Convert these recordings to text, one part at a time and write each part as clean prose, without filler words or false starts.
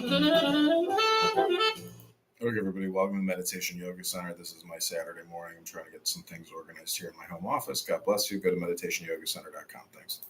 Okay, everybody, welcome to Meditation Yoga Center. This is my Saturday morning. I'm trying to get some things organized here in my home office. God bless you. Go to meditationyogacenter.com. Thanks.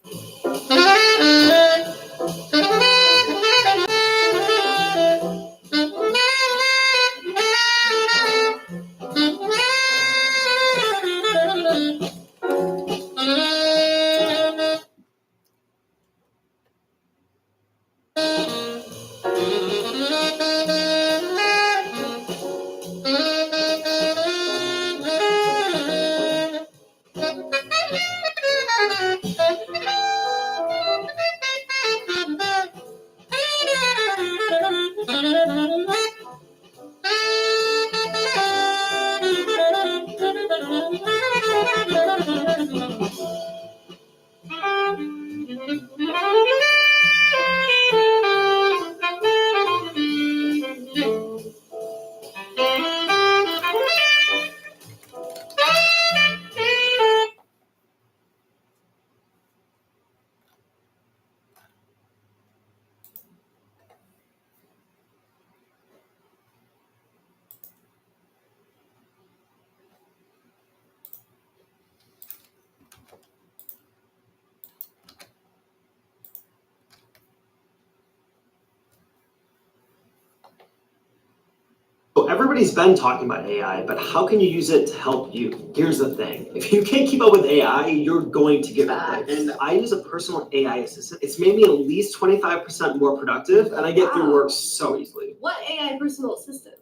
Everybody's been talking about AI, but how can you use it to help you? Here's the thing. If you can't keep up with AI, you're going to get back. And I use a personal AI assistant. It's made me at least 25% more productive, and I get through work so easily. What AI personal assistant?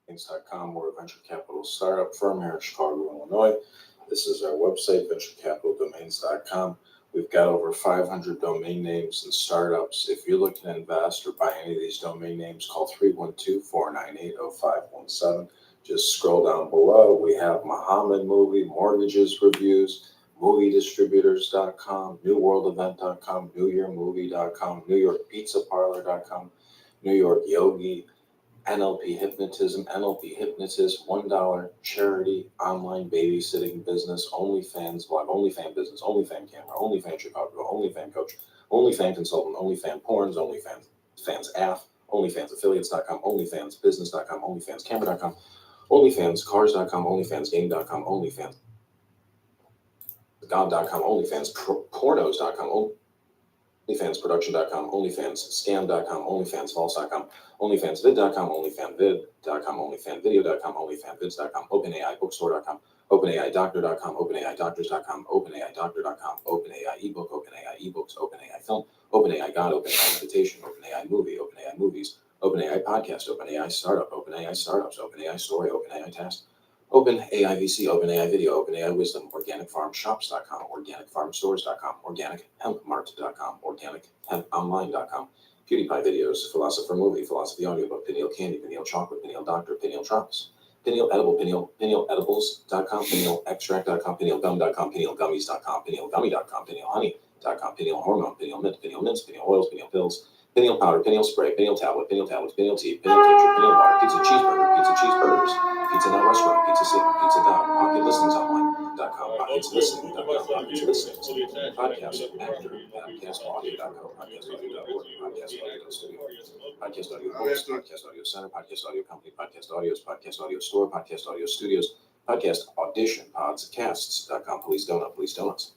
Things.com. We're a venture capital startup firm here in Chicago, Illinois. This is our website, venturecapitaldomains.com. We've got over 500 domain names and startups. If you're looking to invest or buy any of these domain names, call 312-498-0517. Just scroll down below. We have Muhammad Movie, Mortgages Reviews, MovieDistributors.com, NewWorldEvent.com, NewYearMovie.com, NewYorkPizzaParlor.com, New York Yogi, NLP Hypnotism, NLP Hypnotist, $1 charity, online babysitting business, OnlyFans blog, OnlyFan business, OnlyFan camera, OnlyFan Chicago, OnlyFan coach, OnlyFan consultant, OnlyFan porns, OnlyFans fans app, OnlyFansaffiliates.com, OnlyFansbusiness.com, OnlyFanscamera.com, OnlyFanscars.com, OnlyFansgame.com, OnlyFansGod.com, OnlyFansPornos.com, OnlyFansProduction.com, OnlyFansScam.com, OnlyFansFalse.com, OnlyFansVid.com, OnlyFanVid.com, OnlyFanVideo.com, OnlyFanVids.com, OpenAIBookstore.com, OpenAIDoctor.com, OpenAIDoctors.com, OpenAIDoctor.com, OpenAI ebook, OpenAI ebooks, OpenAI film, OpenAI God, OpenAI meditation, OpenAI movie, OpenAI movies, OpenAI podcast, OpenAI startup, OpenAI startups, OpenAI story, OpenAI task, OpenAI VC, OpenAI video, OpenAI wisdom, OrganicFarmShops.com, OrganicFarmStores.com, OrganicHempMart.com, OrganicHempOnline.com, PewDiePie videos, Philosopher movie, Philosophy audiobook, Pineal candy, Pineal chocolate, Pineal doctor, Pineal drops, Pineal edible, PinealEdibles.com, PinealExtract.com, PinealGum.com, PinealGummies.com, PinealGummy.com, PinealHoney.com, Pineal hormone, Pineal mint, Pineal mints, Pineal oils, Pineal pills, Pineal powder, Pineal spray, Pineal tablet, Pineal tablets, Pineal tea, Pineal tincture, Pineal water, Pizza cheeseburger, Pizza cheeseburgers, Pizza Nut restaurant, Pizza City, Pizza Dog, Pocket Listings Online.com, Pockets Listening.com, Pockets Listings, Podcast Actor, Podcast Audio.com, Podcast Audio.org, Podcast Audio Studio, Podcast Audio Books, Podcast Audio Center, Podcast Audio Company, Podcast Audios, Podcast Audio Store, Podcast Audio Studios, Podcast Audition, Podcasts.com, Police Donut, Police Donuts,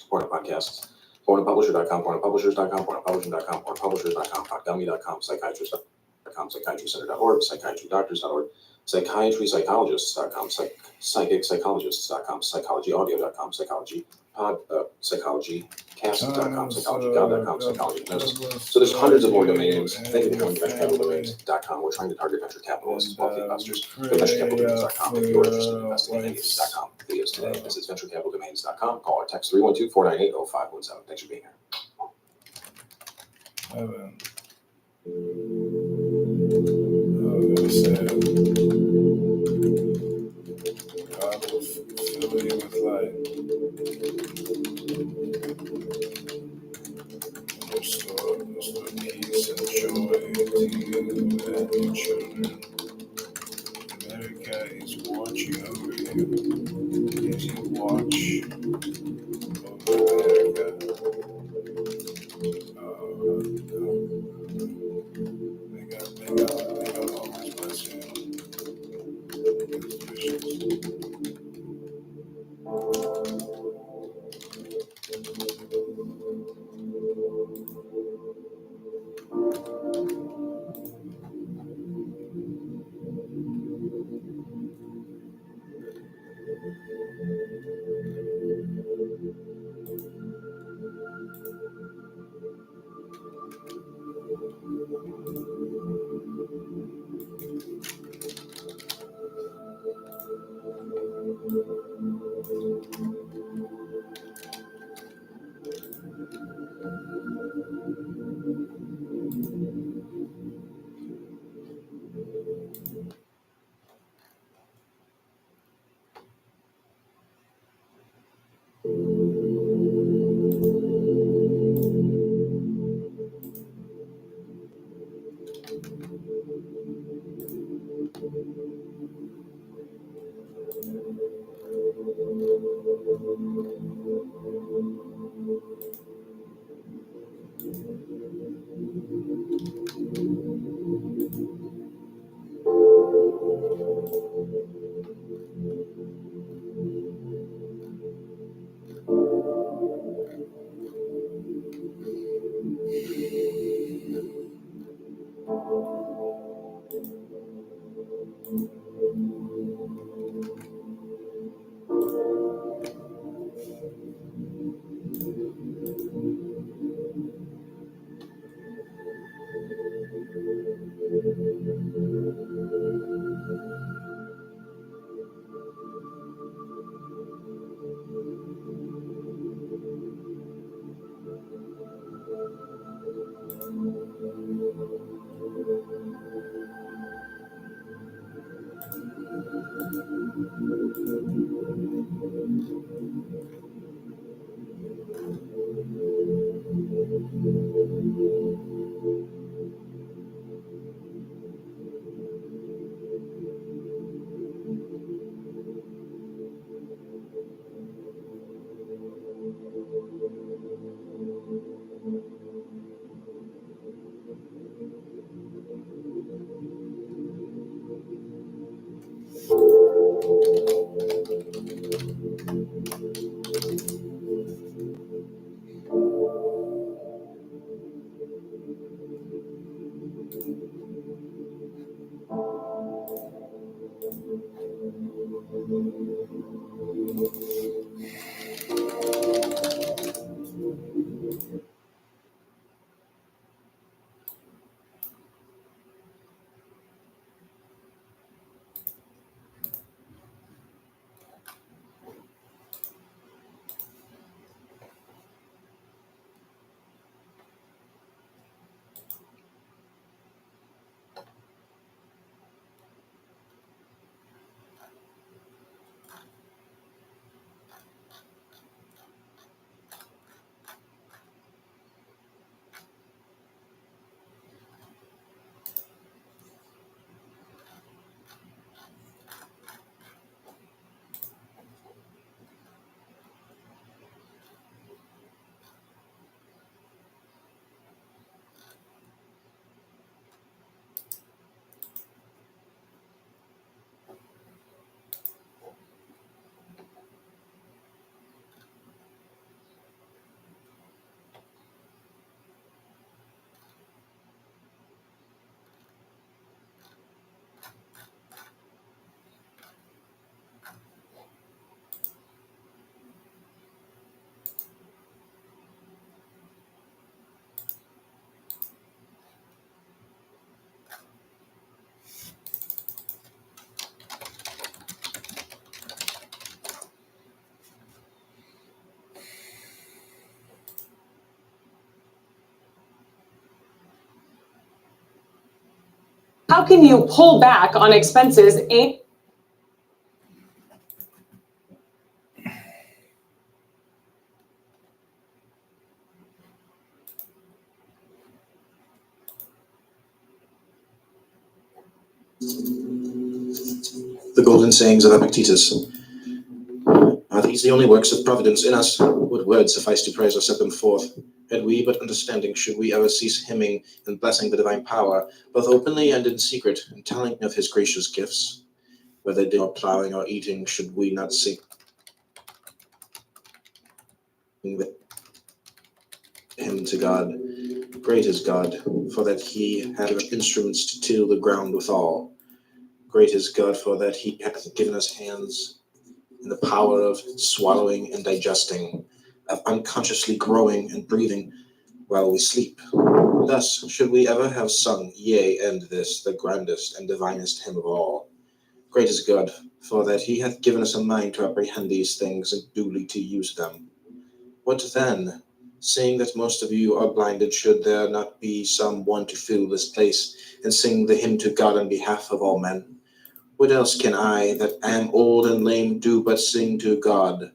Porno Podcasts, PornoPublisher.com, PornoPublishers.com, PornoPublishing.com, PornoPublishers.com, PodGummy.com, Psychiatrist.com, PsychiatryCenter.org, PsychiatryDoctors.org, PsychiatryPsychologists.com, PsychicPsychologists.com, PsychologyAudio.com, PsychologyCast.com, PsychologyGod.com, PsychologyHypnosis. So there's hundreds of more domain names. Thank you for coming to VentureCapitalDomains.com. We're trying to target venture capitalists, wealthy investors. Go to VentureCapitalDomains.com if you're interested in investing in any of these.com videos today. This is VentureCapitalDomains.com. Call or text 312-498-0517. Thanks for being here. God will fill you with light. Restore peace and joy to you and your children. America is watching over you as you watch over America. How can you pull back on expenses and The golden sayings of Epictetus. Are these the only works of providence in us? Would words suffice to praise or set them forth? Had we but understanding, should we ever cease hymning and blessing the divine power, both openly and in secret, and telling of his gracious gifts? Whether digging or plowing or eating, should we not sing with him to God? Great is God, for that he hath instruments to till the ground withal. Great is God, for that he hath given us hands and the power of swallowing and digesting, of unconsciously growing and breathing. while we sleep. Thus should we ever have sung, yea, and this, the grandest and divinest hymn of all. Great is God, for that he hath given us a mind to apprehend these things and duly to use them. What then? Seeing that most of you are blinded, should there not be some one to fill this place and sing the hymn to God on behalf of all men? What else can I, that am old and lame, do but sing to God?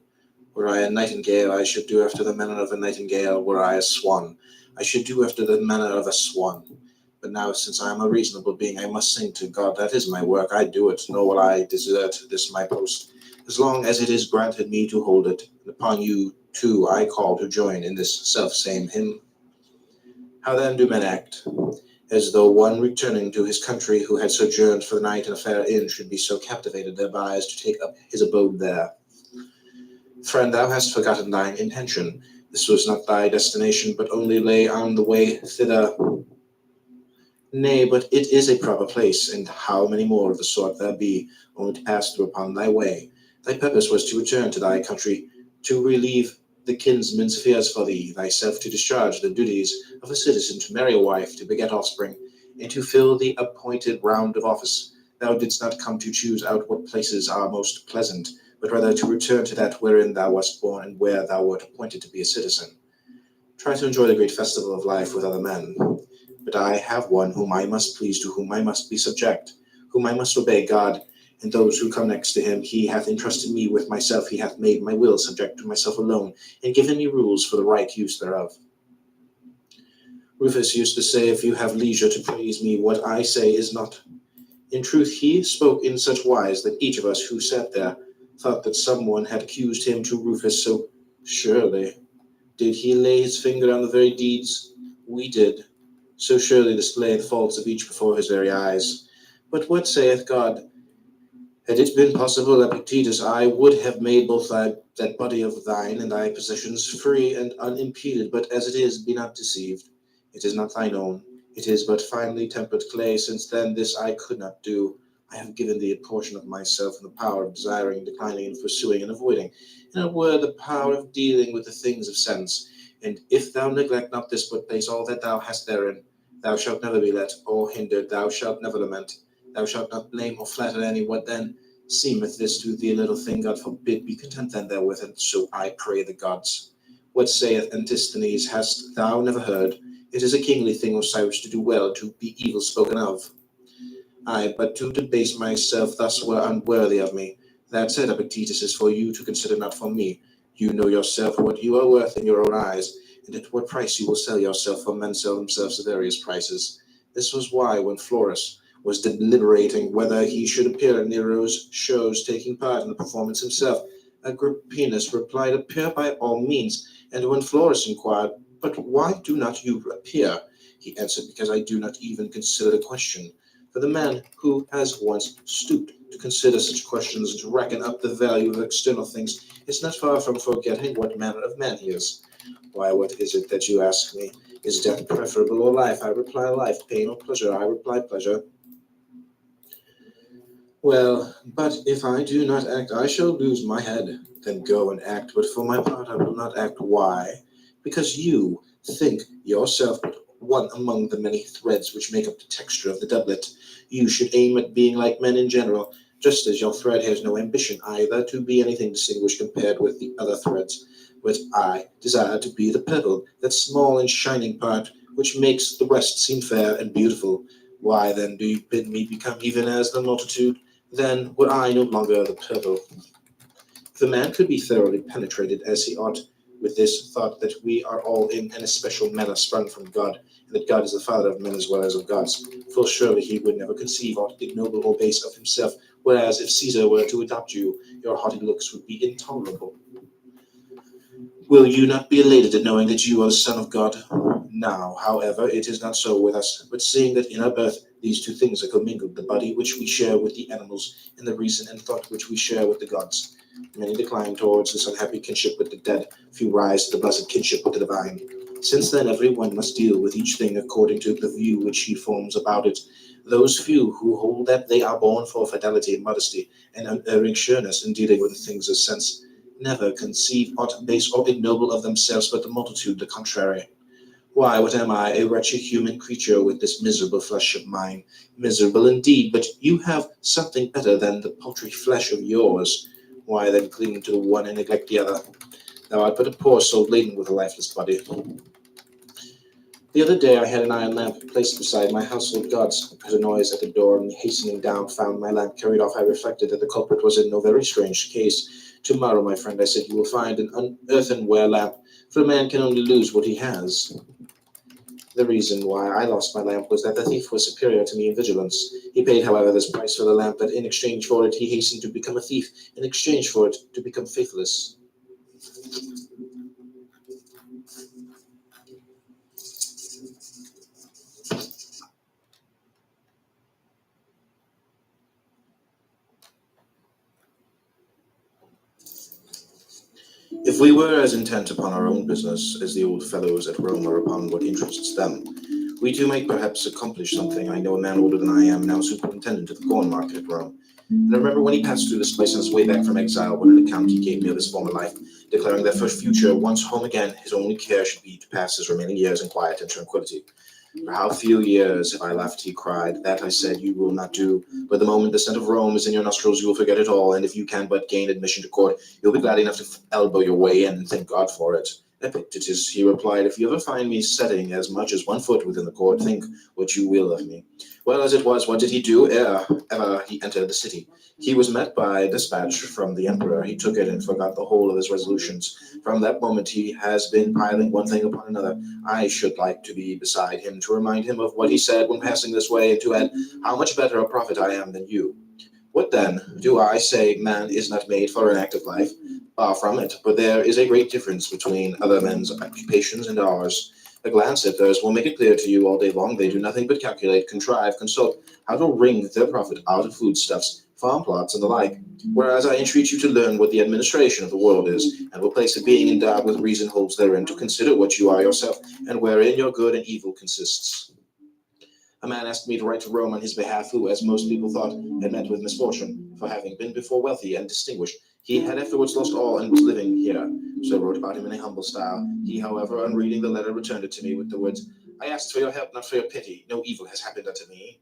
Were I a nightingale, I should do after the manner of a nightingale. Were I a swan, I should do after the manner of a swan. But now, since I am a reasonable being, I must sing to God. That is my work. I do it, nor will I desert this my post, as long as it is granted me to hold it. And upon you, too, I call to join in this self-same hymn. How then do men act? As though one returning to his country who had sojourned for the night in a fair inn should be so captivated thereby as to take up his abode there. Friend, thou hast forgotten thine intention. This was not thy destination, but only lay on the way thither. Nay, but it is a proper place, and how many more of the sort there be, only to pass through upon thy way. Thy purpose was to return to thy country, to relieve the kinsman's fears for thee, thyself to discharge the duties of a citizen, to marry a wife, to beget offspring, and to fill the appointed round of office. Thou didst not come to choose out what places are most pleasant, but rather to return to that wherein thou wast born and where thou wert appointed to be a citizen. Try to enjoy the great festival of life with other men. But I have one whom I must please, to whom I must be subject, whom I must obey, God, and those who come next to him. He hath entrusted me with myself. He hath made my will subject to myself alone, and given me rules for the right use thereof. Rufus used to say, if you have leisure to praise me, what I say is not. In truth, he spoke in such wise that each of us who sat there thought that someone had accused him to Rufus. So surely did he lay his finger on the very deeds we did, so surely display the faults of each before his very eyes. But what saith God? Had it been possible, Epictetus, I would have made both that body of thine and thy possessions free and unimpeded, but as it is, be not deceived. It is not thine own. It is but finely tempered clay. Since then this I could not do. I have given thee a portion of myself and the power of desiring, declining, and pursuing, and avoiding. In a word, the power of dealing with the things of sense. And if thou neglect not this, but place all that thou hast therein, thou shalt never be let or hindered. Thou shalt never lament. Thou shalt not blame or flatter any. What then seemeth this to thee a little thing? God forbid. Be content then therewith, and so I pray the gods. What saith Antisthenes? Hast thou never heard? It is a kingly thing, Osiris, to do well, to be evil spoken of. Ay, but to debase myself thus were unworthy of me. That said, Epictetus, is for you to consider, not for me. You know yourself what you are worth in your own eyes, and at what price you will sell yourself, for men sell themselves at various prices. This was why, when Florus was deliberating whether he should appear at Nero's shows, taking part in the performance himself, Agrippinus replied, appear by all means. And when Florus inquired, but why do not you appear? He answered, because I do not even consider the question. For the man who has once stooped to consider such questions and to reckon up the value of external things is not far from forgetting what manner of man he is. Why, what is it that you ask me? Is death preferable or life? I reply life. Pain or pleasure? I reply pleasure. Well, but if I do not act, I shall lose my head. Then go and act, but for my part I will not act. Why? Because you think yourself but one among the many threads which make up the texture of the doublet. You should aim at being like men in general, just as your thread has no ambition either to be anything distinguished compared with the other threads. But I desire to be the pebble, that small and shining part which makes the rest seem fair and beautiful. Why then do you bid me become even as the multitude? Then were I no longer the pebble. If a man could be thoroughly penetrated as he ought with this thought that we are all in an especial manner sprung from God, and that God is the father of men as well as of gods, full surely he would never conceive aught ignoble or base of himself, whereas if Caesar were to adopt you, your haughty looks would be intolerable. Will you not be elated at knowing that you are the Son of God? Now, however, it is not so with us, but seeing that in our birth these two things are commingled, the body which we share with the animals, and the reason and thought which we share with the gods. Many decline towards this unhappy kinship with the dead, few rise to the blessed kinship with the divine. Since then every one must deal with each thing according to the view which he forms about it. Those few who hold that they are born for fidelity and modesty, and unerring sureness in dealing with the things of sense, never conceive aught base or ignoble of themselves, but the multitude the contrary. Why, what am I, a wretched human creature with this miserable flesh of mine? Miserable indeed, but you have something better than the paltry flesh of yours. Why then cling to the one and neglect the other? Thou art but a poor soul laden with a lifeless body. The other day I had an iron lamp placed beside my household gods. I heard a noise at the door, and hastening down, found my lamp carried off. I reflected that the culprit was in no very strange case. Tomorrow, my friend, I said, you will find an earthenware lamp, for a man can only lose what he has. The reason why I lost my lamp was that the thief was superior to me in vigilance. He paid, however, this price for the lamp, that in exchange for it he hastened to become a thief, in exchange for it to become faithless. If we were as intent upon our own business as the old fellows at Rome are upon what interests them, we too might perhaps accomplish something. I know a man older than I am, now superintendent of the corn market at Rome. And I remember when he passed through this place on his way back from exile, what an account he gave me of his former life, declaring that for future, once home again, his only care should be to pass his remaining years in quiet and tranquility. For how few years have I left, he cried. That, I said, you will not do. But the moment the scent of Rome is in your nostrils, you will forget it all, and if you can but gain admission to court, you'll be glad enough to elbow your way in and thank God for it. Epictetus, he replied, if you ever find me setting as much as 1 foot within the court, think what you will of me. Well, as it was, what did he do ere ever he entered the city? He was met by a dispatch from the emperor. He took it and forgot the whole of his resolutions. From that moment he has been piling one thing upon another. I should like to be beside him to remind him of what he said when passing this way, and to add how much better a prophet I am than you. What then? Do I say man is not made for an active life? Far from it, but there is a great difference between other men's occupations and ours. A glance at theirs will make it clear to you. All day long they do nothing but calculate, contrive, consult how to wring their profit out of foodstuffs, farm plots, and the like. Whereas I entreat you to learn what the administration of the world is, and what place a being endowed with reason holds therein, to consider what you are yourself, and wherein your good and evil consists. A man asked me to write to Rome on his behalf, who, as most people thought, had met with misfortune, for having been before wealthy and distinguished, he had afterwards lost all and was living here. So I wrote about him in a humble style. He, however, on reading the letter, returned it to me with the words, I asked for your help, not for your pity. No evil has happened unto me.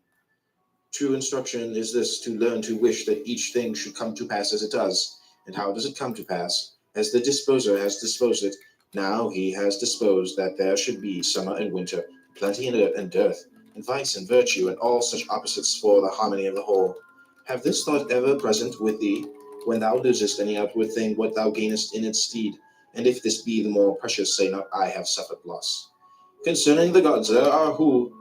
True instruction is this, to learn to wish that each thing should come to pass as it does. And how does it come to pass? As the disposer has disposed it. Now he has disposed that there should be summer and winter, plenty and dearth, and vice and virtue, and all such opposites for the harmony of the whole. Have this thought ever present with thee, when thou losest any outward thing, what thou gainest in its stead. And if this be the more precious, say not, I have suffered loss. Concerning the gods, there are who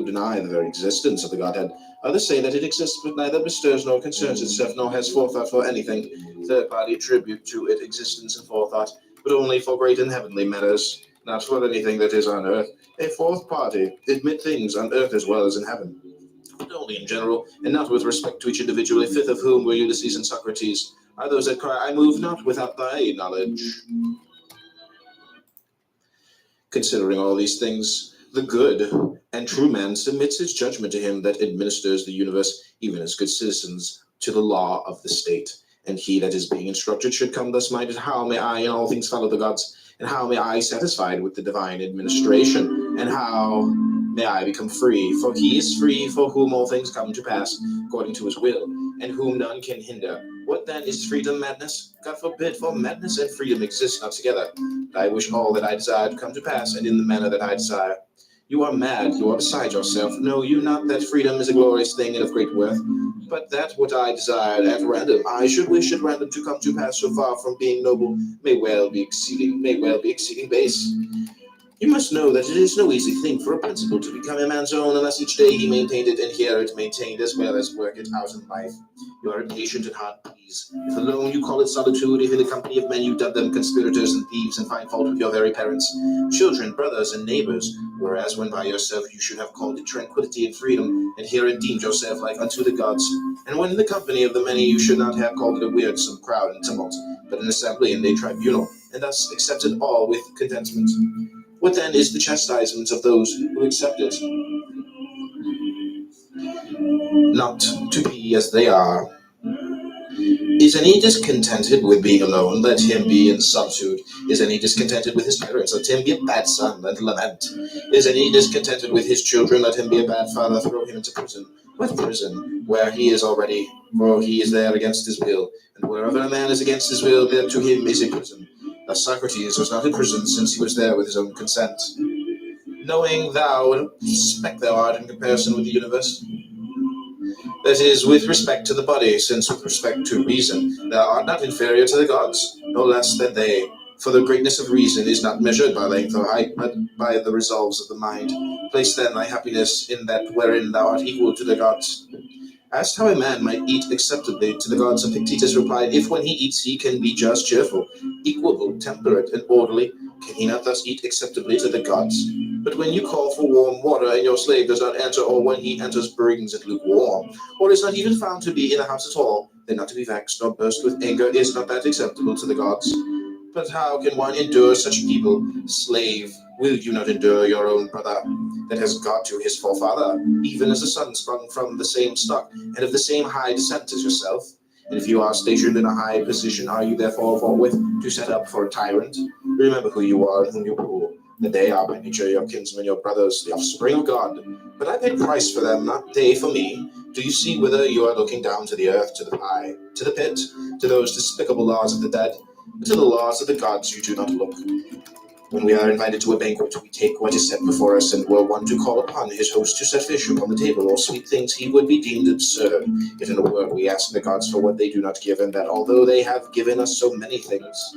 deny the very existence of the Godhead. Others say that it exists, but neither bestows nor concerns itself, nor has forethought for anything. Third party attribute to it existence and forethought, but only for great and heavenly matters, not for anything that is on earth. A fourth party admit things on earth as well as in heaven, but only in general, and not with respect to each individual. A fifth of whom were Ulysses and Socrates, are those that cry, I move not without thy knowledge. Considering all these things, the good and true man submits his judgment to him that administers the universe, even as good citizens, to the law of the state. And he that is being instructed should come thus minded, how may I in all things follow the gods? And how may I satisfied with the divine administration? And how may I become free? For he is free, for whom all things come to pass, according to his will, and whom none can hinder. What then is freedom? Madness? God forbid, for madness and freedom exist not together. I wish all that I desire to come to pass, and in the manner that I desire. You are mad, you are beside yourself. Know you not that freedom is a glorious thing and of great worth? But that what I desired at random, I should wish at random to come to pass, so far from being noble, may well be exceeding base. You must know that it is no easy thing for a principle to become a man's own, unless each day he maintained it, and here it maintained as well as work it out in life. You are impatient and hard pleased. If alone you call it solitude, if in the company of men you dub them conspirators and thieves, and find fault with your very parents, children, brothers, and neighbors, whereas when by yourself you should have called it tranquility and freedom, and herein deemed yourself like unto the gods. And when in the company of the many you should not have called it a wearisome crowd and tumult, but an assembly and a tribunal, and thus accepted all with contentment. What then is the chastisement of those who accept it? Not to be as they are. Is any discontented with being alone? Let him be in solitude. Is any discontented with his parents? Let him be a bad son and lament. Is any discontented with his children? Let him be a bad father. Throw him into prison. What prison? Where he is already, for he is there against his will. And wherever a man is against his will, there to him is a prison. Thus Socrates was not in prison, since he was there with his own consent. Knowing thou what a speck thou art in comparison with the universe. That is, with respect to the body, since with respect to reason, thou art not inferior to the gods, no less than they. For the greatness of reason is not measured by length or height, but by the resolves of the mind. Place then thy happiness in that wherein thou art equal to the gods. Asked how a man might eat acceptably to the gods, Epictetus replied, if when he eats he can be just, cheerful, equable, temperate, and orderly, can he not thus eat acceptably to the gods? But when you call for warm water and your slave does not enter, or when he enters brings it lukewarm, or is not even found to be in the house at all, then not to be vexed nor burst with anger, is not that acceptable to the gods? But how can one endure such people? Slave, will you not endure your own brother that has got to his forefather, even as a son sprung from the same stock and of the same high descent as yourself? And if you are stationed in a high position, are you therefore forthwith to set up for a tyrant? Remember who you are and whom you rule, that they are by nature your kinsmen, your brothers, the offspring of God. But I paid price for them, not they for me. Do you see whither you are looking down to the earth, to the pie, to the pit, to those despicable laws of the dead? But to the laws of the gods you do not look. When we are invited to a banquet, we take what is set before us, and were one to call upon his host to set fish upon the table, or sweet things, he would be deemed absurd. Yet in a word, we ask the gods for what they do not give, and that although they have given us so many things,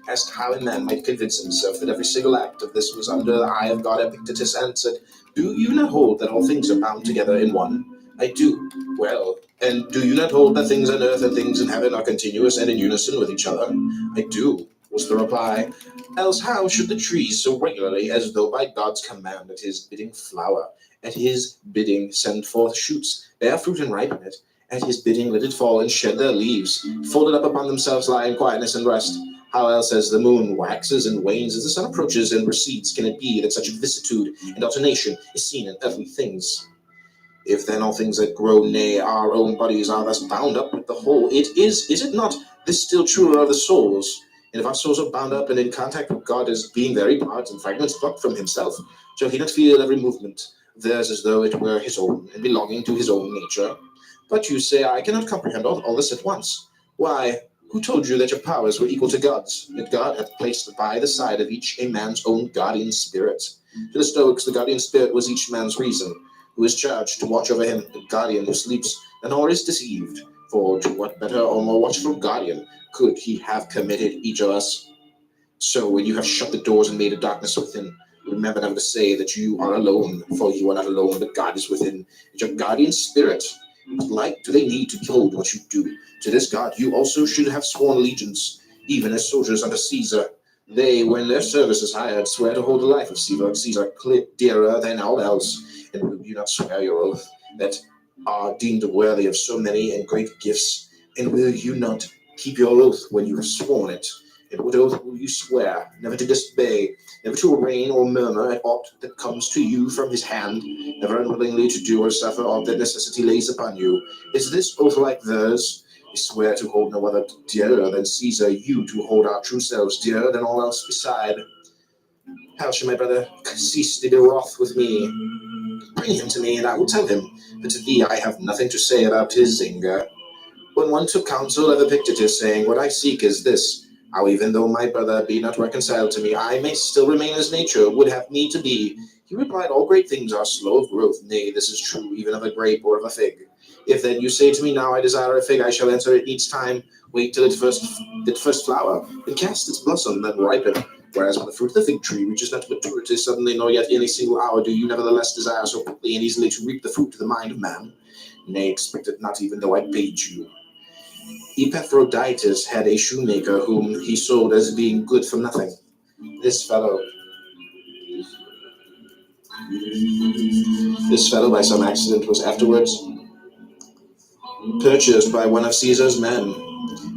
asked how a man might convince himself that every single act of this was under the eye of God. Epictetus answered, do you not hold that all things are bound together in one? I do. Well, and do you not hold that things on earth and things in heaven are continuous and in unison with each other? I do, was the reply. Else how should the trees so regularly, as though by God's command, at his bidding flower, at his bidding send forth shoots, bear fruit and ripen it, at his bidding let it fall and shed their leaves, folded up upon themselves lie in quietness and rest? How else, as the moon waxes and wanes, as the sun approaches and recedes, can it be that such vicissitude and alternation is seen in earthly things? If then all things that grow, nay, our own bodies are thus bound up with the whole, is it not this still truer of the souls? And if our souls are bound up and in contact with God as being very parts and fragments plucked from himself, shall he not feel every movement of theirs as though it were his own, and belonging to his own nature? But you say, I cannot comprehend all this at once. Why, who told you that your powers were equal to God's? That God hath placed by the side of each a man's own guardian spirit. To the Stoics, the guardian spirit was each man's reason, who is charged to watch over him, the guardian who sleeps, and or is deceived. For to what better or more watchful guardian could he have committed each of us? So when you have shut the doors and made a darkness within, remember never to say that you are alone, for you are not alone, but God is within. It's your guardian spirit. What light do they need to behold what you do? To this God you also should have sworn allegiance, even as soldiers under Caesar. They, when their service is hired, swear to hold the life of Caesar dearer than all else. And will you not swear your oath that are deemed worthy of so many and great gifts? And will you not keep your oath when you have sworn it? And what oath will you swear? Never to disobey, never to arraign or murmur at aught that comes to you from his hand, never unwillingly to do or suffer aught that necessity lays upon you. Is this oath like theirs? We swear to hold no other dearer than Caesar, you to hold our true selves dearer than all else beside. How shall my brother cease to be wroth with me? Bring him to me, and I will tell him, but to thee I have nothing to say about his anger. When one took counsel of Epictetus, saying, what I seek is this, how even though my brother be not reconciled to me, I may still remain as nature would have me to be. He replied, all great things are slow of growth, nay, this is true even of a grape or of a fig. If then you say to me, now I desire a fig, I shall answer, it needs time, wait till it first flower, and cast its blossom, then ripen. Whereas when the fruit of the fig tree reaches not maturity suddenly, nor yet in a single hour, do you nevertheless desire so quickly and easily to reap the fruit to the mind of man? Nay, expect it not, even though I bade you. Epaphroditus had a shoemaker whom he sold as being good for nothing. This fellow, by some accident, was afterwards purchased by one of Caesar's men,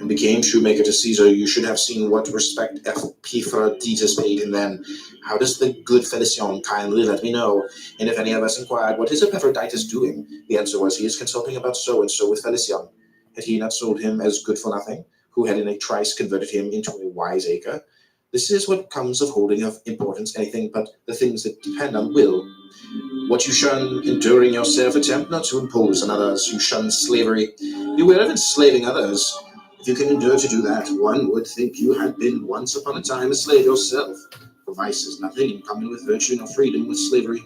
and became shoemaker to Caesar. You should have seen what respect Epaphroditus paid him then. How does the good Felicion kindly let me know? And if any of us inquired, what is Epaphroditus doing? The answer was, he is consulting about so and so with Felicion. Had he not sold him as good for nothing? who had in a trice converted him into a wiseacre. This is what comes of holding of importance anything but the things that depend on will. What you shun, enduring yourself, attempt not to impose on others. You shun slavery. Beware of enslaving others. If you can endure to do that, one would think you had been once upon a time a slave yourself. For vice has nothing in common with virtue, nor freedom with slavery.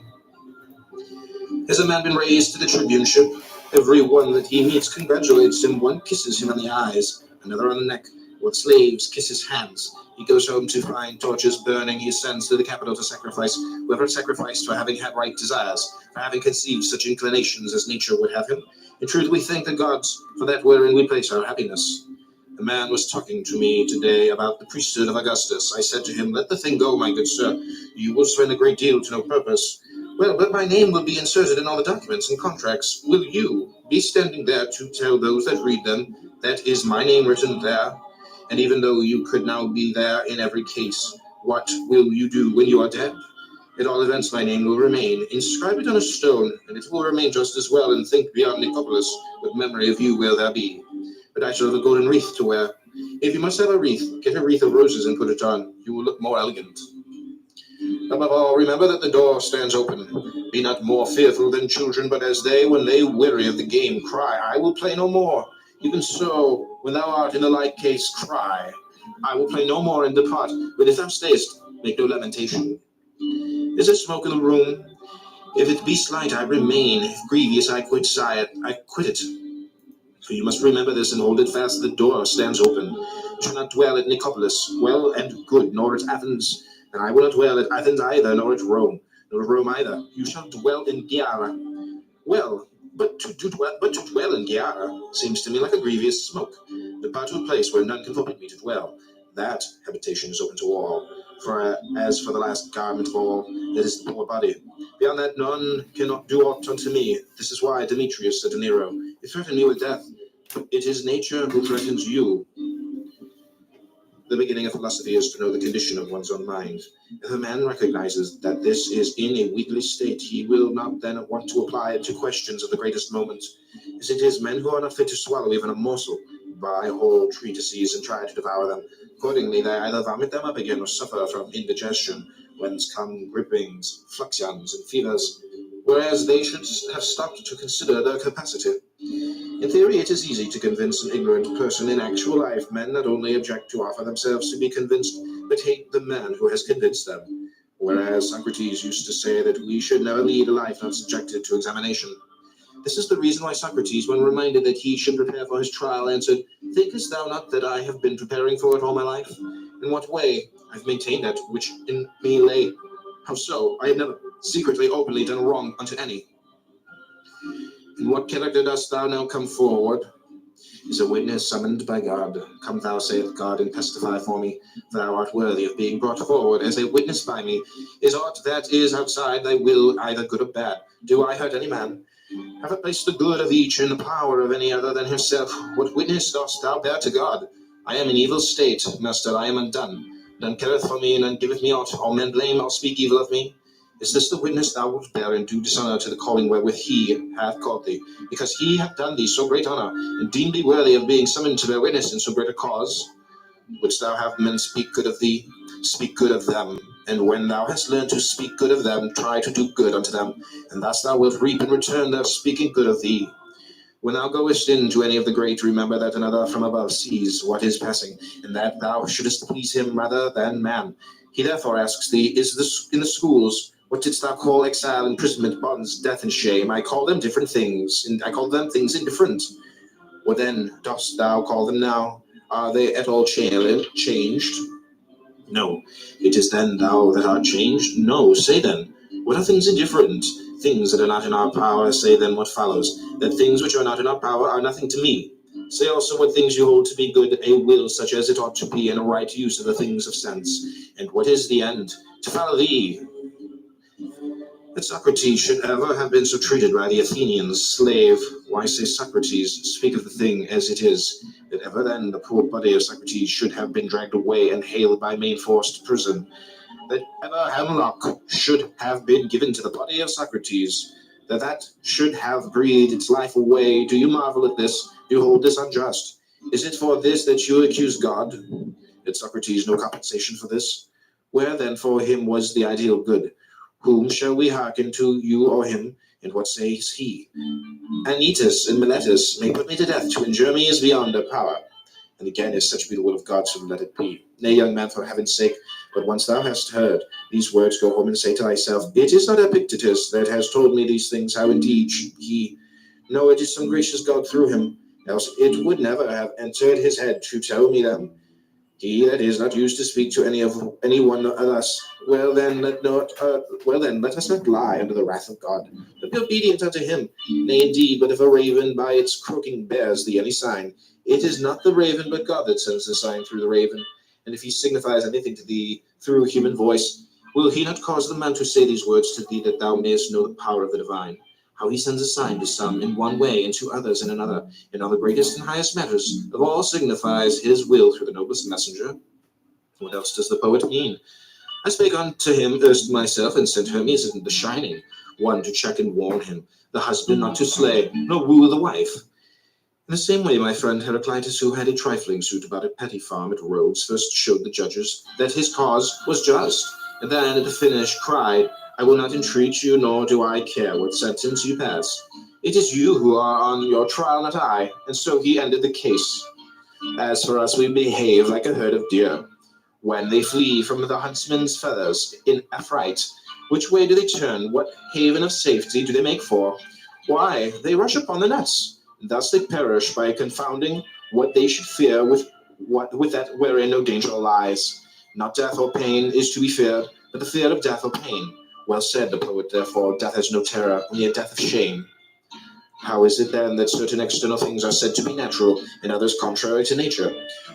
Has a man been raised to the tribuneship? Every one that he meets congratulates him. One kisses him on the eyes, another on the neck. One slaves kiss his hands. He goes home to find torches burning. He ascends to the capital to sacrifice. Whoever sacrificed for having had right desires, for having conceived such inclinations as nature would have him. In truth, we thank the gods for that wherein we place our happiness. A man was talking to me today about the priesthood of Augustus. I said to him, let the thing go, my good sir. You will spend a great deal to no purpose. Well, but my name will be inserted in all the documents and contracts. Will you be standing there to tell those that read them, that is my name written there? And even though you could now be there in every case, what will you do when you are dead? At all events, my name will remain. Inscribe it on a stone, and it will remain just as well, and think beyond Nicopolis, what memory of you will there be? But I shall have a golden wreath to wear. If you must have a wreath, get a wreath of roses and put it on. You will look more elegant. Above all, remember that the door stands open. Be not more fearful than children, but as they, when they weary of the game, cry, I will play no more. Even so, when thou art in the like case, cry, I will play no more and depart. But if thou stayest, make no lamentation. Is there smoke in the room? If it be slight, I remain. If grievous, I quit it. For you must remember this and hold it fast. The door stands open. You shall not dwell at Nicopolis, well and good, nor at Athens. And I will not dwell at Athens either, nor at Rome, nor at Rome either. You shall dwell in Gyara. Well, but to dwell in Gyara seems to me like a grievous smoke. Depart to a place where none can forbid me to dwell. That habitation is open to all. For as for the last garment of all, it is the poor body. Beyond that, none cannot do aught unto me. This is why Demetrius said to Nero, you threaten me with death, but it is nature who threatens you. The beginning of philosophy is to know the condition of one's own mind. If a man recognizes that this is in a weakly state, he will not then want to apply it to questions of the greatest moment. As it is, men who are not fit to swallow even a morsel buy whole treatises and try to devour them. Accordingly, they either vomit them up again or suffer from indigestion, whence come gripings, fluxions, and fevers, whereas they should have stopped to consider their capacity. In theory, it is easy to convince an ignorant person. In actual life, men not only object to offer themselves to be convinced, but hate the man who has convinced them. Whereas Socrates used to say that we should never lead a life not subjected to examination. This is the reason why Socrates, when reminded that he should prepare for his trial, answered, thinkest thou not that I have been preparing for it all my life? In what way? I've maintained that which in me lay. How so? I have never secretly, openly done wrong unto any. In what character dost thou now come forward? Is a witness summoned by God. Come thou, saith God, and testify for me. Thou art worthy of being brought forward as a witness by me. Is aught that is outside thy will either good or bad? Do I hurt any man? Have I placed the good of each in the power of any other than himself? What witness dost thou bear to God? I am in evil state, master, I am undone. None careth for me, none giveth me aught. All men blame, all speak evil of me. Is this the witness thou wilt bear and do dishonor to the calling wherewith he hath called thee? Because he hath done thee so great honor, and deemed thee worthy of being summoned to bear witness in so great a cause? Wouldst thou have men speak good of thee? Speak good of them. And when thou hast learned to speak good of them, try to do good unto them, and thus thou wilt reap in return their speaking good of thee. When thou goest into any of the great, remember that another from above sees what is passing, and that thou shouldest please him rather than man. He therefore asks thee, is this in the schools? What didst thou call exile, imprisonment, bonds, death, and shame? I call them different things, and I call them things indifferent. What then dost thou call them now? Are they at all changed? No. It is then thou that art changed? No. Say then, what are things indifferent? Things that are not in our power. Say then what follows, that things which are not in our power are nothing to me. Say also what things you hold to be good, a will such as it ought to be, and a right use of the things of sense. And what is the end? To follow thee. That Socrates should ever have been so treated by the Athenians, slave. Why say Socrates? Speak of the thing as it is. That ever then the poor body of Socrates should have been dragged away and haled by main force to prison. That ever hemlock should have been given to the body of Socrates. That should have breathed its life away. Do you marvel at this? Do you hold this unjust? Is it for this that you accuse God? Did Socrates no compensation for this? Where then for him was the ideal good? Whom shall we hearken to, you or him? And what says he? Anytus and Miletus may put me to death, to injure me is beyond their power. And again, if such be the will of God, so let it be. Nay, young man, for heaven's sake, but once thou hast heard these words, go home and say to thyself, it is not Epictetus that has told me these things, how indeed should he? No, it is some gracious God through him, else it would never have entered his head to tell me them. He that is not used to speak to any one of us, well then let us not lie under the wrath of God, but be obedient unto him. Nay, indeed, but if a raven by its croaking bears thee any sign, it is not the raven, but God that sends the sign through the raven. And if he signifies anything to thee through human voice, will he not cause the man to say these words to thee, that thou mayest know the power of the divine? How he sends a sign to some in one way, and to others in another, and on the greatest and highest matters of all signifies his will through the noblest messenger. What else does the poet mean? I spake unto him erst myself, and sent Hermes in the shining one to check and warn him, the husband not to slay, nor woo the wife. In the same way, my friend Heraclitus, who had a trifling suit about a petty farm at Rhodes, first showed the judges that his cause was just, and then at the finish cried, I will not entreat you, nor do I care what sentence you pass. It is you who are on your trial, not I. And so he ended the case. As for us, we behave like a herd of deer. When they flee from the huntsman's feathers in affright, which way do they turn? What haven of safety do they make for? Why, they rush upon the nets. Thus they perish by confounding what they should fear with that wherein no danger lies. Not death or pain is to be feared, but the fear of death or pain. Well said the poet, therefore, death has no terror, only a death of shame. How is it then that certain external things are said to be natural, and others contrary to nature?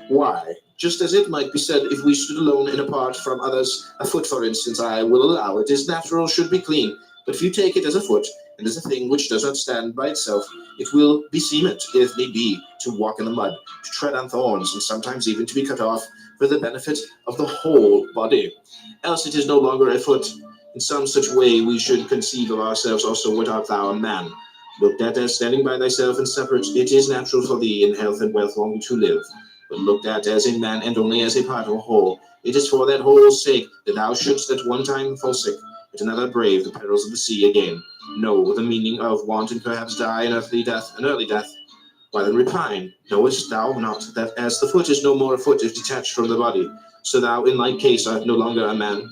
Why, just as it might be said, if we stood alone and apart from others, a foot, for instance, I will allow it is natural should be clean, but if you take it as a foot, and as a thing which does not stand by itself, it will beseem it, if need be, to walk in the mud, to tread on thorns, and sometimes even to be cut off for the benefit of the whole body. Else it is no longer a foot. In some such way we should conceive of ourselves also. What art thou, a man? Looked at as standing by thyself and separate, it is natural for thee in health and wealth long to live. But looked at as a man and only as a part of a whole, it is for that whole's sake that thou shouldst at one time fall sick, at another brave the perils of the sea again. Know the meaning of want, and perhaps die an early death. Why then repine? Knowest thou not that as the foot is no more a foot if detached from the body, so thou in like case art no longer a man?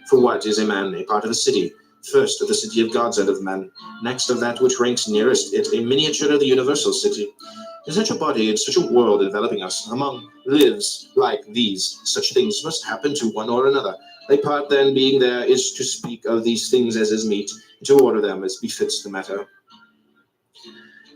For what is a man? A part of a city. First of the city of gods and of men, next of that which ranks nearest it, a miniature of the universal city. In such a body, in such a world enveloping us, among lives like these, such things must happen to one or another. Thy part then being there is to speak of these things as is meet, and to order them as befits the matter.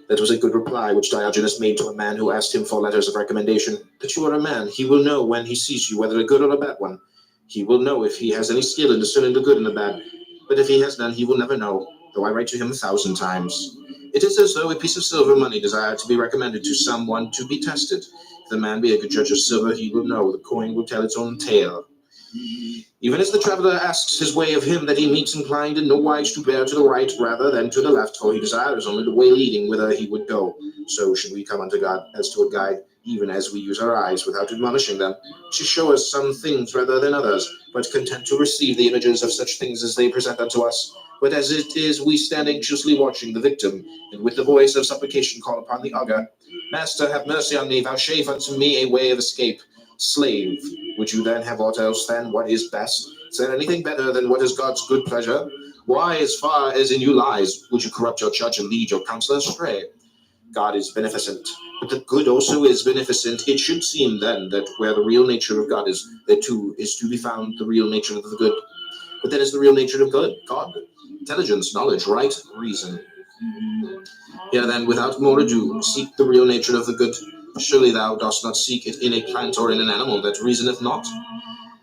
That was a good reply which Diogenes made to a man who asked him for letters of recommendation. That you are a man, he will know when he sees you whether a good or a bad one. He will know if he has any skill in discerning the good and the bad. But if he has none, he will never know, though I write to him 1,000 times. It is as though a piece of silver money desired to be recommended to someone to be tested. If the man be a good judge of silver, he will know, the coin will tell its own tale. Even as the traveler asks his way of him that he meets, inclined in no wise to bear to the right rather than to the left, for he desires only the way leading whither he would go, so should we come unto God as to a guide, even as we use our eyes without admonishing them, to show us some things rather than others, but content to receive the images of such things as they present unto us. But as it is we stand anxiously watching the victim, and with the voice of supplication call upon the augur, Master, have mercy on me, vouchsafe unto me a way of escape. Slave, would you then have aught else than what is best? Is there anything better than what is God's good pleasure? Why, as far as in you lies, would you corrupt your judge and lead your counselor astray? God is beneficent, but the good also is beneficent. It should seem then that where the real nature of God is, there too is to be found the real nature of the good. But that is the real nature of God, intelligence, knowledge, right, reason. Here then, without more ado, seek the real nature of the good. Surely thou dost not seek it in a plant or in an animal that reasoneth not.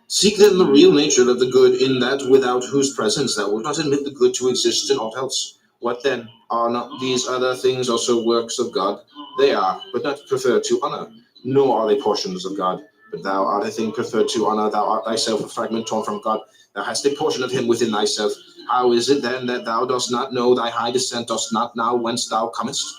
Seek then the real nature of the good in that without whose presence thou wilt not admit the good to exist in aught else. What then? Are not these other things also works of God? They are, but not preferred to honor, nor are they portions of God. But thou art a thing preferred to honor, thou art thyself a fragment torn from God. Thou hast a portion of him within thyself. How is it then that thou dost not know thy high descent, dost not know whence thou comest?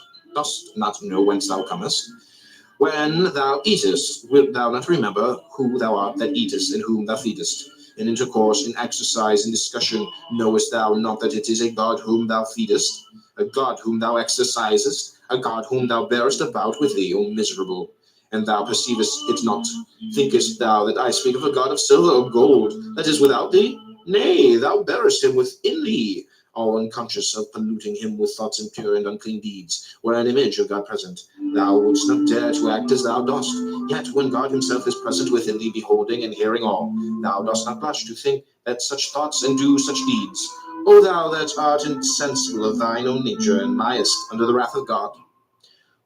When thou eatest, wilt thou not remember who thou art that eatest, and whom thou feedest? In intercourse, in exercise, in discussion, knowest thou not that it is a God whom thou feedest, a God whom thou exercisest, a God whom thou bearest about with thee, O miserable? And thou perceivest it not. Thinkest thou that I speak of a God of silver or gold, that is without thee? Nay, thou bearest him within thee, all unconscious of polluting him with thoughts impure and unclean deeds, were an image of God present. Thou wouldst not dare to act as thou dost, yet when God himself is present within thee, beholding and hearing all, thou dost not blush to think that such thoughts and do such deeds. O thou that art insensible of thine own nature, and liest under the wrath of God!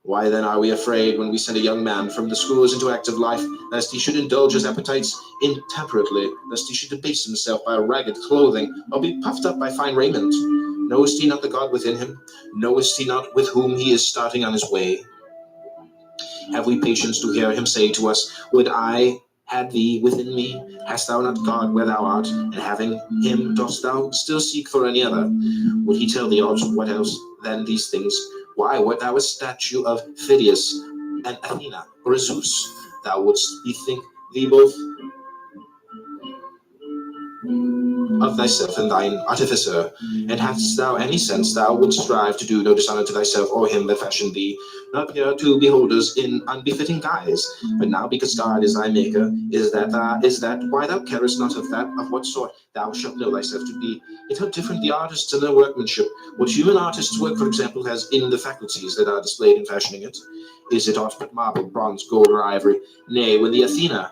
Why then are we afraid when we send a young man from the schools into active life, lest he should indulge his appetites intemperately, lest he should debase himself by ragged clothing, or be puffed up by fine raiment? Knowest he not the God within him? Knowest he not with whom he is starting on his way? Have we patience to hear him say to us, Would I had thee within me? Hast thou not God where thou art? And having him, dost thou still seek for any other? Would he tell thee also what else than these things? Why, wert thou a statue of Phidias and Athena, or a Zeus? Thou wouldst bethink thee both of thyself and thine artificer. And hadst thou any sense, thou wouldst strive to do no dishonor to thyself or him that fashioned thee, nor appear to beholders in unbefitting guise. But now, because God is thy maker, is that why thou carest not of that of what sort thou shalt know thyself to be? Yet how different the artists and their workmanship! What human artists' work, for example, has in the faculties that are displayed in fashioning it. Is it aught but marble, bronze, gold, or ivory? Nay, when the Athena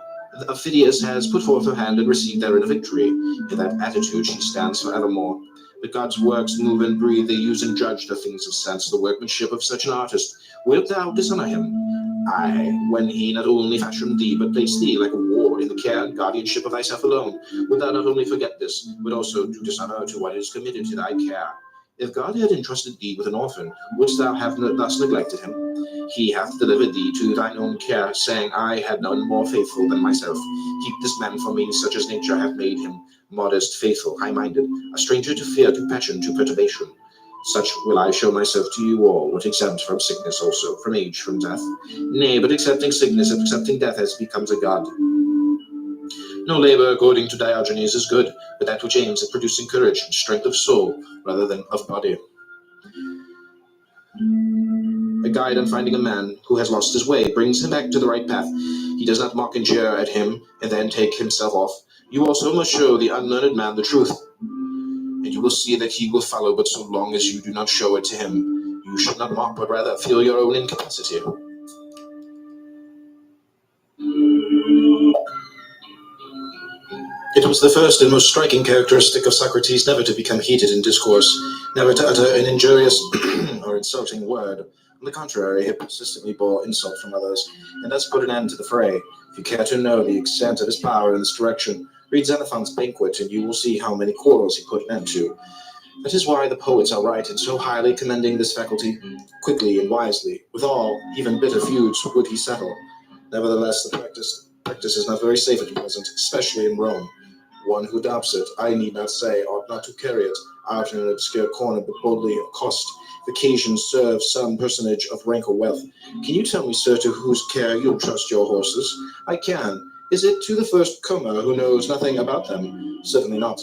of Phidias has put forth her hand and received therein a victory, in that attitude she stands forevermore. But God's works move and breathe, they use and judge the things of sense, the workmanship of such an artist. Wilt thou dishonor him? Aye, when he not only fashioned thee, but placed thee like a ward in the care and guardianship of thyself alone, wilt thou not only forget this, but also do dishonor to what is committed to thy care? If God had entrusted thee with an orphan, wouldst thou have thus neglected him? He hath delivered thee to thine own care, saying, I had none more faithful than myself. Keep this man for me, such as nature hath made him, modest, faithful, high-minded, a stranger to fear, to passion, to perturbation. Such will I show myself to you all, what exempt from sickness also, from age, from death. Nay, but accepting sickness, accepting death, as becomes a god. No labor, according to Diogenes, is good, but that which aims at producing courage and strength of soul, rather than of body. A guide on finding a man who has lost his way brings him back to the right path. He does not mock and jeer at him and then take himself off. You also must show the unlearned man the truth, and you will see that he will follow, but so long as you do not show it to him. You should not mock, but rather feel your own incapacity. It was the first and most striking characteristic of Socrates never to become heated in discourse, never to utter an injurious or insulting word. On the contrary, he persistently bore insult from others, and thus put an end to the fray. If you care to know the extent of his power in this direction, read Xenophon's Banquet, and you will see how many quarrels he put an end to. That is why the poets are right in so highly commending this faculty. Quickly and wisely, with all, even bitter feuds, would he settle. Nevertheless, the practice is not very safe at present, especially in Rome. One who adopts it, I need not say, ought not to carry it out in an obscure corner, but boldly accost, if occasion serve some personage of rank or wealth. Can you tell me, sir, to whose care you'll trust your horses? I can. Is it to the first comer who knows nothing about them? Certainly not.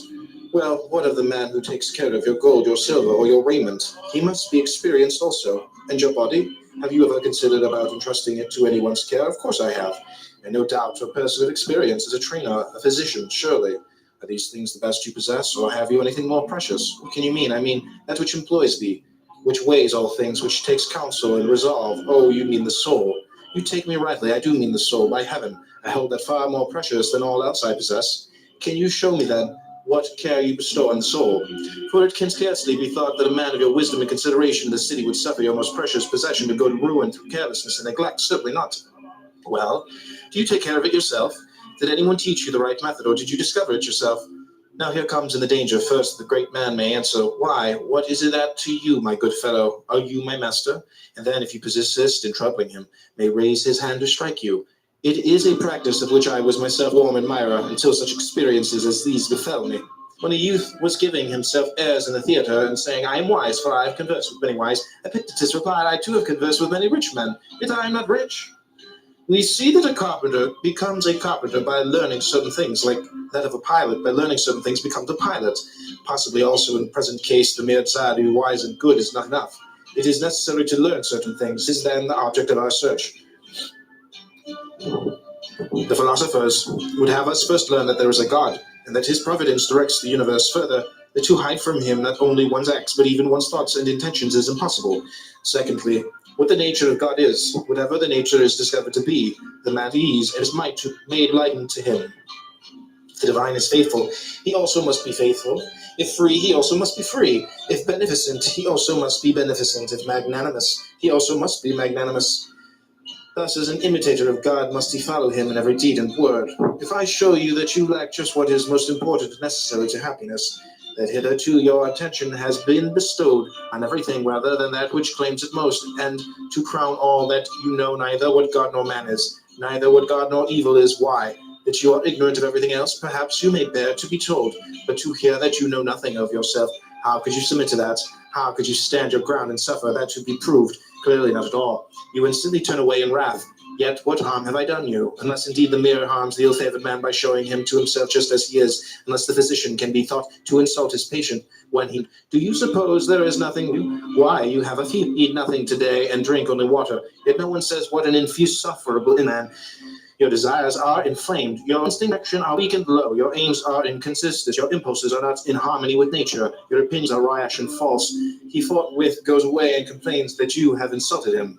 Well, what of the man who takes care of your gold, your silver, or your raiment? He must be experienced also. And your body? Have you ever considered about entrusting it to anyone's care? Of course I have. And no doubt a person of experience is a trainer, a physician, surely. Are these things the best you possess, or have you anything more precious? What can you mean? I mean that which employs thee, which weighs all things, which takes counsel and resolve. Oh, you mean the soul. You take me rightly, I do mean the soul. By heaven, I hold that far more precious than all else I possess. Can you show me, then, what care you bestow on the soul? For it can scarcely be thought that a man of your wisdom and consideration in the city would suffer your most precious possession to go to ruin through carelessness and neglect. Certainly not. Well, do you take care of it yourself? Did anyone teach you the right method, or did you discover it yourself? Now here comes in the danger. First, the great man may answer, Why, what is it that to you, my good fellow? Are you my master? And then, if you persist in troubling him, may raise his hand to strike you. It is a practice of which I was myself warm admirer until such experiences as these befell me. When a youth was giving himself airs in the theatre and saying, I am wise, for I have conversed with many wise, Epictetus replied, I too have conversed with many rich men, yet I am not rich. We see that a carpenter becomes a carpenter by learning certain things, like that of a pilot. By learning certain things becomes a pilot. Possibly also in the present case, the mere desire to be wise and good is not enough. It is necessary to learn certain things. Is then the object of our search. The philosophers would have us first learn that there is a God, and that his providence directs the universe. Further, that to hide from him not only one's acts, but even one's thoughts and intentions is impossible. Secondly, what the nature of God is, whatever the nature is discovered to be, the man ease and his might made lightened to him. If the divine is faithful, he also must be faithful. If free, he also must be free. If beneficent, he also must be beneficent. If magnanimous, he also must be magnanimous. Thus, as an imitator of God, must he follow him in every deed and word. If I show you that you lack just what is most important and necessary to happiness, that hitherto your attention has been bestowed on everything rather than that which claims it most, and to crown all, that you know neither what God nor man is, neither what God nor evil is, why? That you are ignorant of everything else, perhaps you may bear to be told, but to hear that you know nothing of yourself, how could you submit to that? How could you stand your ground and suffer that to be proved? Clearly not at all. You instantly turn away in wrath. Yet what harm have I done you? Unless indeed the mirror harms the ill-favored man by showing him to himself just as he is, unless the physician can be thought to insult his patient when he... Do you suppose there is nothing new? Why, you have a few, eat nothing today and drink only water. Yet no one says what an insufferable man. Your desires are inflamed, your instincts are weak and low, your aims are inconsistent, your impulses are not in harmony with nature, your opinions are rash and false. He forthwith goes away and complains that you have insulted him.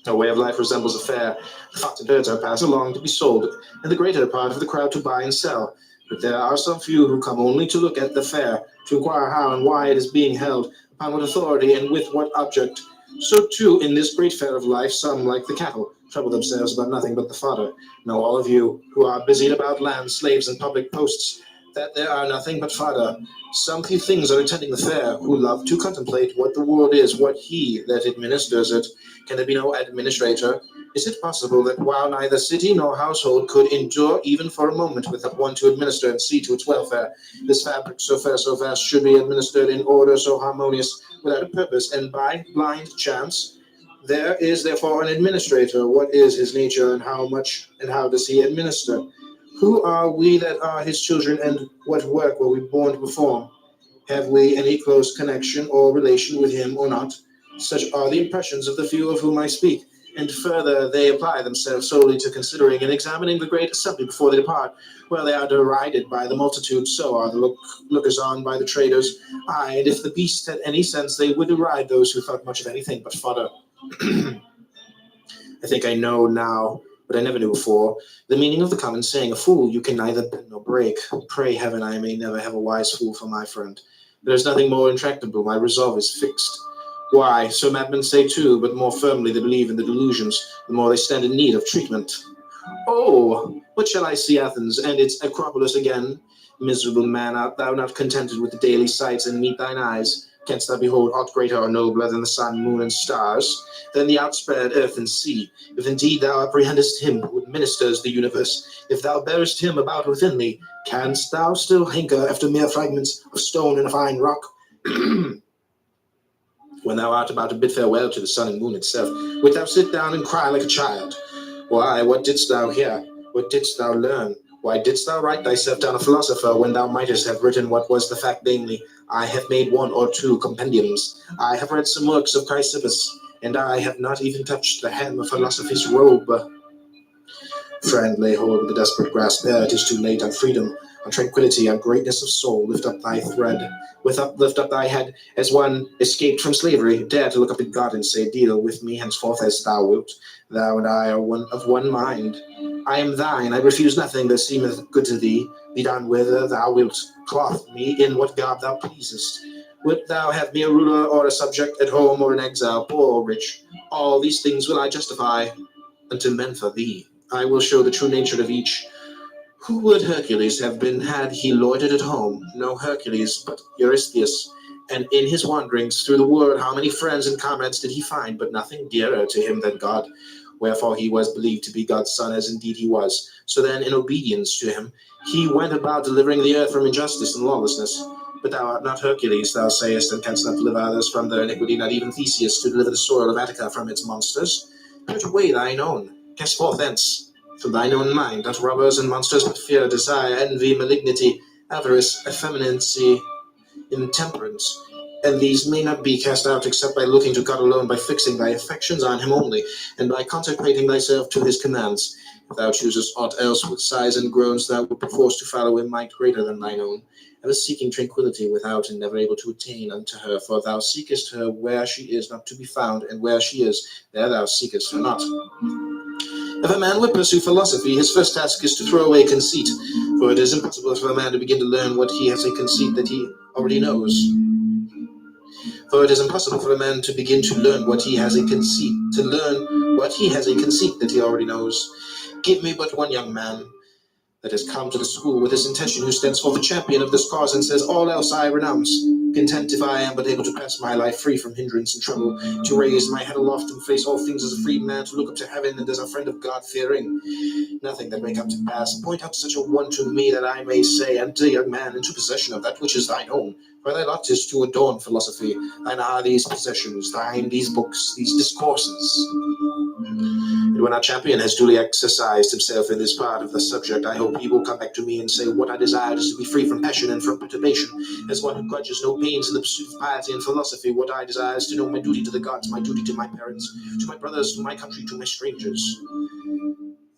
Our way of life resembles a fair. The flocks and herds are passed along to be sold, and the greater part of the crowd to buy and sell. But there are some few who come only to look at the fair, to inquire how and why it is being held, upon what authority and with what object. So too, in this great fair of life, some, like the cattle, trouble themselves about nothing but the fodder. Know all of you, who are busied about land, slaves, and public posts, that there are nothing but fodder. Some few things are attending the fair, who love to contemplate what the world is, what he that administers it. Can there be no administrator? Is it possible that while neither city nor household could endure even for a moment without one to administer and see to its welfare, this fabric so fair, so vast, should be administered in order so harmonious, without a purpose, and by blind chance? There is therefore an administrator. What is his nature, and how much and how does he administer? Who are we that are his children, and what work were we born to perform? Have we any close connection or relation with him or not? Such are the impressions of the few of whom I speak, and further they apply themselves solely to considering and examining the great assembly before they depart, where they are derided by the multitude, so are the lookers on by the traders. Aye, and if the beast had any sense, they would deride those who thought much of anything but fodder. I think I know now, but I never knew before, the meaning of the common saying, a fool you can neither bend nor break. Pray heaven I may never have a wise fool for my friend. There is nothing more intractable, my resolve is fixed. Why, so madmen say too, but more firmly they believe in the delusions, the more they stand in need of treatment. Oh, what shall I see Athens and its Acropolis again? Miserable man, art thou not contented with the daily sights and meet thine eyes? Canst thou behold aught greater or nobler than the sun, moon, and stars, than the outspread earth and sea? If indeed thou apprehendest him who administers the universe, if thou bearest him about within thee, canst thou still hanker after mere fragments of stone and fine rock? When thou art about to bid farewell to the sun and moon itself, wilt thou sit down and cry like a child? Why, what didst thou hear? What didst thou learn? Why didst thou write thyself down a philosopher when thou mightest have written what was the fact, namely, I have made 1 or 2 compendiums. I have read some works of Chrysippus, and I have not even touched the hem of philosophy's robe. Friend, lay hold of the desperate grasp ere it is too late on freedom, on tranquility, on greatness of soul. Lift up thy thread, lift up thy head, as one escaped from slavery. Dare to look up at God and say, deal with me henceforth as thou wilt. Thou and I are of one mind. I am thine, I refuse nothing that seemeth good to thee. Be done whither thou wilt. Clothe me in what garb thou pleasest. Wilt thou have me a ruler or a subject, at home or in exile, poor or rich? All these things will I justify unto men for thee. I will show the true nature of each. Who would Hercules have been had he loitered at home? No Hercules, but Eurystheus. And in his wanderings through the world, how many friends and comrades did he find, but nothing dearer to him than God? Wherefore he was believed to be God's son, as indeed he was. So then, in obedience to him, he went about delivering the earth from injustice and lawlessness. But thou art not Hercules, thou sayest, and canst not deliver others from their iniquity, not even Theseus to deliver the soil of Attica from its monsters. Purge away thine own. Cast forth thence from thine own mind, not robbers and monsters, but fear, desire, envy, malignity, avarice, effeminacy, intemperance. And these may not be cast out except by looking to God alone, by fixing thy affections on him only, and by consecrating thyself to his commands. If thou choosest aught else, with sighs and groans thou wilt be forced to follow a might greater than thine own, ever seeking tranquility without, and never able to attain unto her. For thou seekest her where she is not to be found, and where she is, there thou seekest her not. If a man would pursue philosophy, his first task is to throw away conceit, for it is impossible for a man to begin to learn what he has a conceit that he already knows. For it is impossible for a man to begin to learn what he has a conceit, that he already knows. Give me but one young man that has come to the school with this intention, who stands forth a champion of this cause, and says, all else I renounce, content if I am but able to pass my life free from hindrance and trouble, to raise my head aloft and face all things as a free man, to look up to heaven and as a friend of God fearing nothing that may come to pass. Point out such a one to me, that I may say, enter, young man, into possession of that which is thine own. For thy lot is to adorn philosophy. Thine are these possessions, thine these books, these discourses. And when our champion has duly exercised himself in this part of the subject, I hope he will come back to me and say, what I desire is to be free from passion and from perturbation, as one who grudges no pains in the pursuit of piety and philosophy. What I desire is to know my duty to the gods, my duty to my parents, to my brothers, to my country, to my strangers.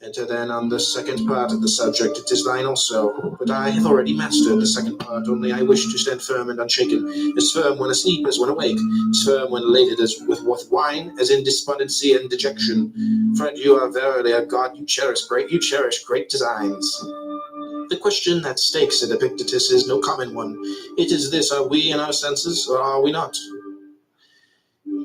Enter then on the second part of the subject. It is thine also, but I have already mastered the second part, only I wish to stand firm and unshaken, as firm when asleep as when awake, as firm when elated as with wine, as in despondency and dejection. Friend, you are verily a god, you cherish great designs. The question that stakes at Epictetus is no common one. It is this: are we in our senses, or are we not?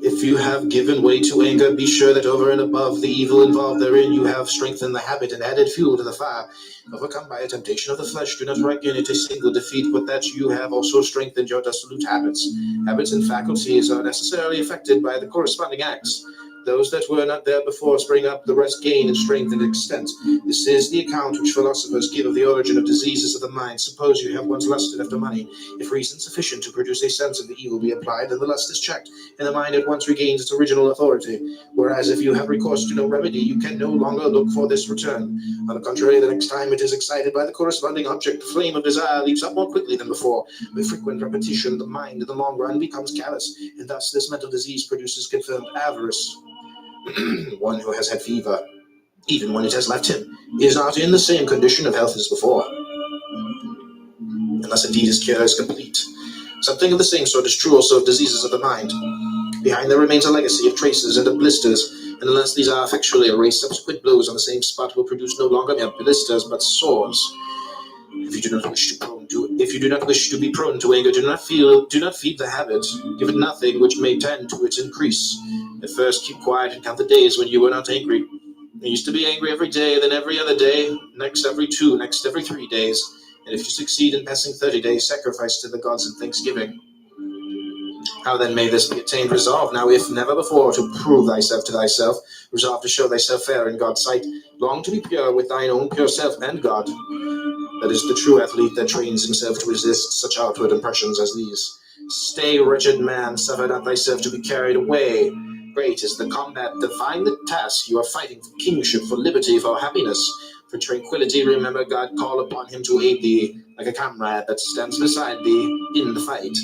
If you have given way to anger, be sure that over and above the evil involved therein, you have strengthened the habit and added fuel to the fire. Overcome by a temptation of the flesh, do not reckon it a single defeat, but that you have also strengthened your dissolute habits. Habits and faculties are necessarily affected by the corresponding acts. Those that were not there before spring up, the rest gain in strength and extent. This is the account which philosophers give of the origin of diseases of the mind. Suppose you have once lusted after money. If reason sufficient to produce a sense of the evil be applied, then the lust is checked, and the mind at once regains its original authority. Whereas if you have recourse to no remedy, you can no longer look for this return. On the contrary, the next time it is excited by the corresponding object, the flame of desire leaps up more quickly than before. With frequent repetition, the mind in the long run becomes callous, and thus this mental disease produces confirmed avarice. One who has had fever, even when it has left him, is not in the same condition of health as before, unless indeed his cure is complete. Something of the same sort is true also of diseases of the mind. Behind there remains a legacy of traces and of blisters, and unless these are effectually erased, subsequent blows on the same spot will produce no longer mere blisters, but sores. If you do not wish to be prone to anger, do not feed the habit. Give it nothing which may tend to its increase. At first, keep quiet and count the days when you were not angry. You used to be angry every day, then every other day, next every 2, next every 3 days. And if you succeed in passing 30 days, sacrifice to the gods in thanksgiving. How then may this be attained? Resolve now, if never before, to prove thyself to thyself. Resolve to show thyself fair in God's sight. Long to be pure with thine own pure self and God. That is the true athlete that trains himself to resist such outward impressions as these. Stay, wretched man, suffer not thyself to be carried away. Great is the combat, divine the task. You are fighting for kingship, for liberty, for happiness, for tranquility. Remember God, call upon him to aid thee, like a comrade that stands beside thee in the fight.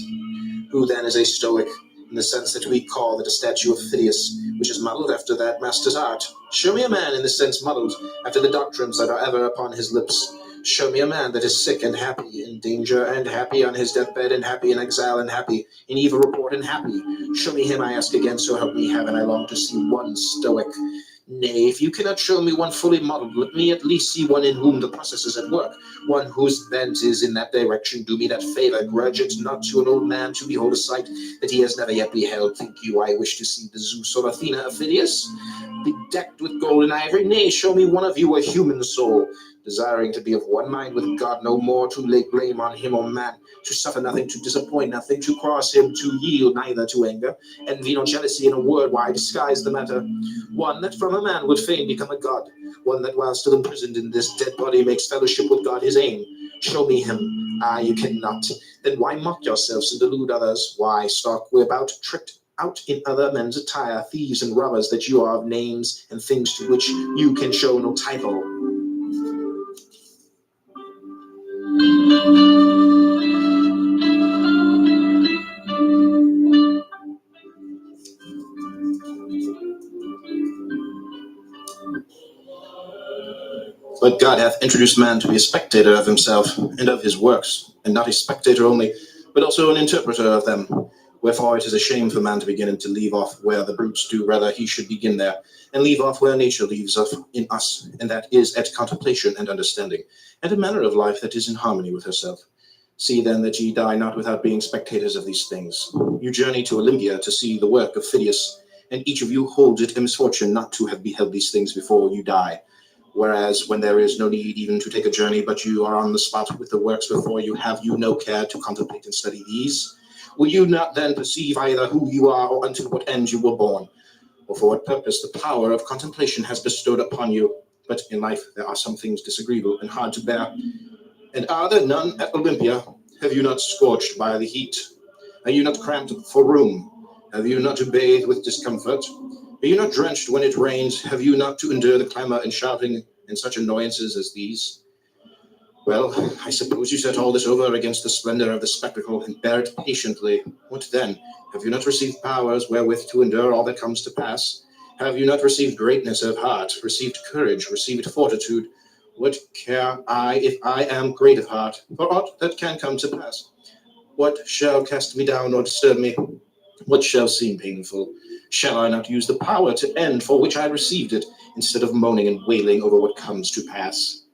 Who then is a Stoic, in the sense that we call it a statue of Phidias, which is modeled after that master's art? Show me a man in this sense modeled after the doctrines that are ever upon his lips. Show me a man that is sick and happy, in danger and happy, on his deathbed and happy, in exile and happy, in evil report and happy. Show me him, I ask again, so help me heaven. I long to see one Stoic. Nay, if you cannot show me one fully modeled, let me at least see one in whom the process is at work, one whose bent is in that direction. Do me that favor, grudge it not to an old man to behold a sight that he has never yet beheld. Think you I wish to see the Zeus or Athena of Phidias, bedecked with gold and ivory? Nay, show me one of you a human soul, desiring to be of one mind with God, no more to lay blame on him or man, to suffer nothing, to disappoint nothing, to cross him, to yield neither to anger, envy, nor jealousy. In a word, why disguise the matter? One that from a man would fain become a god, one that while still imprisoned in this dead body makes fellowship with God his aim. Show me him. Ah, you cannot. Then why mock yourselves and delude others? Why stalk we about tricked out in other men's attire, thieves and robbers that you are, of names and things to which you can show no title. But God hath introduced man to be a spectator of himself and of his works, and not a spectator only, but also an interpreter of them. Wherefore it is a shame for man to begin and to leave off where the brutes do, rather he should begin there, and leave off where nature leaves off in us, and that is at contemplation and understanding, and a manner of life that is in harmony with herself. See then that ye die not without being spectators of these things. You journey to Olympia to see the work of Phidias, and each of you holds it a misfortune not to have beheld these things before you die. Whereas when there is no need even to take a journey, but you are on the spot with the works before you, have you no care to contemplate and study these? Will you not then perceive either who you are or unto what end you were born, or for what purpose the power of contemplation has bestowed upon you? But in life there are some things disagreeable and hard to bear. And are there none at Olympia? Have you not scorched by the heat? Are you not cramped for room? Have you not to bathe with discomfort? Are you not drenched when it rains? Have you not to endure the clamor and shouting and such annoyances as these? Well, I suppose you set all this over against the splendor of the spectacle and bear it patiently. What then? Have you not received powers wherewith to endure all that comes to pass? Have you not received greatness of heart, received courage, received fortitude? What care I if I am great of heart, for aught that can come to pass? What shall cast me down or disturb me? What shall seem painful? Shall I not use the power to end for which I received it, instead of moaning and wailing over what comes to pass?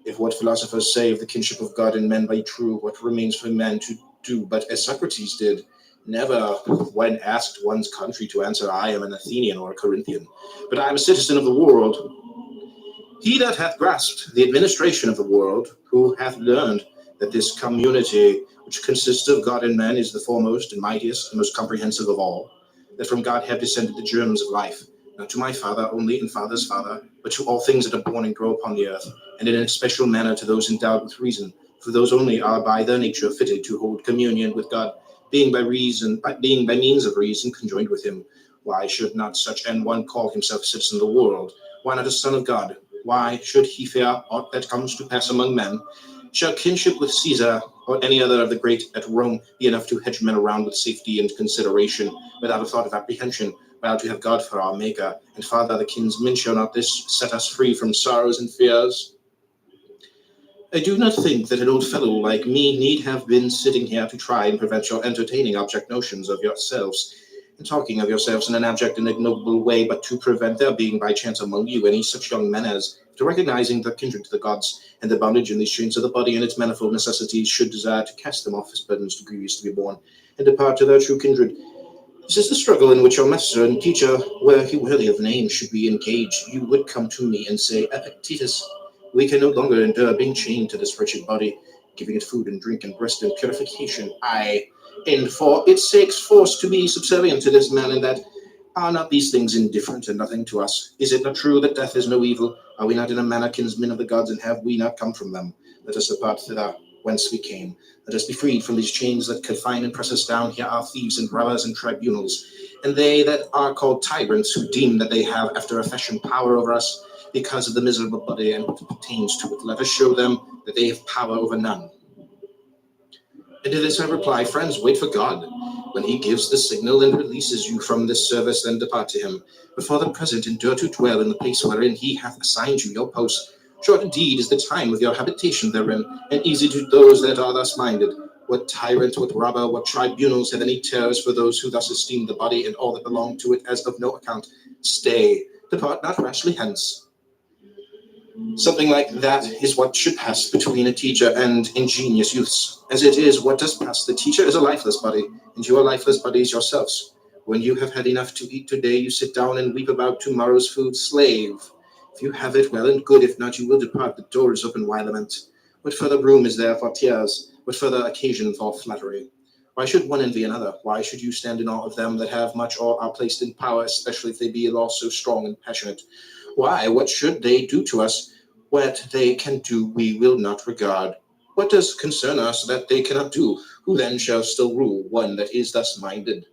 If what philosophers say of the kinship of God and men be true, what remains for man to do but as Socrates did? Never, when asked one's country, to answer, I am an Athenian or a Corinthian, but I am a citizen of the world. He that hath grasped the administration of the world, who hath learned that this community, which consists of God and man, is the foremost and mightiest and most comprehensive of all, that from God have descended the germs of life, not to my father only and father's father, but to all things that are born and grow upon the earth, and in a special manner to those endowed with reason, for those only are by their nature fitted to hold communion with God, being by means of reason conjoined with him. Why should not such an one call himself citizen of the world? Why not a son of God? Why should he fear aught that comes to pass among men? Shall kinship with Caesar or any other of the great at Rome be enough to hedge men around with safety and consideration, without a thought of apprehension, while to have God for our maker, and Father the kinsman, shall not this set us free from sorrows and fears? I do not think that an old fellow like me need have been sitting here to try and prevent your entertaining abject notions of yourselves, and talking of yourselves in an abject and ignoble way, but to prevent there being by chance among you any such young men as, to recognizing the kindred to the gods, and the bondage in these chains of the body and its manifold necessities, should desire to cast them off as burdens too grievous to be borne, and depart to their true kindred. This is the struggle in which your master and teacher, were he worthy of name, should be engaged. You would come to me and say, Epictetus, we can no longer endure being chained to this wretched body, giving it food and drink and rest and purification. Aye, and for its sake's forced to be subservient to this man, and that are not these things indifferent and nothing to us? Is it not true that death is no evil? Are we not in a manner kinsmen of the gods, and have we not come from them? Let us depart thither whence we came. Let us be freed from these chains that confine and press us down. Here are thieves and robbers and tribunals, and they that are called tyrants, who deem that they have after a fashion power over us, because of the miserable body and what pertains to it. Let us show them that they have power over none. And to this I reply, friends, wait for God. When he gives the signal and releases you from this service, then depart to him. But for the present endure to dwell in the place wherein he hath assigned you your post. Short indeed is the time of your habitation therein, and easy to those that are thus minded. What tyrant, what robber, what tribunals have any terrors for those who thus esteem the body and all that belong to it as of no account? Stay, depart not rashly hence. Something like that is what should pass between a teacher and ingenious youths. As it is, what does pass? The teacher is a lifeless body, and you are lifeless bodies yourselves. When you have had enough to eat today, you sit down and weep about tomorrow's food. Slave, if you have it, well and good. If not, you will depart. The door is open. Why lament? What further room is there for tears? What further occasion for flattery? Why should one envy another? Why should you stand in awe of them that have much or are placed in power, especially if they be at all so strong and passionate? Why? What should they do to us? What they can do we will not regard. What does concern us that they cannot do? Who then shall still rule one that is thus minded?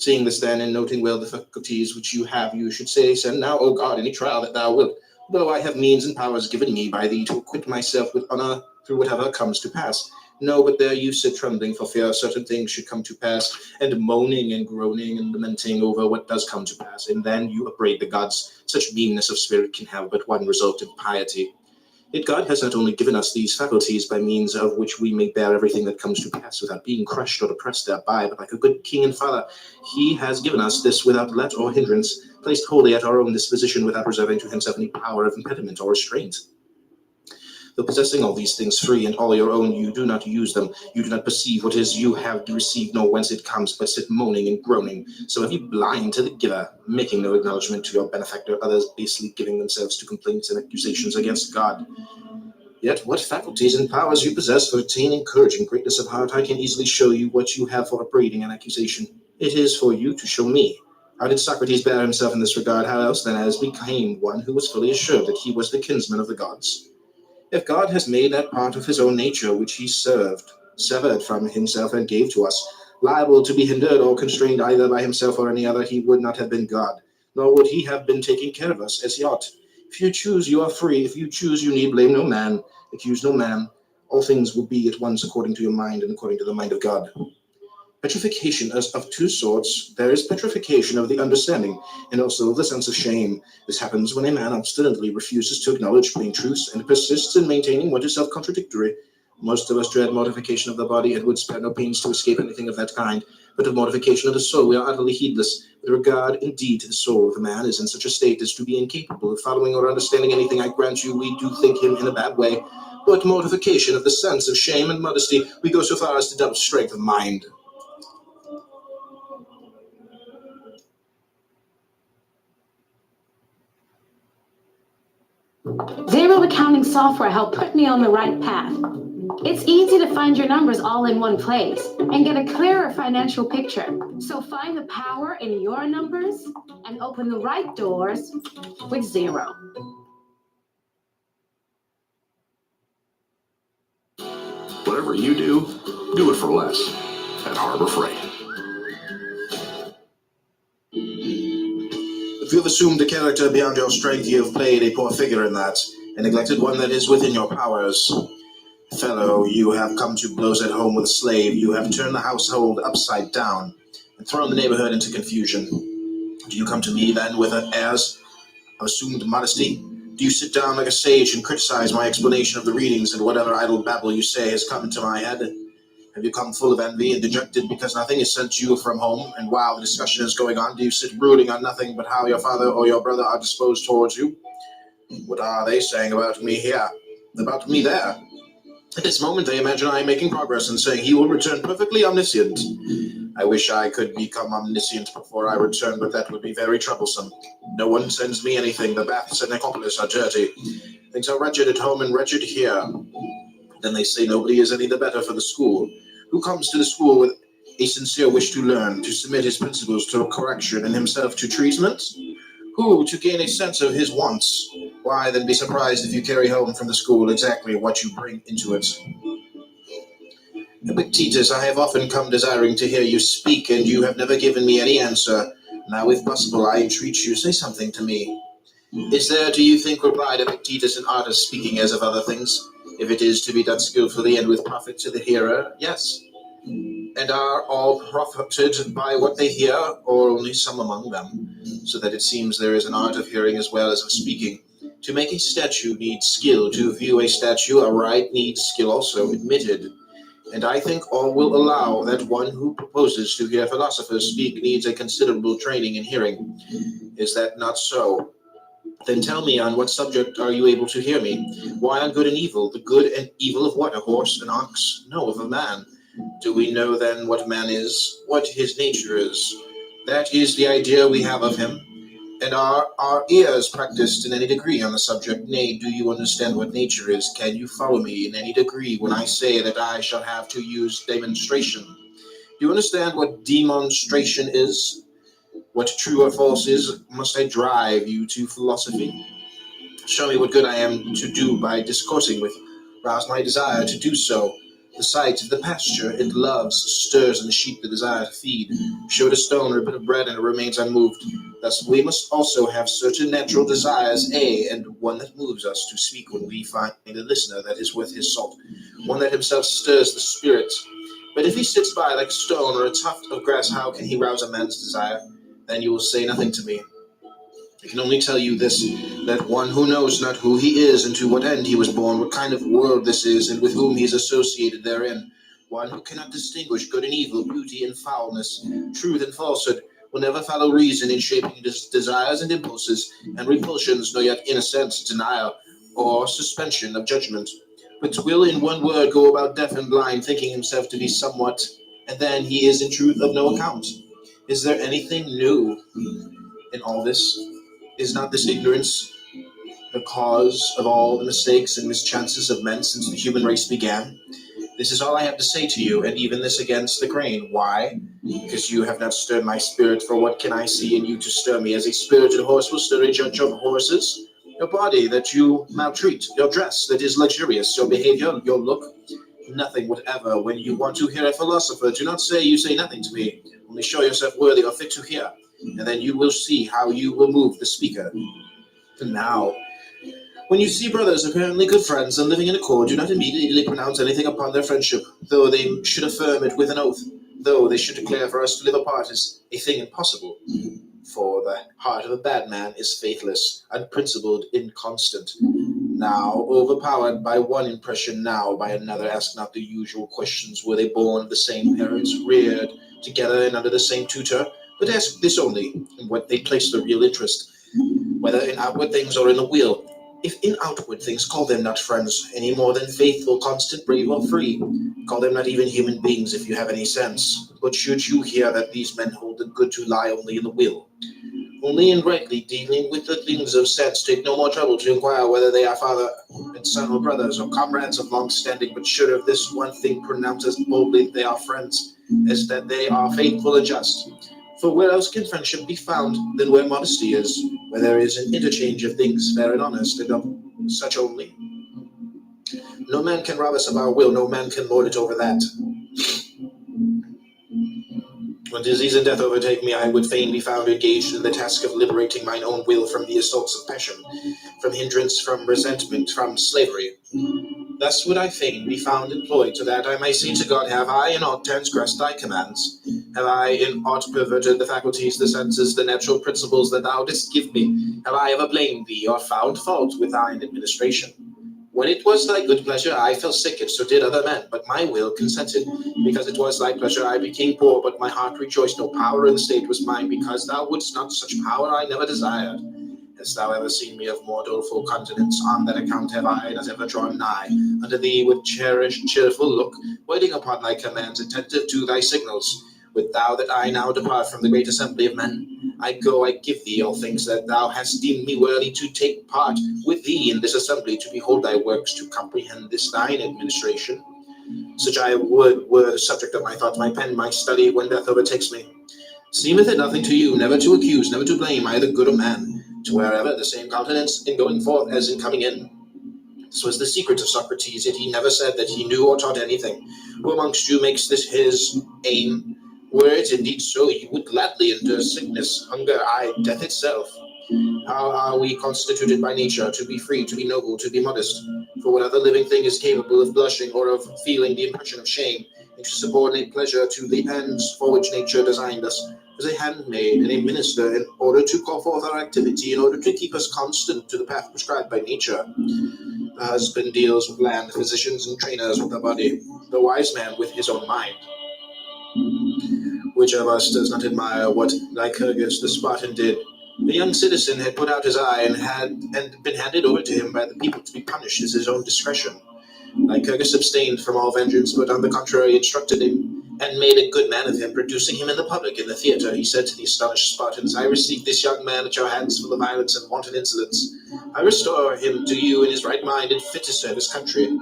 Seeing this then, and noting well the faculties which you have, you should say, send now, O God, any trial that thou wilt, though I have means and powers given me by thee to acquit myself with honor through whatever comes to pass. No, but there you sit trembling for fear certain things should come to pass, and moaning and groaning and lamenting over what does come to pass, and then you upbraid the gods. Such meanness of spirit can have but one result, impiety. Yet God has not only given us these faculties by means of which we may bear everything that comes to pass without being crushed or oppressed thereby, but like a good king and father, he has given us this without let or hindrance, placed wholly at our own disposition without reserving to himself any power of impediment or restraint. Though possessing all these things free and all your own, you do not use them. You do not perceive what is you have received, nor whence it comes, but sit moaning and groaning. So are you blind to the giver, making no acknowledgement to your benefactor, others basely giving themselves to complaints and accusations against God. Yet what faculties and powers you possess for attaining courage and greatness of heart, I can easily show you what you have for upbraiding and accusation. It is for you to show me. How did Socrates bear himself in this regard? How else then as became one who was fully assured that he was the kinsman of the gods? If God has made that part of his own nature which he severed from himself and gave to us, liable to be hindered or constrained either by himself or any other, he would not have been God, nor would he have been taking care of us as he ought. If you choose, you are free. If you choose, you need blame no man, accuse no man. All things will be at once according to your mind and according to the mind of God. Petrification is of two sorts. There is petrification of the understanding and also of the sense of shame. This happens when a man obstinately refuses to acknowledge plain truths and persists in maintaining what is self-contradictory. Most of us dread mortification of the body and would spare no pains to escape anything of that kind. But of mortification of the soul we are utterly heedless. With regard indeed to the soul, if a man is in such a state as to be incapable of following or understanding anything, I grant you we do think him in a bad way. But mortification of the sense of shame and modesty, we go so far as to doubt strength of mind. Zero accounting software helped put me on the right path. It's easy to find your numbers all in one place and get a clearer financial picture. So find the power in your numbers and open the right doors with Zero. Whatever you do it for less at Harbor Freight. If you have assumed a character beyond your strength, you have played a poor figure in that, and neglected one that is within your powers. Fellow, you have come to blows at home with a slave. You have turned the household upside down and thrown the neighborhood into confusion. Do you come to me then with airs of assumed modesty? Do you sit down like a sage and criticize my explanation of the readings, and whatever idle babble you say has come into my head? Have you come full of envy and dejected because nothing is sent you from home, and while the discussion is going on, do you sit brooding on nothing but how your father or your brother are disposed towards you? What are they saying about me here? About me there? At this moment they imagine I am making progress and saying he will return perfectly omniscient. I wish I could become omniscient before I return, but that would be very troublesome. No one sends me anything. The baths at Nicopolis are dirty. Things are wretched at home and wretched here. Then they say nobody is any the better for the school. Who comes to the school with a sincere wish to learn, to submit his principles to correction and himself to treatment? Who, to gain a sense of his wants? Why, then be surprised if you carry home from the school exactly what you bring into it. Epictetus, I have often come desiring to hear you speak, and you have never given me any answer. Now, if possible, I entreat you, say something to me. Is there, do you think, replied Epictetus, an art of speaking as of other things? If it is to be done skillfully and with profit to the hearer, yes. And are all profited by what they hear, or only some among them? So that it seems there is an art of hearing as well as of speaking. To make a statue needs skill. To view a statue aright needs skill also, admitted. And I think all will allow that one who proposes to hear philosophers speak needs a considerable training in hearing. Is that not so? Then tell me, on what subject are you able to hear me? Why on good and evil? The good and evil of what? A horse, an ox? No, of a man. Do we know then what man is, what his nature is? That is the idea we have of him. And are our ears practiced in any degree on the subject? Nay, do you understand what nature is? Can you follow me in any degree when I say that I shall have to use demonstration? Do you understand what demonstration is? What true or false is? Must I drive you to philosophy? Show me what good I am to do by discoursing with. Rouse my desire to do so. The sight of the pasture it loves stirs in the sheep the desire to feed. Show it a stone or a bit of bread, and it remains unmoved. Thus we must also have certain natural desires, and one that moves us to speak when we find a listener that is worth his salt, one that himself stirs the spirits. But if he sits by like a stone or a tuft of grass, how can he rouse a man's desire? Then you will say nothing to me. I can only tell you this, that one who knows not who he is and to what end he was born, what kind of world this is, and with whom he is associated therein, one who cannot distinguish good and evil, beauty and foulness, truth and falsehood, will never follow reason in shaping his desires and impulses, and repulsions, nor yet innocent denial or suspension of judgment, but will in one word go about deaf and blind, thinking himself to be somewhat, and then he is in truth of no account. Is there anything new in all this? Is not this ignorance the cause of all the mistakes and mischances of men since the human race began? This is all I have to say to you, and even this against the grain. Why? Because you have not stirred my spirit, for what can I see in you to stir me? As a spirited horse will stir a judge of horses? Your body that you maltreat, your dress that is luxurious, your behavior, your look, nothing whatever. When you want to hear a philosopher, do not say you say nothing to me. Only show yourself worthy or fit to hear, and then you will see how you will move the speaker. And now, when you see brothers apparently good friends and living in accord, do not immediately pronounce anything upon their friendship, though they should affirm it with an oath, though they should declare for us to live apart is a thing impossible. For the heart of a bad man is faithless, unprincipled, inconstant. Now overpowered by one impression, now by another. Ask not the usual questions. Were they born of the same parents, reared together and under the same tutor? But ask this only, in what they place their real interest, whether in outward things or in the will. If in outward things, call them not friends, any more than faithful, constant, brave, or free. Call them not even human beings, if you have any sense. But should you hear that these men hold it good to lie only in the will, only in rightly dealing with the things of sense, take no more trouble to inquire whether they are father and son or brothers or comrades of long standing, but should of this one thing pronounce as boldly that they are friends, as that they are faithful and just. For where else can friendship be found than where modesty is, where there is an interchange of things fair and honest, and of such only? No man can rob us of our will, no man can lord it over that. When disease and death overtake me, I would fain be found engaged in the task of liberating mine own will from the assaults of passion, from hindrance, from resentment, from slavery. Thus would I fain be found employed, so that I may say to God, have I in aught transgressed thy commands? Have I in aught perverted the faculties, the senses, the natural principles that thou didst give me? Have I ever blamed thee, or found fault with thine administration? When it was thy good pleasure, I fell sick, and so did other men, but my will consented. Because it was thy pleasure, I became poor, but my heart rejoiced. No power in the state was mine, because thou wouldst not such power I never desired. Hast thou ever seen me of more doleful countenance? On that account have I not ever drawn nigh unto thee with cherished, cheerful look, waiting upon thy commands, attentive to thy signals. Wilt thou that I now depart from the great assembly of men? I go, I give thee all things that thou hast deemed me worthy to take part with thee in this assembly, to behold thy works, to comprehend this thine administration. Such I would were the subject of my thought, my pen, my study, when death overtakes me. Seemeth it nothing to you, never to accuse, never to blame either good or man, to wherever the same countenance in going forth as in coming in? This was the secret of Socrates, yet he never said that he knew or taught anything. Who amongst you makes this his aim? Were it indeed so, he would gladly endure sickness, hunger, aye, death itself. How are we constituted by nature to be free, to be noble, to be modest? For what other living thing is capable of blushing or of feeling the impression of shame, and to subordinate pleasure to the ends for which nature designed us, as a handmaid and a minister, in order to call forth our activity, in order to keep us constant to the path prescribed by nature? The husband deals with land, physicians and trainers with the body, the wise man with his own mind. Which of us does not admire what Lycurgus the Spartan did? The young citizen had put out his eye and been handed over to him by the people to be punished as his own discretion. Lycurgus abstained from all vengeance, but on the contrary instructed him and made a good man of him, producing him in the public, in the theatre. He said to the astonished Spartans, I receive this young man at your hands full of violence and wanton insolence. I restore him to you in his right mind and fit to serve his country.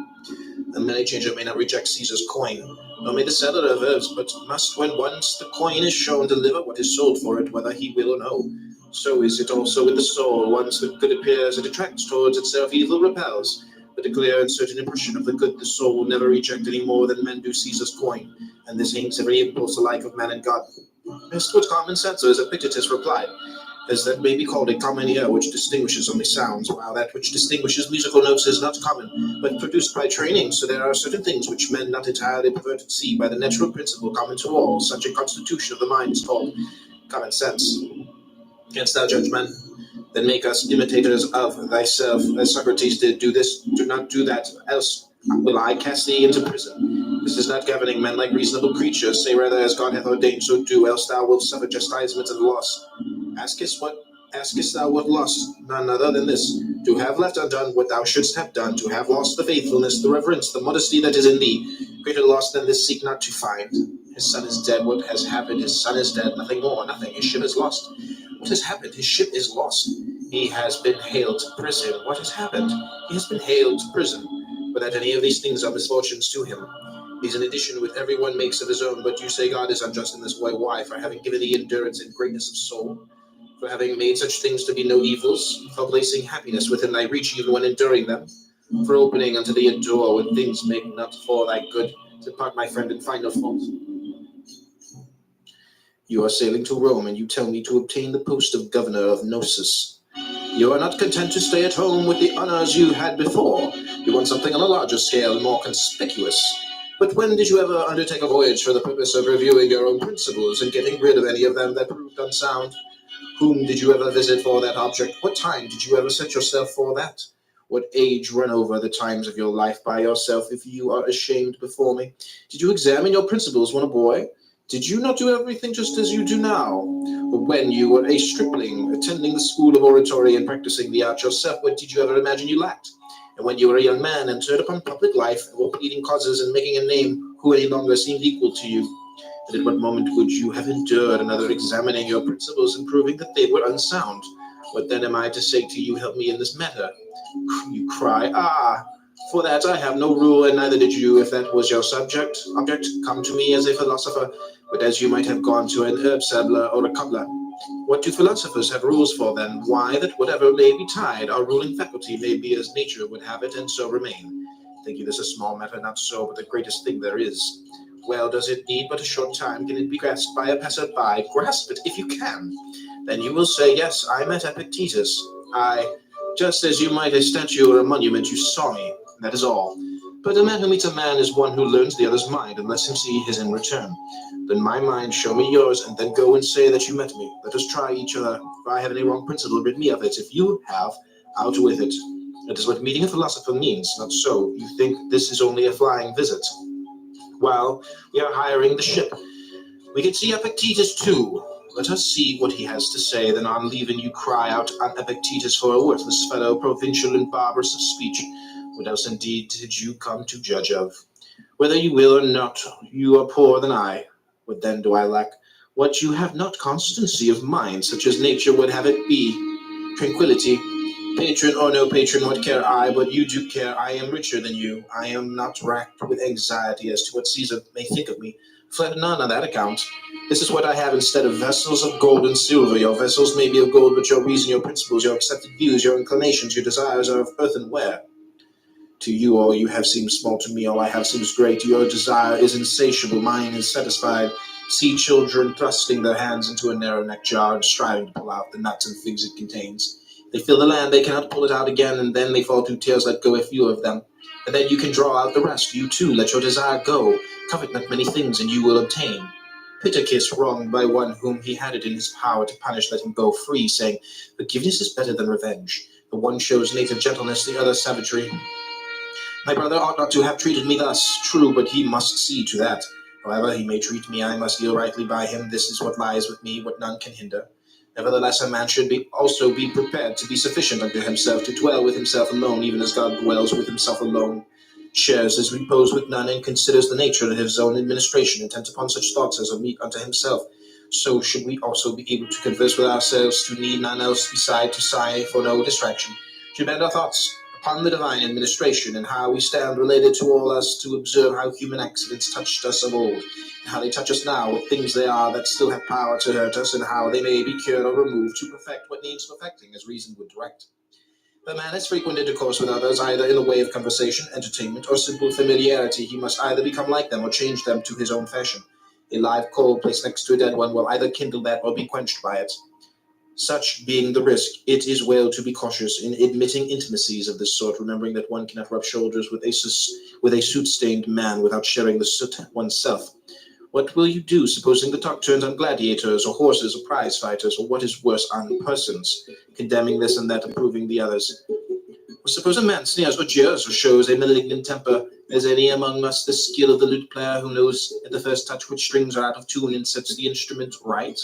The money changer may not reject Caesar's coin, nor may the seller of herbs, but must, when once the coin is shown, deliver what is sold for it, whether he will or no. So is it also with the soul. Once the good appears, it attracts towards itself, evil repels. but a clear and certain impression of the good the soul will never reject any more than men do Caesar's coin, and this hangs every impulse alike of man and God. As to what common sense, as Epictetus replied, as that may be called a common ear which distinguishes only sounds, while that which distinguishes musical notes is not common, but produced by training. So there are certain things which men not entirely perverted see by the natural principle common to all. Such a constitution of the mind is called common sense. Canst thou judge men? Then make us imitators of thyself, as Socrates did. Do this, do not do that, else will I cast thee into prison. This is not governing men like reasonable creatures. Say rather, as God hath ordained, so do, else thou wilt suffer chastisement and loss. Askest thou what loss? None other than this: to have left undone what thou shouldst have done, to have lost the faithfulness, the reverence, the modesty that is in thee. Greater loss than this seek not to find. His son is dead. What has happened? His son is dead. Nothing more, nothing. His ship is lost. What has happened? His ship is lost. He has been haled to prison. What has happened? He has been haled to prison. But that any of these things are misfortunes to him. He's an addition which every one makes of his own. But you say God is unjust in this way. Why? For having given thee endurance and greatness of soul, for having made such things to be no evils, for placing happiness within thy reach even when enduring them, for opening unto thee a door when things make not for thy good. Depart, my friend, and find no fault. You are sailing to Rome, and you tell me to obtain the post of governor of Gnosis. You are not content to stay at home with the honors you had before. You want something on a larger scale, more conspicuous. But when did you ever undertake a voyage for the purpose of reviewing your own principles and getting rid of any of them that proved unsound? Whom did you ever visit for that object? What time did you ever set yourself for that? What age run over the times of your life by yourself, if you are ashamed before me? Did you examine your principles when a boy? Did you not do everything just as you do now? Or when you were a stripling, attending the school of oratory and practicing the art yourself, what did you ever imagine you lacked? And when you were a young man, entered upon public life, and were pleading causes and making a name, who any longer seemed equal to you? And at what moment would you have endured another examining your principles and proving that they were unsound? What then am I to say to you, help me in this matter? You cry, ah, for that I have no rule, and neither did you, if that was your object, come to me as a philosopher, but as you might have gone to an herb saddler or a cobbler. What do philosophers have rules for then? Why, that whatever may betide, our ruling faculty may be as nature would have it, and so remain. Think you this a small matter? Not so, but the greatest thing there is. Well, does it need but a short time? Can it be grasped by a passer-by? Grasp it, if you can. Then you will say, yes, I met Epictetus. Just as you might a statue or a monument, you saw me. That is all. But a man who meets a man is one who learns the other's mind, and lets him see his in return. Then my mind, show me yours, and then go and say that you met me. Let us try each other. If I have any wrong principle, rid me of it. If you have, out with it. That is what meeting a philosopher means. Not so. You think this is only a flying visit. While we are hiring the ship, we can see Epictetus too. Let us see what he has to say, then on leaving you cry out on Epictetus for a worthless fellow, provincial and barbarous of speech. What else indeed did you come to judge of? Whether you will or not, you are poorer than I. What then do I lack? What you have not, constancy of mind, such as nature would have it be. Tranquility. Patron or no patron, what care I? But you do care. I am richer than you. I am not racked with anxiety as to what Caesar may think of me. Fret none on that account. This is what I have instead of vessels of gold and silver. Your vessels may be of gold, but your reason, your principles, your accepted views, your inclinations, your desires are of earthenware. To you, all you have seems small. To me, all I have seems great. Your desire is insatiable. Mine is satisfied. See children thrusting their hands into a narrow-necked jar and striving to pull out the nuts and figs it contains. They fill the land, they cannot pull it out again, and then they fall to tears. Let go a few of them, and then you can draw out the rest. You too, let your desire go. Covet not many things, and you will obtain. Pittacus, wronged by one whom he had it in his power to punish, let him go free, saying, forgiveness is better than revenge. The one shows native gentleness, the other savagery. My brother ought not to have treated me thus. True, but he must see to that. However he may treat me, I must deal rightly by him. This is what lies with me, what none can hinder. Nevertheless, a man should also be prepared to be sufficient unto himself, to dwell with himself alone, even as God dwells with himself alone, shares his repose with none, and considers the nature of his own administration, intent upon such thoughts as are meet unto himself. So should we also be able to converse with ourselves, to need none else beside, to sigh for no distraction, to bend our thoughts upon the divine administration, and how we stand related to all us, to observe how human accidents touched us of old, and how they touch us now, what things they are that still have power to hurt us, and how they may be cured or removed to perfect what needs perfecting, as reason would direct. The man has frequent intercourse with others, either in the way of conversation, entertainment, or simple familiarity. He must either become like them or change them to his own fashion. A live coal placed next to a dead one will either kindle that or be quenched by it. Such being the risk, it is well to be cautious in admitting intimacies of this sort, remembering that one cannot rub shoulders with a soot-stained man without sharing the soot oneself. What will you do, supposing the talk turns on gladiators, or horses, or prize fighters, or what is worse, on persons, condemning this and that, approving the others? Or suppose a man sneers or jeers or shows a malignant temper. Has any among us the skill of the lute player who knows at the first touch which strings are out of tune and sets the instrument right?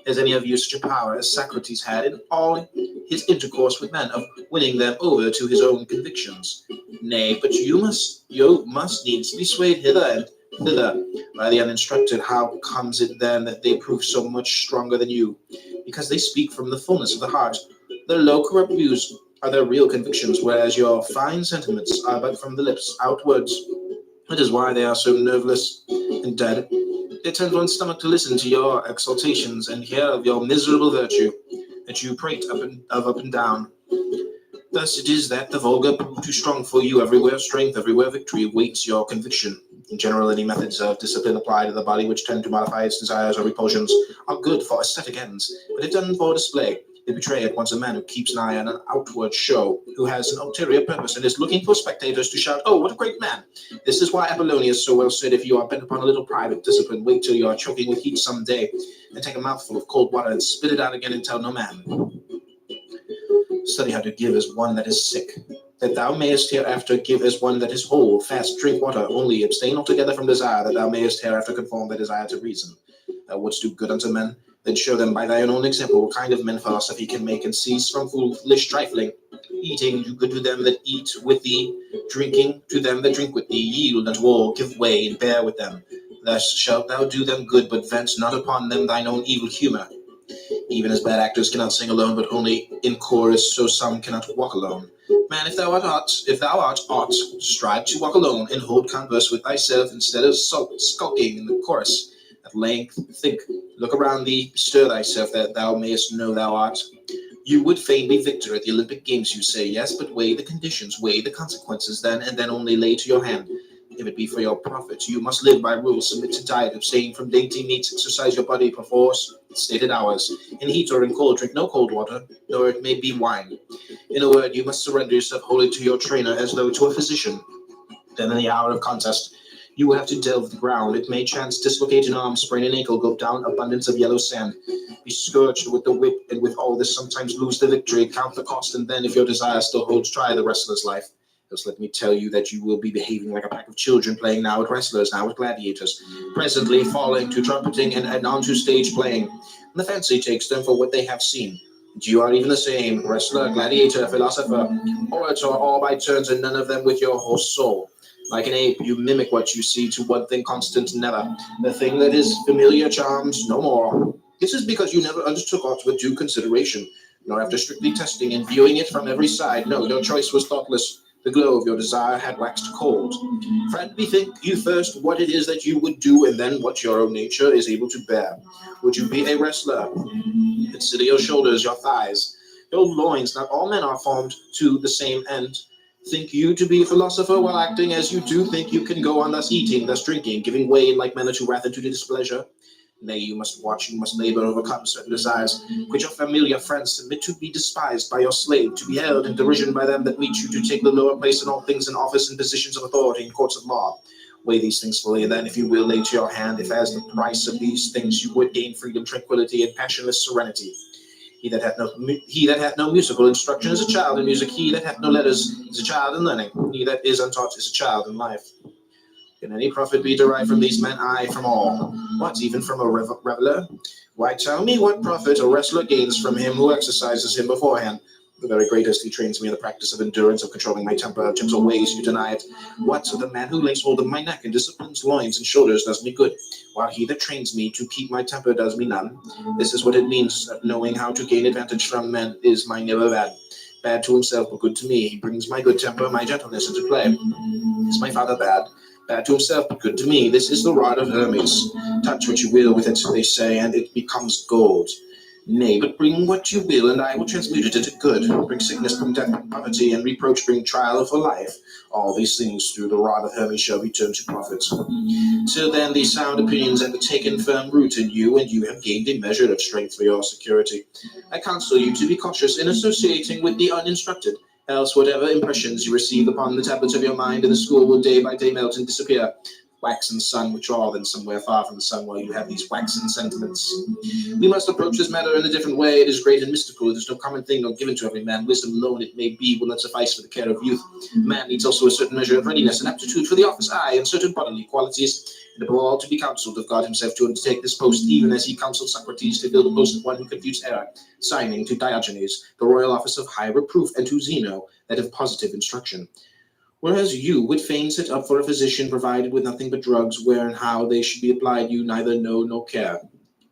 Has any of you such a power as Socrates had in all his intercourse with men of winning them over to his own convictions? Nay, but you must needs be swayed hither and thither by the uninstructed. How comes it then that they prove so much stronger than you? Because they speak from the fullness of the heart. Their low corrupt views are their real convictions, whereas your fine sentiments are but from the lips outwards. That is why they are so nerveless and dead. They turn one's stomach to listen to your exaltations and hear of your miserable virtue, that you prate up and down. Thus it is that the vulgar prove too strong for you. Everywhere strength, everywhere victory awaits your conviction. In general, any methods of discipline applied to the body which tend to modify its desires or repulsions are good for aesthetic ends, but if done for display, they betray at once a man who keeps an eye on an outward show, who has an ulterior purpose and is looking for spectators to shout, "Oh, what a great man!" This is why Apollonius so well said, if you are bent upon a little private discipline, wait till you are choking with heat some day, and take a mouthful of cold water and spit it out again and tell no man. Study how to give as one that is sick, that thou mayest hereafter give as one that is whole. Fast, drink water, only abstain altogether from desire, that thou mayest hereafter conform thy desire to reason. Thou wouldst do good unto men, then show them by thine own example what kind of men philosophy can make, and cease from foolish trifling. Eating, do good to them that eat with thee, drinking to them that drink with thee, yield unto all, give way, and bear with them. Thus shalt thou do them good, but vent not upon them thine own evil humor. Even as bad actors cannot sing alone, but only in chorus, so some cannot walk alone. Man, if thou art aught, strive to walk alone, and hold converse with thyself, instead of skulking in the chorus. At length think, look around thee, bestir thyself, that thou mayest know thou art. You would fain be victor at the Olympic Games, you say, yes, but weigh the conditions, weigh the consequences then, and then only lay to your hand. If it be for your profit, you must live by rules, submit to diet, abstain from dainty meats, exercise your body perforce stated hours. In heat or in cold, drink no cold water, nor it may be wine. In a word, you must surrender yourself wholly to your trainer, as though to a physician. Then in the hour of contest, you will have to delve the ground. It may chance dislocate an arm, sprain an ankle, go down abundance of yellow sand, be scourged with the whip, and with all this sometimes lose the victory. Count the cost, and then, if your desire still holds, try the wrestler's life. Just let me tell you that you will be behaving like a pack of children, playing now with wrestlers, now with gladiators, presently falling to trumpeting and on to stage playing. And the fancy takes them for what they have seen. And you are even the same, wrestler, gladiator, philosopher, orator, all by turns, and none of them with your whole soul. Like an ape, you mimic what you see, to one thing constant never. The thing that is familiar charms no more. This is because you never undertook aught with due consideration, nor after strictly testing and viewing it from every side. No, your choice was thoughtless. The glow of your desire had waxed cold. Friend, bethink you first what it is that you would do, and then what your own nature is able to bear. Would you be a wrestler? Consider your shoulders, your thighs, your loins. Not all men are formed to the same end. Think you to be a philosopher while acting as you do? Think you can go on thus eating, thus drinking, giving way in like manner to wrath and to displeasure? Nay, you must watch, you must labor, overcome certain desires. Quit your familiar friends, submit to be despised by your slave, to be held in derision by them that meet you, to take the lower place in all things, in office and positions of authority in courts of law. Weigh these things fully, and then, if you will, lay to your hand, if as the price of these things you would gain freedom, tranquility, and passionless serenity. He that hath no musical instruction is a child in music. He that hath no letters is a child in learning. He that is untaught is a child in life. Can any profit be derived from these men? Aye, from all. What, even from a reveler? Why, tell me what profit a wrestler gains from him who exercises him beforehand. The very greatest, he trains me in the practice of endurance, of controlling my temper, of gentle ways, you deny it. What, the man who lays hold of my neck and disciplines loins and shoulders does me good, while he that trains me to keep my temper does me none? This is what it means, that knowing how to gain advantage from men is my neighbor bad. Bad to himself, but good to me. He brings my good temper, my gentleness into play. Is my father bad? Bad to himself, but good to me. This is the rod of Hermes. Touch what you will with it, they say, and it becomes gold. Nay, but bring what you will, and I will transmute it into good. Bring sickness, bring death, bring poverty, and reproach, bring trial for life. All these things through the rod of Hermes shall return to profit. Till then, these sound opinions have taken firm root in you, and you have gained a measure of strength for your security. I counsel you to be cautious in associating with the uninstructed, else whatever impressions you receive upon the tablets of your mind in the school will day by day melt and disappear. Wax and sun withdraw then somewhere far from the sun while you have these waxen sentiments. We must approach this matter in a different way. It is great and mystical. It is no common thing nor given to every man. Wisdom alone, it may be, will not suffice for the care of youth. Man needs also a certain measure of readiness and aptitude for the office, aye, and certain bodily qualities. And above all, to be counseled of God himself to undertake this post, even as he counseled Socrates to fill the post of one who confused error, signing to Diogenes the royal office of high reproof, and to Zeno that of positive instruction. Whereas you would fain set up for a physician provided with nothing but drugs, where and how they should be applied you neither know nor care.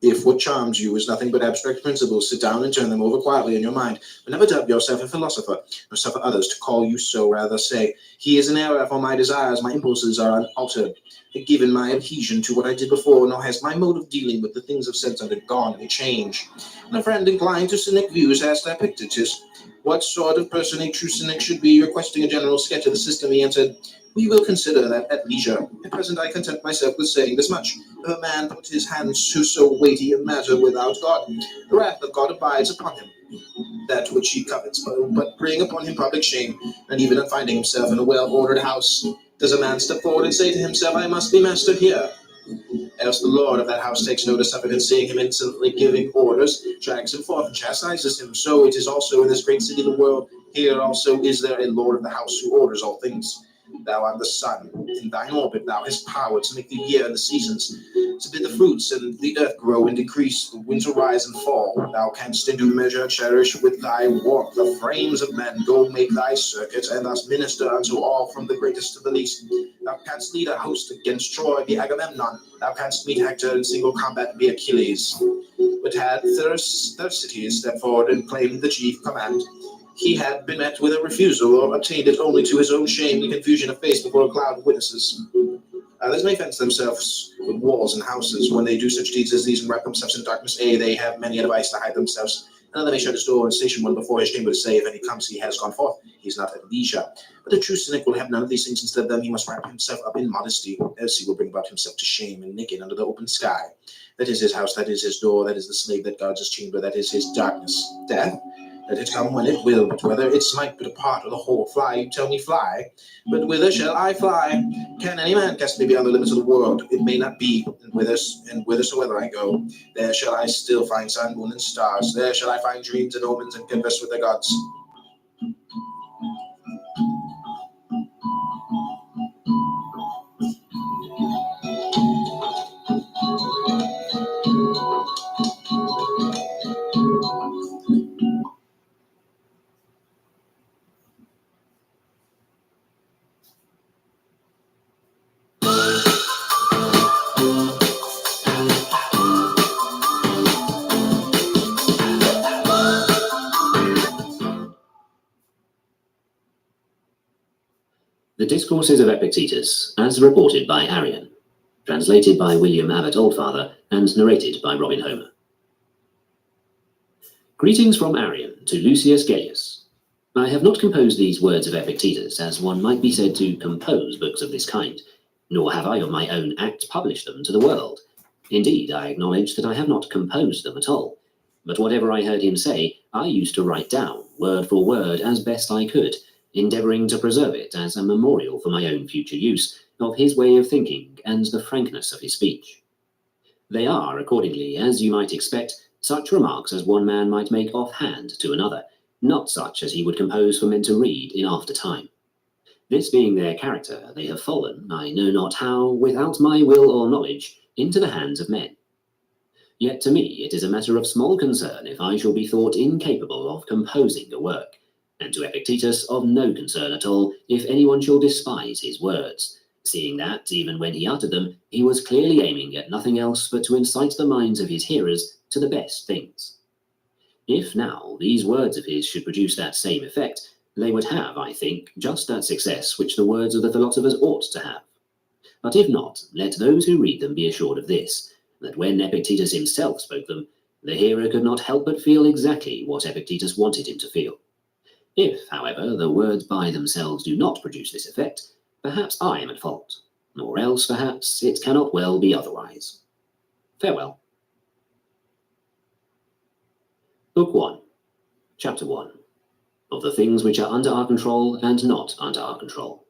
If what charms you is nothing but abstract principles, sit down and turn them over quietly in your mind, but never dub yourself a philosopher, nor suffer others to call you so. Rather say, he is in error, for my desires, my impulses are unaltered, given my adhesion to what I did before, nor has my mode of dealing with the things of sense undergone any change. And a friend inclined to cynic views asked Epictetus, what sort of person a true cynic should be, requesting a general sketch of the system. He answered, we will consider that at leisure. At present I content myself with saying this much. If a man put his hands to so weighty a matter without God, the wrath of God abides upon him. That which he covets, but bring upon him public shame, and even on finding himself in a well-ordered house, does a man step forward and say to himself, I must be master here. Else the lord of that house takes notice of it, and seeing him insolently giving orders, drags him forth and chastises him. So it is also in this great city of the world. Here also is there a lord of the house who orders all things. Thou art the sun. In thine orbit thou hast power to make the year and the seasons, to bid the fruits and the earth grow and decrease, the winds rise and fall. Thou canst in due measure cherish with thy warmth the frames of men. Go make thy circuit, and thus minister unto all from the greatest to the least. Thou canst lead a host against Troy, be Agamemnon. Thou canst meet Hector in single combat, be Achilles. But had Thersites stepped forward and claimed the chief command, he had been met with a refusal, or obtained it only to his own shame and confusion of face before a cloud of witnesses. Others may fence themselves with walls and houses. When they do such deeds as these and wrap themselves in darkness, they have many a device to hide themselves. Another may shut his door and station one before his chamber to say, if any comes, he has gone forth, he is not at leisure. But the true cynic will have none of these things. Instead of them, he must wrap himself up in modesty, else he will bring about himself to shame and naked under the open sky. That is his house, that is his door, that is the slave that guards his chamber, that is his darkness. Death? Let it come when it will, but whether it smite but a part of the whole, fly, you tell me fly, but whither shall I fly? Can any man cast me beyond the limits of the world? It may not be, and whithersoever I go, there shall I still find sun, moon, and stars, there shall I find dreams and omens and converse with the gods. The Discourses of Epictetus, as reported by Arrian, translated by William Abbott Oldfather, and narrated by Robin Homer. Greetings from Arrian to Lucius Gaius. I have not composed these words of Epictetus as one might be said to compose books of this kind, nor have I on my own act published them to the world. Indeed, I acknowledge that I have not composed them at all, but whatever I heard him say, I used to write down, word for word, as best I could, endeavouring to preserve it as a memorial for my own future use of his way of thinking and the frankness of his speech. They are, accordingly, as you might expect, such remarks as one man might make offhand to another, not such as he would compose for men to read in after time. This being their character, they have fallen, I know not how, without my will or knowledge, into the hands of men. Yet to me it is a matter of small concern if I shall be thought incapable of composing a work, and to Epictetus of no concern at all if anyone shall despise his words, seeing that, even when he uttered them, he was clearly aiming at nothing else but to incite the minds of his hearers to the best things. If now these words of his should produce that same effect, they would have, I think, just that success which the words of the philosophers ought to have. But if not, let those who read them be assured of this, that when Epictetus himself spoke them, The hearer could not help but feel exactly what Epictetus wanted him to feel. If, however, the words by themselves do not produce this effect, perhaps I am at fault, or else perhaps it cannot well be otherwise. Farewell. Book 1, Chapter 1, of the things which are under our control and not under our control.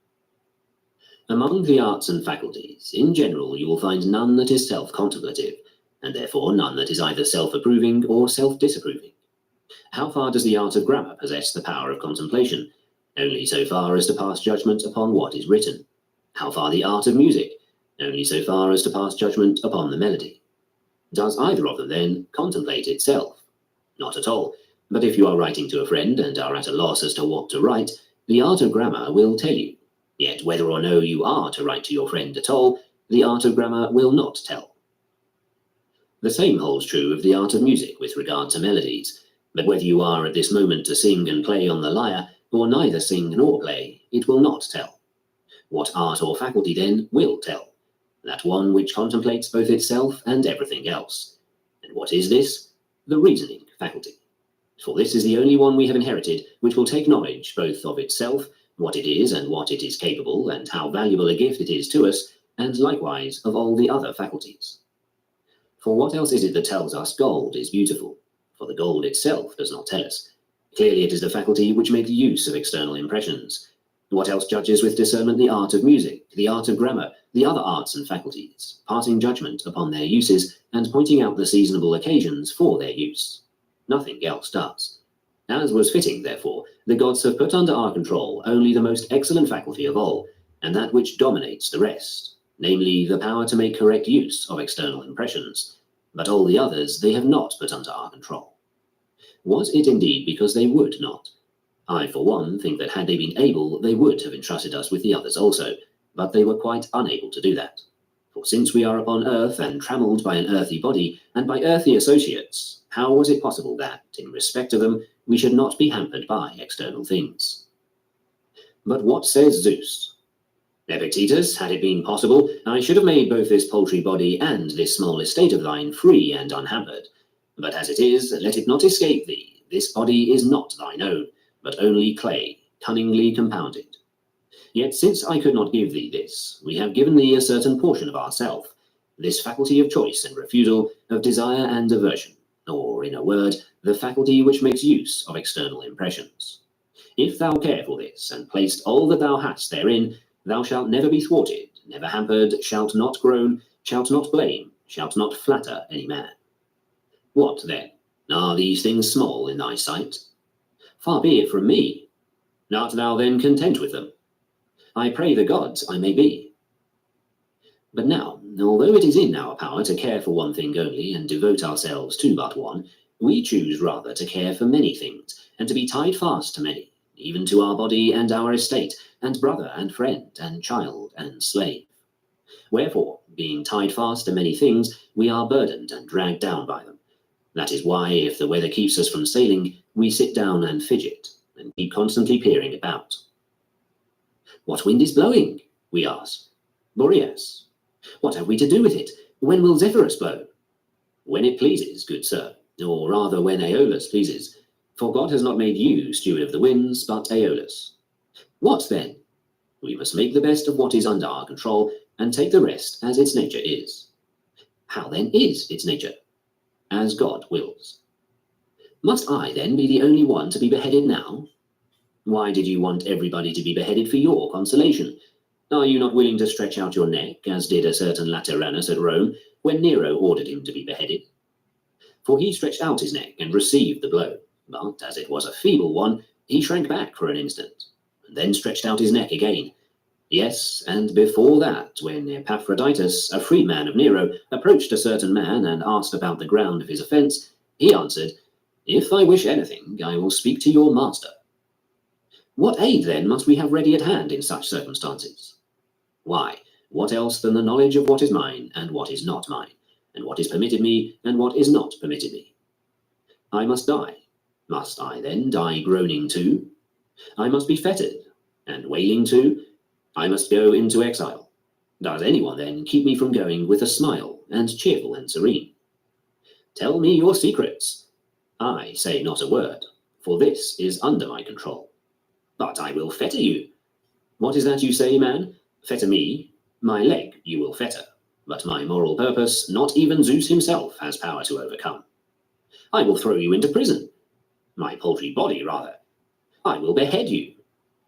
Among the arts and faculties, in general, you will find none that is self-contemplative, and therefore none that is either self-approving or self-disapproving. How far does the art of grammar possess the power of contemplation? Only so far as to pass judgment upon what is written. How far the art of music? Only so far as to pass judgment upon the melody. Does either of them, then, contemplate itself? Not at all. But if you are writing to a friend and are at a loss as to what to write, the art of grammar will tell you. Yet whether or no you are to write to your friend at all, the art of grammar will not tell. The same holds true of the art of music with regard to melodies. But whether you are at this moment to sing and play on the lyre, or neither sing nor play, it will not tell. What art or faculty, then, will tell? That one which contemplates both itself and everything else. And what is this? The reasoning faculty. For this is the only one we have inherited which will take knowledge both of itself, what it is and what it is capable, and how valuable a gift it is to us, and likewise of all the other faculties. For what else is it that tells us gold is beautiful? For the gold itself does not tell us. Clearly it is the faculty which makes use of external impressions. What else judges with discernment the art of music, the art of grammar, the other arts and faculties, passing judgment upon their uses, and pointing out the seasonable occasions for their use? Nothing else does. As was fitting, therefore, the gods have put under our control only the most excellent faculty of all, and that which dominates the rest, namely the power to make correct use of external impressions. But all the others they have not put under our control. Was it indeed because they would not? I, for one, think that had they been able, they would have entrusted us with the others also, but they were quite unable to do that. For since we are upon earth and trammelled by an earthy body, and by earthy associates, how was it possible that, in respect of them, we should not be hampered by external things? But what says Zeus? Epictetus, had it been possible, I should have made both this paltry body and this small estate of thine free and unhampered. But as it is, let it not escape thee, this body is not thine own, but only clay, cunningly compounded. Yet since I could not give thee this, we have given thee a certain portion of ourself, this faculty of choice and refusal, of desire and aversion, or, in a word, the faculty which makes use of external impressions. If thou care for this, and placed all that thou hast therein, thou shalt never be thwarted, never hampered, shalt not groan, shalt not blame, shalt not flatter any man. What, then? Are these things small in thy sight? Far be it from me. Art thou then content with them? I pray the gods I may be. But now, although it is in our power to care for one thing only, and devote ourselves to but one, we choose rather to care for many things, and to be tied fast to many, even to our body and our estate, and brother and friend, and child and slave. Wherefore, being tied fast to many things, we are burdened and dragged down by them. That is why, if the weather keeps us from sailing, we sit down and fidget, and keep constantly peering about. What wind is blowing? We ask. Boreas. What have we to do with it? When will Zephyrus blow? When it pleases, good sir, or rather when Aeolus pleases. For God has not made you steward of the winds, but Aeolus. What then? We must make the best of what is under our control, and take the rest as its nature is. How then is its nature? As God wills. Must I then be the only one to be beheaded now? Why did you want everybody to be beheaded for your consolation? Are you not willing to stretch out your neck, as did a certain Lateranus at Rome, when Nero ordered him to be beheaded? For he stretched out his neck and received the blow, but as it was a feeble one, he shrank back for an instant, and then stretched out his neck again. Yes, and before that, when Epaphroditus, a freedman of Nero, approached a certain man and asked about the ground of his offence, he answered, "If I wish anything, I will speak to your master." What aid, then, must we have ready at hand in such circumstances? Why, what else than the knowledge of what is mine and what is not mine, and what is permitted me and what is not permitted me? I must die. Must I then die groaning too? I must be fettered, and wailing too? I must go into exile. Does anyone then keep me from going with a smile, and cheerful and serene? Tell me your secrets. I say not a word, for this is under my control. But I will fetter you. What is that you say, man? Fetter me? My leg you will fetter, but my moral purpose not even Zeus himself has power to overcome. I will throw you into prison. My paltry body, rather. I will behead you.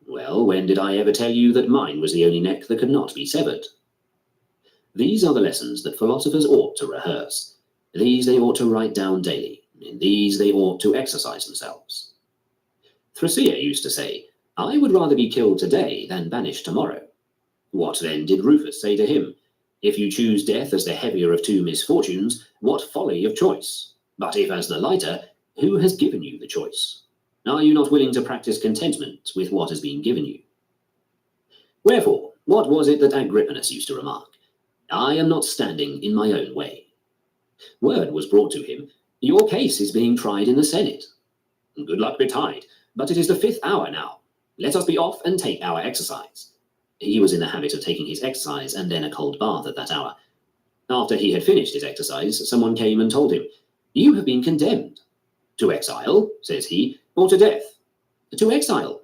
Well, when did I ever tell you that mine was the only neck that could not be severed? These are the lessons that philosophers ought to rehearse. These they ought to write down daily. In these they ought to exercise themselves. Thrasea used to say, I would rather be killed today than banished tomorrow. What then did Rufus say to him? If you choose death as the heavier of two misfortunes, what folly of choice? But if as the lighter, who has given you the choice? Are you not willing to practice contentment with what has been given you? Wherefore, what was it that Agrippinus used to remark? I am not standing in my own way. Word was brought to him, your case is being tried in the Senate. Good luck betide, but it is the 5th hour now. Let us be off and take our exercise. He was in the habit of taking his exercise and then a cold bath at that hour. After he had finished his exercise, someone came and told him, you have been condemned. To exile, says he, or to death? To exile.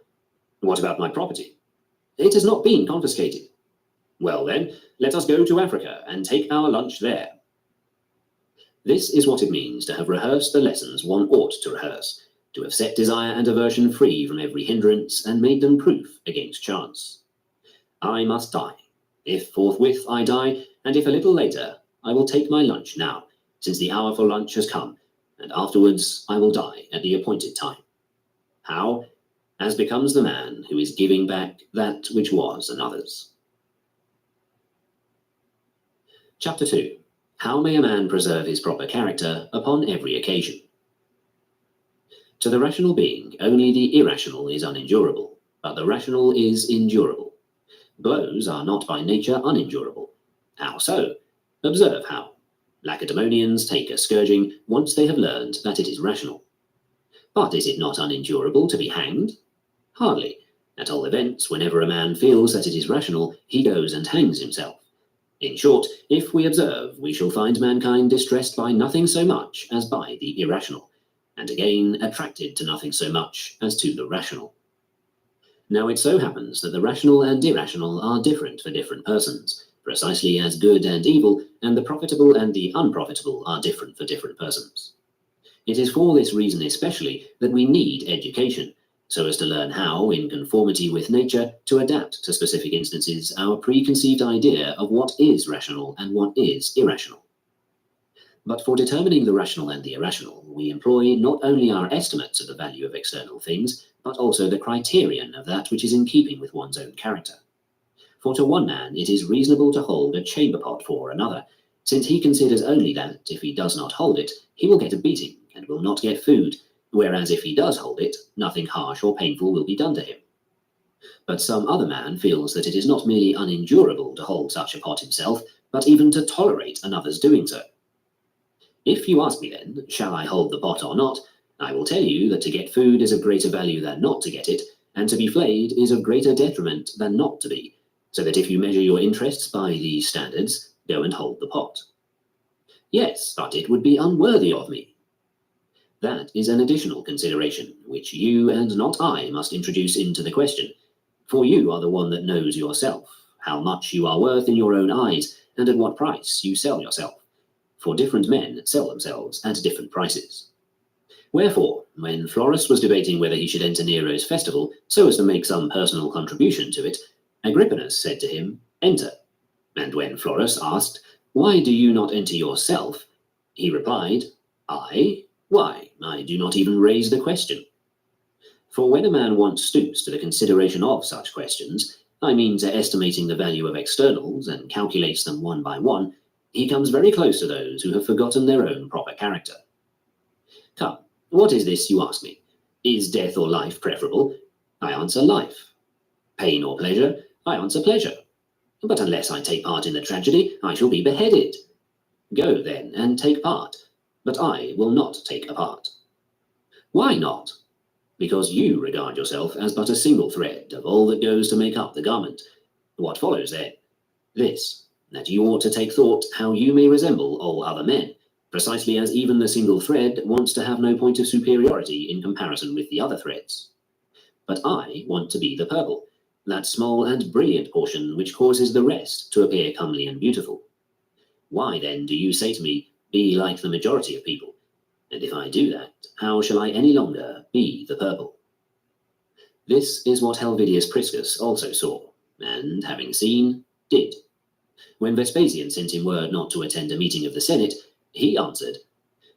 What about my property? It has not been confiscated. Well then, let us go to Africa and take our lunch there. This is what it means to have rehearsed the lessons one ought to rehearse, to have set desire and aversion free from every hindrance and made them proof against chance. I must die. If forthwith I die, and if a little later, I will take my lunch now, since the hour for lunch has come, and afterwards I will die at the appointed time. How? As becomes the man who is giving back that which was another's. Chapter 2. How may a man preserve his proper character upon every occasion? To the rational being, only the irrational is unendurable, but the rational is endurable. Blows are not by nature unendurable. How so? Observe how. Lacedaemonians take a scourging once they have learned that it is rational. But is it not unendurable to be hanged? Hardly. At all events, whenever a man feels that it is rational, he goes and hangs himself. In short, if we observe, we shall find mankind distressed by nothing so much as by the irrational, and again attracted to nothing so much as to the rational. Now it so happens that the rational and irrational are different for different persons, precisely as good and evil, and the profitable and the unprofitable are different for different persons. It is for this reason especially that we need education, so as to learn how, in conformity with nature, to adapt to specific instances our preconceived idea of what is rational and what is irrational. But for determining the rational and the irrational, we employ not only our estimates of the value of external things, but also the criterion of that which is in keeping with one's own character. For to one man it is reasonable to hold a chamber pot for another, since he considers only that, if he does not hold it, he will get a beating and will not get food, whereas if he does hold it, nothing harsh or painful will be done to him. But some other man feels that it is not merely unendurable to hold such a pot himself, but even to tolerate another's doing so. If you ask me then, shall I hold the pot or not, I will tell you that to get food is of greater value than not to get it, and to be flayed is of greater detriment than not to be, so that if you measure your interests by these standards, go and hold the pot. Yes, but it would be unworthy of me. That is an additional consideration, which you and not I must introduce into the question, for you are the one that knows yourself, how much you are worth in your own eyes, and at what price you sell yourself. For different men sell themselves at different prices. Wherefore, when Florus was debating whether he should enter Nero's festival so as to make some personal contribution to it, Agrippinus said to him, enter. And when Florus asked, why do you not enter yourself? He replied, I? Why, I do not even raise the question. For when a man once stoops to the consideration of such questions, I mean to estimating the value of externals and calculates them one by one, he comes very close to those who have forgotten their own proper character. Come, what is this you ask me? Is death or life preferable? I answer life. Pain or pleasure? I answer pleasure. But unless I take part in the tragedy, I shall be beheaded. Go, then, and take part, but I will not take a part. Why not? Because you regard yourself as but a single thread of all that goes to make up the garment. What follows, then? This, that you ought to take thought how you may resemble all other men, precisely as even the single thread wants to have no point of superiority in comparison with the other threads. But I want to be the purple, that small and brilliant portion which causes the rest to appear comely and beautiful. Why then do you say to me, be like the majority of people? And if I do that, how shall I any longer be the purple? This is what Helvidius Priscus also saw, and having seen, did. When Vespasian sent him word not to attend a meeting of the Senate, he answered,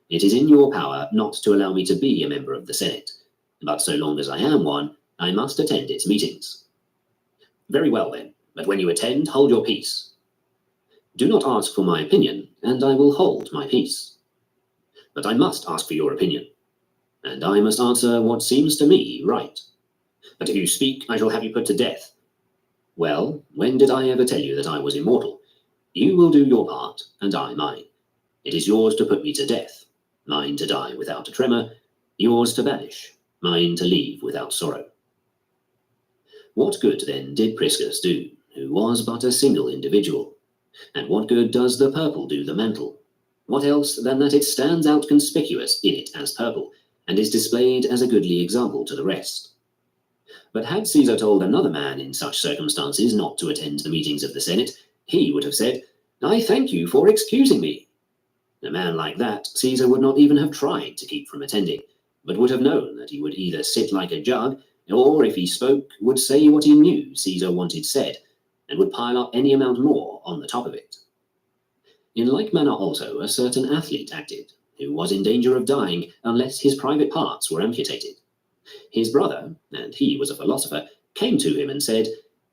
"It is in your power not to allow me to be a member of the Senate, but so long as I am one, I must attend its meetings." Very well then, but when you attend, hold your peace. Do not ask for my opinion, and I will hold my peace. But I must ask for your opinion, and I must answer what seems to me right. But if you speak, I shall have you put to death. Well, when did I ever tell you that I was immortal? You will do your part, and I mine. It is yours to put me to death, mine to die without a tremor, yours to banish, mine to leave without sorrow. What good then did Priscus do, who was but a single individual? And what good does the purple do the mantle? What else than that it stands out conspicuous in it as purple, and is displayed as a goodly example to the rest? But had Caesar told another man in such circumstances not to attend the meetings of the Senate, he would have said, "I thank you for excusing me." A man like that Caesar would not even have tried to keep from attending, but would have known that he would either sit like a jug, or if he spoke, would say what he knew Caesar wanted said, and would pile up any amount more on the top of it. In like manner also a certain athlete acted, who was in danger of dying unless his private parts were amputated. His brother, and he was a philosopher, came to him and said,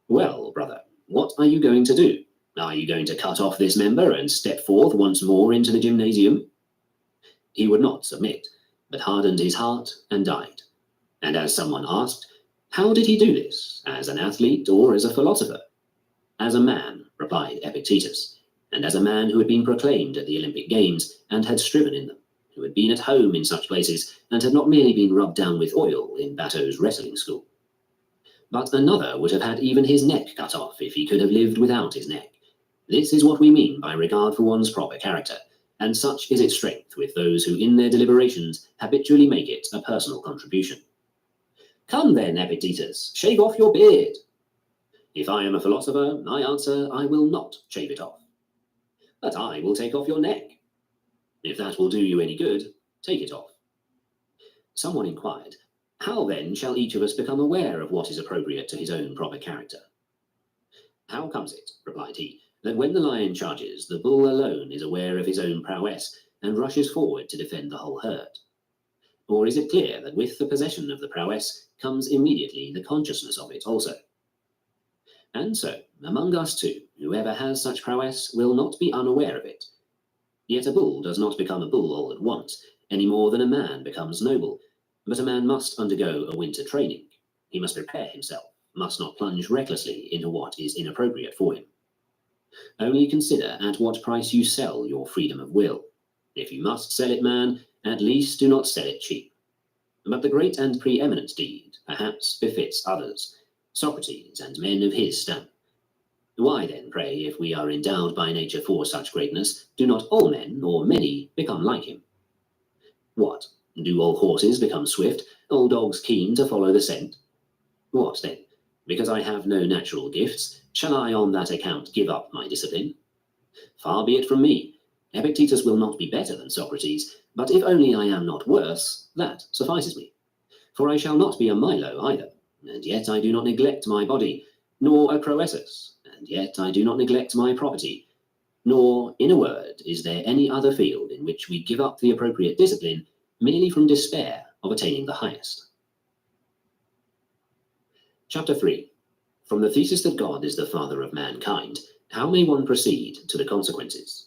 "Well, brother, what are you going to do? Are you going to cut off this member and step forth once more into the gymnasium?" He would not submit, but hardened his heart and died. And as someone asked, how did he do this, as an athlete or as a philosopher? As a man, replied Epictetus, and as a man who had been proclaimed at the Olympic Games and had striven in them, who had been at home in such places and had not merely been rubbed down with oil in Bato's wrestling school. But another would have had even his neck cut off if he could have lived without his neck. This is what we mean by regard for one's proper character, and such is its strength with those who in their deliberations habitually make it a personal contribution. Come then, Epictetus, shave off your beard. If I am a philosopher, I answer, I will not shave it off. But I will take off your neck. If that will do you any good, take it off. Someone inquired, how then shall each of us become aware of what is appropriate to his own proper character? How comes it, replied he, that when the lion charges, the bull alone is aware of his own prowess and rushes forward to defend the whole herd? Or is it clear that with the possession of the prowess comes immediately the consciousness of it also? And so, among us too, whoever has such prowess will not be unaware of it. Yet a bull does not become a bull all at once, any more than a man becomes noble, but a man must undergo a winter training. He must prepare himself, must not plunge recklessly into what is inappropriate for him. Only consider at what price you sell your freedom of will. If you must sell it, man, at least do not sell it cheap. But the great and preeminent deed perhaps befits others, Socrates and men of his stamp. Why then, pray, if we are endowed by nature for such greatness, do not all men, or many, become like him? What? Do all horses become swift, all dogs keen to follow the scent? What then? Because I have no natural gifts, shall I on that account give up my discipline? Far be it from me. Epictetus will not be better than Socrates, but if only I am not worse, that suffices me. For I shall not be a Milo either, and yet I do not neglect my body, nor a Croesus, and yet I do not neglect my property. Nor, in a word, is there any other field in which we give up the appropriate discipline merely from despair of attaining the highest. Chapter 3. From the thesis that God is the father of mankind, how may one proceed to the consequences?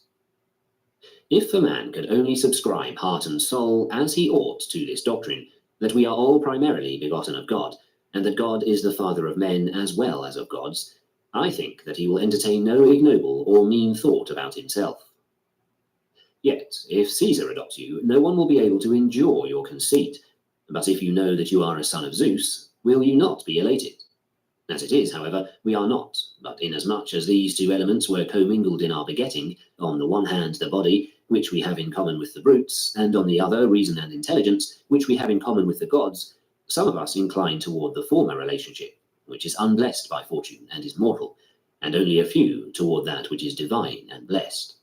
If a man could only subscribe heart and soul as he ought to this doctrine, that we are all primarily begotten of God, and that God is the father of men as well as of gods, I think that he will entertain no ignoble or mean thought about himself. Yet, if Caesar adopts you, no one will be able to endure your conceit. But if you know that you are a son of Zeus, will you not be elated? As it is, however, we are not, but inasmuch as these two elements were commingled in our begetting, on the one hand the body, which we have in common with the brutes, and on the other, reason and intelligence, which we have in common with the gods, some of us incline toward the former relationship, which is unblessed by fortune and is mortal, and only a few toward that which is divine and blessed.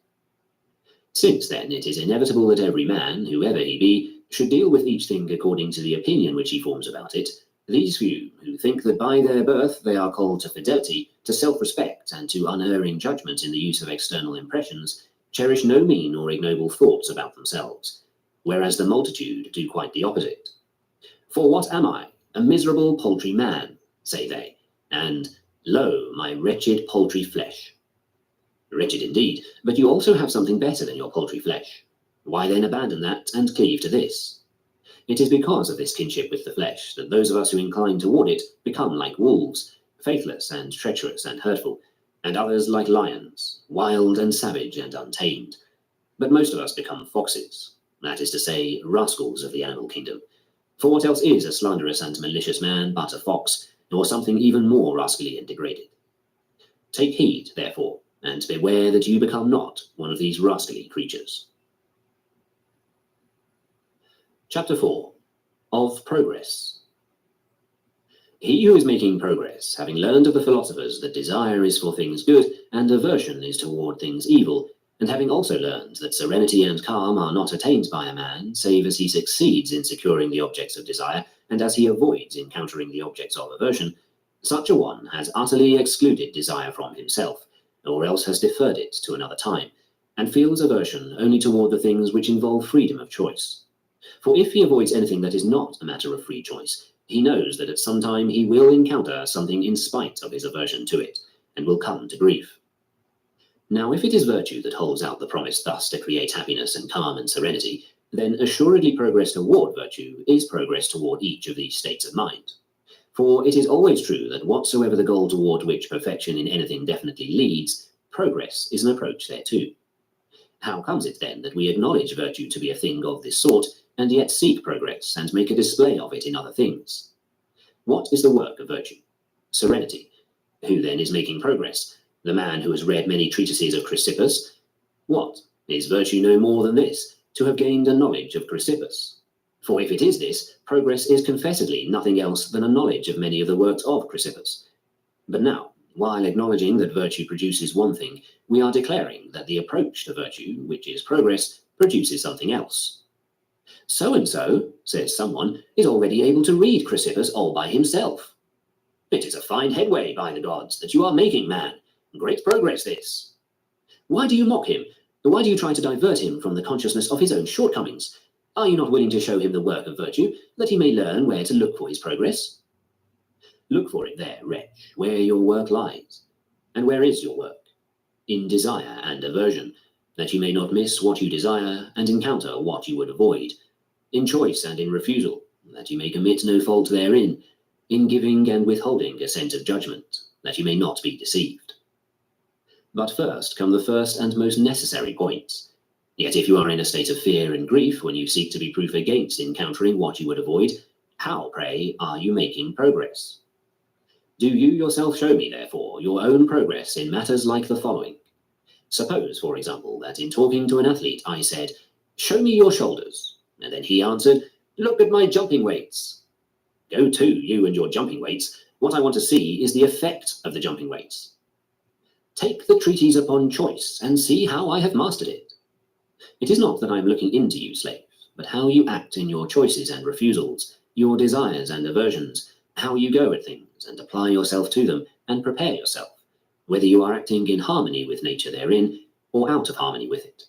Since then it is inevitable that every man, whoever he be, should deal with each thing according to the opinion which he forms about it, these few, who think that by their birth they are called to fidelity, to self-respect, and to unerring judgment in the use of external impressions, cherish no mean or ignoble thoughts about themselves, whereas the multitude do quite the opposite. For what am I? A miserable paltry man, say they, and lo, my wretched paltry flesh. Wretched indeed, but you also have something better than your paltry flesh. Why then abandon that and cleave to this? It is because of this kinship with the flesh that those of us who incline toward it become like wolves, faithless and treacherous and hurtful, and others like lions, wild and savage and untamed. But most of us become foxes, that is to say, rascals of the animal kingdom. For what else is a slanderous and malicious man but a fox, or something even more rascally and degraded? Take heed, therefore, and beware that you become not one of these rascally creatures. Chapter 4. Of Progress. He who is making progress, having learned of the philosophers that desire is for things good, and aversion is toward things evil, and having also learned that serenity and calm are not attained by a man, save as he succeeds in securing the objects of desire, and as he avoids encountering the objects of aversion, such a one has utterly excluded desire from himself, or else has deferred it to another time, and feels aversion only toward the things which involve freedom of choice. For if he avoids anything that is not a matter of free choice, he knows that at some time he will encounter something in spite of his aversion to it, and will come to grief. Now, if it is virtue that holds out the promise thus to create happiness and calm and serenity, then assuredly progress toward virtue is progress toward each of these states of mind. For it is always true that whatsoever the goal toward which perfection in anything definitely leads, progress is an approach thereto. How comes it then that we acknowledge virtue to be a thing of this sort, and yet seek progress and make a display of it in other things? What is the work of virtue? Serenity. Who then is making progress? The man who has read many treatises of Chrysippus? What? Is virtue no more than this, to have gained a knowledge of Chrysippus? For if it is this, progress is confessedly nothing else than a knowledge of many of the works of Chrysippus. But now, while acknowledging that virtue produces one thing, we are declaring that the approach to virtue, which is progress, produces something else. So-and-so, says someone, is already able to read Chrysippus all by himself. It is a fine headway, by the gods, that you are making, man. Great progress, this. Why do you mock him? Why do you try to divert him from the consciousness of his own shortcomings? Are you not willing to show him the work of virtue, that he may learn where to look for his progress? Look for it there, wretch, where your work lies. And where is your work? In desire and aversion, that you may not miss what you desire and encounter what you would avoid. In choice and in refusal, that you may commit no fault therein. In giving and withholding assent of judgment, that you may not be deceived. But first come the first and most necessary points. Yet if you are in a state of fear and grief when you seek to be proof against encountering what you would avoid, how, pray, are you making progress? Do you yourself show me, therefore, your own progress in matters like the following. Suppose, for example, that in talking to an athlete I said, "Show me your shoulders," and then he answered, "Look at my jumping weights." Go to, you and your jumping weights. What I want to see is the effect of the jumping weights. Take the treatise upon choice and see how I have mastered it. It is not that I am looking into you, slave, but how you act in your choices and refusals, your desires and aversions, how you go at things and apply yourself to them and prepare yourself, whether you are acting in harmony with nature therein or out of harmony with it.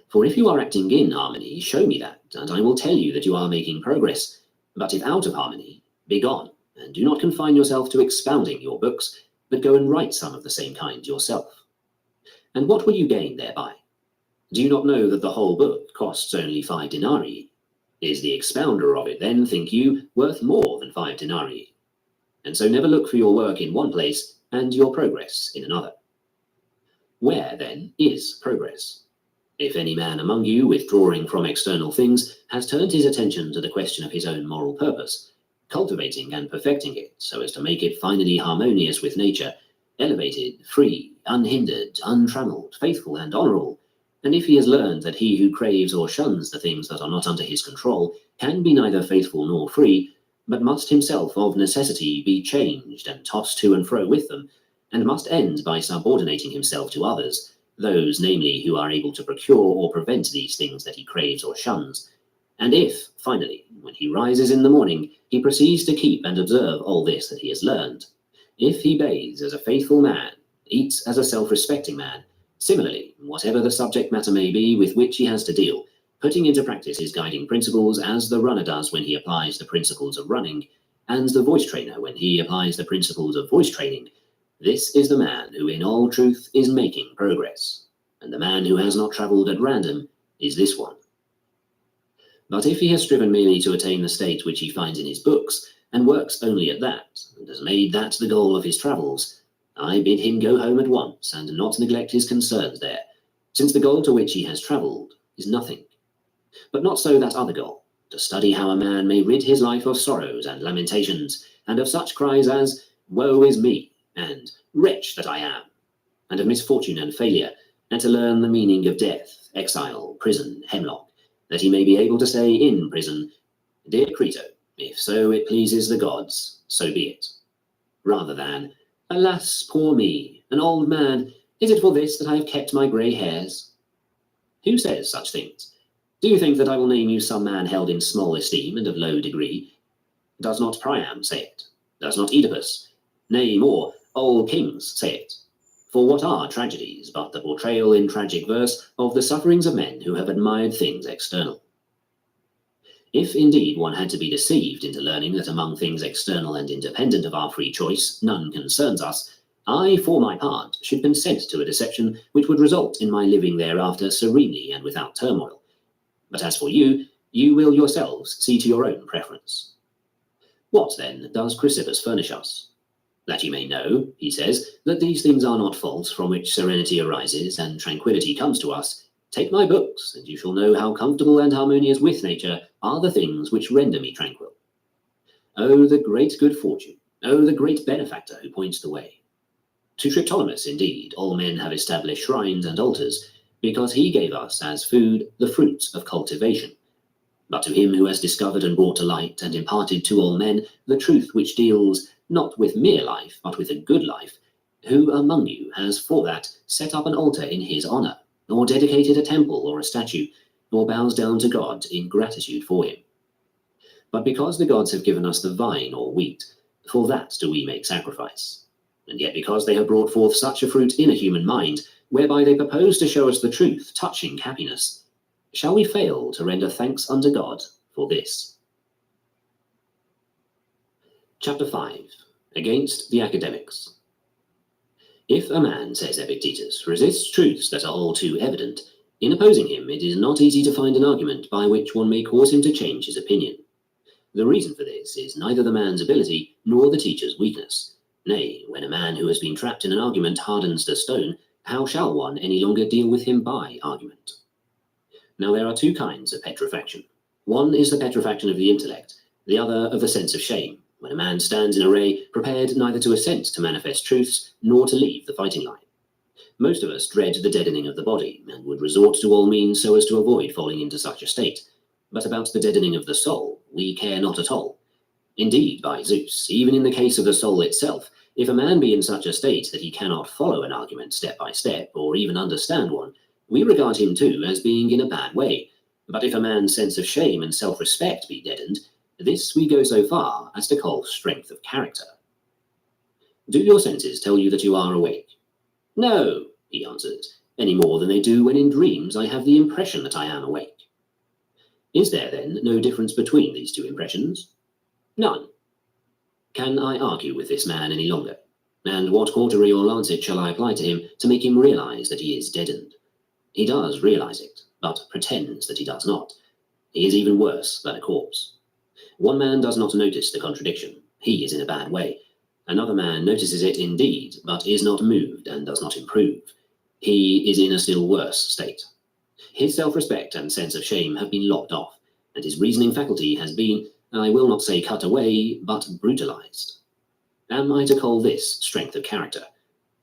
For if you are acting in harmony, show me that, and I will tell you that you are making progress. But if out of harmony, begone, and do not confine yourself to expounding your books, but go and write some of the same kind yourself. And what will you gain thereby? Do you not know that the whole book costs only 5 denarii? Is the expounder of it then, think you, worth more than 5 denarii? And so never look for your work in one place and your progress in another. Where, then, is progress? If any man among you, withdrawing from external things, has turned his attention to the question of his own moral purpose, cultivating and perfecting it so as to make it finally harmonious with nature, elevated, free, unhindered, untrammeled, faithful, and honorable, And if he has learned that he who craves or shuns the things that are not under his control can be neither faithful nor free, but must himself of necessity be changed and tossed to and fro with them, and must end by subordinating himself to others, those, namely, who are able to procure or prevent these things that he craves or shuns. And if, finally, when he rises in the morning, he proceeds to keep and observe all this that he has learned, if he bathes as a faithful man, eats as a self-respecting man, similarly, whatever the subject matter may be with which he has to deal, putting into practice his guiding principles as the runner does when he applies the principles of running, and the voice trainer when he applies the principles of voice training, this is the man who in all truth is making progress, and the man who has not travelled at random is this one. But if he has striven merely to attain the state which he finds in his books, and works only at that, and has made that the goal of his travels, I bid him go home at once and not neglect his concerns there, since the goal to which he has travelled is nothing. But not so that other goal, to study how a man may rid his life of sorrows and lamentations, and of such cries as, woe is me, and wretch that I am, and of misfortune and failure, and to learn the meaning of death, exile, prison, hemlock, that he may be able to say in prison, Dear Crito, if so it pleases the gods, so be it. Rather than, alas, poor me, an old man, is it for this that I have kept my grey hairs? Who says such things? Do you think that I will name you some man held in small esteem and of low degree? Does not Priam say it? Does not Oedipus? Nay, more, all kings say it. For what are tragedies but the portrayal in tragic verse of the sufferings of men who have admired things external? If indeed one had to be deceived into learning that among things external and independent of our free choice none concerns us, I, for my part, should consent to a deception which would result in my living thereafter serenely and without turmoil. But as for you, you will yourselves see to your own preference. What, then, does Chrysippus furnish us? That you may know, he says, that these things are not faults from which serenity arises and tranquillity comes to us. Take my books, and you shall know how comfortable and harmonious with nature are the things which render me tranquil. Oh, the great good fortune! Oh, the great benefactor who points the way! To Triptolemus, indeed, all men have established shrines and altars, because he gave us as food the fruits of cultivation. But to him who has discovered and brought to light and imparted to all men the truth which deals not with mere life, but with a good life, who among you has for that set up an altar in his honour, or dedicated a temple or a statue, or bows down to God in gratitude for him? But because the gods have given us the vine or wheat, for that do we make sacrifice. And yet because they have brought forth such a fruit in a human mind, whereby they propose to show us the truth touching happiness, shall we fail to render thanks unto God for this? Chapter 5. Against the Academics. If a man, says Epictetus, resists truths that are all too evident, in opposing him it is not easy to find an argument by which one may cause him to change his opinion. The reason for this is neither the man's ability nor the teacher's weakness. Nay, when a man who has been trapped in an argument hardens to stone, how shall one any longer deal with him by argument? Now there are two kinds of petrifaction. One is the petrifaction of the intellect, the other of the sense of shame, when a man stands in array prepared neither to assent to manifest truths nor to leave the fighting line. Most of us dread the deadening of the body, and would resort to all means so as to avoid falling into such a state. But about the deadening of the soul, we care not at all. Indeed, by Zeus, even in the case of the soul itself, if a man be in such a state that he cannot follow an argument step by step, or even understand one, we regard him too as being in a bad way. But if a man's sense of shame and self-respect be deadened, this we go so far as to call strength of character. Do your senses tell you that you are awake? No, he answers, any more than they do when in dreams I have the impression that I am awake. Is there then no difference between these two impressions? None. Can I argue with this man any longer? And what cautery or lancet shall I apply to him to make him realize that he is deadened? He does realize it, but pretends that he does not. He is even worse than a corpse. One man does not notice the contradiction. He is in a bad way. Another man notices it indeed, but is not moved and does not improve. He is in a still worse state. His self-respect and sense of shame have been lopped off, and his reasoning faculty has been, I will not say cut away, but brutalized. Am I to call this strength of character?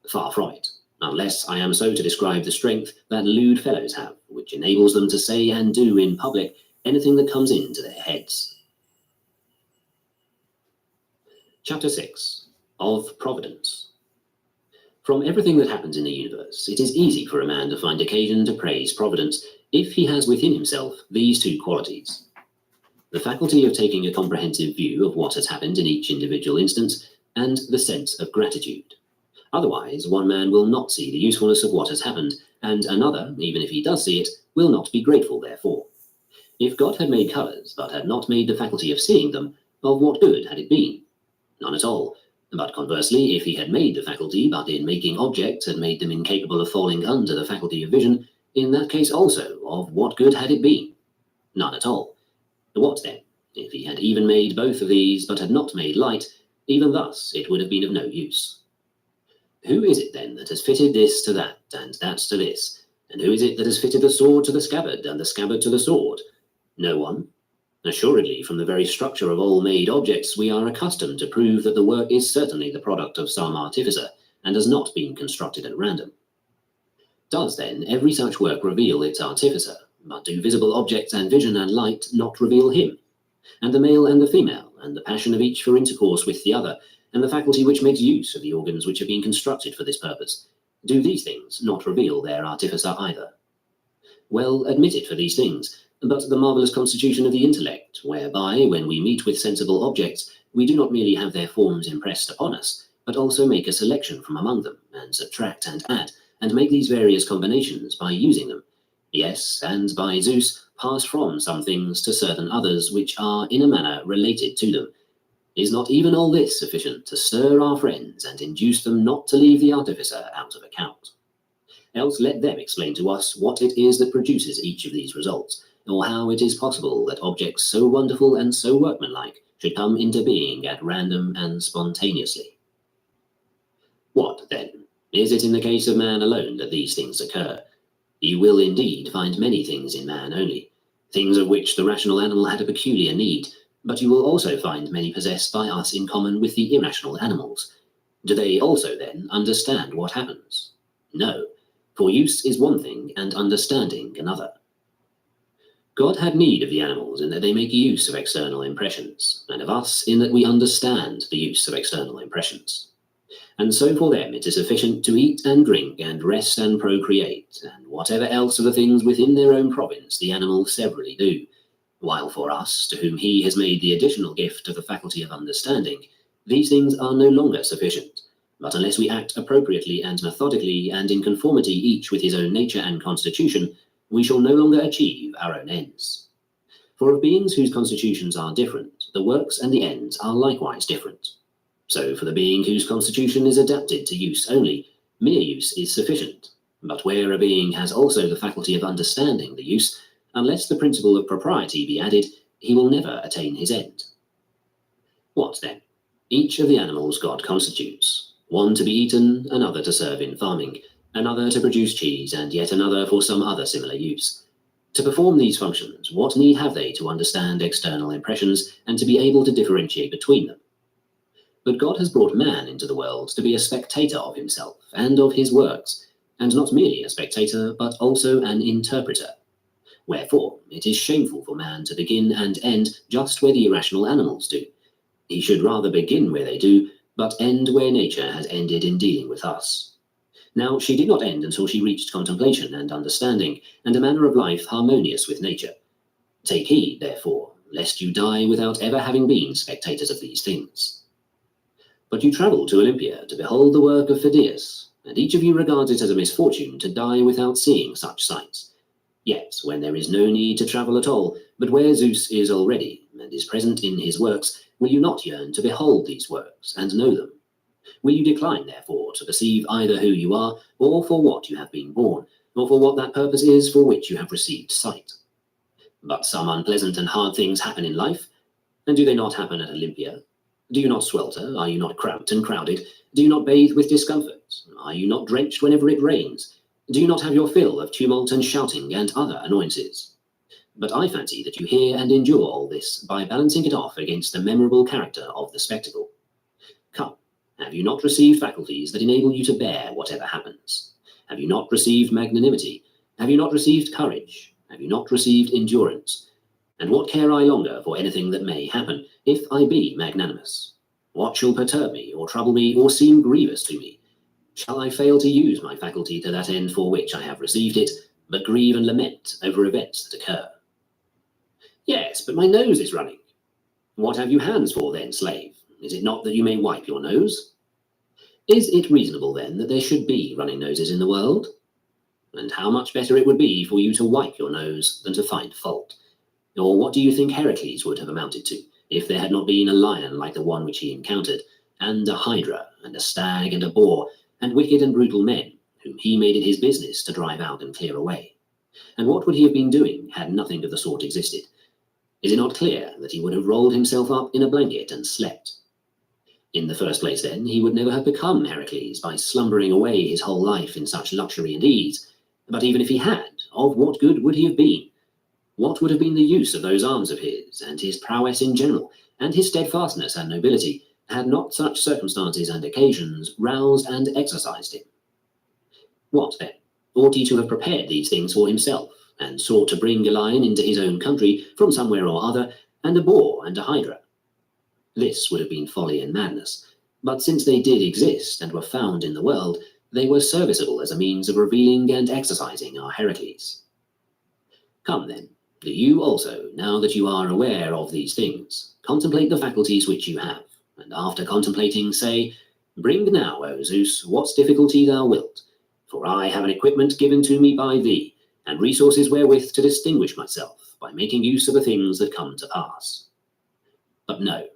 Far from it. unless I am so to describe the strength that lewd fellows have, which enables them to say and do in public anything that comes into their heads. Chapter 6 of Providence. From everything that happens in the universe, it is easy for a man to find occasion to praise Providence if he has within himself these two qualities: the faculty of taking a comprehensive view of what has happened in each individual instance, and the sense of gratitude. Otherwise, one man will not see the usefulness of what has happened, and another, even if he does see it, will not be grateful therefor. If God had made colours, but had not made the faculty of seeing them, of what good had it been? None at all. But conversely, if he had made the faculty, but in making objects had made them incapable of falling under the faculty of vision, in that case also, of what good had it been? None at all. What then? If he had even made both of these, but had not made light, even thus it would have been of no use. Who is it then that has fitted this to that, and that to this? And who is it that has fitted the sword to the scabbard, and the scabbard to the sword? No one. Assuredly, from the very structure of all made objects, we are accustomed to prove that the work is certainly the product of some artificer, and has not been constructed at random. Does then every such work reveal its artificer, but do visible objects and vision and light not reveal him? And the male and the female, and the passion of each for intercourse with the other, and the faculty which makes use of the organs which have been constructed for this purpose, do these things not reveal their artificer either? Well, admitted for these things, but the marvellous constitution of the intellect, whereby, when we meet with sensible objects, we do not merely have their forms impressed upon us, but also make a selection from among them, and subtract and add, and make these various combinations by using them. Yes, and by Zeus, pass from some things to certain others which are in a manner related to them. Is not even all this sufficient to stir our friends and induce them not to leave the artificer out of account? Else let them explain to us what it is that produces each of these results, or how it is possible that objects so wonderful and so workmanlike should come into being at random and spontaneously. What, then, is it in the case of man alone that these things occur? You will indeed find many things in man only, things of which the rational animal had a peculiar need, but you will also find many possessed by us in common with the irrational animals. Do they also, then, understand what happens? No, for use is one thing, and understanding another. God had need of the animals in that they make use of external impressions, and of us in that we understand the use of external impressions. And so for them it is sufficient to eat and drink and rest and procreate, and whatever else of the things within their own province the animals severally do. While for us, to whom he has made the additional gift of the faculty of understanding, these things are no longer sufficient, but unless we act appropriately and methodically and in conformity each with his own nature and constitution, we shall no longer achieve our own ends. For of beings whose constitutions are different, the works and the ends are likewise different. So for the being whose constitution is adapted to use only, mere use is sufficient. But where a being has also the faculty of understanding the use, unless the principle of propriety be added, he will never attain his end. What then? Each of the animals God constitutes, one to be eaten, another to serve in farming, another to produce cheese, and yet another for some other similar use. To perform these functions, what need have they to understand external impressions and to be able to differentiate between them? But God has brought man into the world to be a spectator of himself and of his works, and not merely a spectator, but also an interpreter. Wherefore, it is shameful for man to begin and end just where the irrational animals do. He should rather begin where they do, but end where nature has ended in dealing with us. Now, she did not end until she reached contemplation and understanding, and a manner of life harmonious with nature. Take heed, therefore, lest you die without ever having been spectators of these things. But you travel to Olympia to behold the work of Phidias, and each of you regards it as a misfortune to die without seeing such sights. Yet, when there is no need to travel at all, but where Zeus is already, and is present in his works, will you not yearn to behold these works, and know them? Will you decline, therefore, to perceive either who you are, or for what you have been born, or for what that purpose is for which you have received sight? But some unpleasant and hard things happen in life, and do they not happen at Olympia? Do you not swelter? Are you not cramped and crowded? Do you not bathe with discomfort? Are you not drenched whenever it rains? Do you not have your fill of tumult and shouting and other annoyances? But I fancy that you hear and endure all this by balancing it off against the memorable character of the spectacle. Come, Have you not received faculties that enable you to bear whatever happens? Have you not received magnanimity? Have you not received courage? Have you not received endurance? And what care I longer for anything that may happen, if I be magnanimous? What shall perturb me, or trouble me, or seem grievous to me? Shall I fail to use my faculty to that end for which I have received it, but grieve and lament over events that occur? Yes, but my nose is running. What have you hands for then, slave? Is it not that you may wipe your nose? Is it reasonable then that there should be running noses in the world? And how much better it would be for you to wipe your nose than to find fault? Or what do you think Heracles would have amounted to, if there had not been a lion like the one which he encountered, and a hydra, and a stag, and a boar, and wicked and brutal men, whom he made it his business to drive out and clear away? And what would he have been doing had nothing of the sort existed? Is it not clear that he would have rolled himself up in a blanket and slept? In the first place, then, he would never have become Heracles by slumbering away his whole life in such luxury and ease. But even if he had, of what good would he have been? What would have been the use of those arms of his, and his prowess in general, and his steadfastness and nobility, had not such circumstances and occasions roused and exercised him? What, then? Ought he to have prepared these things for himself, and sought to bring a lion into his own country from somewhere or other, and a boar and a hydra? This would have been folly and madness, but since they did exist and were found in the world, they were serviceable as a means of revealing and exercising our Heracles. Come then, do you also, now that you are aware of these things, contemplate the faculties which you have, and after contemplating say, Bring now, O Zeus, what difficulty thou wilt, for I have an equipment given to me by thee, and resources wherewith to distinguish myself by making use of the things that come to pass. But no,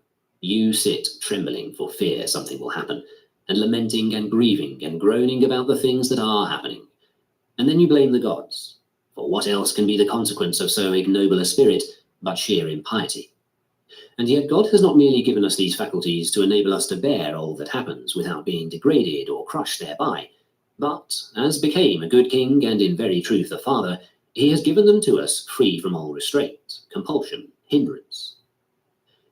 you sit trembling for fear something will happen, and lamenting and grieving and groaning about the things that are happening. And then you blame the gods, for what else can be the consequence of so ignoble a spirit but sheer impiety? And yet God has not merely given us these faculties to enable us to bear all that happens without being degraded or crushed thereby, but, as became a good king and in very truth a father, he has given them to us free from all restraint, compulsion, hindrance.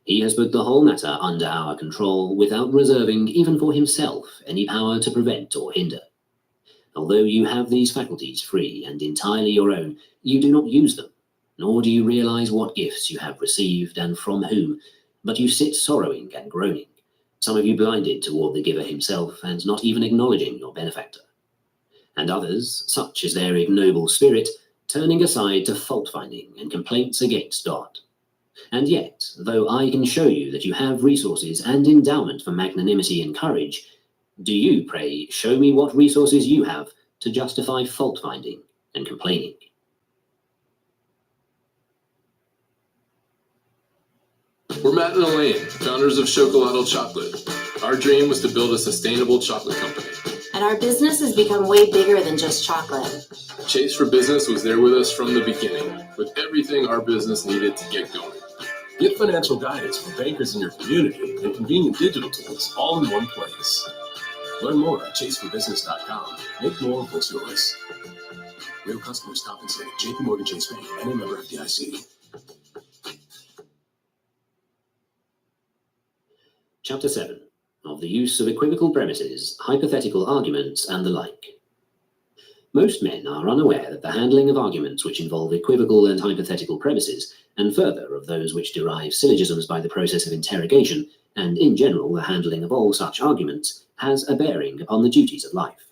He has put the whole matter under our control without reserving, even for himself, any power to prevent or hinder. Although you have these faculties free and entirely your own, you do not use them, nor do you realize what gifts you have received and from whom, but you sit sorrowing and groaning, some of you blinded toward the giver himself and not even acknowledging your benefactor. And others, such is their ignoble spirit, turning aside to fault-finding and complaints against God. And yet, though I can show you that you have resources and endowment for magnanimity and courage, do you, pray, show me what resources you have to justify fault-finding and complaining? We're Matt and Elaine, founders of Chocolado Chocolate. Our dream was to build a sustainable chocolate company. And our business has become way bigger than just chocolate. Chase for Business was there with us from the beginning, with everything our business needed to get going. Get financial guidance from bankers in your community and convenient digital tools all in one place. Learn more at chaseforbusiness.com. Make more of what's yours. Real customers compensated. JP Morgan Chase Bank and a member of FDIC. Chapter 7. Of the use of equivocal premises, hypothetical arguments, and the like. Most men are unaware that the handling of arguments which involve equivocal and hypothetical premises, and further of those which derive syllogisms by the process of interrogation, and in general the handling of all such arguments, has a bearing upon the duties of life.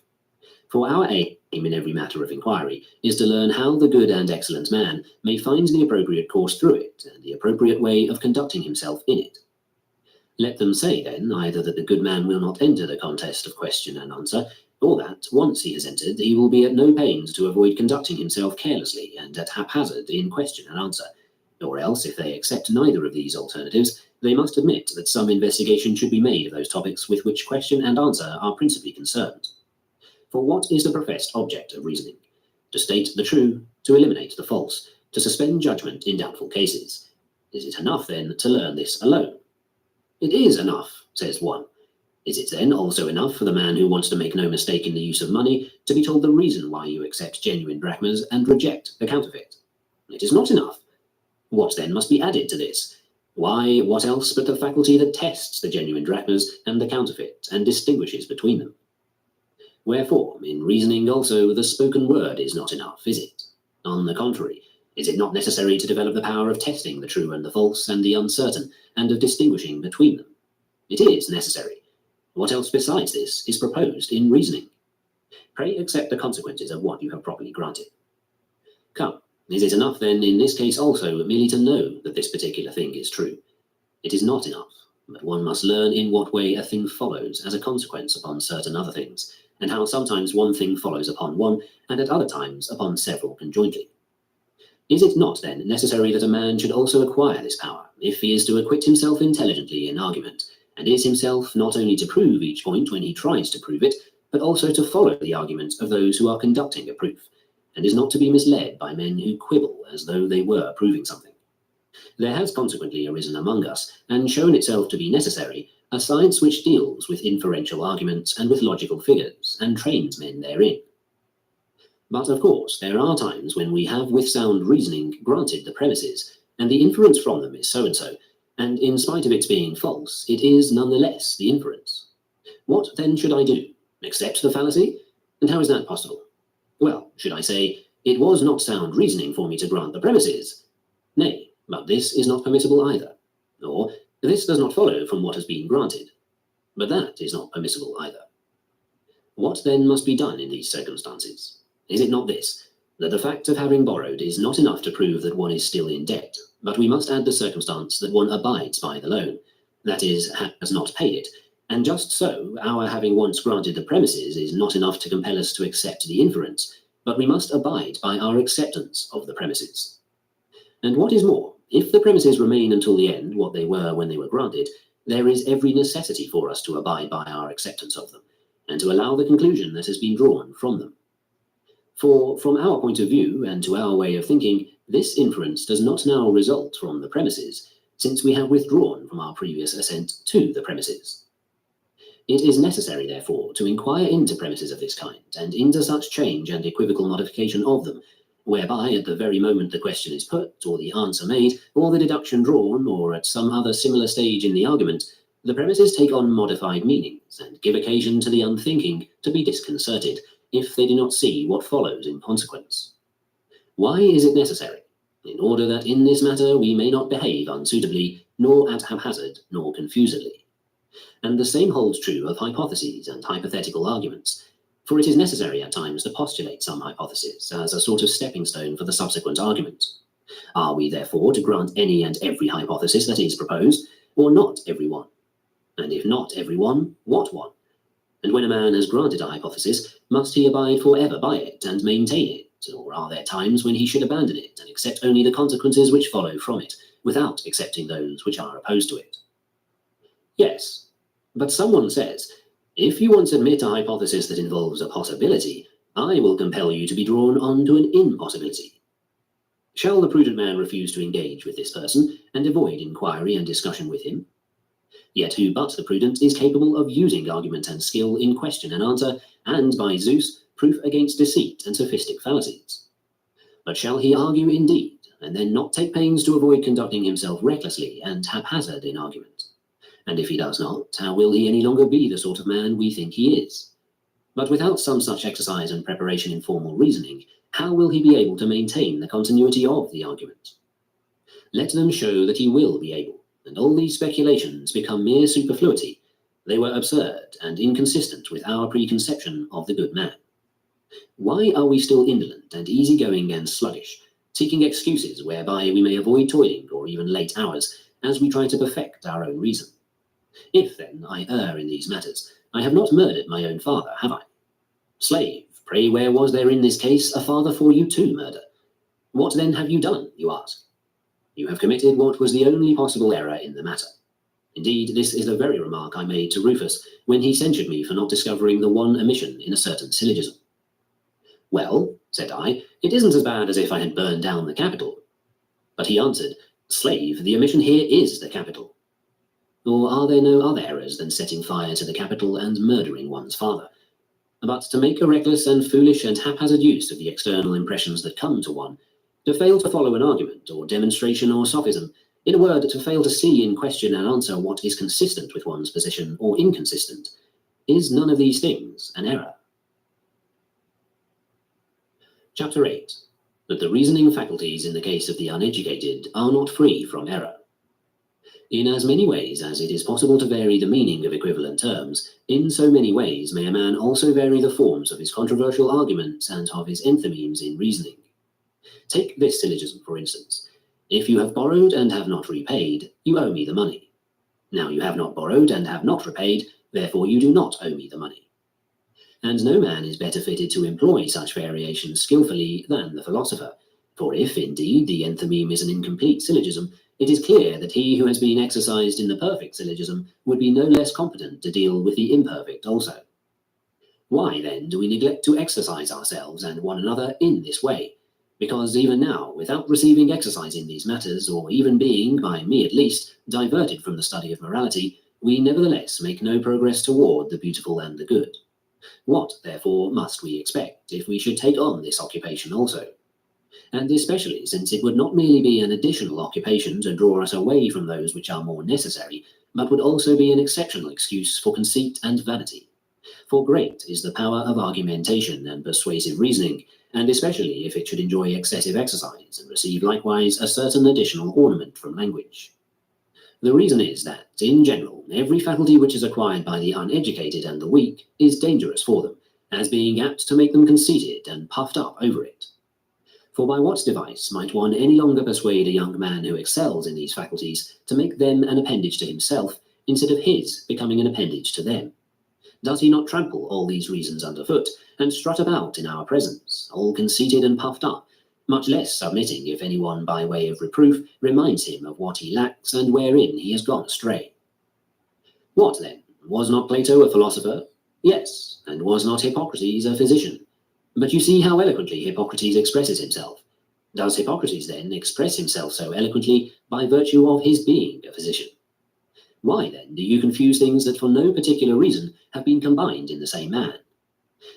For our aim in every matter of inquiry is to learn how the good and excellent man may find the appropriate course through it, and the appropriate way of conducting himself in it. Let them say, then, either that the good man will not enter the contest of question and answer, or that, once he has entered, he will be at no pains to avoid conducting himself carelessly and at haphazard in question and answer, or else, if they accept neither of these alternatives, they must admit that some investigation should be made of those topics with which question and answer are principally concerned. For what is the professed object of reasoning? To state the true, to eliminate the false, to suspend judgment in doubtful cases. Is it enough, then, to learn this alone? It is enough, says one. Is it then also enough for the man who wants to make no mistake in the use of money to be told the reason why you accept genuine drachmas and reject the counterfeit? It is not enough. What then must be added to this? Why, what else but the faculty that tests the genuine drachmas and the counterfeit and distinguishes between them? Wherefore, in reasoning also, the spoken word is not enough, is it? On the contrary, is it not necessary to develop the power of testing the true and the false and the uncertain, and of distinguishing between them? It is necessary. What else besides this is proposed in reasoning? Pray accept the consequences of what you have properly granted. Come, is it enough then in this case also merely to know that this particular thing is true? It is not enough, but one must learn in what way a thing follows as a consequence upon certain other things, and how sometimes one thing follows upon one, and at other times upon several conjointly. Is it not then necessary that a man should also acquire this power, if he is to acquit himself intelligently in argument, and is himself not only to prove each point when he tries to prove it, but also to follow the argument of those who are conducting a proof, and is not to be misled by men who quibble as though they were proving something? There has consequently arisen among us, and shown itself to be necessary, a science which deals with inferential arguments and with logical figures, and trains men therein. But of course, there are times when we have with sound reasoning granted the premises, and the inference from them is so-and-so, and in spite of its being false, it is nonetheless the inference. What then should I do? Accept the fallacy? And how is that possible? Well, should I say, it was not sound reasoning for me to grant the premises? Nay, but this is not permissible either. Or, this does not follow from what has been granted. But that is not permissible either. What then must be done in these circumstances? Is it not this, that the fact of having borrowed is not enough to prove that one is still in debt, but we must add the circumstance that one abides by the loan, that is, has not paid it, and just so, our having once granted the premises is not enough to compel us to accept the inference, but we must abide by our acceptance of the premises. And what is more, if the premises remain until the end what they were when they were granted, there is every necessity for us to abide by our acceptance of them, and to allow the conclusion that has been drawn from them. For, from our point of view, and to our way of thinking, this inference does not now result from the premises, since we have withdrawn from our previous assent to the premises. It is necessary, therefore, to inquire into premises of this kind, and into such change and equivocal modification of them, whereby at the very moment the question is put, or the answer made, or the deduction drawn, or at some other similar stage in the argument, the premises take on modified meanings, and give occasion to the unthinking to be disconcerted, if they do not see what follows in consequence. Why is it necessary? In order that in this matter we may not behave unsuitably, nor at haphazard, nor confusedly. And the same holds true of hypotheses and hypothetical arguments, for it is necessary at times to postulate some hypothesis as a sort of stepping stone for the subsequent argument. Are we therefore to grant any and every hypothesis that is proposed, or not every one? And if not every one, what one? And when a man has granted a hypothesis, must he abide forever by it and maintain it, or are there times when he should abandon it and accept only the consequences which follow from it, without accepting those which are opposed to it? Yes, but someone says, if you once admit a hypothesis that involves a possibility, I will compel you to be drawn on to an impossibility. Shall the prudent man refuse to engage with this person, and avoid inquiry and discussion with him? Yet who but the prudent is capable of using argument and skill in question and answer, and, by Zeus, proof against deceit and sophistic fallacies? But shall he argue indeed, and then not take pains to avoid conducting himself recklessly and haphazard in argument? And if he does not, how will he any longer be the sort of man we think he is? But without some such exercise and preparation in formal reasoning, how will he be able to maintain the continuity of the argument? Let them show that he will be able, and all these speculations become mere superfluity. They were absurd and inconsistent with our preconception of the good man. Why are we still indolent and easygoing and sluggish, seeking excuses whereby we may avoid toiling or even late hours, as we try to perfect our own reason? If, then, I err in these matters, I have not murdered my own father, have I? Slave, pray where was there in this case a father for you to murder? What then have you done, you ask? You have committed what was the only possible error in the matter. Indeed, this is the very remark I made to Rufus when he censured me for not discovering the one omission in a certain syllogism. Well, said I, it isn't as bad as if I had burned down the Capitol. But he answered, Slave, the omission here is the Capitol. Or are there no other errors than setting fire to the Capitol and murdering one's father? But to make a reckless and foolish and haphazard use of the external impressions that come to one, to fail to follow an argument or demonstration or sophism, In a word, to fail to see in question and answer what is consistent with one's position or inconsistent, is none of these things an error? Chapter 8. That the reasoning faculties in the case of the uneducated are not free from error. In as many ways as it is possible to vary the meaning of equivalent terms, in so many ways may a man also vary the forms of his controversial arguments and of his enthymemes in reasoning. Take this syllogism, for instance. If you have borrowed and have not repaid, you owe me the money. Now you have not borrowed and have not repaid, therefore you do not owe me the money. And no man is better fitted to employ such variations skillfully than the philosopher, for if, indeed, the enthymeme is an incomplete syllogism, it is clear that he who has been exercised in the perfect syllogism would be no less competent to deal with the imperfect also. Why, then, do we neglect to exercise ourselves and one another in this way? Because even now, without receiving exercise in these matters, or even being, by me at least, diverted from the study of morality, we nevertheless make no progress toward the beautiful and the good. What, therefore, must we expect if we should take on this occupation also? And especially since it would not merely be an additional occupation to draw us away from those which are more necessary, but would also be an exceptional excuse for conceit and vanity. For great is the power of argumentation and persuasive reasoning, and especially if it should enjoy excessive exercise and receive likewise a certain additional ornament from language. The reason is that, in general, every faculty which is acquired by the uneducated and the weak is dangerous for them, as being apt to make them conceited and puffed up over it. For by what device might one any longer persuade a young man who excels in these faculties to make them an appendage to himself, instead of his becoming an appendage to them? Does he not trample all these reasons underfoot, and strut about in our presence, all conceited and puffed up, much less submitting if any one by way of reproof reminds him of what he lacks and wherein he has gone astray? What then? Was not Plato a philosopher? Yes, and was not Hippocrates a physician? But you see how eloquently Hippocrates expresses himself. Does Hippocrates then express himself so eloquently by virtue of his being a physician? Why then do you confuse things that for no particular reason have been combined in the same man?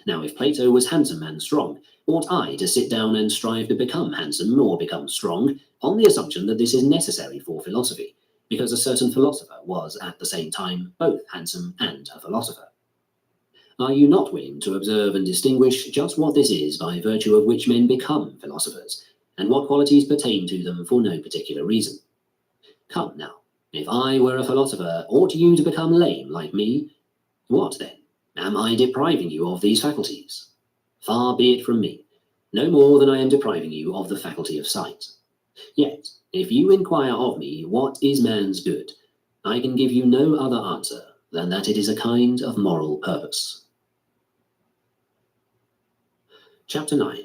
Now if Plato was handsome and strong, ought I to sit down and strive to become handsome or become strong on the assumption that this is necessary for philosophy, because a certain philosopher was at the same time both handsome and a philosopher? Are you not willing to observe and distinguish just what this is by virtue of which men become philosophers, and what qualities pertain to them for no particular reason? Come now, if I were a philosopher, ought you to become lame like me? What then? Am I depriving you of these faculties? Far be it from me, no more than I am depriving you of the faculty of sight. Yet, if you inquire of me what is man's good, I can give you no other answer than that it is a kind of moral purpose. Chapter 9.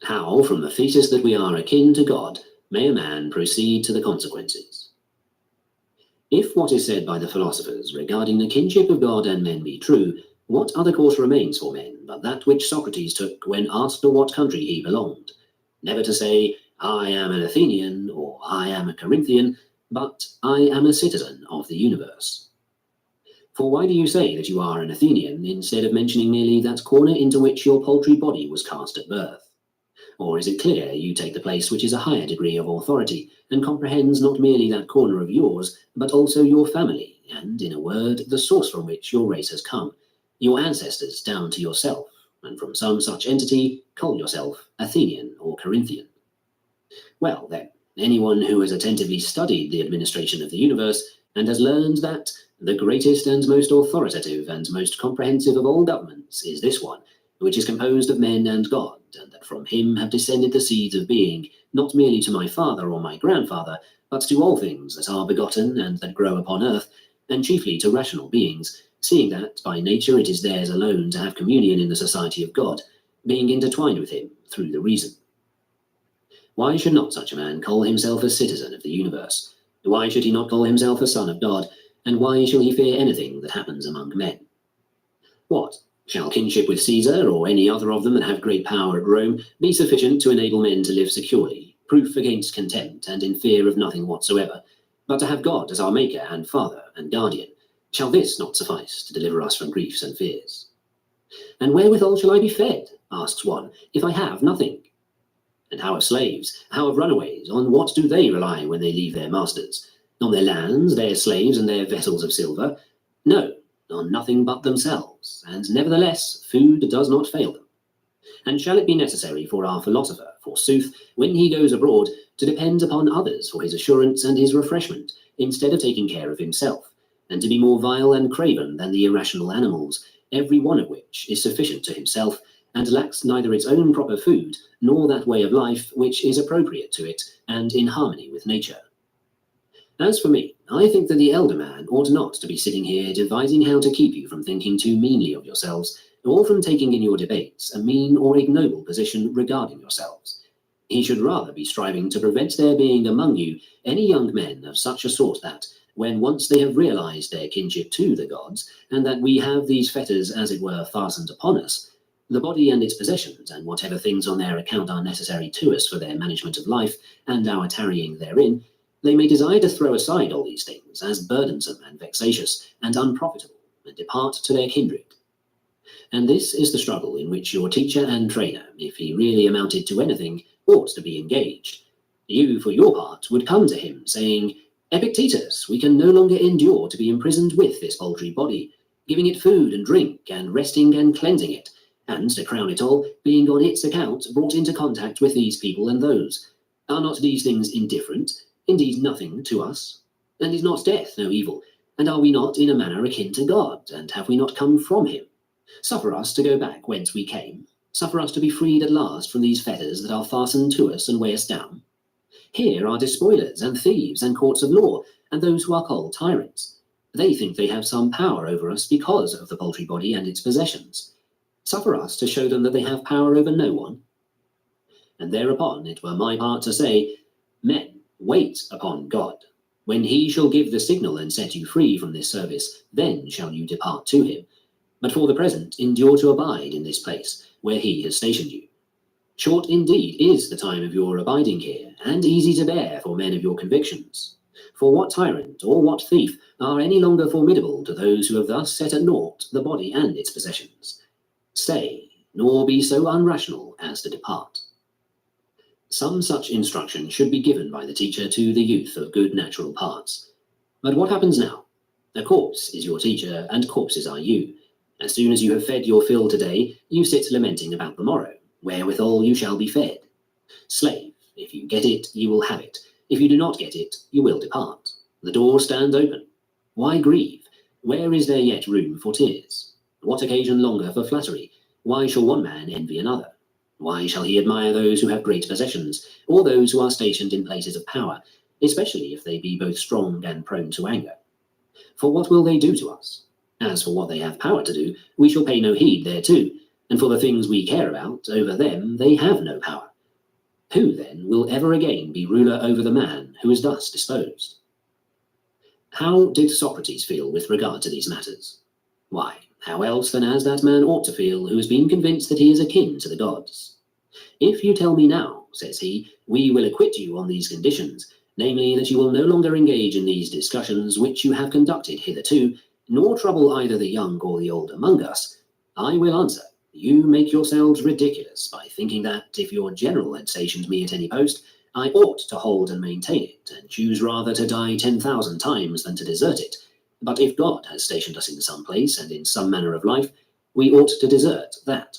How, from the thesis that we are akin to God, may a man proceed to the consequences? If what is said by the philosophers regarding the kinship of God and men be true, what other course remains for men but that which Socrates took when asked to what country he belonged? Never to say, I am an Athenian, or I am a Corinthian, but I am a citizen of the universe. For why do you say that you are an Athenian, instead of mentioning merely that corner into which your paltry body was cast at birth? Or is it clear you take the place which is a higher degree of authority, and comprehends not merely that corner of yours, but also your family, and, in a word, the source from which your race has come, your ancestors down to yourself, and from some such entity call yourself Athenian or Corinthian? Well, then, anyone who has attentively studied the administration of the universe, and has learned that the greatest and most authoritative and most comprehensive of all governments is this one, which is composed of men and God, and that from him have descended the seeds of being, not merely to my father or my grandfather, but to all things that are begotten and that grow upon earth, and chiefly to rational beings, seeing that by nature it is theirs alone to have communion in the society of God, being intertwined with him through the reason. Why should not such a man call himself a citizen of the universe? Why should he not call himself a son of God? And why shall he fear anything that happens among men? What? Shall kinship with Caesar, or any other of them that have great power at Rome, be sufficient to enable men to live securely, proof against contempt, and in fear of nothing whatsoever, but to have God as our Maker and Father and Guardian? Shall this not suffice to deliver us from griefs and fears? And wherewithal shall I be fed, asks one, if I have nothing? And how of slaves? How of runaways? On what do they rely when they leave their masters? On their lands, their slaves, and their vessels of silver? No, on nothing but themselves, and nevertheless food does not fail them. And shall it be necessary for our philosopher, forsooth, when he goes abroad, to depend upon others for his assurance and his refreshment, instead of taking care of himself, and to be more vile and craven than the irrational animals, every one of which is sufficient to himself, and lacks neither its own proper food, nor that way of life which is appropriate to it, and in harmony with nature? As for me, I think that the elder man ought not to be sitting here devising how to keep you from thinking too meanly of yourselves, or from taking in your debates a mean or ignoble position regarding yourselves. He should rather be striving to prevent there being among you any young men of such a sort that, when once they have realized their kinship to the gods, and that we have these fetters as it were fastened upon us, the body and its possessions, and whatever things on their account are necessary to us for their management of life, and our tarrying therein, they may desire to throw aside all these things as burdensome and vexatious and unprofitable, and depart to their kindred. And this is the struggle in which your teacher and trainer, if he really amounted to anything, ought to be engaged. You, for your part, would come to him, saying, Epictetus, we can no longer endure to be imprisoned with this paltry body, giving it food and drink, and resting and cleansing it, and, to crown it all, being on its account brought into contact with these people and those. Are not these things indifferent, indeed nothing to us? And is not death no evil? And are we not in a manner akin to God, and have we not come from him? Suffer us to go back whence we came. Suffer us to be freed at last from these fetters that are fastened to us and weigh us down. Here are despoilers and thieves and courts of law, and those who are called tyrants. They think they have some power over us because of the paltry body and its possessions. Suffer us to show them that they have power over no one. And thereupon it were my part to say, Men, wait upon God. When he shall give the signal and set you free from this service, then shall you depart to him. But for the present, endure to abide in this place, where he has stationed you. Short indeed is the time of your abiding here, and easy to bear for men of your convictions. For what tyrant or what thief are any longer formidable to those who have thus set at naught the body and its possessions? Stay, nor be so unrational as to depart. Some such instruction should be given by the teacher to the youth of good natural parts. But what happens now? A corpse is your teacher, and corpses are you. As soon as you have fed your fill today, you sit lamenting about the morrow, wherewithal you shall be fed. Slave, if you get it, you will have it. If you do not get it, you will depart. The door stands open. Why grieve? Where is there yet room for tears? What occasion longer for flattery? Why shall one man envy another? Why shall he admire those who have great possessions, or those who are stationed in places of power, especially if they be both strong and prone to anger? For what will they do to us? As for what they have power to do, we shall pay no heed thereto, and for the things we care about, over them they have no power. Who, then, will ever again be ruler over the man who is thus disposed? How did Socrates feel with regard to these matters? Why, how else than as that man ought to feel who has been convinced that he is akin to the gods? If you tell me now, says he, we will acquit you on these conditions, namely that you will no longer engage in these discussions which you have conducted hitherto, nor trouble either the young or the old among us, I will answer, you make yourselves ridiculous by thinking that, if your general had stationed me at any post, I ought to hold and maintain it, and choose rather to die 10,000 times than to desert it. But if God has stationed us in some place and in some manner of life, we ought to desert that.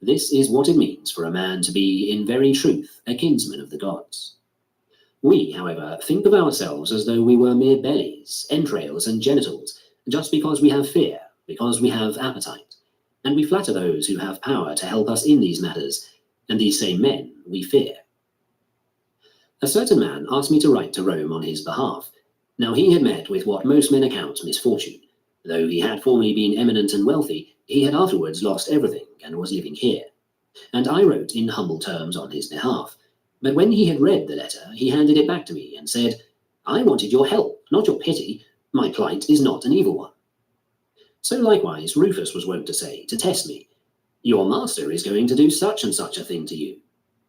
This is what it means for a man to be, in very truth, a kinsman of the gods. We, however, think of ourselves as though we were mere bellies, entrails, and genitals, just because we have fear, because we have appetite. And we flatter those who have power to help us in these matters, and these same men we fear. A certain man asked me to write to Rome on his behalf. Now he had met with what most men account misfortune. Though he had formerly been eminent and wealthy, he had afterwards lost everything and was living here. And I wrote in humble terms on his behalf. But when he had read the letter, he handed it back to me and said, I wanted your help, not your pity. My plight is not an evil one. So likewise Rufus was wont to say, to test me, your master is going to do such and such a thing to you.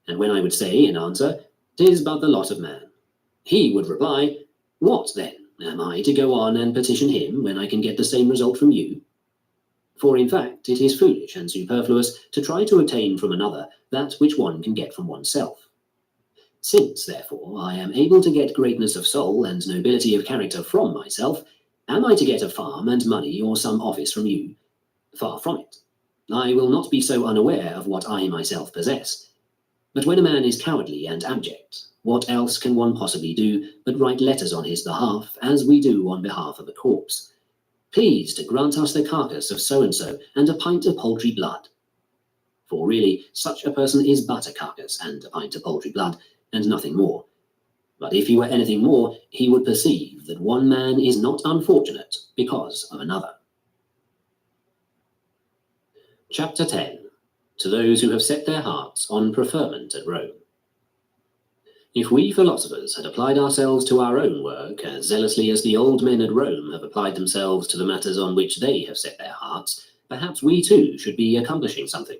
And when I would say in answer, 'Tis but the lot of man, he would reply, What then? Am I to go on and petition him when I can get the same result from you? For in fact, it is foolish and superfluous to try to obtain from another that which one can get from oneself. Since, therefore, I am able to get greatness of soul and nobility of character from myself, am I to get a farm and money or some office from you? Far from it. I will not be so unaware of what I myself possess. But when a man is cowardly and abject, what else can one possibly do but write letters on his behalf, as we do on behalf of a corpse? Please to grant us the carcass of so-and-so and a pint of poultry blood. For really, such a person is but a carcass and a pint of poultry blood, and nothing more. But if he were anything more, he would perceive that one man is not unfortunate because of another. Chapter 10. To those who have set their hearts on preferment at Rome. If we philosophers had applied ourselves to our own work as zealously as the old men at Rome have applied themselves to the matters on which they have set their hearts, perhaps we too should be accomplishing something.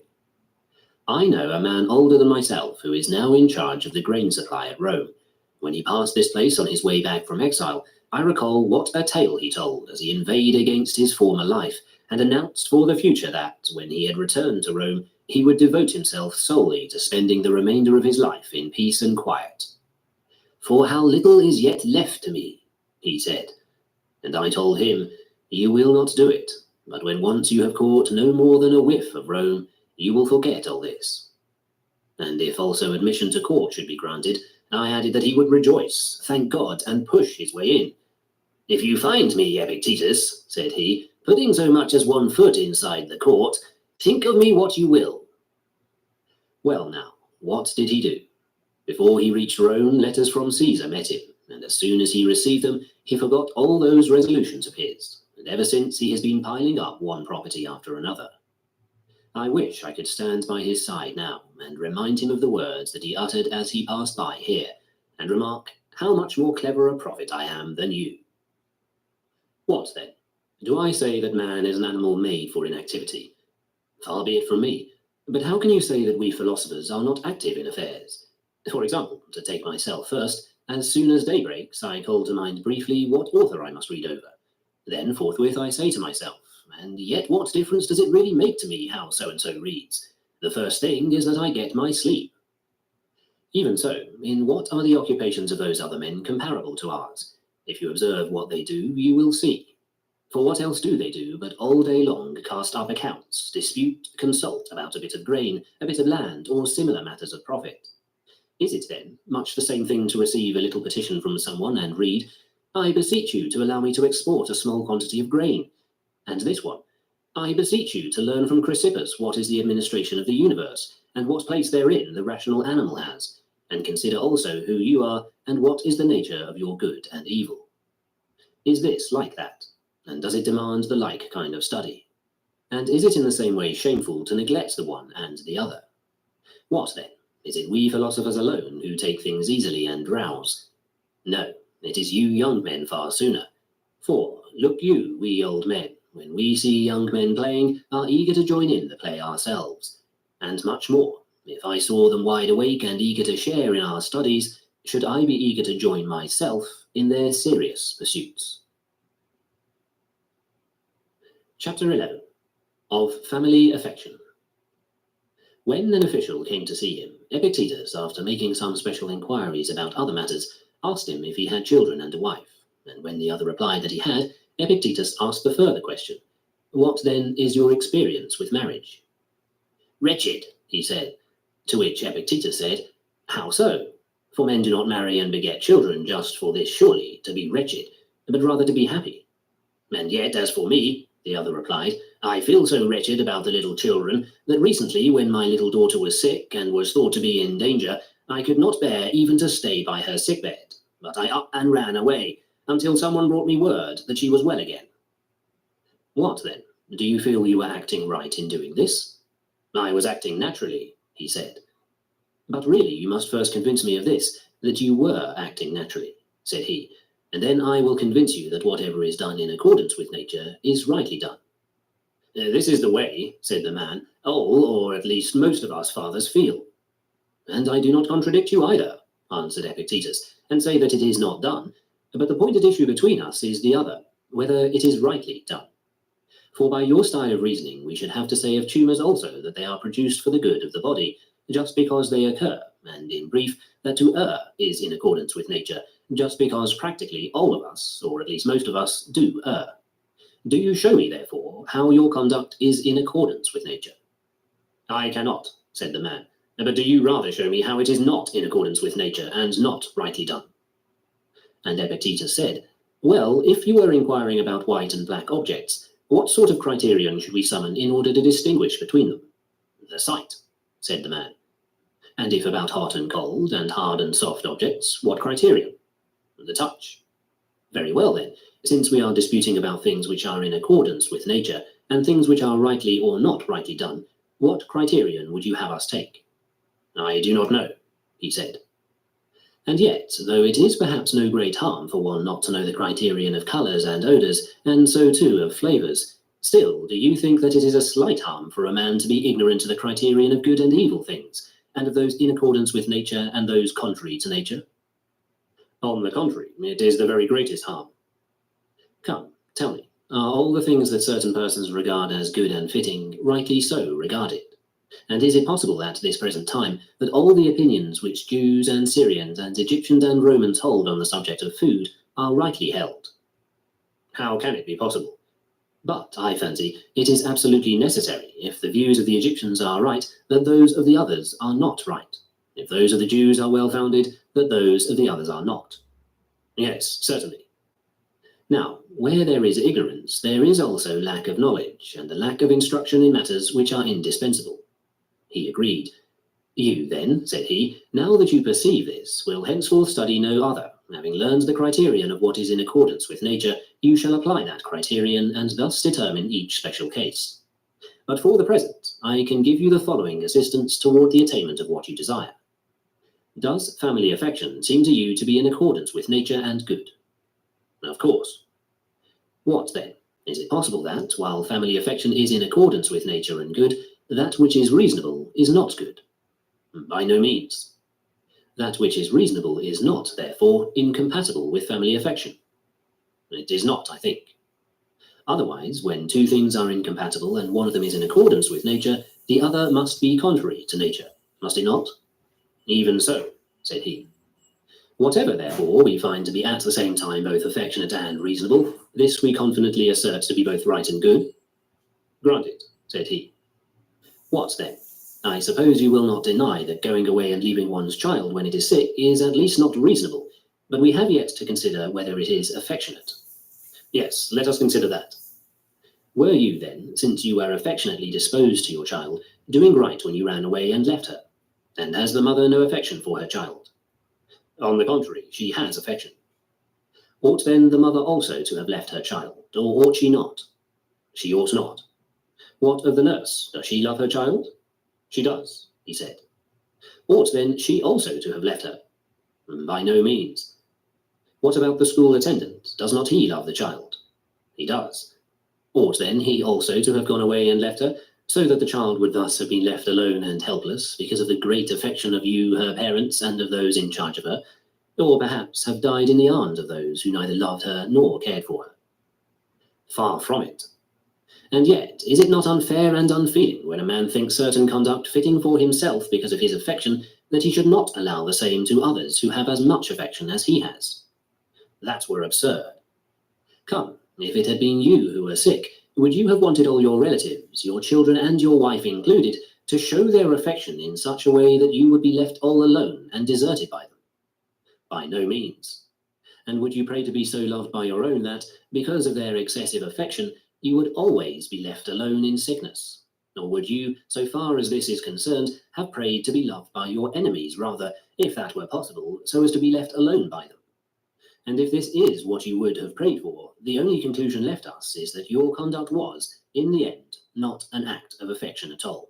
I know a man older than myself who is now in charge of the grain supply at Rome. When he passed this place on his way back from exile, I recall what a tale he told as he inveighed against his former life, and announced for the future that, when he had returned to Rome, he would devote himself solely to spending the remainder of his life in peace and quiet. For how little is yet left to me, he said. And I told him, you will not do it, but when once you have caught no more than a whiff of Rome, you will forget all this. And if also admission to court should be granted, I added that he would rejoice, thank God, and push his way in. If you find me, Epictetus, said he, putting so much as 1 foot inside the court, think of me what you will. Well now, what did he do? Before he reached Rome, letters from Caesar met him, and as soon as he received them, he forgot all those resolutions of his, and ever since he has been piling up one property after another. I wish I could stand by his side now, and remind him of the words that he uttered as he passed by here, and remark how much more clever a prophet I am than you. What then? Do I say that man is an animal made for inactivity? Far be it from me. But how can you say that we philosophers are not active in affairs? For example, to take myself first, as soon as day breaks, I call to mind briefly what author I must read over. Then forthwith I say to myself, and yet what difference does it really make to me how so-and-so reads? The first thing is that I get my sleep. Even so, in what are the occupations of those other men comparable to ours? If you observe what they do, you will see. For what else do they do but all day long cast up accounts, dispute, consult about a bit of grain, a bit of land, or similar matters of profit? Is it then much the same thing to receive a little petition from someone and read, I beseech you to allow me to export a small quantity of grain? And this one, I beseech you to learn from Chrysippus what is the administration of the universe, and what place therein the rational animal has, and consider also who you are, and what is the nature of your good and evil. Is this like that? And does it demand the like kind of study? And is it in the same way shameful to neglect the one and the other? What then? Is it we philosophers alone who take things easily and drowse? No, it is you young men far sooner. For, look you, we old men, when we see young men playing, are eager to join in the play ourselves. And much more, if I saw them wide awake and eager to share in our studies, should I be eager to join myself in their serious pursuits. Chapter 11. Of Family Affection. When an official came to see him, Epictetus, after making some special inquiries about other matters, asked him if he had children and a wife, and when the other replied that he had, Epictetus asked the further question, what then is your experience with marriage? Wretched, he said, to which Epictetus said, how so? For men do not marry and beget children just for this surely, to be wretched, but rather to be happy. And yet, as for me, the other replied, I feel so wretched about the little children that recently, when my little daughter was sick and was thought to be in danger, I could not bear even to stay by her sickbed, but I up and ran away, until someone brought me word that she was well again. What then? Do you feel you were acting right in doing this? I was acting naturally, he said. But really you must first convince me of this, that you were acting naturally, said he, and then I will convince you that whatever is done in accordance with nature is rightly done. This is the way, said the man, all, or at least most of us fathers feel. And I do not contradict you either, answered Epictetus, and say that it is not done, but the point at issue between us is the other, whether it is rightly done. For by your style of reasoning, we should have to say of tumours also that they are produced for the good of the body, just because they occur, and in brief, that to err is in accordance with nature, just because practically all of us, or at least most of us, do err. Do you show me, therefore, how your conduct is in accordance with nature? I cannot, said the man, but do you rather show me how it is not in accordance with nature, and not rightly done? And Epictetus said, well, if you were inquiring about white and black objects, what sort of criterion should we summon in order to distinguish between them? The sight, said the man. And if about hot and cold, and hard and soft objects, what criterion? The touch. Very well then, since we are disputing about things which are in accordance with nature, and things which are rightly or not rightly done, what criterion would you have us take? I do not know, he said. And yet, though it is perhaps no great harm for one not to know the criterion of colours and odours, and so too of flavours, still, do you think that it is a slight harm for a man to be ignorant of the criterion of good and evil things, and of those in accordance with nature and those contrary to nature? On the contrary, it is the very greatest harm. Come, tell me, are all the things that certain persons regard as good and fitting rightly so regarded? And is it possible at this present time that all the opinions which Jews and Syrians and Egyptians and Romans hold on the subject of food are rightly held? How can it be possible? But, I fancy, it is absolutely necessary, if the views of the Egyptians are right, that those of the others are not right. If those of the Jews are well-founded, that those of the others are not. Yes, certainly. Now, where there is ignorance, there is also lack of knowledge, and the lack of instruction in matters which are indispensable. He agreed. You then, said he, now that you perceive this, will henceforth study no other. Having learned the criterion of what is in accordance with nature, you shall apply that criterion and thus determine each special case. But for the present, I can give you the following assistance toward the attainment of what you desire. Does family affection seem to you to be in accordance with nature and good? Of course. What then? Is it possible that, while family affection is in accordance with nature and good, that which is reasonable is not good? By no means. That which is reasonable is not, therefore, incompatible with family affection. It is not, I think. Otherwise, when two things are incompatible and one of them is in accordance with nature, the other must be contrary to nature, must it not? Even so, said he. Whatever, therefore, we find to be at the same time both affectionate and reasonable, this we confidently assert to be both right and good. Granted, said he. What then? I suppose you will not deny that going away and leaving one's child when it is sick is at least not reasonable, but we have yet to consider whether it is affectionate. Yes, let us consider that. Were you then, since you were affectionately disposed to your child, doing right when you ran away and left her? And has the mother no affection for her child? On the contrary, she has affection. Ought then the mother also to have left her child, or ought she not? She ought not. What of the nurse? Does she love her child? She does, he said. Ought then she also to have left her? By no means. What about the school attendant? Does not he love the child? He does. Ought then he also to have gone away and left her, so that the child would thus have been left alone and helpless because of the great affection of you, her parents, and of those in charge of her, or perhaps have died in the arms of those who neither loved her nor cared for her? Far from it. And yet, is it not unfair and unfeeling when a man thinks certain conduct fitting for himself because of his affection, that he should not allow the same to others who have as much affection as he has? That were absurd. Come, if it had been you who were sick, would you have wanted all your relatives, your children and your wife included, to show their affection in such a way that you would be left all alone and deserted by them? By no means. And would you pray to be so loved by your own that, because of their excessive affection, you would always be left alone in sickness? Or would you, so far as this is concerned, have prayed to be loved by your enemies rather, if that were possible, so as to be left alone by them? And if this is what you would have prayed for, the only conclusion left us is that your conduct was, in the end, not an act of affection at all.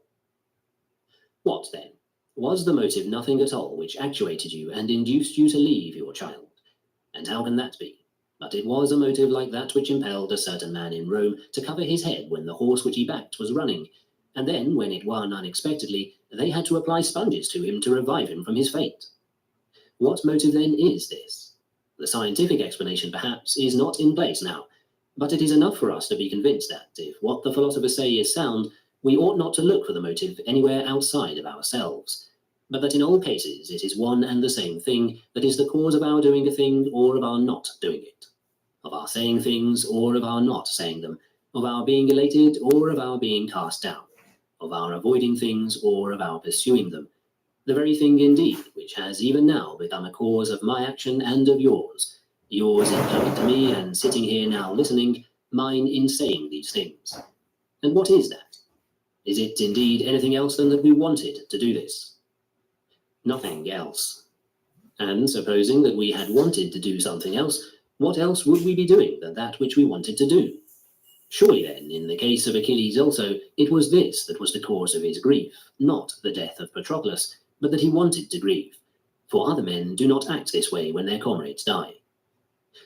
What then? Was the motive nothing at all which actuated you and induced you to leave your child? And how can that be? But it was a motive like that which impelled a certain man in Rome to cover his head when the horse which he backed was running, and then, when it won unexpectedly, they had to apply sponges to him to revive him from his fate. What motive then is this? The scientific explanation, perhaps, is not in place now, But it is enough for us to be convinced that, if what the philosophers say is sound, we ought not to look for the motive anywhere outside of ourselves, but that in all cases it is one and the same thing that is the cause of our doing a thing or of our not doing it, of our saying things or of our not saying them, of our being elated or of our being cast down, of our avoiding things or of our pursuing them, the very thing indeed which has even now become a cause of my action and of yours in coming to me and sitting here now listening, mine in saying these things. And what is that? Is it indeed anything else than that we wanted to do this? Nothing else. And supposing that we had wanted to do something else, what else would we be doing than that which we wanted to do? Surely then, in the case of Achilles also, it was this that was the cause of his grief, not the death of Patroclus, but that he wanted to grieve. For other men do not act this way when their comrades die.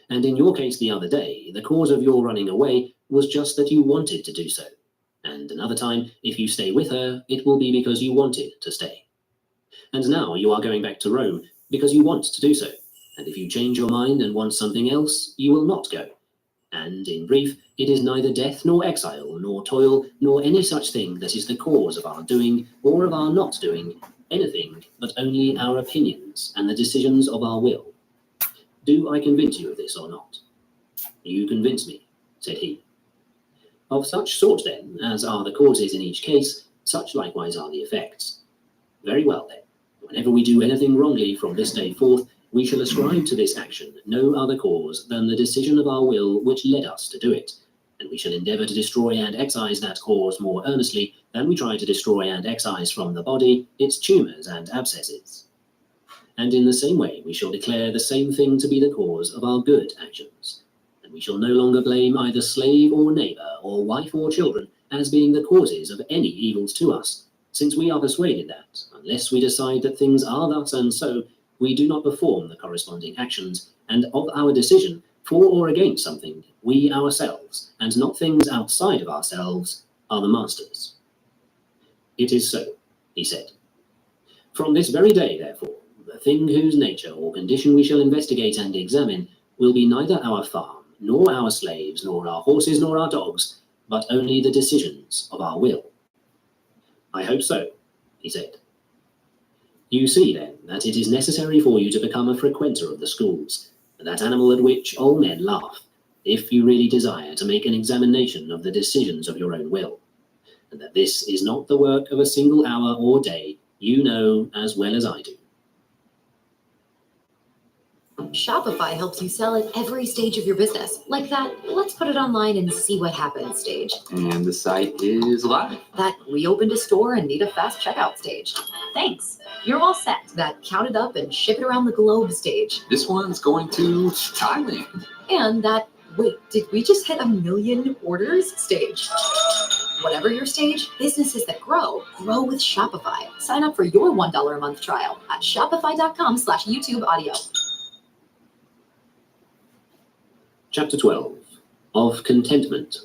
And in your case the other day, the cause of your running away was just that you wanted to do so. And another time, if you stay with her, it will be because you wanted to stay. And now you are going back to Rome because you want to do so. And if you change your mind and want something else, you will not go. And in brief, it is neither death nor exile nor toil nor any such thing that is the cause of our doing or of our not doing anything, but only our opinions and the decisions of our will. Do I convince you of this or not? You convince me, said he. Of such sort then, as are the causes in each case, such likewise are the effects. Very well then, whenever we do anything wrongly from this day forth, we shall ascribe to this action no other cause than the decision of our will which led us to do it, and we shall endeavour to destroy and excise that cause more earnestly than we try to destroy and excise from the body its tumours and abscesses. And in the same way we shall declare the same thing to be the cause of our good actions, and we shall no longer blame either slave or neighbour or wife or children as being the causes of any evils to us, since we are persuaded that, unless we decide that things are thus and so, we do not perform the corresponding actions, and of our decision, for or against something, we ourselves, and not things outside of ourselves, are the masters. It is so, he said. From this very day, therefore, the thing whose nature or condition we shall investigate and examine will be neither our farm, nor our slaves, nor our horses, nor our dogs, but only the decisions of our will. I hope so, he said. You see, then, that it is necessary for you to become a frequenter of the schools, that animal at which all men laugh, if you really desire to make an examination of the decisions of your own will, and that this is not the work of a single hour or day, you know as well as I do. Shopify helps you sell at every stage of your business, like that let's put it online and see what happens stage. And the site is live. That we opened a store and need a fast checkout stage. Thanks, you're all set. That count it up and ship it around the globe stage. This one's going to Thailand. And that, wait, did we just hit 1 million orders stage? Whatever your stage, businesses that grow with Shopify. Sign up for your $1 a month trial at shopify.com/YouTube audio. Chapter 12. Of Contentment.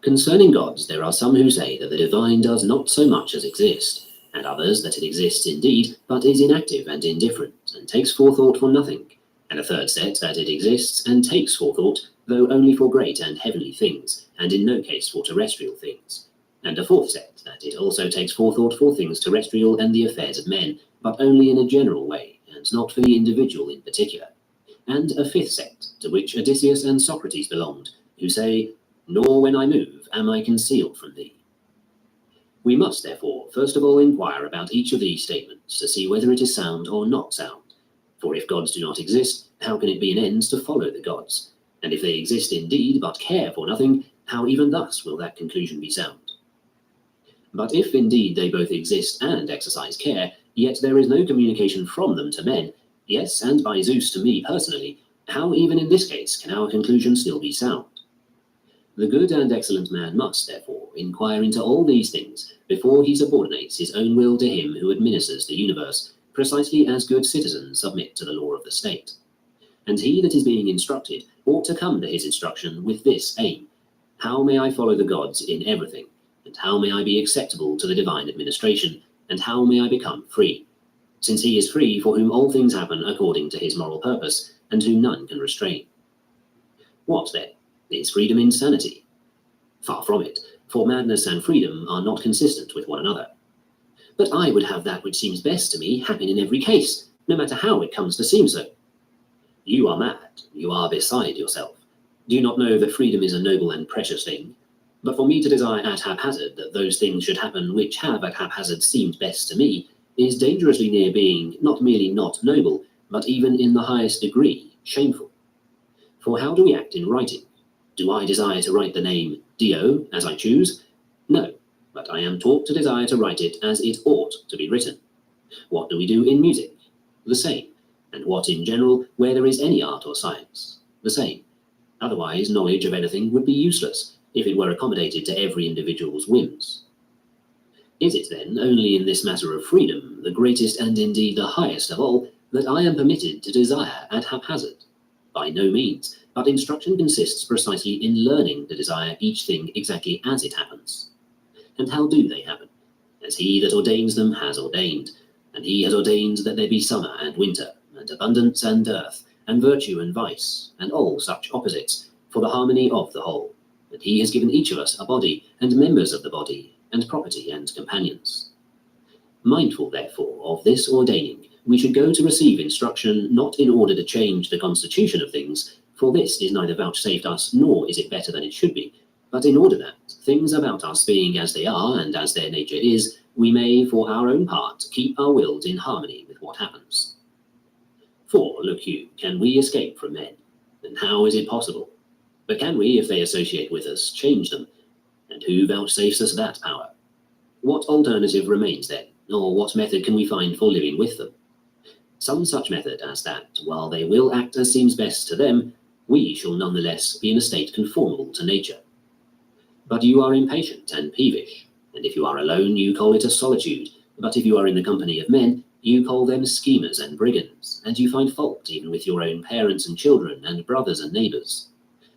Concerning gods, there are some who say that the divine does not so much as exist, and others that it exists indeed, but is inactive and indifferent, and takes forethought for nothing, and a third set that it exists and takes forethought, though only for great and heavenly things, and in no case for terrestrial things, and a fourth set that it also takes forethought for things terrestrial and the affairs of men, but only in a general way, and not for the individual in particular, and a fifth set, to which Odysseus and Socrates belonged, who say, "Nor when I move am I concealed from thee." We must, therefore, first of all inquire about each of these statements to see whether it is sound or not sound. For if gods do not exist, how can it be an end to follow the gods? And if they exist indeed, but care for nothing, how even thus will that conclusion be sound? But if indeed they both exist and exercise care, yet there is no communication from them to men, yes, and by Zeus to me personally, how even in this case can our conclusion still be sound? The good and excellent man must, therefore, inquire into all these things before he subordinates his own will to him who administers the universe, precisely as good citizens submit to the law of the state. And he that is being instructed ought to come to his instruction with this aim: how may I follow the gods in everything, and how may I be acceptable to the divine administration, and how may I become free? Since he is free for whom all things happen according to his moral purpose, and whom none can restrain. What then? Is freedom insanity? Far from it, for madness and freedom are not consistent with one another. But I would have that which seems best to me happen in every case, no matter how it comes to seem so. You are mad, you are beside yourself. Do you not know that freedom is a noble and precious thing? But for me to desire at haphazard that those things should happen which have at haphazard seemed best to me is dangerously near being not merely not noble, but even in the highest degree shameful. For how do we act in writing? Do I desire to write the name Dio as I choose? No, but I am taught to desire to write it as it ought to be written. What do we do in music? The same. And what in general, where there is any art or science? The same. Otherwise, knowledge of anything would be useless if it were accommodated to every individual's whims. Is it then only in this matter of freedom, the greatest and indeed the highest of all, that I am permitted to desire at haphazard? By no means, but instruction consists precisely in learning to desire each thing exactly as it happens. And how do they happen? As he that ordains them has ordained, and he has ordained that there be summer and winter, and abundance and dearth, and virtue and vice, and all such opposites, for the harmony of the whole. And he has given each of us a body, and members of the body, and property and companions. Mindful, therefore, of this ordaining, we should go to receive instruction not in order to change the constitution of things, for this is neither vouchsafed us nor is it better than it should be, but in order that, things about us being as they are and as their nature is, we may, for our own part, keep our wills in harmony with what happens. For, look you, can we escape from men? And how is it possible? But can we, if they associate with us, change them? And who vouchsafes us that power? What alternative remains then, or what method can we find for living with them? Some such method as that, while they will act as seems best to them, we shall nonetheless be in a state conformable to nature. But you are impatient and peevish, and if you are alone, you call it a solitude, but if you are in the company of men, you call them schemers and brigands, and you find fault even with your own parents and children and brothers and neighbours.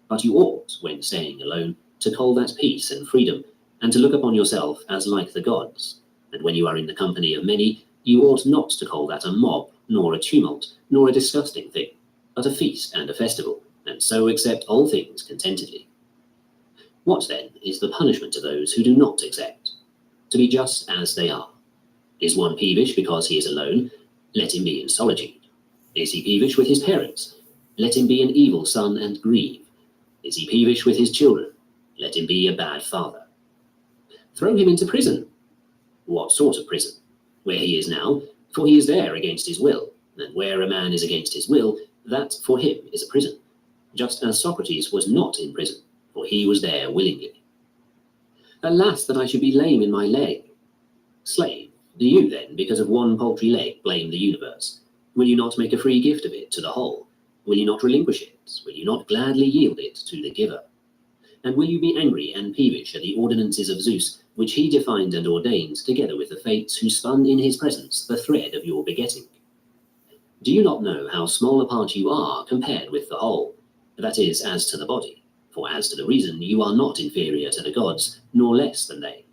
But you ought, when staying alone, to call that peace and freedom, and to look upon yourself as like the gods. And when you are in the company of many, you ought not to call that a mob, nor a tumult, nor a disgusting thing, but a feast and a festival, and so accept all things contentedly. What then is the punishment to those who do not accept? To be just as they are. Is one peevish because he is alone? Let him be in solitude. Is he peevish with his parents? Let him be an evil son and grieve. Is he peevish with his children? Let him be a bad father. Throw him into prison. What sort of prison? Where he is now, for he is there against his will, and where a man is against his will, that for him is a prison, just as Socrates was not in prison, for he was there willingly. Alas, that I should be lame in my leg. Slave, do you then, because of one paltry leg, blame the universe? Will you not make a free gift of it to the whole? Will you not relinquish it? Will you not gladly yield it to the giver? And will you be angry and peevish at the ordinances of Zeus, which he defined and ordained, together with the fates who spun in his presence the thread of your begetting? Do you not know how small a part you are compared with the whole? That is, as to the body. For as to the reason, you are not inferior to the gods, nor less than they.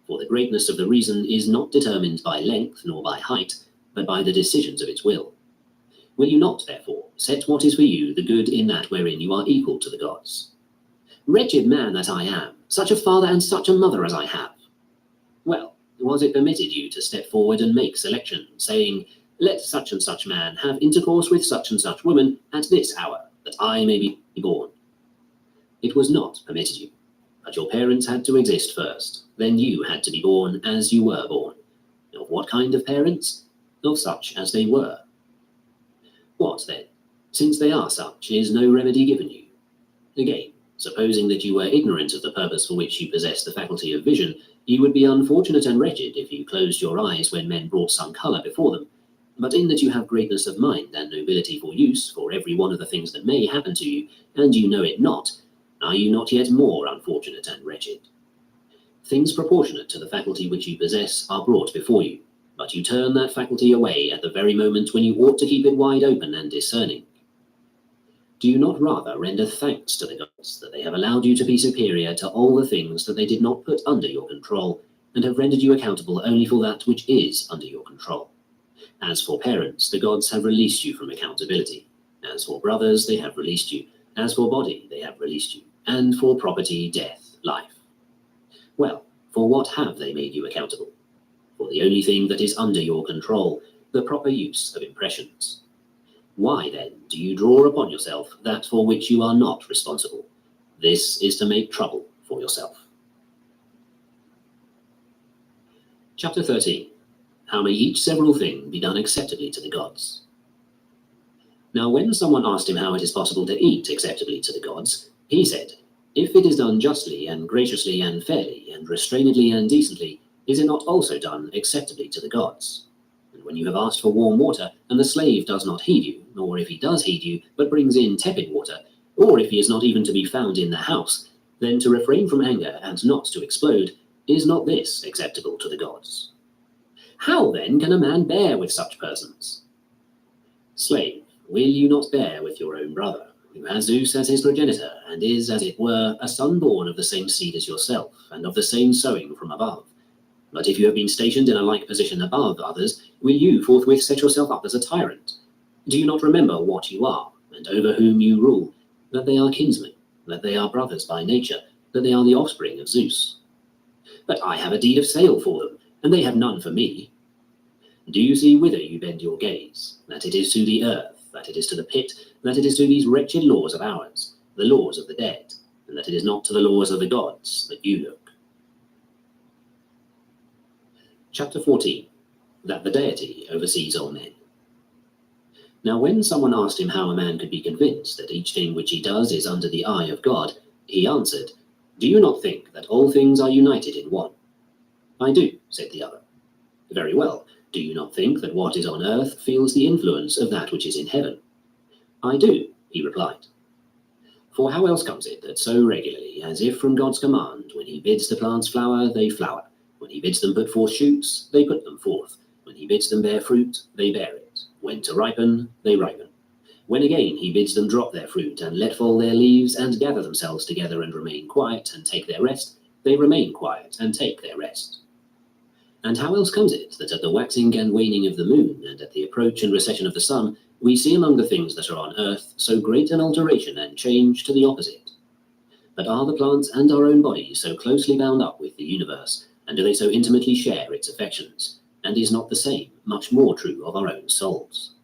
For the greatness of the reason is not determined by length nor by height, but by the decisions of its will. Will you not, therefore, set what is for you the good in that wherein you are equal to the gods? Wretched man that I am, such a father and such a mother as I have. Well, was it permitted you to step forward and make selection, saying, let such and such man have intercourse with such and such woman at this hour, that I may be born? It was not permitted you, but your parents had to exist first, then you had to be born as you were born. Of what kind of parents? Of such as they were. What then? Since they are such, is no remedy given you? Again, supposing that you were ignorant of the purpose for which you possess the faculty of vision, you would be unfortunate and wretched if you closed your eyes when men brought some colour before them. But in that you have greatness of mind and nobility for use for every one of the things that may happen to you, and you know it not, are you not yet more unfortunate and wretched? Things proportionate to the faculty which you possess are brought before you, but you turn that faculty away at the very moment when you ought to keep it wide open and discerning. Do you not rather render thanks to the gods that they have allowed you to be superior to all the things that they did not put under your control, and have rendered you accountable only for that which is under your control? As for parents, the gods have released you from accountability. As for brothers, they have released you. As for body, they have released you. and for property, death, life. Well, for what have they made you accountable? For the only thing that is under your control, the proper use of impressions. Why then do you draw upon yourself that for which you are not responsible? This is to make trouble for yourself. Chapter 13. How may each several thing be done acceptably to the gods? Now when someone asked him how it is possible to eat acceptably to the gods, he said, if it is done justly and graciously and fairly and restrainedly and decently, is it not also done acceptably to the gods? And when you have asked for warm water, and the slave does not heed you, nor if he does heed you, but brings in tepid water, or if he is not even to be found in the house, then to refrain from anger and not to explode, is not this acceptable to the gods? How then can a man bear with such persons? Slave, will you not bear with your own brother, who has Zeus as his progenitor, and is, as it were, a son born of the same seed as yourself, and of the same sowing from above? But if you have been stationed in a like position above others, will you forthwith set yourself up as a tyrant? Do you not remember what you are, and over whom you rule, that they are kinsmen, that they are brothers by nature, that they are the offspring of Zeus? But I have a deed of sale for them, and they have none for me. Do you see whither you bend your gaze, that it is to the earth, that it is to the pit, that it is to these wretched laws of ours, the laws of the dead, and that it is not to the laws of the gods that you look? Chapter 14. That the deity oversees all men. Now when someone asked him how a man could be convinced that each thing which he does is under the eye of God, he answered, do you not think that all things are united in one? I do, said the other. Very well. Do you not think that what is on earth feels the influence of that which is in heaven? I do, he replied. For how else comes it that so regularly, as if from God's command, when he bids the plants flower, they flower. When he bids them put forth shoots, they put them forth. When he bids them bear fruit, they bear it. When to ripen, they ripen. When again he bids them drop their fruit, and let fall their leaves, and gather themselves together, and remain quiet, and take their rest, they remain quiet, and take their rest. And how else comes it that at the waxing and waning of the moon, and at the approach and recession of the sun, we see among the things that are on earth so great an alteration and change to the opposite? But are the plants and our own bodies so closely bound up with the universe, and do they so intimately share its affections? And is not the same much more true of our own souls?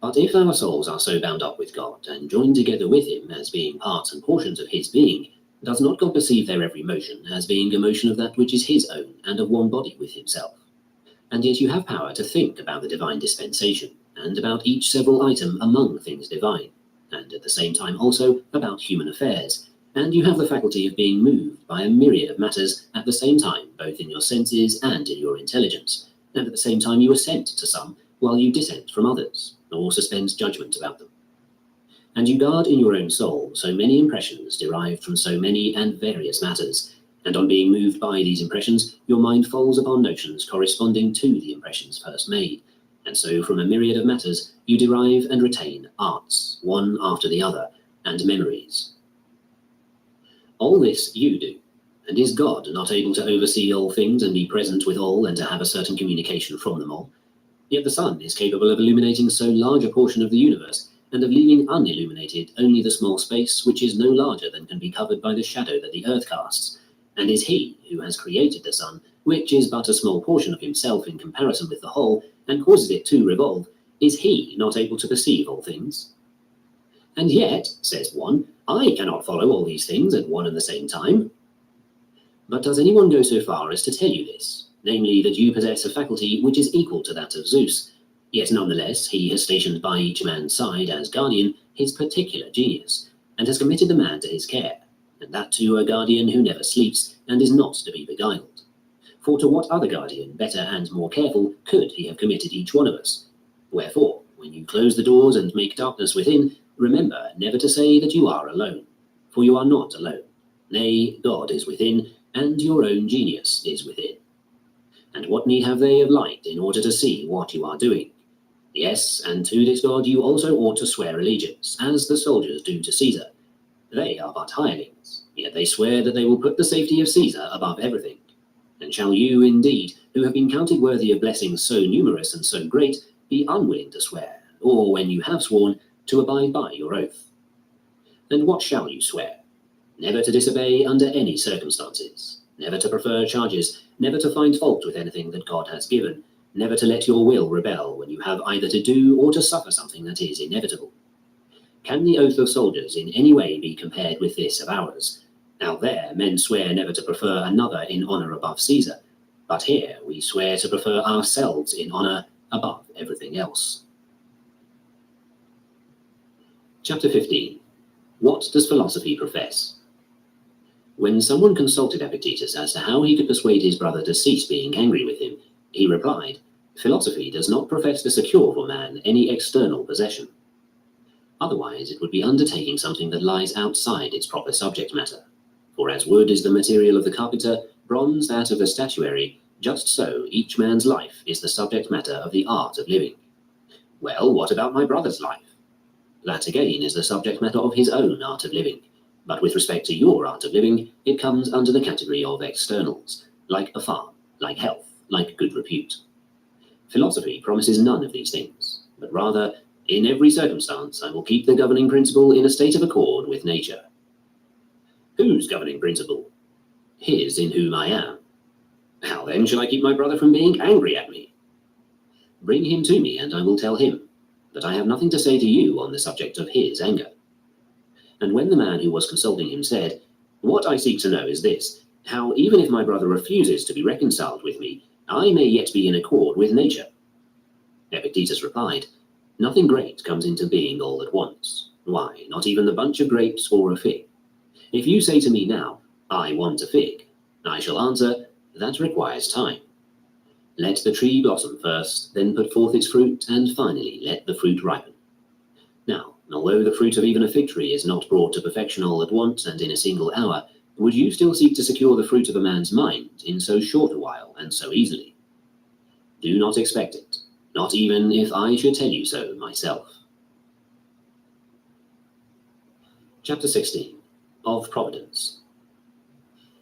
But if our souls are so bound up with God, and joined together with him as being parts and portions of his being, does not God perceive their every motion as being a motion of that which is his own, and of one body with himself? And yet you have power to think about the divine dispensation, and about each several item among things divine, and at the same time also about human affairs, and you have the faculty of being moved by a myriad of matters at the same time, both in your senses and in your intelligence, and at the same time you assent to some, while you dissent from others, nor suspend judgment about them. And you guard in your own soul so many impressions derived from so many and various matters, and on being moved by these impressions, your mind falls upon notions corresponding to the impressions first made, and so from a myriad of matters you derive and retain arts, one after the other, and memories. All this you do, and is God not able to oversee all things and be present with all and to have a certain communication from them all? Yet the sun is capable of illuminating so large a portion of the universe, and of leaving unilluminated only the small space which is no larger than can be covered by the shadow that the earth casts. And is he who has created the sun, which is but a small portion of himself in comparison with the whole, and causes it to revolve, is he not able to perceive all things? And yet, says one, I cannot follow all these things at one and the same time. But does anyone go so far as to tell you this, namely that you possess a faculty which is equal to that of Zeus? Yet nonetheless he has stationed by each man's side as guardian his particular genius, and has committed the man to his care, and that to a guardian who never sleeps, and is not to be beguiled. For to what other guardian, better and more careful, could he have committed each one of us? Wherefore, when you close the doors and make darkness within, remember never to say that you are alone, for you are not alone. Nay, God is within, and your own genius is within. And what need have they of light in order to see what you are doing? Yes, and to this God you also ought to swear allegiance, as the soldiers do to Caesar. They are but hirelings, yet they swear that they will put the safety of Caesar above everything. And shall you, indeed, who have been counted worthy of blessings so numerous and so great, be unwilling to swear, or when you have sworn, to abide by your oath? And what shall you swear? never to disobey under any circumstances, never to prefer charges, never to find fault with anything that God has given, never to let your will rebel when you have either to do or to suffer something that is inevitable. Can the oath of soldiers in any way be compared with this of ours? Out there, men swear never to prefer another in honor above Caesar, but here we swear to prefer ourselves in honor above everything else. Chapter 15. What does philosophy profess? When someone consulted Epictetus as to how he could persuade his brother to cease being angry with him, he replied, "Philosophy does not profess to secure for man any external possession. Otherwise, it would be undertaking something that lies outside its proper subject matter. For as wood is the material of the carpenter, bronze that of the statuary, just so each man's life is the subject matter of the art of living. Well, what about my brother's life? That again is the subject matter of his own art of living. But with respect to your art of living, it comes under the category of externals, like a farm, like health, like good repute. Philosophy promises none of these things, but rather, in every circumstance, I will keep the governing principle in a state of accord with nature." Whose governing principle? His in whom I am. How then shall I keep my brother from being angry at me? Bring him to me, and I will tell him, but I have nothing to say to you on the subject of his anger. And when the man who was consulting him said, "What I seek to know is this, how even if my brother refuses to be reconciled with me, I may yet be in accord with nature?" Epictetus replied, "Nothing great comes into being all at once. Why, not even the bunch of grapes or a fig. If you say to me now, 'I want a fig,' I shall answer, 'That requires time.' Let the tree blossom first, then put forth its fruit, and finally let the fruit ripen. Now, although the fruit of even a fig tree is not brought to perfection all at once and in a single hour, would you still seek to secure the fruit of a man's mind in so short a while and so easily? Do not expect it, not even if I should tell you so myself." Chapter 16. Of Providence.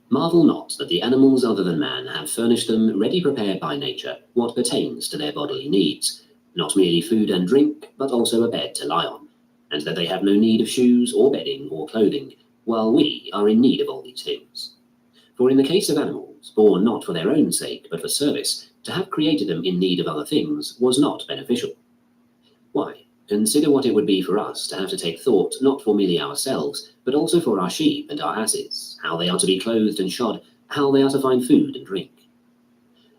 Marvel not that the animals other than man have furnished them, ready prepared by nature, what pertains to their bodily needs, not merely food and drink, but also a bed to lie on, and that they have no need of shoes or bedding or clothing, while we are in need of all these things. For in the case of animals, born not for their own sake, but for service, to have created them in need of other things was not beneficial. Why, consider what it would be for us to have to take thought not for merely ourselves, but also for our sheep and our asses, how they are to be clothed and shod, how they are to find food and drink.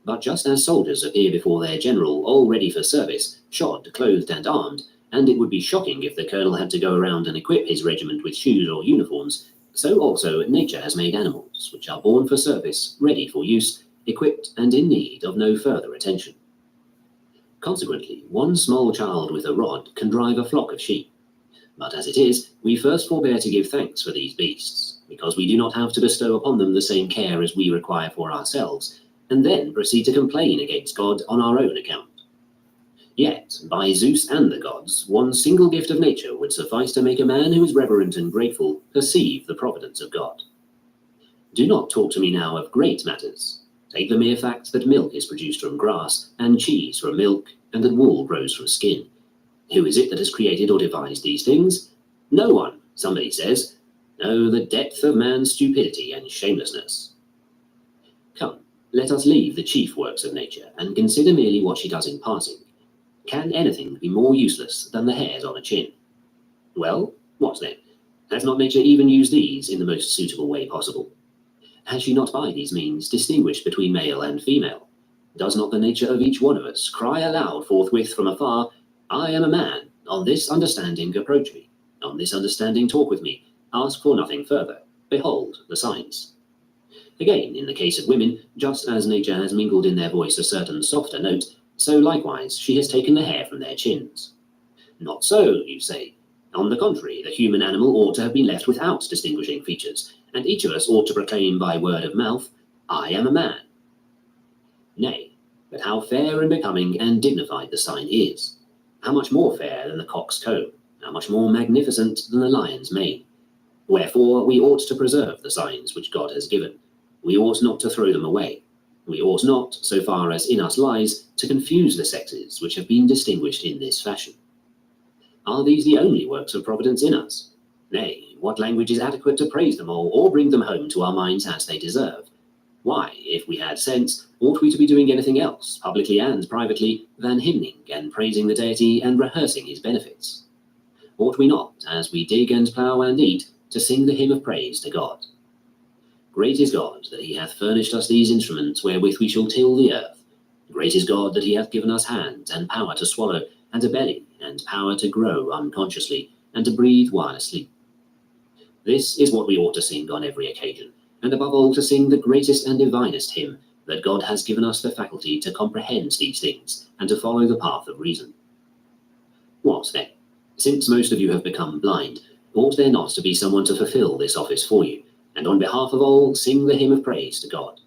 But just as soldiers appear before their general all ready for service, shod, clothed, and armed, and it would be shocking if the colonel had to go around and equip his regiment with shoes or uniforms, so also nature has made animals, which are born for service, ready for use, equipped and in need of no further attention. Consequently, one small child with a rod can drive a flock of sheep. But as it is, we first forbear to give thanks for these beasts, because we do not have to bestow upon them the same care as we require for ourselves, and then proceed to complain against God on our own account. Yet, by Zeus and the gods, one single gift of nature would suffice to make a man who is reverent and grateful perceive the providence of God. Do not talk to me now of great matters. Take the mere fact that milk is produced from grass, and cheese from milk, and that wool grows from skin. Who is it that has created or devised these things? No one, somebody says. Oh, the depth of man's stupidity and shamelessness. Come, let us leave the chief works of nature, and consider merely what she does in passing. Can anything be more useless than the hairs on a chin? Well, what then? Has not nature even used these in the most suitable way possible? Has she not by these means distinguished between male and female? Does not the nature of each one of us cry aloud forthwith from afar, "I am a man, on this understanding approach me, on this understanding talk with me, ask for nothing further, behold the signs"? Again, in the case of women, just as nature has mingled in their voice a certain softer note, so likewise she has taken the hair from their chins. Not so, you say. On the contrary, the human animal ought to have been left without distinguishing features, and each of us ought to proclaim by word of mouth, "I am a man." Nay, but how fair and becoming and dignified the sign is! How much more fair than the cock's comb, how much more magnificent than the lion's mane! Wherefore we ought to preserve the signs which God has given. We ought not to throw them away. We ought not, so far as in us lies, to confuse the sexes which have been distinguished in this fashion. Are these the only works of providence in us? Nay, what language is adequate to praise them all or bring them home to our minds as they deserve? Why, if we had sense, ought we to be doing anything else, publicly and privately, than hymning and praising the deity and rehearsing his benefits? Ought we not, as we dig and plough and eat, to sing the hymn of praise to God? Great is God, that he hath furnished us these instruments wherewith we shall till the earth. Great is God, that he hath given us hands, and power to swallow, and a belly, and power to grow unconsciously, and to breathe while asleep. This is what we ought to sing on every occasion, and above all to sing the greatest and divinest hymn, that God has given us the faculty to comprehend these things, and to follow the path of reason. What then? Since most of you have become blind, ought there not to be someone to fulfill this office for you, and on behalf of all sing the hymn of praise to God?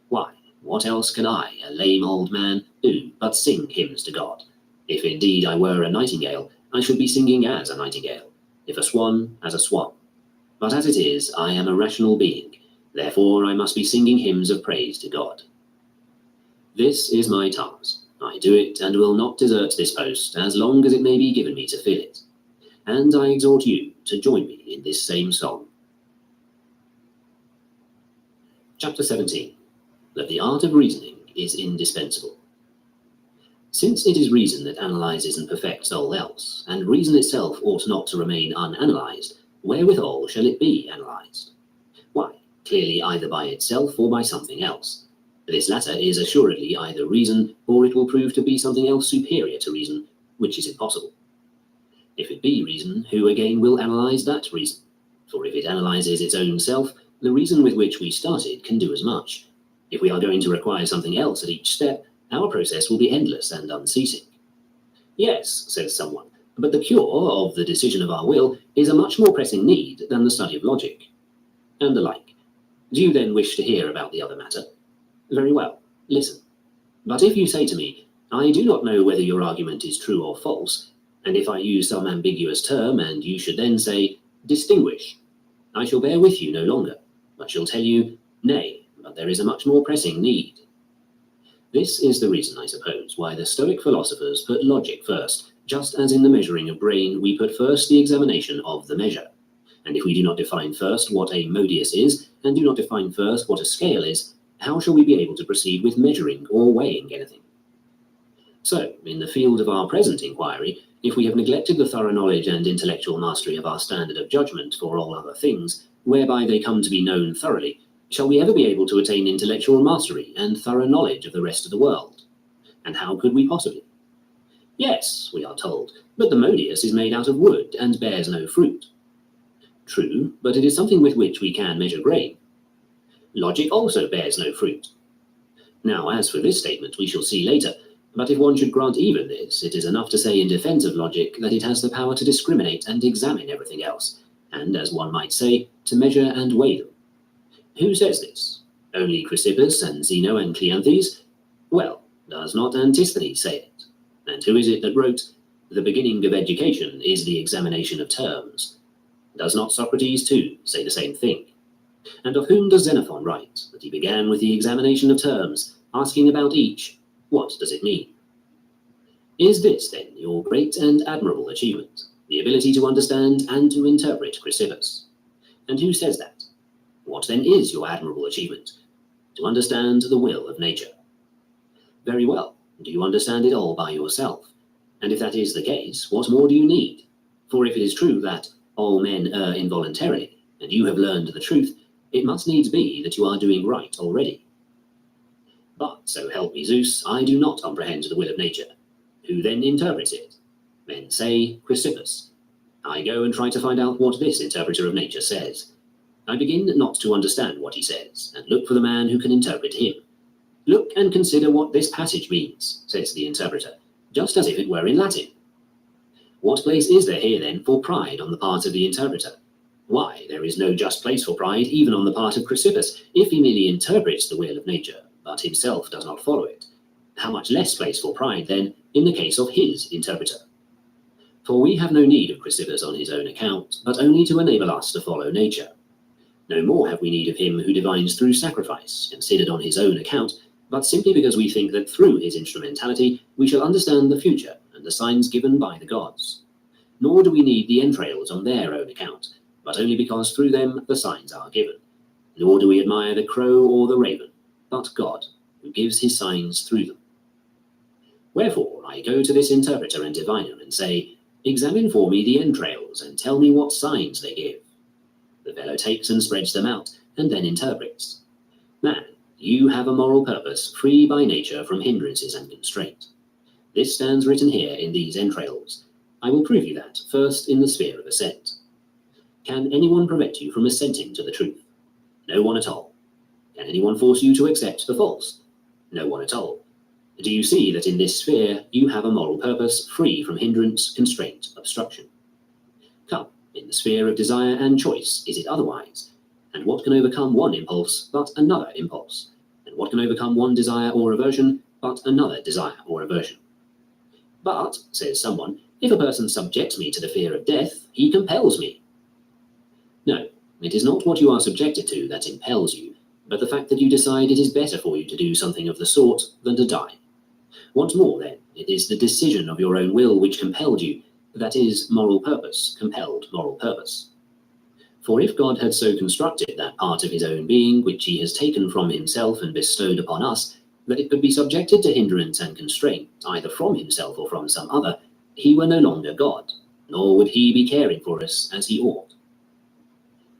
Why, what else can I, a lame old man, do but sing hymns to God? If indeed I were a nightingale, I should be singing as a nightingale, if a swan, as a swan. But as it is, I am a rational being, therefore I must be singing hymns of praise to God. This is my task. I do it and will not desert this post as long as it may be given me to fill it. And I exhort you to join me in this same song. Chapter 17. That the art of reasoning is indispensable. Since it is reason that analyzes and perfects all else, and reason itself ought not to remain unanalyzed, wherewithal shall it be analyzed? Why, clearly either by itself or by something else. This latter is assuredly either reason, or it will prove to be something else superior to reason, which is impossible. If it be reason, who again will analyze that reason? For if it analyzes its own self, the reason with which we started can do as much. If we are going to require something else at each step, our process will be endless and unceasing. Yes, says someone, but the cure of the decision of our will is a much more pressing need than the study of logic. And the like. Do you then wish to hear about the other matter? Very well, listen. But if you say to me, I do not know whether your argument is true or false, and if I use some ambiguous term and you should then say, distinguish, I shall bear with you no longer, but shall tell you, nay, but there is a much more pressing need. This is the reason, I suppose, why the Stoic philosophers put logic first, just as in the measuring of grain we put first the examination of the measure. And if we do not define first what a modius is, and do not define first what a scale is, how shall we be able to proceed with measuring or weighing anything? So, in the field of our present inquiry, if we have neglected the thorough knowledge and intellectual mastery of our standard of judgment for all other things, whereby they come to be known thoroughly, shall we ever be able to attain intellectual mastery and thorough knowledge of the rest of the world? And how could we possibly? Yes, we are told, but the modius is made out of wood and bears no fruit. True, but it is something with which we can measure grain. Logic also bears no fruit. Now, as for this statement, we shall see later, but if one should grant even this, it is enough to say in defense of logic that it has the power to discriminate and examine everything else, and, as one might say, to measure and weigh them. Who says this? Only Chrysippus and Zeno and Cleanthes? Well, does not Antisthenes say it? And who is it that wrote, the beginning of education is the examination of terms? Does not Socrates, too, say the same thing? And of whom does Xenophon write, that he began with the examination of terms, asking about each, what does it mean? Is this, then, your great and admirable achievement, the ability to understand and to interpret Chrysippus? And who says that? What then is your admirable achievement? To understand the will of nature. Very well. Do you understand it all by yourself? And if that is the case, what more do you need? For if it is true that all men err involuntarily, and you have learned the truth, it must needs be that you are doing right already. But, so help me Zeus, I do not comprehend the will of nature. Who then interprets it? Men say Chrysippus. I go and try to find out what this interpreter of nature says. I begin not to understand what he says, and look for the man who can interpret him. Look and consider what this passage means, says the interpreter, just as if it were in Latin. What place is there here then for pride on the part of the interpreter? Why, there is no just place for pride even on the part of Chrysippus, if he merely interprets the will of nature, but himself does not follow it. How much less place for pride, then, in the case of his interpreter? For we have no need of Chrysippus on his own account, but only to enable us to follow nature. No more have we need of him who divines through sacrifice, considered on his own account, but simply because we think that through his instrumentality we shall understand the future and the signs given by the gods. Nor do we need the entrails on their own account, but only because through them the signs are given. Nor do we admire the crow or the raven, but God, who gives his signs through them. Wherefore I go to this interpreter and diviner and say, examine for me the entrails, and tell me what signs they give. The fellow takes and spreads them out, and then interprets. Man, you have a moral purpose, free by nature from hindrances and constraint. This stands written here in these entrails. I will prove you that, first in the sphere of assent. Can anyone prevent you from assenting to the truth? No one at all. Can anyone force you to accept the false? No one at all. Do you see that in this sphere you have a moral purpose, free from hindrance, constraint, obstruction? Come, in the sphere of desire and choice, is it otherwise? And what can overcome one impulse but another impulse? And what can overcome one desire or aversion but another desire or aversion? But, says someone, if a person subjects me to the fear of death, he compels me. No, it is not what you are subjected to that impels you, but the fact that you decide it is better for you to do something of the sort than to die. Once more, then, it is the decision of your own will which compelled you, that is, moral purpose, compelled moral purpose. For if God had so constructed that part of his own being which he has taken from himself and bestowed upon us, that it could be subjected to hindrance and constraint, either from himself or from some other, he were no longer God, nor would he be caring for us as he ought.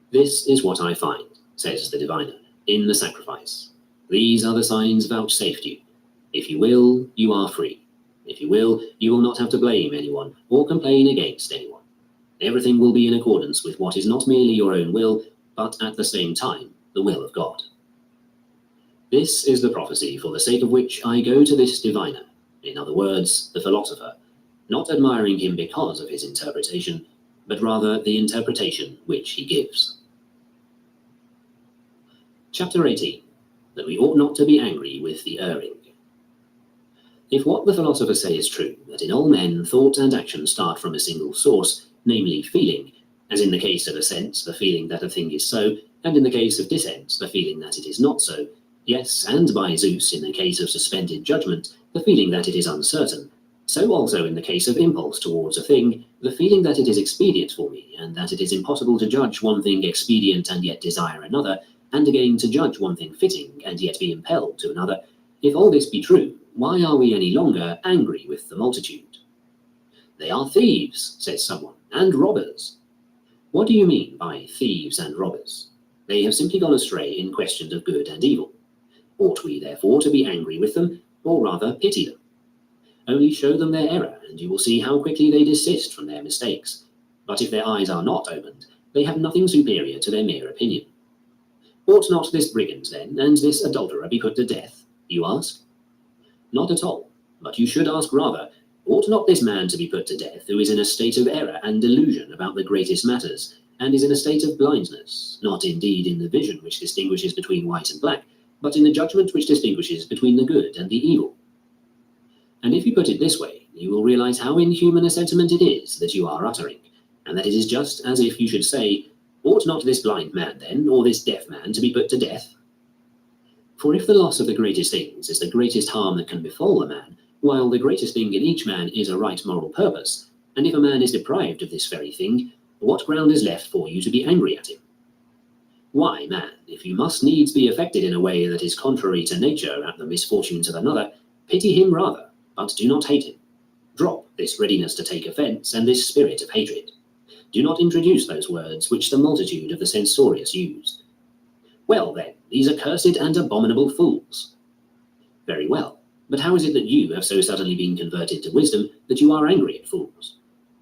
This is what I find, says the diviner, in the sacrifice. These are the signs vouchsafed you. If you will, you are free. If you will not have to blame anyone or complain against anyone. Everything will be in accordance with what is not merely your own will, but at the same time, the will of God. This is the prophecy for the sake of which I go to this diviner, in other words, the philosopher, not admiring him because of his interpretation, but rather the interpretation which he gives. Chapter 18. That we ought not to be angry with the erring. If what the philosophers say is true, that in all men thought and action start from a single source, namely feeling, as in the case of assent, the feeling that a thing is so, and in the case of dissent, the feeling that it is not so, yes, and by Zeus, in the case of suspended judgment, the feeling that it is uncertain, so also in the case of impulse towards a thing, the feeling that it is expedient for me, and that it is impossible to judge one thing expedient and yet desire another, and again to judge one thing fitting and yet be impelled to another, if all this be true, why are we any longer angry with the multitude? They are thieves, says someone, and robbers. What do you mean by thieves and robbers? They have simply gone astray in questions of good and evil. Ought we therefore to be angry with them, or rather pity them? Only show them their error, and you will see how quickly they desist from their mistakes. But if their eyes are not opened, they have nothing superior to their mere opinion. Ought not this brigand, then, and this adulterer be put to death, you ask? Not at all, but you should ask rather, ought not this man to be put to death who is in a state of error and delusion about the greatest matters, and is in a state of blindness, not indeed in the vision which distinguishes between white and black, but in the judgment which distinguishes between the good and the evil? And if you put it this way, you will realize how inhuman a sentiment it is that you are uttering, and that it is just as if you should say, ought not this blind man then, or this deaf man, to be put to death? For if the loss of the greatest things is the greatest harm that can befall a man, while the greatest thing in each man is a right moral purpose, and if a man is deprived of this very thing, what ground is left for you to be angry at him? Why, man, if you must needs be affected in a way that is contrary to nature at the misfortunes of another, pity him rather, but do not hate him. Drop this readiness to take offense and this spirit of hatred. Do not introduce those words which the multitude of the censorious use. Well, then, these accursed and abominable fools. Very well, but how is it that you have so suddenly been converted to wisdom that you are angry at fools?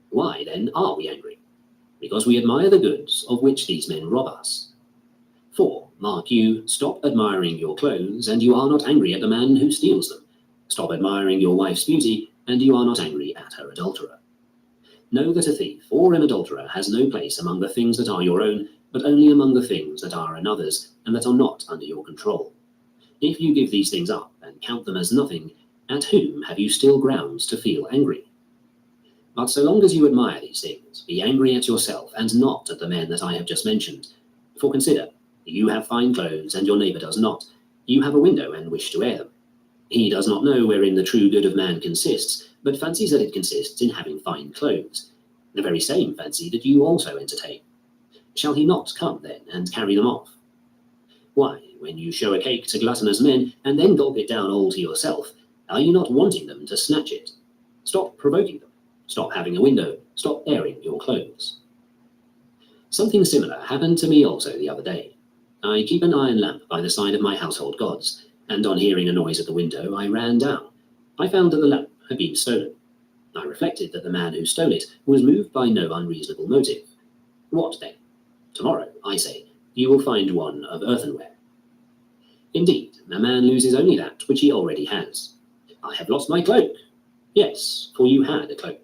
Why, then, are we angry? Because we admire the goods of which these men rob us. For, mark you, stop admiring your clothes, and you are not angry at the man who steals them. Stop admiring your wife's beauty, and you are not angry at her adulterer. Know that a thief or an adulterer has no place among the things that are your own, but only among the things that are another's, and that are not under your control. If you give these things up and count them as nothing, at whom have you still grounds to feel angry? But so long as you admire these things, be angry at yourself and not at the men that I have just mentioned. For consider, you have fine clothes and your neighbor does not. You have a window and wish to air them. He does not know wherein the true good of man consists, but fancies that it consists in having fine clothes, the very same fancy that you also entertain. Shall he not come then and carry them off? Why, when you show a cake to gluttonous men and then gulp it down all to yourself, are you not wanting them to snatch it? Stop provoking them. Stop having a window. Stop airing your clothes. Something similar happened to me also the other day. I keep an iron lamp by the side of my household gods, and on hearing a noise at the window, I ran down. I found that the lamp had been stolen. I reflected that the man who stole it was moved by no unreasonable motive. What then? Tomorrow, I say, you will find one of earthenware. Indeed, a man loses only that which he already has. I have lost my cloak. Yes, for you had a cloak.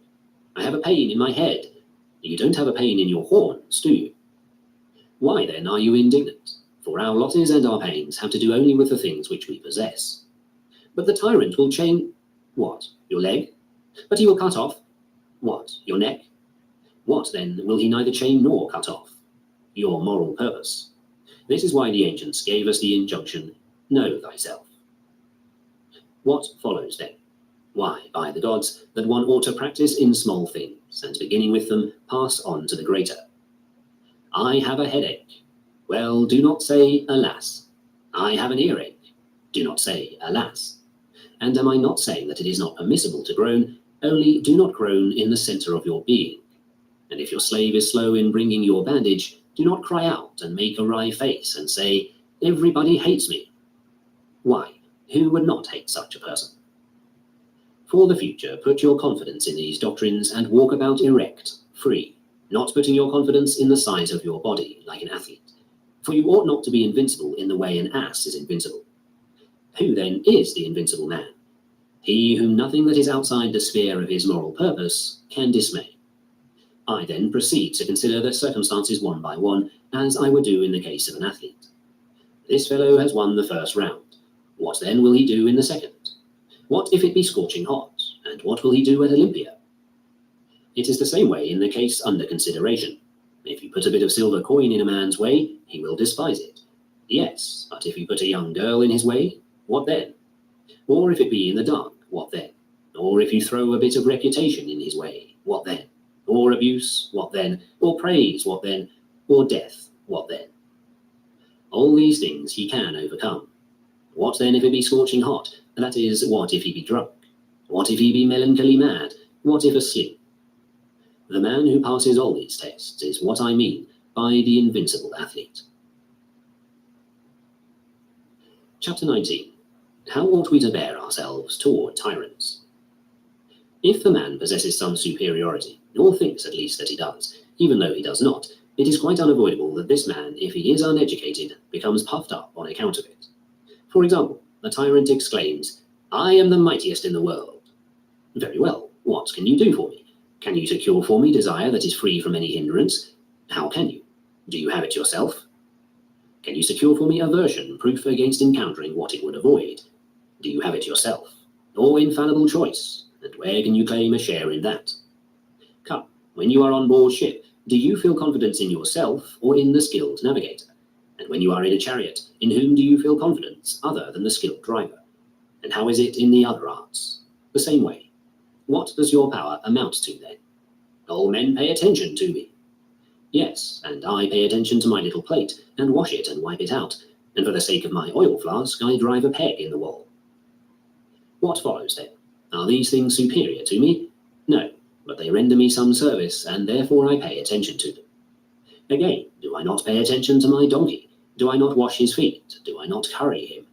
I have a pain in my head. You don't have a pain in your horns, do you? Why then are you indignant? For our losses and our pains have to do only with the things which we possess. But the tyrant will chain... What? Your leg? But he will cut off... What? Your neck? What then will he neither chain nor cut off? Your moral purpose. This is why the ancients gave us the injunction, know thyself. What follows then? Why, by the gods, that one ought to practice in small things, and beginning with them, pass on to the greater. I have a headache. Well, do not say, alas. I have an earache. Do not say, alas. And am I not saying that it is not permissible to groan, only do not groan in the center of your being. And if your slave is slow in bringing your bandage, do not cry out and make a wry face and say, everybody hates me. Why, who would not hate such a person? For the future, put your confidence in these doctrines and walk about erect, free, not putting your confidence in the size of your body, like an athlete. For you ought not to be invincible in the way an ass is invincible. Who then is the invincible man? He whom nothing that is outside the sphere of his moral purpose can dismay. I then proceed to consider the circumstances one by one, as I would do in the case of an athlete. This fellow has won the first round. What then will he do in the second? What if it be scorching hot? And what will he do at Olympia? It is the same way in the case under consideration. If you put a bit of silver coin in a man's way, he will despise it. Yes, but if you put a young girl in his way, what then? Or if it be in the dark, what then? Or if you throw a bit of reputation in his way, what then? Or abuse, what then? Or praise, what then? Or death, what then? All these things he can overcome. What then if it be scorching hot? That is, what if he be drunk? What if he be melancholy mad? What if asleep? The man who passes all these tests is what I mean by the invincible athlete. Chapter 19. How ought we to bear ourselves toward tyrants? If the man possesses some superiority, or thinks at least that he does, even though he does not, it is quite unavoidable that this man, if he is uneducated, becomes puffed up on account of it. For example, the tyrant exclaims, I am the mightiest in the world. Very well, what can you do for me? Can you secure for me desire that is free from any hindrance? How can you? Do you have it yourself? Can you secure for me aversion, proof against encountering what it would avoid? Do you have it yourself? Or infallible choice? And where can you claim a share in that? Come, when you are on board ship, do you feel confidence in yourself or in the skilled navigator? And when you are in a chariot, in whom do you feel confidence other than the skilled driver? And how is it in the other arts? The same way. What does your power amount to then? All men pay attention to me. Yes, and I pay attention to my little plate, and wash it and wipe it out, and for the sake of my oil flask I drive a peg in the wall. What follows then? Are these things superior to me? No, but they render me some service, and therefore I pay attention to them. Again, do I not pay attention to my donkey? Do I not wash his feet? Do I not curry him?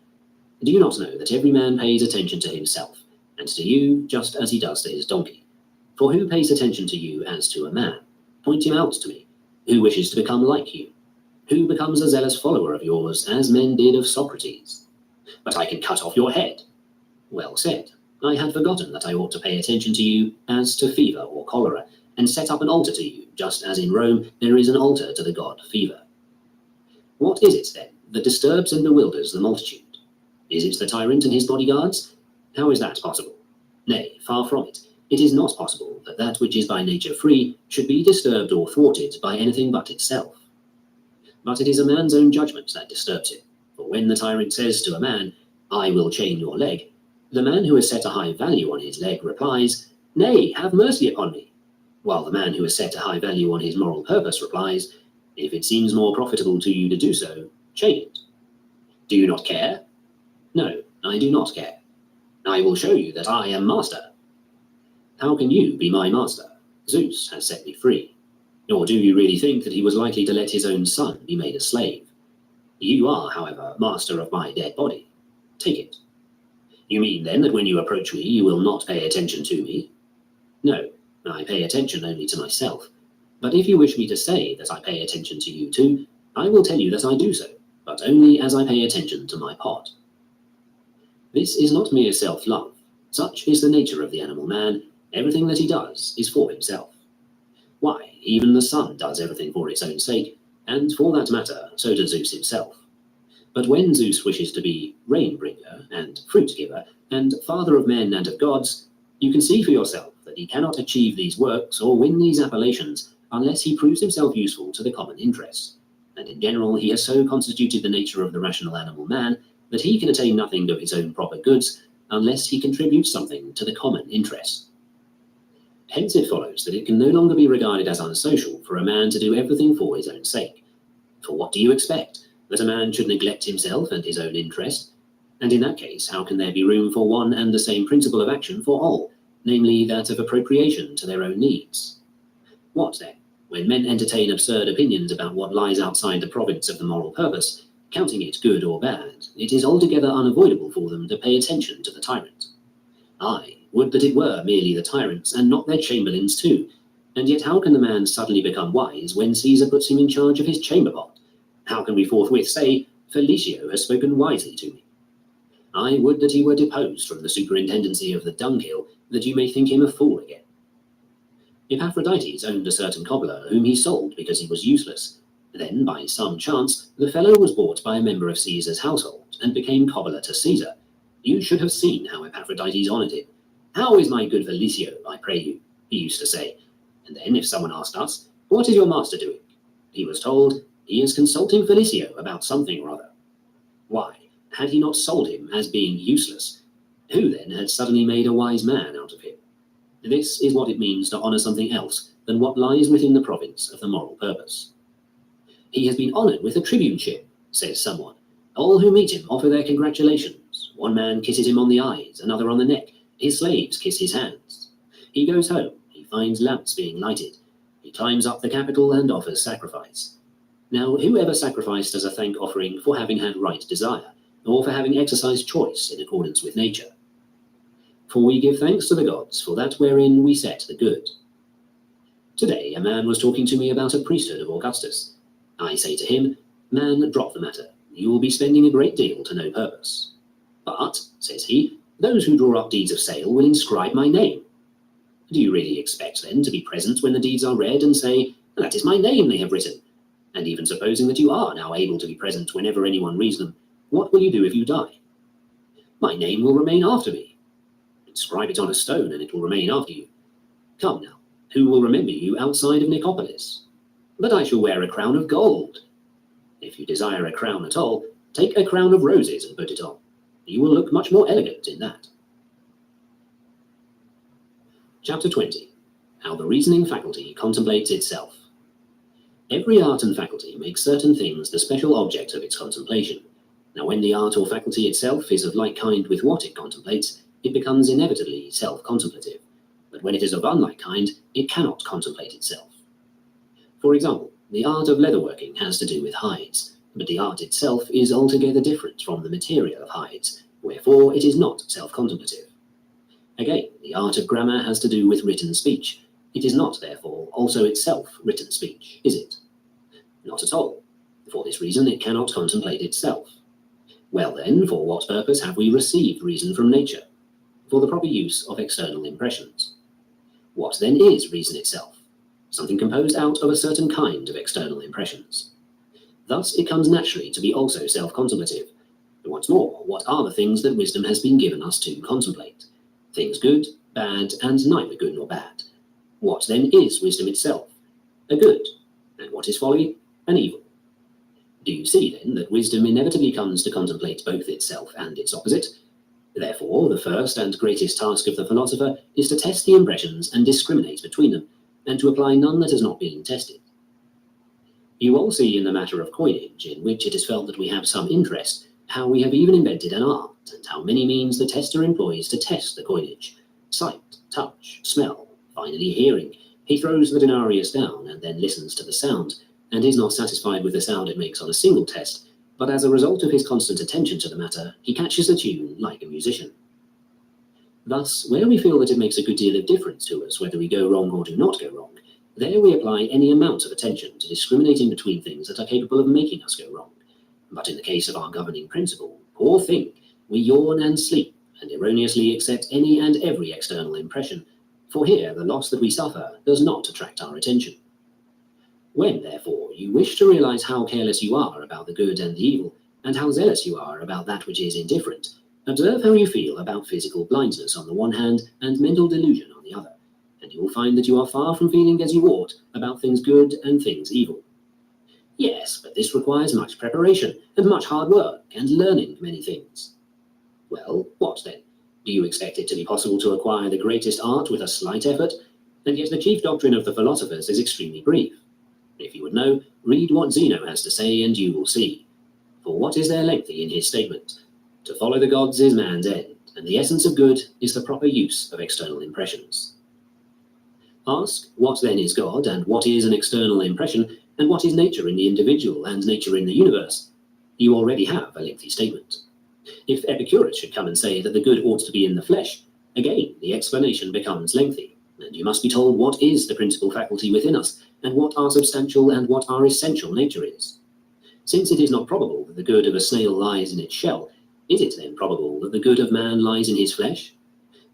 Do you not know that every man pays attention to himself, and to you just as he does to his donkey? For who pays attention to you as to a man? Point him out to me. Who wishes to become like you? Who becomes a zealous follower of yours, as men did of Socrates? But I can cut off your head. Well said. I had forgotten that I ought to pay attention to you as to fever or cholera, and set up an altar to you, just as in Rome there is an altar to the god Fever. What is it, then, that disturbs and bewilders the multitude? Is it the tyrant and his bodyguards? How is that possible? Nay, far from it. It is not possible that that which is by nature free should be disturbed or thwarted by anything but itself. But it is a man's own judgment that disturbs him. For when the tyrant says to a man, I will chain your leg, the man who has set a high value on his leg replies, Nay, have mercy upon me. While the man who has set a high value on his moral purpose replies, If it seems more profitable to you to do so, chain it. Do you not care? No, I do not care. I will show you that I am master. How can you be my master? Zeus has set me free. Or do you really think that he was likely to let his own son be made a slave? You are, however, master of my dead body. Take it. You mean then that when you approach me, you will not pay attention to me? No, I pay attention only to myself. But if you wish me to say that I pay attention to you too, I will tell you that I do so, but only as I pay attention to my pot. This is not mere self-love. Such is the nature of the animal man. Everything that he does is for himself. Why, even the sun does everything for its own sake, and for that matter, so does Zeus himself. But when Zeus wishes to be rain-bringer, and fruit-giver, and father of men and of gods, you can see for yourself that he cannot achieve these works or win these appellations unless he proves himself useful to the common interest. And in general, he has so constituted the nature of the rational animal man that he can attain nothing of his own proper goods unless he contributes something to the common interest. Hence it follows that it can no longer be regarded as unsocial for a man to do everything for his own sake. For what do you expect? That a man should neglect himself and his own interest? And in that case, how can there be room for one and the same principle of action for all, namely that of appropriation to their own needs? What then, when men entertain absurd opinions about what lies outside the province of the moral purpose, counting it good or bad, it is altogether unavoidable for them to pay attention to the tyrant. Aye, would that it were merely the tyrants and not their chamberlains too. And yet how can the man suddenly become wise when Caesar puts him in charge of his chamber pot? How can we forthwith say, Felicio has spoken wisely to me? I would that he were deposed from the superintendency of the dunghill, that you may think him a fool again. Epaphroditus owned a certain cobbler, whom he sold because he was useless. Then, by some chance, the fellow was bought by a member of Caesar's household, and became cobbler to Caesar. You should have seen how Epaphroditus honoured him. How is my good Felicio, I pray you? He used to say. And then, if someone asked us, what is your master doing? He was told, he is consulting Felicio about something or other. Why, had he not sold him as being useless? Who then had suddenly made a wise man out of him? This is what it means to honour something else than what lies within the province of the moral purpose. He has been honoured with a tribuneship, says someone. All who meet him offer their congratulations. One man kisses him on the eyes, another on the neck. His slaves kiss his hands. He goes home. He finds lamps being lighted. He climbs up the Capitol and offers sacrifice. Now, who ever sacrificed as a thank offering for having had right desire, or for having exercised choice in accordance with nature? For we give thanks to the gods for that wherein we set the good. Today a man was talking to me about a priesthood of Augustus. I say to him, man, drop the matter. You will be spending a great deal to no purpose. But, says he, those who draw up deeds of sale will inscribe my name. Do you really expect then to be present when the deeds are read and say, that is my name they have written? And even supposing that you are now able to be present whenever anyone reads them, what will you do if you die? My name will remain after me. Inscribe it on a stone and it will remain after you. Come now, who will remember you outside of Nicopolis? But I shall wear a crown of gold. If you desire a crown at all, take a crown of roses and put it on. You will look much more elegant in that. Chapter 20. How the reasoning faculty contemplates itself. Every art and faculty makes certain things the special object of its contemplation. Now when the art or faculty itself is of like kind with what it contemplates, it becomes inevitably self-contemplative. But when it is of unlike kind, it cannot contemplate itself. For example, the art of leatherworking has to do with hides, but the art itself is altogether different from the material of hides, wherefore it is not self-contemplative. Again, the art of grammar has to do with written speech. It is not, therefore, also itself written speech, is it? Not at all. For this reason, it cannot contemplate itself. Well then, for what purpose have we received reason from nature? For the proper use of external impressions. What then is reason itself? Something composed out of a certain kind of external impressions. Thus it comes naturally to be also self-contemplative. And once more, what are the things that wisdom has been given us to contemplate? Things good, bad, and neither good nor bad. What then is wisdom itself? A good. And what is folly? An evil. Do you see then that wisdom inevitably comes to contemplate both itself and its opposite? Therefore, the first and greatest task of the philosopher is to test the impressions and discriminate between them, and to apply none that has not been tested. You all see in the matter of coinage, in which it is felt that we have some interest, how we have even invented an art, and how many means the tester employs to test the coinage. Sight, touch, smell, finally hearing. He throws the denarius down and then listens to the sound, and is not satisfied with the sound it makes on a single test, but as a result of his constant attention to the matter, he catches the tune like a musician. Thus, where we feel that it makes a good deal of difference to us whether we go wrong or do not go wrong, there we apply any amount of attention to discriminating between things that are capable of making us go wrong. But in the case of our governing principle, poor thing, we yawn and sleep, and erroneously accept any and every external impression, for here the loss that we suffer does not attract our attention. When, therefore, you wish to realize how careless you are about the good and the evil, and how zealous you are about that which is indifferent, observe how you feel about physical blindness on the one hand and mental delusion on the other, and you will find that you are far from feeling as you ought about things good and things evil. Yes, but this requires much preparation and much hard work and learning many things. Well, what then? Do you expect it to be possible to acquire the greatest art with a slight effort? And yet the chief doctrine of the philosophers is extremely brief. If you would know, read what Zeno has to say and you will see. For what is there lengthy in his statement? To follow the gods is man's end, and the essence of good is the proper use of external impressions. Ask, what then is God, and what is an external impression, and what is nature in the individual and nature in the universe? You already have a lengthy statement. If Epicurus should come and say that the good ought to be in the flesh, again the explanation becomes lengthy, and you must be told what is the principal faculty within us, and what our substantial and what our essential nature is. Since it is not probable that the good of a snail lies in its shell, is it then probable that the good of man lies in his flesh?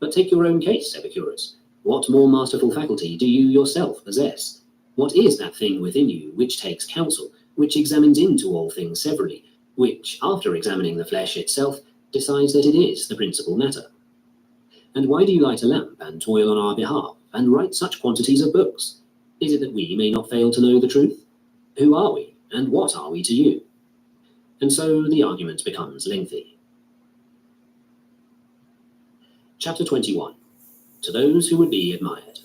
But take your own case, Epicurus. What more masterful faculty do you yourself possess? What is that thing within you which takes counsel, which examines into all things severally, which, after examining the flesh itself, decides that it is the principal matter? And why do you light a lamp and toil on our behalf, and write such quantities of books? Is it that we may not fail to know the truth? Who are we, and what are we to you? And so the argument becomes lengthy. Chapter 21. To those who would be admired.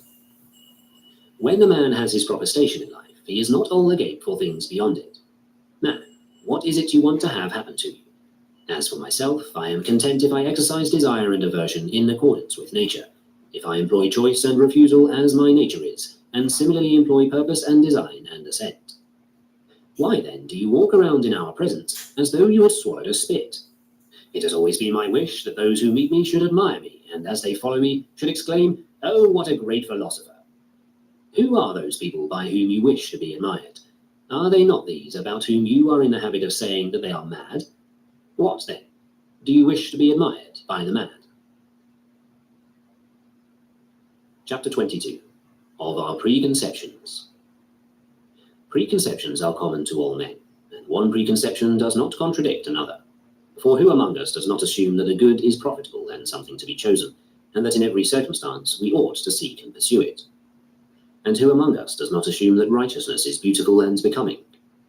When a man has his proper station in life, he is not all agape for things beyond it. Man, what is it you want to have happen to you? As for myself, I am content if I exercise desire and aversion in accordance with nature, if I employ choice and refusal as my nature is, and similarly employ purpose and design and assent. Why then do you walk around in our presence as though you had swallowed a spit? It has always been my wish that those who meet me should admire me, and as they follow me, should exclaim, "Oh, what a great philosopher!" Who are those people by whom you wish to be admired? Are they not these about whom you are in the habit of saying that they are mad? What then? Do you wish to be admired by the mad? Chapter 22. Of our preconceptions. Preconceptions are common to all men, and one preconception does not contradict another. For who among us does not assume that the good is profitable and something to be chosen, and that in every circumstance we ought to seek and pursue it? And who among us does not assume that righteousness is beautiful and becoming?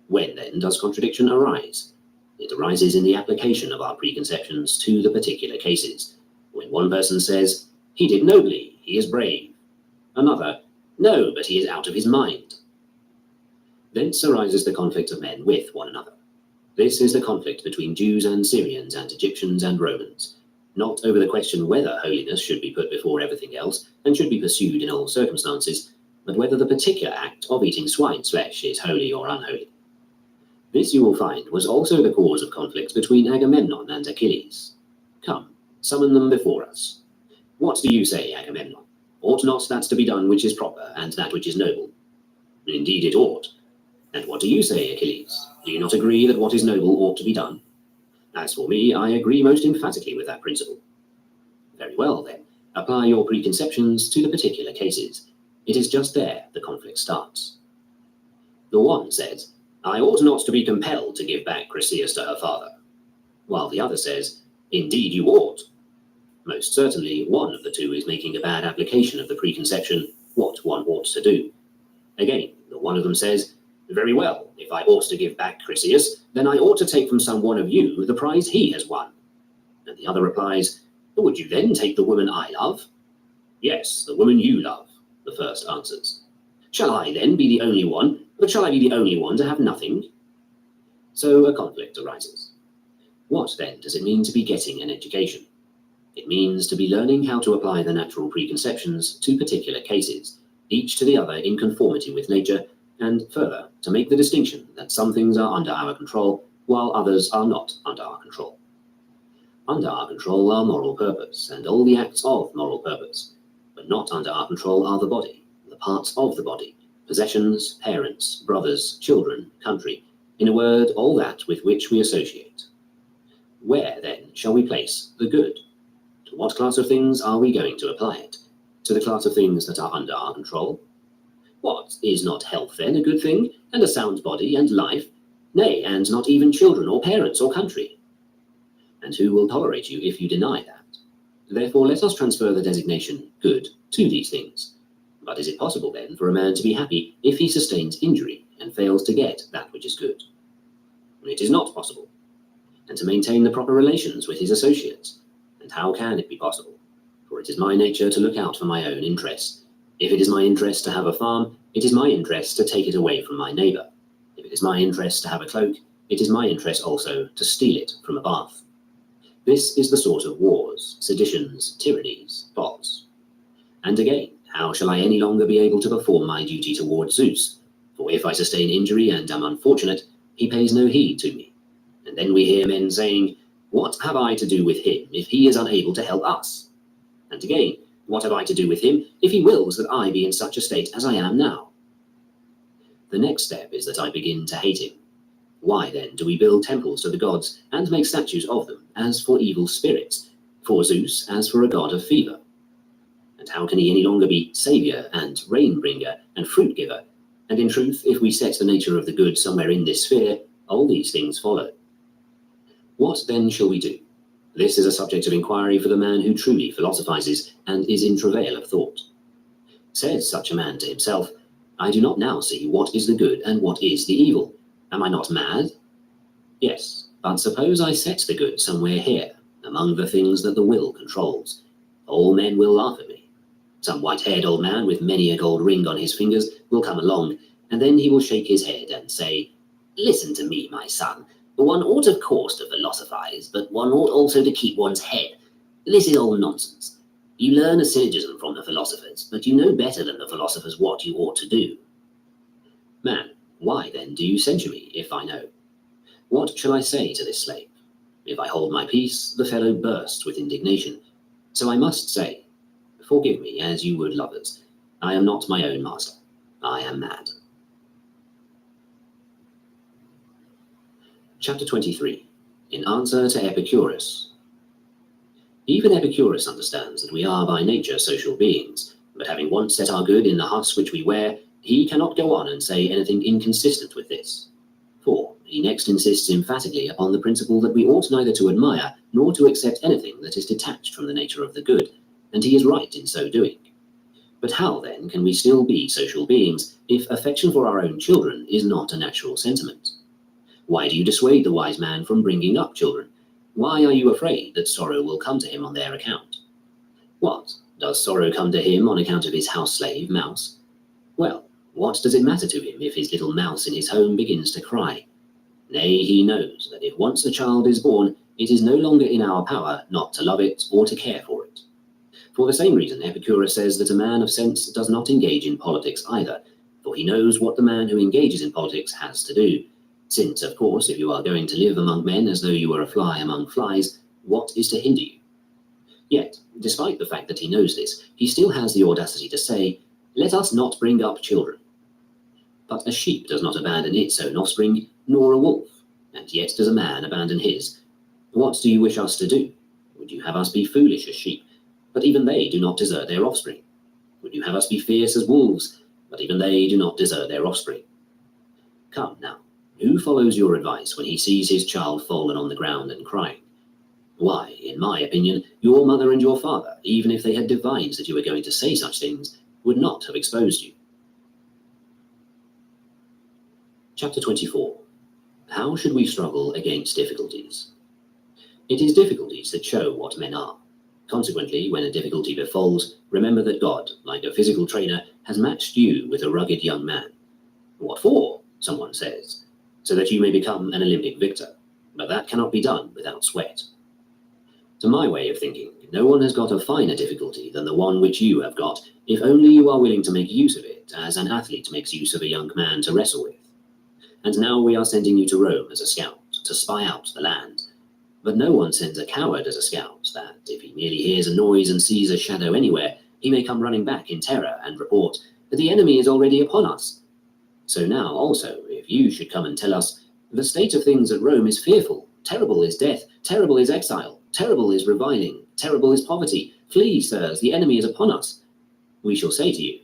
When then does contradiction arise? It arises in the application of our preconceptions to the particular cases. When one person says, "He did nobly, he is brave." Another, "No, but he is out of his mind." Thence arises the conflict of men with one another. This is the conflict between Jews and Syrians and Egyptians and Romans, not over the question whether holiness should be put before everything else and should be pursued in all circumstances, but whether the particular act of eating swine's flesh is holy or unholy. This, you will find, was also the cause of conflict between Agamemnon and Achilles. Come, summon them before us. What do you say, Agamemnon? Ought not that to be done which is proper, and that which is noble? Indeed it ought. And what do you say, Achilles? Do you not agree that what is noble ought to be done? As for me, I agree most emphatically with that principle. Very well, then, apply your preconceptions to the particular cases. It is just there the conflict starts. The one says, "I ought not to be compelled to give back Chryseis to her father," while the other says, "Indeed you ought." Most certainly, one of the two is making a bad application of the preconception, what one ought to do. Again, the one of them says, "Very well, if I ought to give back Chryseis, then I ought to take from some one of you the prize he has won." And the other replies, "Would you then take the woman I love?" "Yes, the woman you love," the first answers. "Shall I then be the only one, But shall I be the only one to have nothing? So a conflict arises. What then does it mean to be getting an education? It means to be learning how to apply the natural preconceptions to particular cases, each to the other in conformity with nature, and further, to make the distinction that some things are under our control, while others are not under our control. Under our control are moral purpose, and all the acts of moral purpose, but not under our control are the body, the parts of the body, possessions, parents, brothers, children, country, in a word, all that with which we associate. Where, then, shall we place the good? To what class of things are we going to apply it? To the class of things that are under our control? What, is not health then a good thing, and a sound body and life? Nay, and not even children or parents or country? And who will tolerate you if you deny that? Therefore let us transfer the designation good to these things. But is it possible then for a man to be happy if he sustains injury and fails to get that which is good? It is not possible. And to maintain the proper relations with his associates. And how can it be possible? For it is my nature to look out for my own interests. If it is my interest to have a farm, it is my interest to take it away from my neighbour. If it is my interest to have a cloak, it is my interest also to steal it from a bath. This is the sort of wars, seditions, tyrannies, plots. And again, how shall I any longer be able to perform my duty toward Zeus? For if I sustain injury and am unfortunate, he pays no heed to me. And then we hear men saying, what have I to do with him if he is unable to help us? And again, what have I to do with him if he wills that I be in such a state as I am now? The next step is that I begin to hate him. Why then do we build temples to the gods and make statues of them, as for evil spirits, for Zeus as for a god of fever? And how can he any longer be saviour and rain-bringer and fruit-giver? And in truth, if we set the nature of the good somewhere in this sphere, all these things follow. What then shall we do? This is a subject of inquiry for the man who truly philosophizes and is in travail of thought. Says such a man to himself, I do not now see what is the good and what is the evil. Am I not mad? Yes, but suppose I set the good somewhere here, among the things that the will controls. All men will laugh at me. Some white-haired old man with many a gold ring on his fingers will come along, and then he will shake his head and say, listen to me, my son. One ought of course to philosophize, but one ought also to keep one's head. This is all nonsense. You learn a syllogism from the philosophers, but you know better than the philosophers what you ought to do. Man, why then do you censure me, if I know? What shall I say to this slave? If I hold my peace, the fellow bursts with indignation. So I must say, forgive me as you would lovers. I am not my own master. I am mad. Chapter 23. In answer to Epicurus. Even Epicurus understands that we are by nature social beings, but having once set our good in the husk which we wear, he cannot go on and say anything inconsistent with this. For he next insists emphatically upon the principle that we ought neither to admire nor to accept anything that is detached from the nature of the good, and he is right in so doing. But how then can we still be social beings if affection for our own children is not a natural sentiment? Why do you dissuade the wise man from bringing up children? Why are you afraid that sorrow will come to him on their account? What, does sorrow come to him on account of his house slave, Mouse? Well, what does it matter to him if his little mouse in his home begins to cry? Nay, he knows that if once a child is born, it is no longer in our power not to love it or to care for it. For the same reason, Epicurus says that a man of sense does not engage in politics either, for he knows what the man who engages in politics has to do. Since, of course, if you are going to live among men as though you were a fly among flies, what is to hinder you? Yet, despite the fact that he knows this, he still has the audacity to say, let us not bring up children. But a sheep does not abandon its own offspring, nor a wolf, and yet does a man abandon his. What do you wish us to do? Would you have us be foolish as sheep? But even they do not desert their offspring. Would you have us be fierce as wolves? But even they do not desert their offspring. Come now. Who follows your advice when he sees his child fallen on the ground and crying? Why, in my opinion, your mother and your father, even if they had divined that you were going to say such things, would not have exposed you. Chapter 24. How should we struggle against difficulties? It is difficulties that show what men are. Consequently, when a difficulty befalls, remember that God, like a physical trainer, has matched you with a rugged young man. What for? someone says, so that you may become an Olympic victor, but that cannot be done without sweat. To my way of thinking, no one has got a finer difficulty than the one which you have got, if only you are willing to make use of it, as an athlete makes use of a young man to wrestle with. And now we are sending you to Rome as a scout, to spy out the land. But no one sends a coward as a scout, that if he merely hears a noise and sees a shadow anywhere, he may come running back in terror and report that the enemy is already upon us. So now also, if you should come and tell us, the state of things at Rome is fearful, terrible is death, terrible is exile, terrible is reviling, terrible is poverty, flee, sirs, the enemy is upon us, we shall say to you,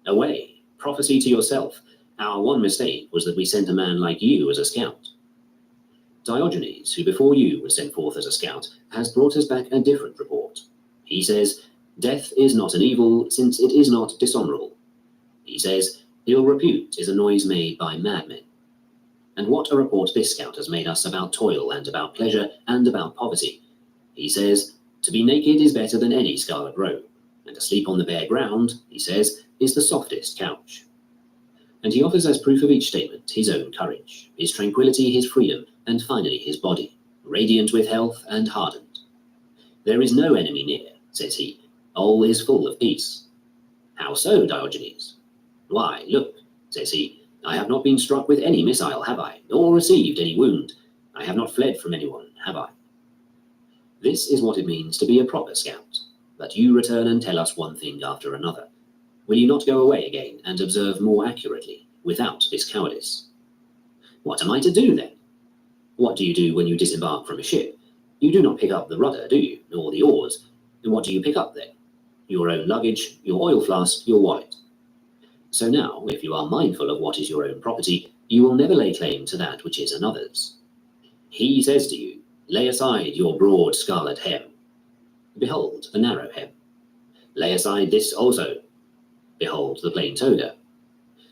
away, prophecy to yourself, our one mistake was that we sent a man like you as a scout. Diogenes, who before you was sent forth as a scout, has brought us back a different report. He says, death is not an evil, since it is not dishonorable. He says, ill repute is a noise made by madmen. And what a report this scout has made us about toil and about pleasure and about poverty. He says, to be naked is better than any scarlet robe, and to sleep on the bare ground, he says, is the softest couch. And he offers as proof of each statement his own courage, his tranquility, his freedom, and finally his body, radiant with health and hardened. There is no enemy near, says he, all is full of peace. How so, Diogenes? Why, look, says he, I have not been struck with any missile, have I, nor received any wound. I have not fled from anyone, have I? This is what it means to be a proper scout, that you return and tell us one thing after another. Will you not go away again and observe more accurately, without this cowardice? What am I to do then? What do you do when you disembark from a ship? You do not pick up the rudder, do you, nor the oars? And what do you pick up then? Your own luggage, your oil flask, your wallet. So now, if you are mindful of what is your own property, you will never lay claim to that which is another's. He says to you, lay aside your broad scarlet hem. Behold the narrow hem. Lay aside this also. Behold the plain toga.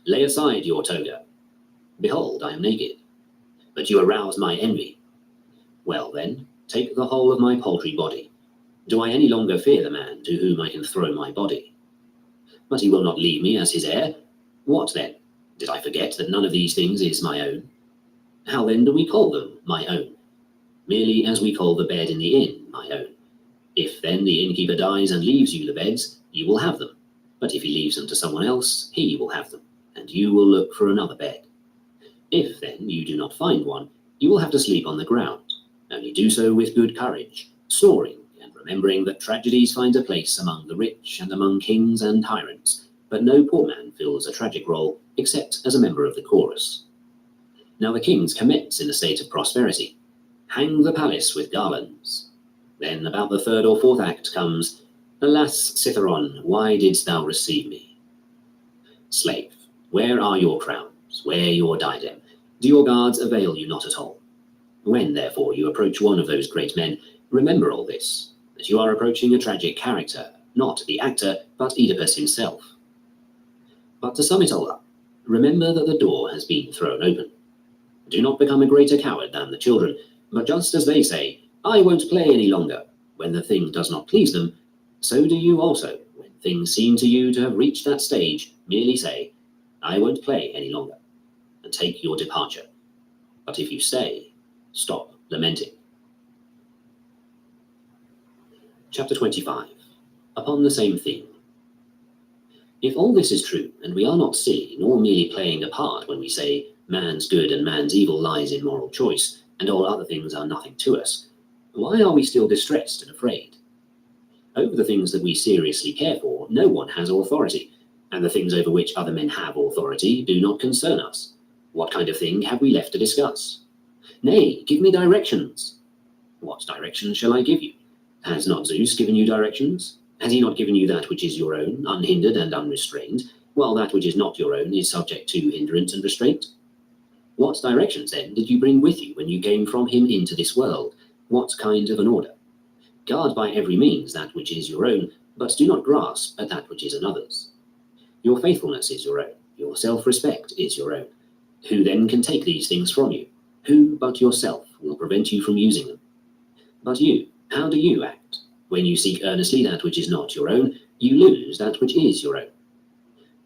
Lay aside your toga. Behold, I am naked. But you arouse my envy. Well then, take the whole of my paltry body. Do I any longer fear the man to whom I can throw my body? But he will not leave me as his heir. What then? Did I forget that none of these things is my own? How then do we call them my own? Merely as we call the bed in the inn my own. If then the innkeeper dies and leaves you the beds, you will have them. But if he leaves them to someone else, he will have them, and you will look for another bed. If then you do not find one, you will have to sleep on the ground. Only do so with good courage, snoring, and remembering that tragedies find a place among the rich and among kings and tyrants, but no poor man fills a tragic role except as a member of the chorus. Now the kings commence in a state of prosperity. Hang the palace with garlands. Then about the third or fourth act comes, alas, Citharon, why didst thou receive me? Slave, where are your crowns? Where your diadem? Do your guards avail you not at all? When, therefore, you approach one of those great men, remember all this, that you are approaching a tragic character, not the actor, but Oedipus himself. But to sum it all up, remember that the door has been thrown open. Do not become a greater coward than the children, but just as they say, I won't play any longer, when the thing does not please them, so do you also, when things seem to you to have reached that stage, merely say, I won't play any longer, and take your departure. But if you stay, stop lamenting. Chapter 25. Upon the same theme. If all this is true, and we are not silly, nor merely playing a part when we say man's good and man's evil lies in moral choice, and all other things are nothing to us, why are we still distressed and afraid? Over the things that we seriously care for, no one has authority, and the things over which other men have authority do not concern us. What kind of thing have we left to discuss? Nay, give me directions. What directions shall I give you? Has not Zeus given you directions? Has he not given you that which is your own, unhindered and unrestrained, while that which is not your own is subject to hindrance and restraint? What directions, then, did you bring with you when you came from him into this world? What kind of an order? Guard by every means that which is your own, but do not grasp at that which is another's. Your faithfulness is your own, your self-respect is your own. Who then can take these things from you? Who but yourself will prevent you from using them? But you, how do you act? When you seek earnestly that which is not your own, you lose that which is your own.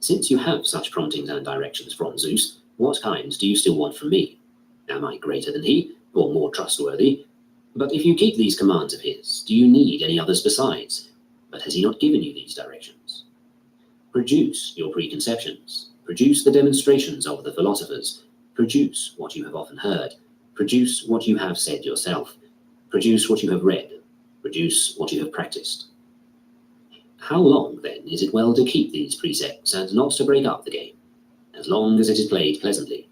Since you have such promptings and directions from Zeus, What kind do you still want from me? Am I greater than he, or more trustworthy? But if you keep these commands of his, do you need any others besides? But has he not given you these directions? Produce your preconceptions. Produce the demonstrations of the philosophers. Produce what you have often heard. Produce what you have said yourself. Produce what you have read. Produce what you have practiced. How long, then, is it well to keep these precepts and not to break up the game? As long as it is played pleasantly.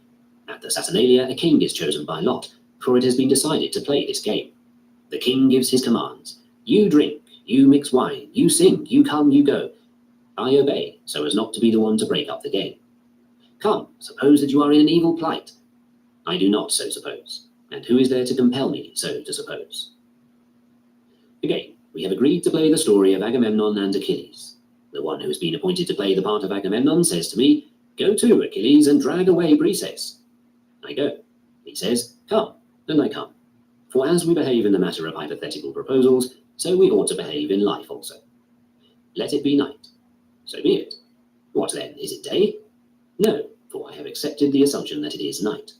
At the Saturnalia, a king is chosen by lot, for it has been decided to play this game. The king gives his commands. You drink, you mix wine, you sing, you come, you go. I obey, so as not to be the one to break up the game. Come, suppose that you are in an evil plight. I do not so suppose. And who is there to compel me so to suppose? Again, we have agreed to play the story of Agamemnon and Achilles. The one who has been appointed to play the part of Agamemnon says to me, Go to, Achilles, and drag away Briseis. I go. He says, Come, and I come. For as we behave in the matter of hypothetical proposals, so we ought to behave in life also. Let it be night. So be it. What then, is it day? No, for I have accepted the assumption that it is night.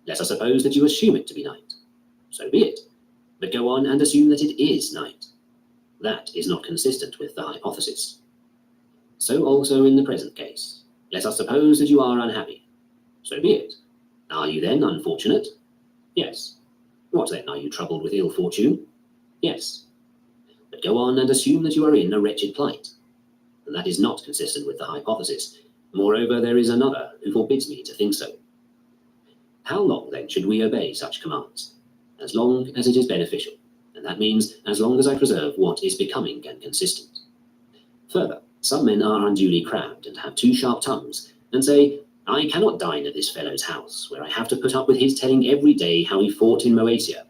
Let us suppose that you assume it to be night. So be it. But go on and assume that it is night. That is not consistent with the hypothesis. So also in the present case. Let us suppose that you are unhappy. So be it. Are you then unfortunate? Yes. What then, are you troubled with ill fortune? Yes. But go on and assume that you are in a wretched plight. And that is not consistent with the hypothesis. Moreover, there is another who forbids me to think so. How long then should we obey such commands? As long as it is beneficial, and that means as long as I preserve what is becoming and consistent. Further, some men are unduly crabbed and have too sharp tongues, and say, I cannot dine at this fellow's house, where I have to put up with his telling every day how he fought in Moesia.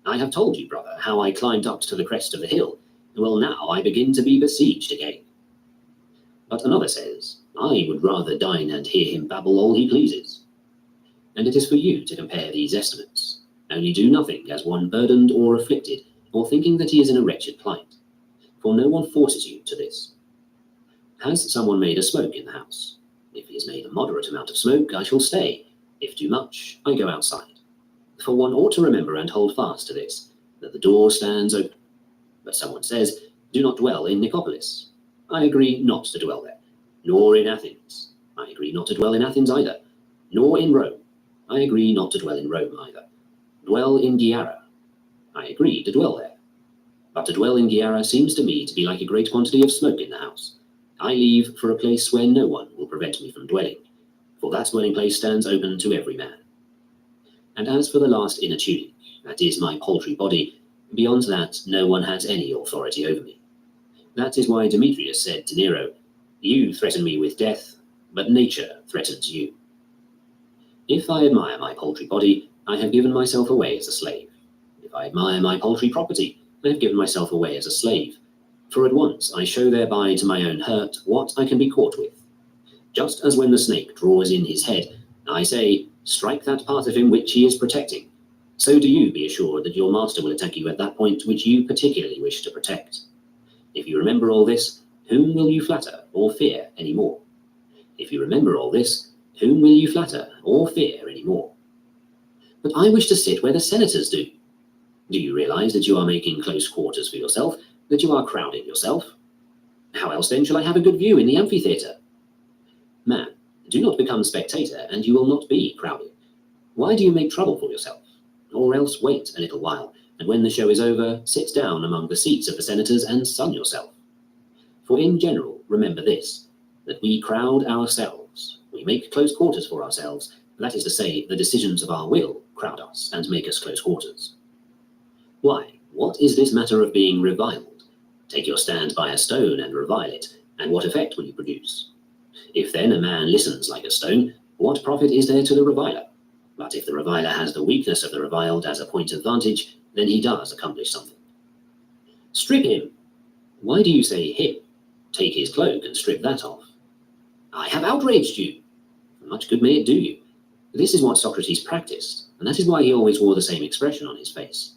I have told you, brother, how I climbed up to the crest of the hill. Well, now I begin to be besieged again. But another says, I would rather dine and hear him babble all he pleases. And it is for you to compare these estimates. Only do nothing as one burdened or afflicted, or thinking that he is in a wretched plight. For no one forces you to this. Has someone made a smoke in the house? If he has made a moderate amount of smoke, I shall stay. If too much, I go outside. For one ought to remember and hold fast to this, that the door stands open. But someone says, do not dwell in Nicopolis. I agree not to dwell there. Nor in Athens. I agree not to dwell in Athens either. Nor in Rome. I agree not to dwell in Rome either. Dwell in Gyara. I agree to dwell there. But to dwell in Gyara seems to me to be like a great quantity of smoke in the house. I leave for a place where no one will prevent me from dwelling, for that dwelling place stands open to every man. And as for the last inner tunic, that is my paltry body, beyond that no one has any authority over me. That is why Demetrius said to Nero, You threaten me with death, but nature threatens you. If I admire my paltry body, I have given myself away as a slave. If I admire my paltry property, I have given myself away as a slave. For at once I show thereby to my own hurt what I can be caught with. Just as when the snake draws in his head, I say, strike that part of him which he is protecting. So do you be assured that your master will attack you at that point which you particularly wish to protect. If you remember all this, whom will you flatter or fear any more? If you remember all this, whom will you flatter or fear any more? But I wish to sit where the senators do. Do you realize that you are making close quarters for yourself, that you are crowding yourself? How else then shall I have a good view in the amphitheatre? Man, do not become spectator, and you will not be crowded. Why do you make trouble for yourself? Or else wait a little while, and when the show is over, sit down among the seats of the senators and sun yourself. For in general, remember this, that we crowd ourselves. We make close quarters for ourselves. That is to say, the decisions of our will crowd us and make us close quarters. Why, what is this matter of being reviled? Take your stand by a stone and revile it, and what effect will you produce? If then a man listens like a stone, what profit is there to the reviler? But if the reviler has the weakness of the reviled as a point of vantage, then he does accomplish something. Strip him. Why do you say him? Take his cloak and strip that off. I have outraged you. Much good may it do you. This is what Socrates practiced, and that is why he always wore the same expression on his face.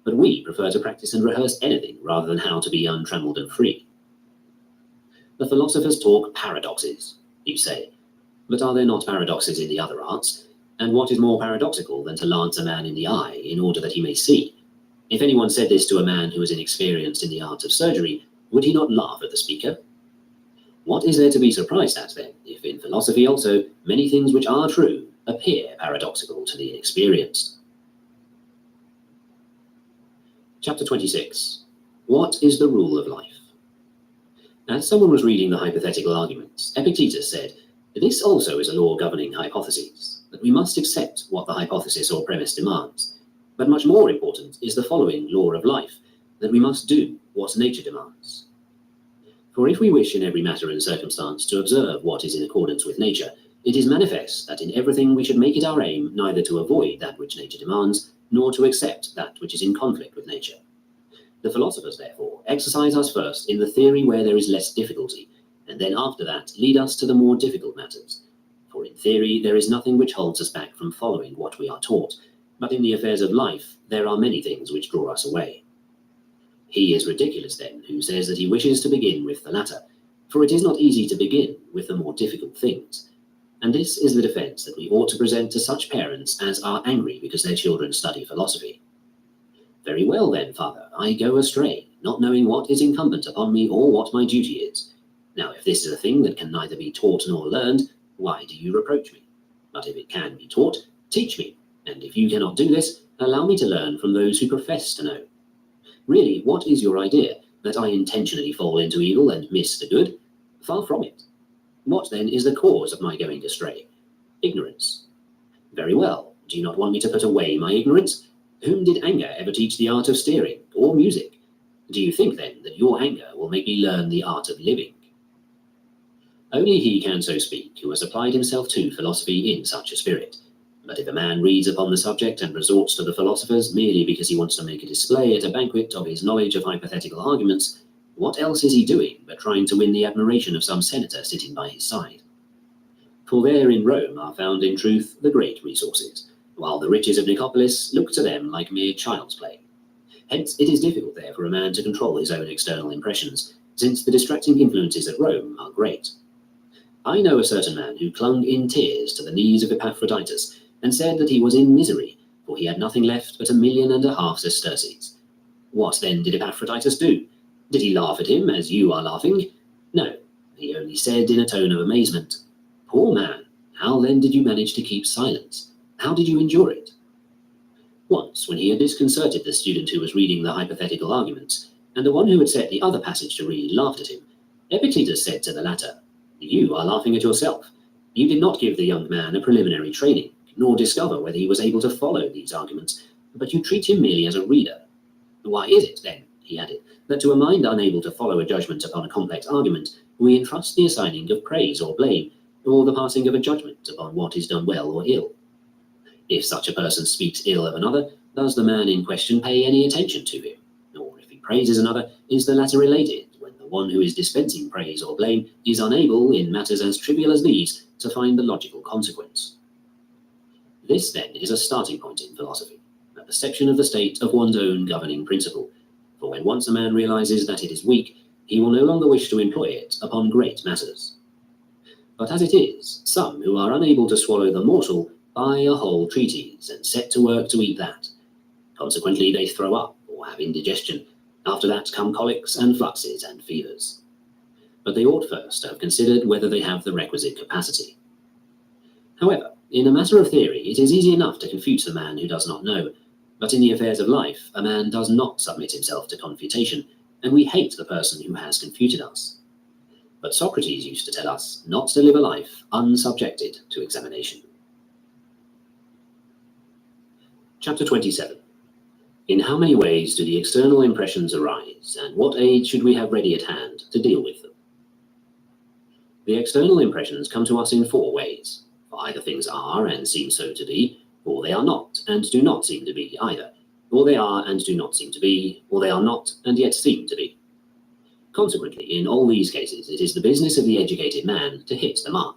But we prefer to practice and rehearse anything rather than how to be untrammeled and free. The philosophers talk paradoxes, you say. But are there not paradoxes in the other arts? And what is more paradoxical than to lance a man in the eye in order that he may see? If anyone said this to a man who was inexperienced in the art of surgery, would he not laugh at the speaker? What is there to be surprised at, then, if in philosophy also many things which are true appear paradoxical to the inexperienced? Chapter 26. What is the rule of life? As someone was reading the hypothetical arguments, Epictetus said, "This also is a law governing hypotheses, that we must accept what the hypothesis or premise demands. But much more important is the following law of life, that we must do what nature demands. For if we wish in every matter and circumstance to observe what is in accordance with nature, it is manifest that in everything we should make it our aim neither to avoid that which nature demands, nor to accept that which is in conflict with nature. The philosophers, therefore, exercise us first in the theory where there is less difficulty, and then after that lead us to the more difficult matters. For in theory there is nothing which holds us back from following what we are taught, but in the affairs of life there are many things which draw us away. He is ridiculous, then, who says that he wishes to begin with the latter, for it is not easy to begin with the more difficult things. And this is the defense that we ought to present to such parents as are angry because their children study philosophy. Very well, then, father, I go astray, not knowing what is incumbent upon me or what my duty is. Now, if this is a thing that can neither be taught nor learned, why do you reproach me? But if it can be taught, teach me, and if you cannot do this, allow me to learn from those who profess to know. Really, what is your idea? That I intentionally fall into evil and miss the good? Far from it. What, then, is the cause of my going astray? Ignorance. Very well. Do you not want me to put away my ignorance? Whom did anger ever teach the art of steering, or music? Do you think, then, that your anger will make me learn the art of living? Only he can so speak who has applied himself to philosophy in such a spirit. But if a man reads upon the subject and resorts to the philosophers merely because he wants to make a display at a banquet of his knowledge of hypothetical arguments, what else is he doing but trying to win the admiration of some senator sitting by his side? For there in Rome are found in truth the great resources, while the riches of Nicopolis look to them like mere child's play. Hence it is difficult there for a man to control his own external impressions, since the distracting influences at Rome are great. I know a certain man who clung in tears to the knees of Epaphroditus, and said that he was in misery, for he had nothing left but 1.5 million sesterces. What then did Epaphroditus do? Did he laugh at him as you are laughing? No, he only said in a tone of amazement, "Poor man, how then did you manage to keep silence? How did you endure it?" Once, when he had disconcerted the student who was reading the hypothetical arguments, and the one who had set the other passage to read laughed at him, Epictetus said to the latter, "You are laughing at yourself. You did not give the young man a preliminary training, nor discover whether he was able to follow these arguments, but you treat him merely as a reader. Why is it, then," he added, "that to a mind unable to follow a judgment upon a complex argument, we entrust the assigning of praise or blame, or the passing of a judgment upon what is done well or ill? If such a person speaks ill of another, does the man in question pay any attention to him? Or if he praises another, is the latter elated, when the one who is dispensing praise or blame is unable, in matters as trivial as these, to find the logical consequence? This, then, is a starting point in philosophy, a perception of the state of one's own governing principle, for when once a man realizes that it is weak, he will no longer wish to employ it upon great matters. But as it is, some who are unable to swallow the morsel buy a whole treatise and set to work to eat that. Consequently, they throw up or have indigestion. After that come colics and fluxes and fevers. But they ought first to have considered whether they have the requisite capacity. However, in a matter of theory, it is easy enough to confute the man who does not know, but in the affairs of life, a man does not submit himself to confutation, and we hate the person who has confuted us. But Socrates used to tell us not to live a life unsubjected to examination. Chapter 27. In how many ways do the external impressions arise, and what aid should we have ready at hand to deal with them? The external impressions come to us in 4 ways. Either things are and seem so to be, or they are not and do not seem to be either, or they are and do not seem to be, or they are not and yet seem to be. Consequently, in all these cases, it is the business of the educated man to hit the mark.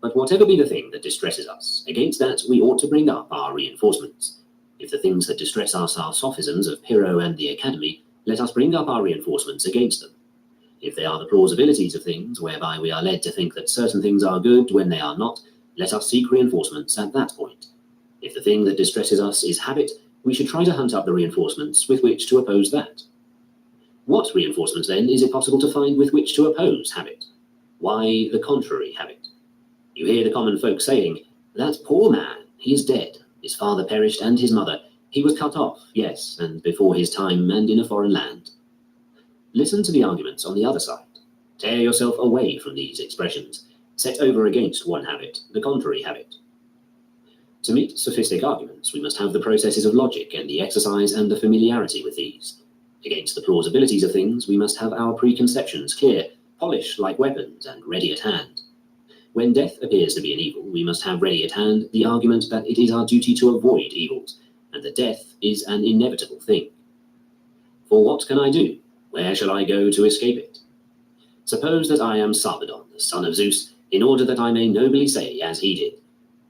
But whatever be the thing that distresses us, against that we ought to bring up our reinforcements. If the things that distress us are sophisms of Pyrrho and the Academy, let us bring up our reinforcements against them. If they are the plausibilities of things whereby we are led to think that certain things are good when they are not, let us seek reinforcements at that point. If the thing that distresses us is habit, we should try to hunt up the reinforcements with which to oppose that. What reinforcements, then, is it possible to find with which to oppose habit? Why the contrary habit? You hear the common folk saying, "That poor man, he is dead. His father perished and his mother. He was cut off, yes, and before his time and in a foreign land." Listen to the arguments on the other side. Tear yourself away from these expressions. Set over against one habit, the contrary habit. To meet sophistic arguments, we must have the processes of logic and the exercise and the familiarity with these. Against the plausibilities of things, we must have our preconceptions clear, polished like weapons, and ready at hand. When death appears to be an evil, we must have ready at hand the argument that it is our duty to avoid evils, and that death is an inevitable thing. For what can I do? Where shall I go to escape it? Suppose that I am Sarpedon, the son of Zeus, in order that I may nobly say, as he did,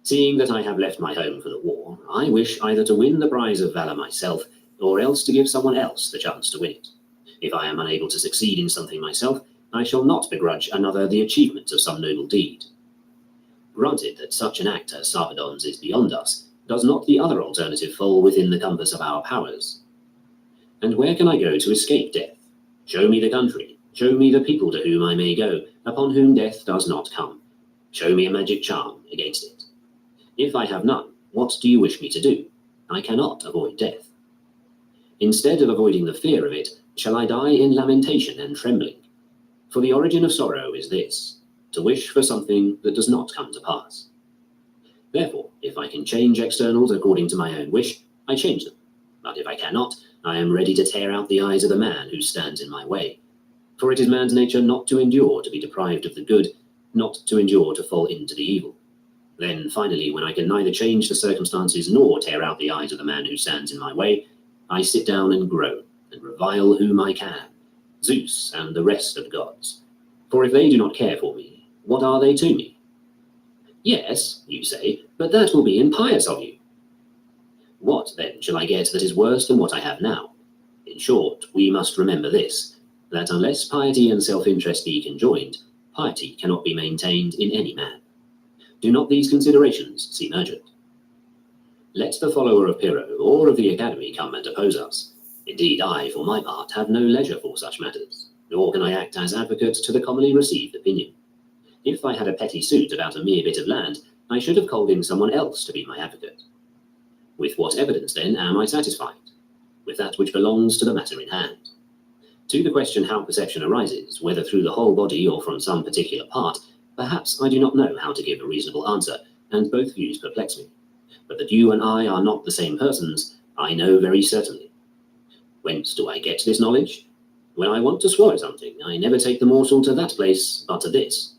"Seeing that I have left my home for the war, I wish either to win the prize of valor myself, or else to give someone else the chance to win it. If I am unable to succeed in something myself, I shall not begrudge another the achievement of some noble deed." Granted that such an act as Sarpedon's is beyond us, does not the other alternative fall within the compass of our powers? And where can I go to escape death? Show me the country, show me the people to whom I may go, upon whom death does not come. Show me a magic charm against it. If I have none, what do you wish me to do? I cannot avoid death. Instead of avoiding the fear of it, shall I die in lamentation and trembling? For the origin of sorrow is this, to wish for something that does not come to pass. Therefore, if I can change externals according to my own wish, I change them. But if I cannot, I am ready to tear out the eyes of the man who stands in my way. For it is man's nature not to endure to be deprived of the good, not to endure to fall into the evil. Then, finally, when I can neither change the circumstances nor tear out the eyes of the man who stands in my way, I sit down and groan, and revile whom I can, Zeus and the rest of gods. For if they do not care for me, what are they to me? Yes, you say, but that will be impious of you. What, then, shall I get that is worse than what I have now? In short, we must remember this, that unless piety and self-interest be conjoined, piety cannot be maintained in any man. Do not these considerations seem urgent? Let the follower of Pyrrho or of the Academy come and oppose us. Indeed, I, for my part, have no leisure for such matters, nor can I act as advocate to the commonly received opinion. If I had a petty suit about a mere bit of land, I should have called in someone else to be my advocate. With what evidence, then, am I satisfied? With that which belongs to the matter in hand. To the question how perception arises, whether through the whole body or from some particular part, perhaps I do not know how to give a reasonable answer, and both views perplex me. But that you and I are not the same persons, I know very certainly. Whence do I get this knowledge? When I want to swallow something, I never take the morsel to that place, but to this.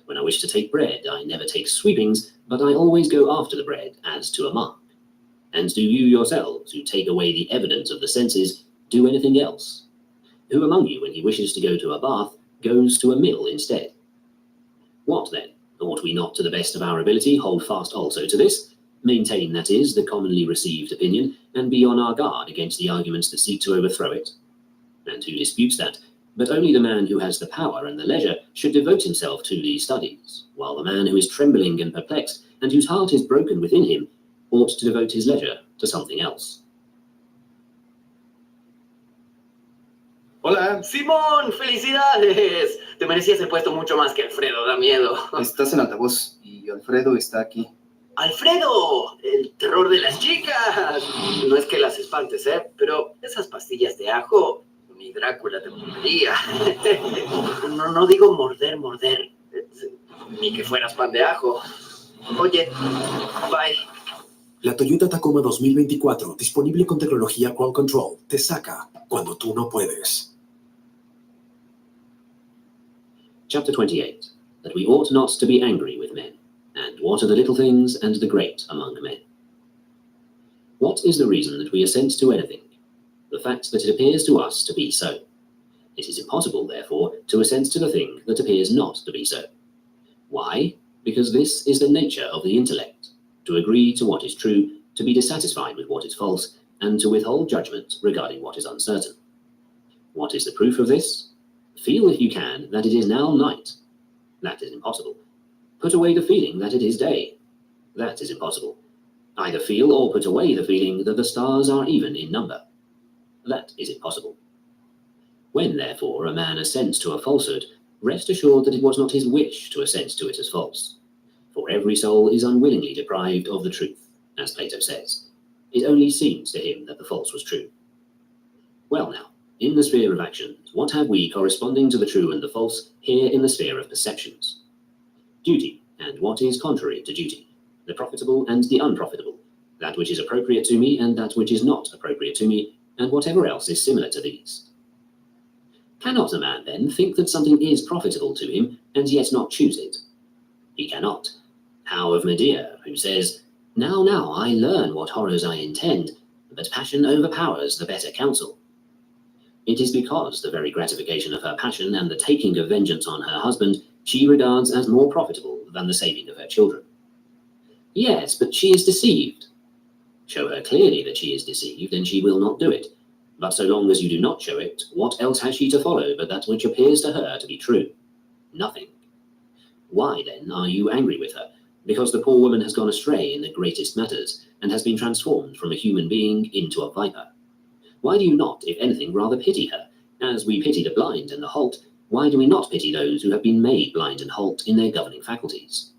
When I wish to take bread, I never take sweepings, but I always go after the bread as to a mark. And do you yourselves, who take away the evidence of the senses, do anything else? Who among you, when he wishes to go to a bath, goes to a mill instead? What then? Ought we not, to the best of our ability, hold fast also to this? Maintain, that is, the commonly received opinion, and be on our guard against the arguments that seek to overthrow it? And who disputes that? But only the man who has the power and the leisure should devote himself to these studies, while the man who is trembling and perplexed, and whose heart is broken within him, ought to devote his leisure to something else. Hola. Simón, felicidades. Te merecías el puesto mucho más que Alfredo, da miedo. Estás en altavoz y Alfredo está aquí. ¡Alfredo! El terror de las chicas. No es que las espantes, pero esas pastillas de ajo, mi Drácula te mordería. No digo morder, ni que fueras pan de ajo. Oye, bye. La Toyota Tacoma 2024, disponible con tecnología Qual Control, te saca cuando tú no puedes. Chapter 28. That we ought not to be angry with men, and what are the little things and the great among men. What is the reason that we assent to anything? The fact that it appears to us to be so. It is impossible, therefore, to assent to the thing that appears not to be so. Why? Because this is the nature of the intellect, to agree to what is true, to be dissatisfied with what is false, and to withhold judgment regarding what is uncertain. What is the proof of this? Feel, if you can, that it is now night. That is impossible. Put away the feeling that it is day. That is impossible. Either feel or put away the feeling that the stars are even in number. That is impossible. When, therefore, a man assents to a falsehood, rest assured that it was not his wish to assent to it as false. For every soul is unwillingly deprived of the truth, as Plato says. It only seems to him that the false was true. Well now, in the sphere of actions, what have we corresponding to the true and the false here in the sphere of perceptions? Duty, and what is contrary to duty, the profitable and the unprofitable, that which is appropriate to me and that which is not appropriate to me, and whatever else is similar to these. Cannot a man, then, think that something is profitable to him and yet not choose it? He cannot. How of Medea, who says, now, I learn what horrors I intend, but passion overpowers the better counsel. It is because the very gratification of her passion and the taking of vengeance on her husband she regards as more profitable than the saving of her children. Yes, but she is deceived. Show her clearly that she is deceived, and she will not do it. But so long as you do not show it, what else has she to follow but that which appears to her to be true? Nothing. Why, then, are you angry with her? Because the poor woman has gone astray in the greatest matters, and has been transformed from a human being into a viper. Why do you not, if anything, rather pity her? As we pity the blind and the halt, why do we not pity those who have been made blind and halt in their governing faculties?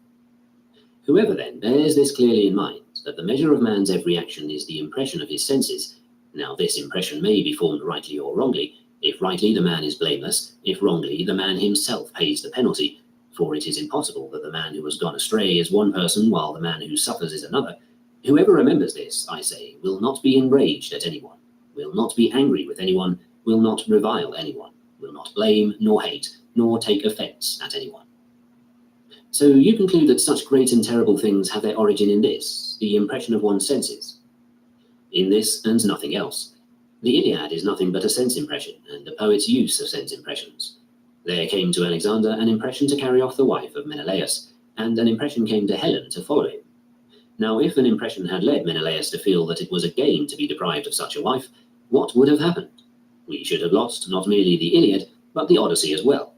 Whoever, then, bears this clearly in mind, that the measure of man's every action is the impression of his senses, now this impression may be formed rightly or wrongly. If rightly, the man is blameless. If wrongly, the man himself pays the penalty. For it is impossible that the man who has gone astray is one person, while the man who suffers is another. Whoever remembers this, I say, will not be enraged at anyone, will not be angry with anyone, will not revile anyone, will not blame, nor hate, nor take offense at anyone. So you conclude that such great and terrible things have their origin in this, the impression of one's senses. In this and nothing else. The Iliad is nothing but a sense impression, and the poet's use of sense impressions. There came to Alexander an impression to carry off the wife of Menelaus, and an impression came to Helen to follow him. Now, if an impression had led Menelaus to feel that it was a gain to be deprived of such a wife, what would have happened? We should have lost not merely the Iliad, but the Odyssey as well.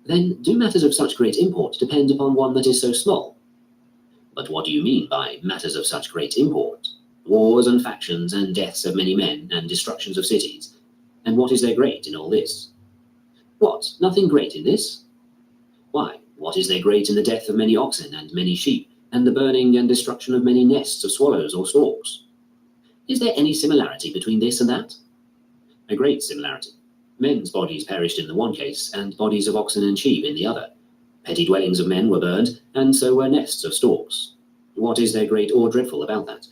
Then, do matters of such great import depend upon one that is so small? But what do you mean by matters of such great import? Wars and factions and deaths of many men and destructions of cities. And what is there great in all this? What, nothing great in this? Why, what is there great in the death of many oxen and many sheep, and the burning and destruction of many nests of swallows or storks? Is there any similarity between this and that? A great similarity. Men's bodies perished in the one case, and bodies of oxen and sheep in the other. Petty dwellings of men were burned, and so were nests of storks. What is there great or dreadful about that?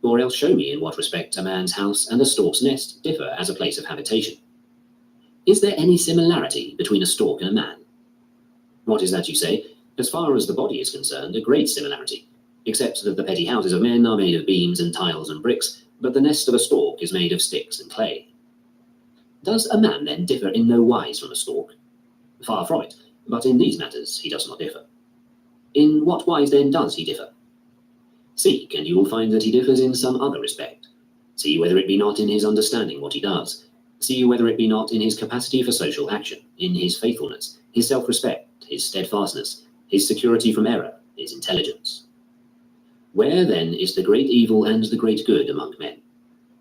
Or else show me in what respect a man's house and a stork's nest differ as a place of habitation. Is there any similarity between a stork and a man? What is that you say? As far as the body is concerned, a great similarity, except that the petty houses of men are made of beams and tiles and bricks, but the nest of a stork is made of sticks and clay. Does a man then differ in no wise from a stork? Far from it, but in these matters he does not differ. In what wise then does he differ? Seek, and you will find that he differs in some other respect. See whether it be not in his understanding what he does. See whether it be not in his capacity for social action, in his faithfulness, his self-respect, his steadfastness, his security from error, his intelligence. Where then is the great evil and the great good among men?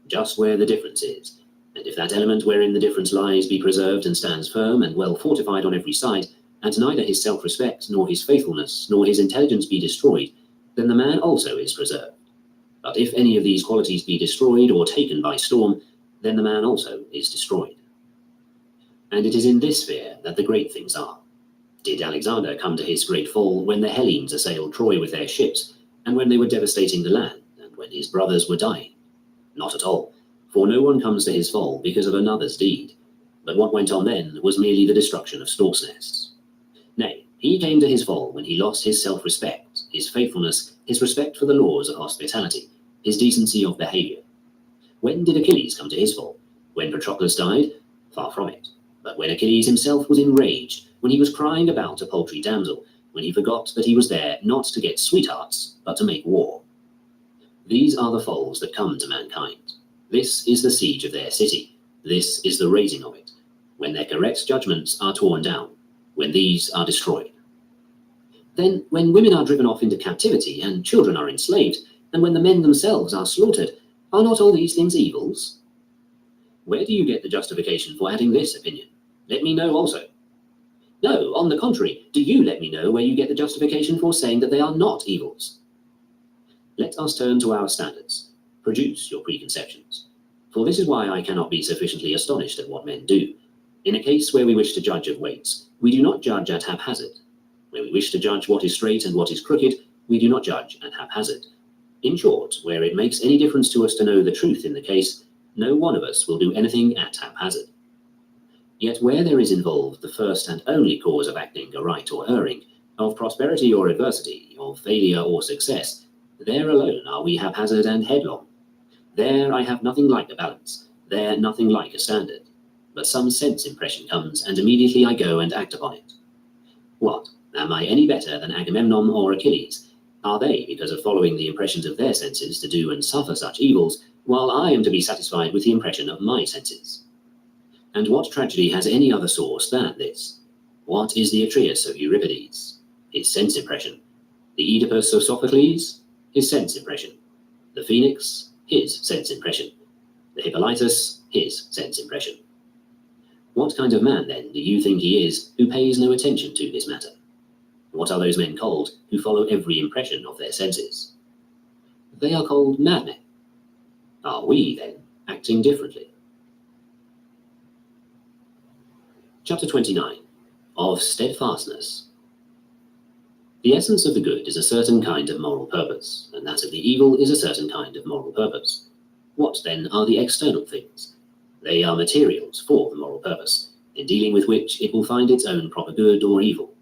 Just where the difference is. And if that element wherein the difference lies be preserved and stands firm and well fortified on every side, and neither his self-respect, nor his faithfulness, nor his intelligence be destroyed, then the man also is preserved. But if any of these qualities be destroyed or taken by storm, then the man also is destroyed. And it is in this sphere that the great things are. Did Alexander come to his great fall when the Hellenes assailed Troy with their ships, and when they were devastating the land, and when his brothers were dying? Not at all, for no one comes to his fall because of another's deed. But what went on then was merely the destruction of storks' nests. Nay, he came to his fall when he lost his self-respect, his faithfulness, his respect for the laws of hospitality, his decency of behavior. When did Achilles come to his fall? When Patroclus died? Far from it. But when Achilles himself was enraged, when he was crying about a paltry damsel, when he forgot that he was there not to get sweethearts, but to make war. These are the falls that come to mankind. This is the siege of their city. This is the raising of it. when their correct judgments are torn down, when these are destroyed. Then, when women are driven off into captivity and children are enslaved, and when the men themselves are slaughtered, are not all these things evils? Where do you get the justification for adding this opinion? Let me know also. No, on the contrary, do you let me know where you get the justification for saying that they are not evils? Let us turn to our standards. Produce your preconceptions. For this is why I cannot be sufficiently astonished at what men do. In a case where we wish to judge of weights, we do not judge at haphazard. Where we wish to judge what is straight and what is crooked, we do not judge at haphazard. In short, where it makes any difference to us to know the truth in the case, no one of us will do anything at haphazard. Yet where there is involved the first and only cause of acting aright or erring, of prosperity or adversity, of failure or success, there alone are we haphazard and headlong. There I have nothing like a balance, there nothing like a standard, but some sense impression comes, and immediately I go and act upon it. What, am I any better than Agamemnon or Achilles? Are they, because of following the impressions of their senses, to do and suffer such evils, while I am to be satisfied with the impression of my senses? And what tragedy has any other source than this? What is the Atreus of Euripides? His sense impression. The Oedipus of Sophocles? His sense impression. The Phoenix? His sense impression. The Hippolytus? His sense impression. What kind of man, then, do you think he is who pays no attention to this matter? What are those men called who follow every impression of their senses? They are called madmen. Are we, then, acting differently? Chapter 29. Of Steadfastness. The essence of the good is a certain kind of moral purpose, and that of the evil is a certain kind of moral purpose. What, then, are the external things? They are materials for the moral purpose, in dealing with which it will find its own proper good or evil.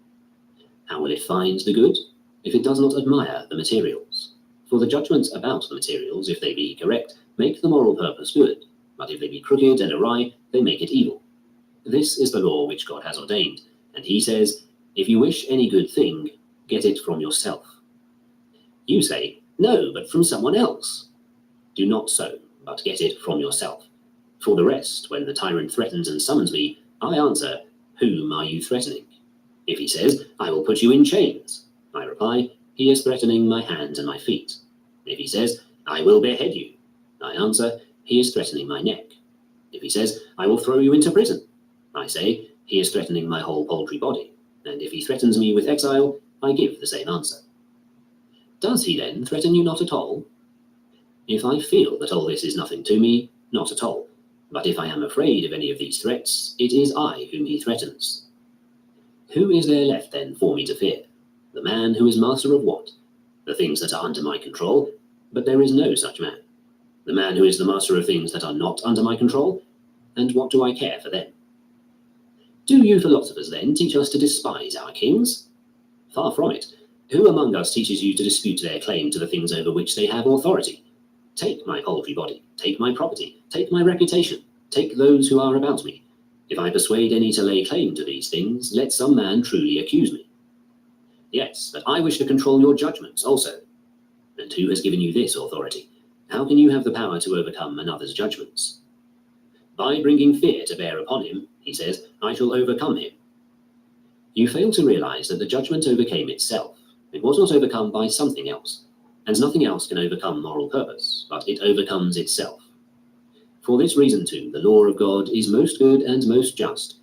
How will it find the good? If it does not admire the materials. For the judgments about the materials, if they be correct, make the moral purpose good, but if they be crooked and awry, they make it evil. This is the law which God has ordained, and he says, if you wish any good thing, get it from yourself. You say, no, but from someone else. Do not so, but get it from yourself. For the rest, when the tyrant threatens and summons me, I answer, whom are you threatening? If he says, I will put you in chains, I reply, he is threatening my hands and my feet. If he says, I will behead you, I answer, he is threatening my neck. If he says, I will throw you into prison, I say, he is threatening my whole paltry body. And if he threatens me with exile, I give the same answer. Does he then threaten you not at all? If I feel that all this is nothing to me, not at all. But if I am afraid of any of these threats, it is I whom he threatens. Who is there left then for me to fear? The man who is master of what? The things that are under my control, but there is no such man. The man who is the master of things that are not under my control, and what do I care for them? Do you philosophers then teach us to despise our kings? Far from it. Who among us teaches you to dispute their claim to the things over which they have authority? Take my paltry body, take my property, take my reputation, take those who are about me. If I persuade any to lay claim to these things, let some man truly accuse me. Yes, but I wish to control your judgments also. And who has given you this authority? How can you have the power to overcome another's judgments? By bringing fear to bear upon him, he says, I shall overcome him. You fail to realize that the judgment overcame itself. It was not overcome by something else, and nothing else can overcome moral purpose, but it overcomes itself. For this reason, too, the law of God is most good and most just.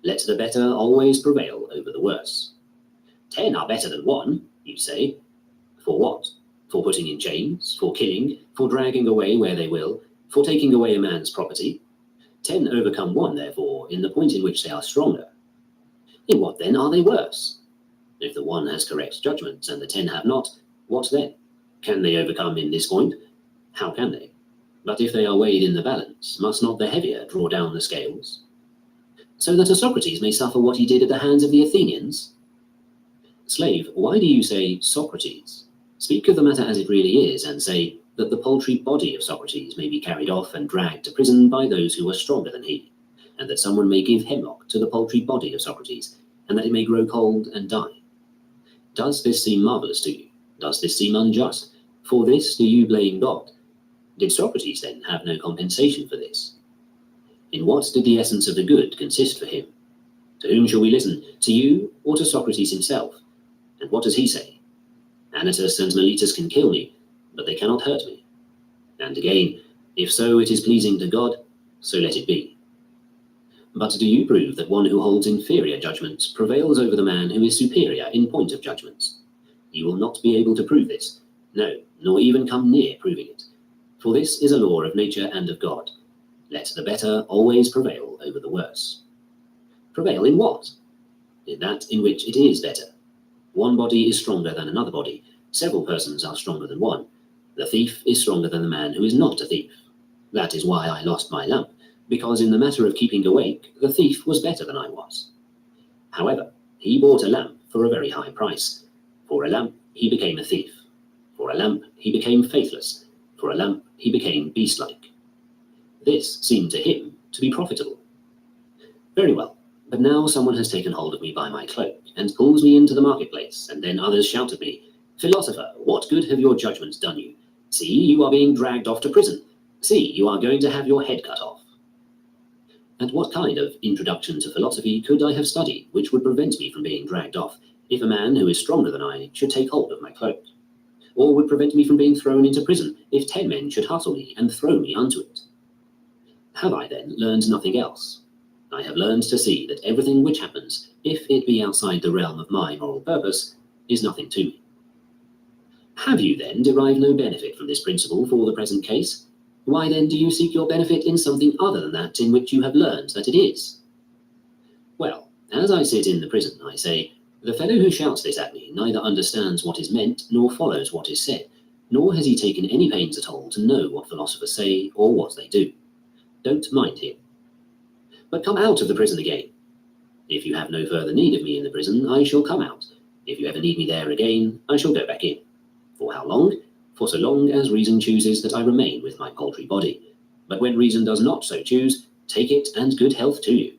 Let the better always prevail over the worse. 10 are better than 1, you say. For what? For putting in chains, for killing, for dragging away where they will, for taking away a man's property. 10 overcome 1, therefore, in the point in which they are stronger. In what then are they worse? If the 1 has correct judgments and the 10 have not, what then? Can they overcome in this point? How can they? But if they are weighed in the balance, must not the heavier draw down the scales? So that a Socrates may suffer what he did at the hands of the Athenians? Slave, why do you say Socrates? Speak of the matter as it really is, and say that the paltry body of Socrates may be carried off and dragged to prison by those who are stronger than he, and that someone may give hemlock to the paltry body of Socrates, and that it may grow cold and die. Does this seem marvelous to you? Does this seem unjust? For this do you blame God? Did Socrates then have no compensation for this? In what did the essence of the good consist for him? To whom shall we listen? To you or to Socrates himself? And what does he say? Anytus and Miletus can kill me, but they cannot hurt me. And again, if so it is pleasing to God, so let it be. But do you prove that one who holds inferior judgments prevails over the man who is superior in point of judgments? You will not be able to prove this, no, nor even come near proving it. For this is a law of nature and of God. Let the better always prevail over the worse. Prevail in what? In that in which it is better. One body is stronger than another body. Several persons are stronger than one. The thief is stronger than the man who is not a thief. That is why I lost my lamp, because in the matter of keeping awake, the thief was better than I was. However, he bought a lamp for a very high price. For a lamp, he became a thief. For a lamp, he became faithless. For a lamp, he became beast-like. This seemed to him to be profitable. Very well, but now someone has taken hold of me by my cloak and pulls me into the marketplace, and then others shout at me, "Philosopher, what good have your judgments done you? See, you are being dragged off to prison. See, you are going to have your head cut off." And what kind of introduction to philosophy could I have studied which would prevent me from being dragged off if a man who is stronger than I should take hold of my cloak? Or would prevent me from being thrown into prison if 10 men should hustle me and throw me unto it? Have I then learned nothing else? I have learned to see that everything which happens, if it be outside the realm of my moral purpose, is nothing to me. Have you then derived no benefit from this principle for the present case? Why then do you seek your benefit in something other than that in which you have learned that it is? Well, as I sit in the prison, I say, the fellow who shouts this at me neither understands what is meant nor follows what is said, nor has he taken any pains at all to know what philosophers say or what they do. Don't mind him. But come out of the prison again. If you have no further need of me in the prison, I shall come out. If you ever need me there again, I shall go back in. For how long? For so long as reason chooses that I remain with my paltry body. But when reason does not so choose, take it and good health to you.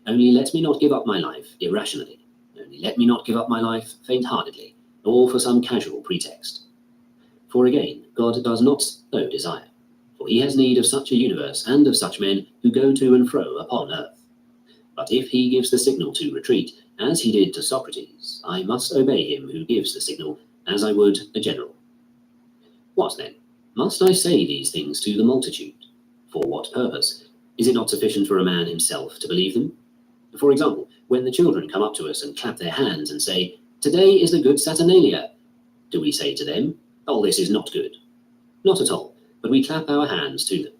Only let me not give up my life irrationally. Only let me not give up my life faint-heartedly, or for some casual pretext. For again, God does not so desire. For he has need of such a universe and of such men who go to and fro upon earth. But if he gives the signal to retreat, as he did to Socrates, I must obey him who gives the signal, as I would a general. What then? Must I say these things to the multitude? For what purpose? Is it not sufficient for a man himself to believe them? For example, when the children come up to us and clap their hands and say, "Today is the good Saturnalia," do we say to them, "Oh, this is not good"? Not at all, but we clap our hands to them.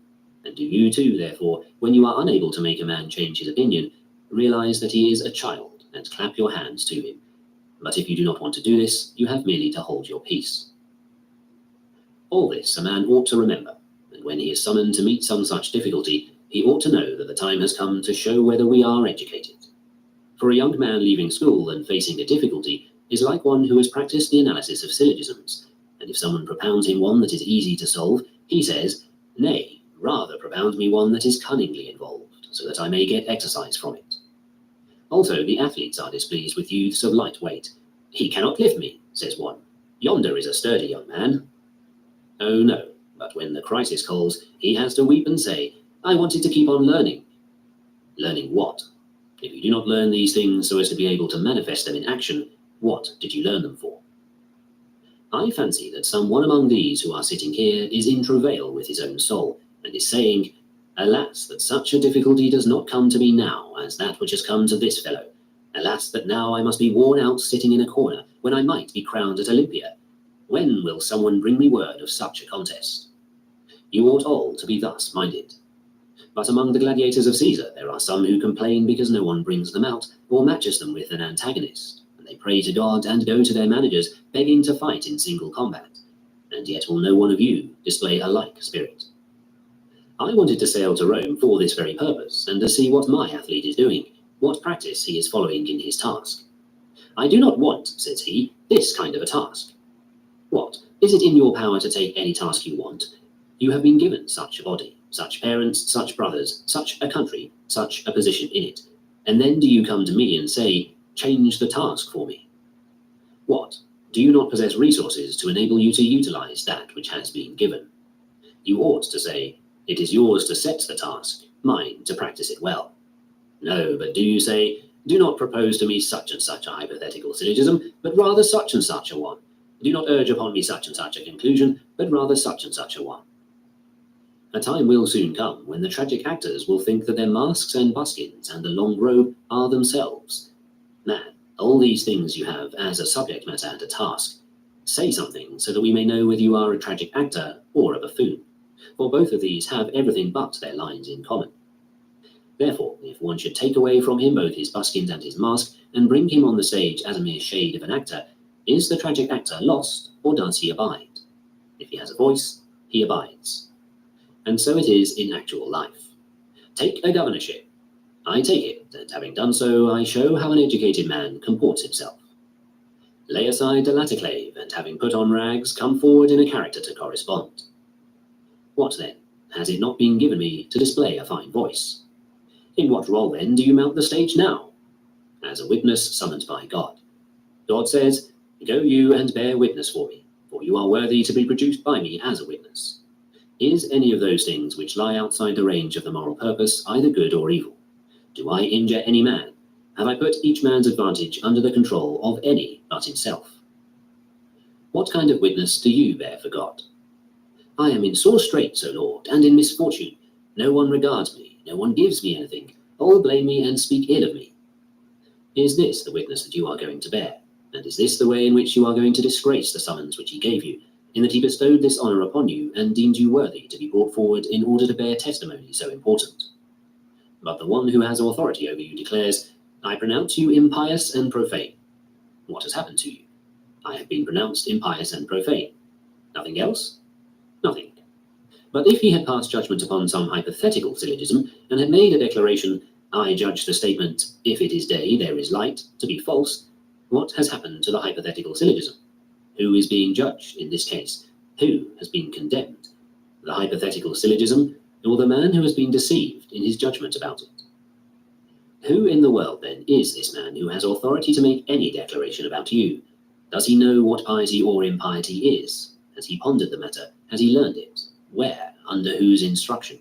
And do you too, therefore, when you are unable to make a man change his opinion, realize that he is a child and clap your hands to him. But if you do not want to do this, you have merely to hold your peace. All this a man ought to remember, and when he is summoned to meet some such difficulty, he ought to know that the time has come to show whether we are educated. For a young man leaving school and facing a difficulty is like one who has practiced the analysis of syllogisms, and if someone propounds him one that is easy to solve, he says, "Nay, rather propound me one that is cunningly involved, so that I may get exercise from it." Also, the athletes are displeased with youths of light weight. "He cannot lift me," says one. "Yonder is a sturdy young man." Oh no, but when the crisis calls, he has to weep and say, "I wanted to keep on learning." Learning what? If you do not learn these things so as to be able to manifest them in action, what did you learn them for? I fancy that some one among these who are sitting here is in travail with his own soul, and is saying, "Alas, that such a difficulty does not come to me now as that which has come to this fellow. Alas, that now I must be worn out sitting in a corner, when I might be crowned at Olympia. When will someone bring me word of such a contest?" You ought all to be thus minded. But among the gladiators of Caesar there are some who complain because no one brings them out, or matches them with an antagonist, and they pray to God and go to their managers, begging to fight in single combat, and yet will no one of you display a like spirit. I wanted to sail to Rome for this very purpose, and to see what my athlete is doing, what practice he is following in his task. "I do not want," says he, "this kind of a task." What? Is it in your power to take any task you want? You have been given such a body, such parents, such brothers, such a country, such a position in it, and then do you come to me and say, "Change the task for me"? What? Do you not possess resources to enable you to utilize that which has been given? You ought to say, "It is yours to set the task, mine to practice it well. No, but do you say, do not propose to me such and such a hypothetical syllogism, but rather such and such a one. Do not urge upon me such and such a conclusion, but rather such and such a one. A time will soon come when the tragic actors will think that their masks and buskins and the long robe are themselves. Man, all these things you have as a subject matter and a task. Say something so that we may know whether you are a tragic actor or a buffoon, for both of these have everything but their lines in common. Therefore, if one should take away from him both his buskins and his mask, and bring him on the stage as a mere shade of an actor, is the tragic actor lost, or does he abide? If he has a voice, he abides. And so it is in actual life. Take a governorship. I take it, and having done so, I show how an educated man comports himself. Lay aside the latterclave, and having put on rags, come forward in a character to correspond. What then? Has it not been given me to display a fine voice? In what role then do you mount the stage now? As a witness summoned by God. God says, go you and bear witness for me, for you are worthy to be produced by me as a witness. Is any of those things which lie outside the range of the moral purpose either good or evil? Do I injure any man? Have I put each man's advantage under the control of any but himself? What kind of witness do you bear for God? I am in sore straits, O Lord, and in misfortune. No one regards me, no one gives me anything. All blame me and speak ill of me. Is this the witness that you are going to bear? And is this the way in which you are going to disgrace the summons which he gave you, in that he bestowed this honour upon you and deemed you worthy to be brought forward in order to bear testimony so important? But the one who has authority over you declares, I pronounce you impious and profane. What has happened to you? I have been pronounced impious and profane. Nothing else? Nothing. But if he had passed judgment upon some hypothetical syllogism, and had made a declaration, I judge the statement, if it is day, there is light, to be false, what has happened to the hypothetical syllogism? Who is being judged in this case? Who has been condemned? The hypothetical syllogism, or the man who has been deceived in his judgment about it? Who in the world, then, is this man who has authority to make any declaration about you? Does he know what piety or impiety is? Has he pondered the matter? Has he learned it? Where? Under whose instruction?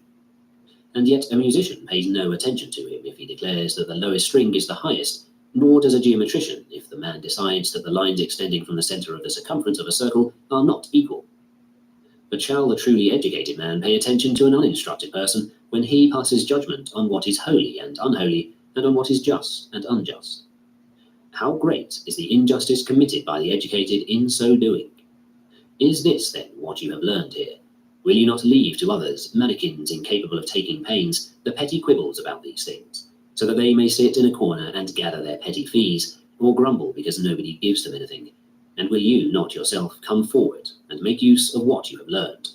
And yet a musician pays no attention to him if he declares that the lowest string is the highest, nor does a geometrician if the man decides that the lines extending from the center of the circumference of a circle are not equal. But shall the truly educated man pay attention to an uninstructed person when he passes judgment on what is holy and unholy, and on what is just and unjust? How great is the injustice committed by the educated in so doing? Is this, then, what you have learned here? Will you not leave to others, mannikins incapable of taking pains, the petty quibbles about these things, so that they may sit in a corner and gather their petty fees, or grumble because nobody gives them anything? And will you not yourself come forward and make use of what you have learned?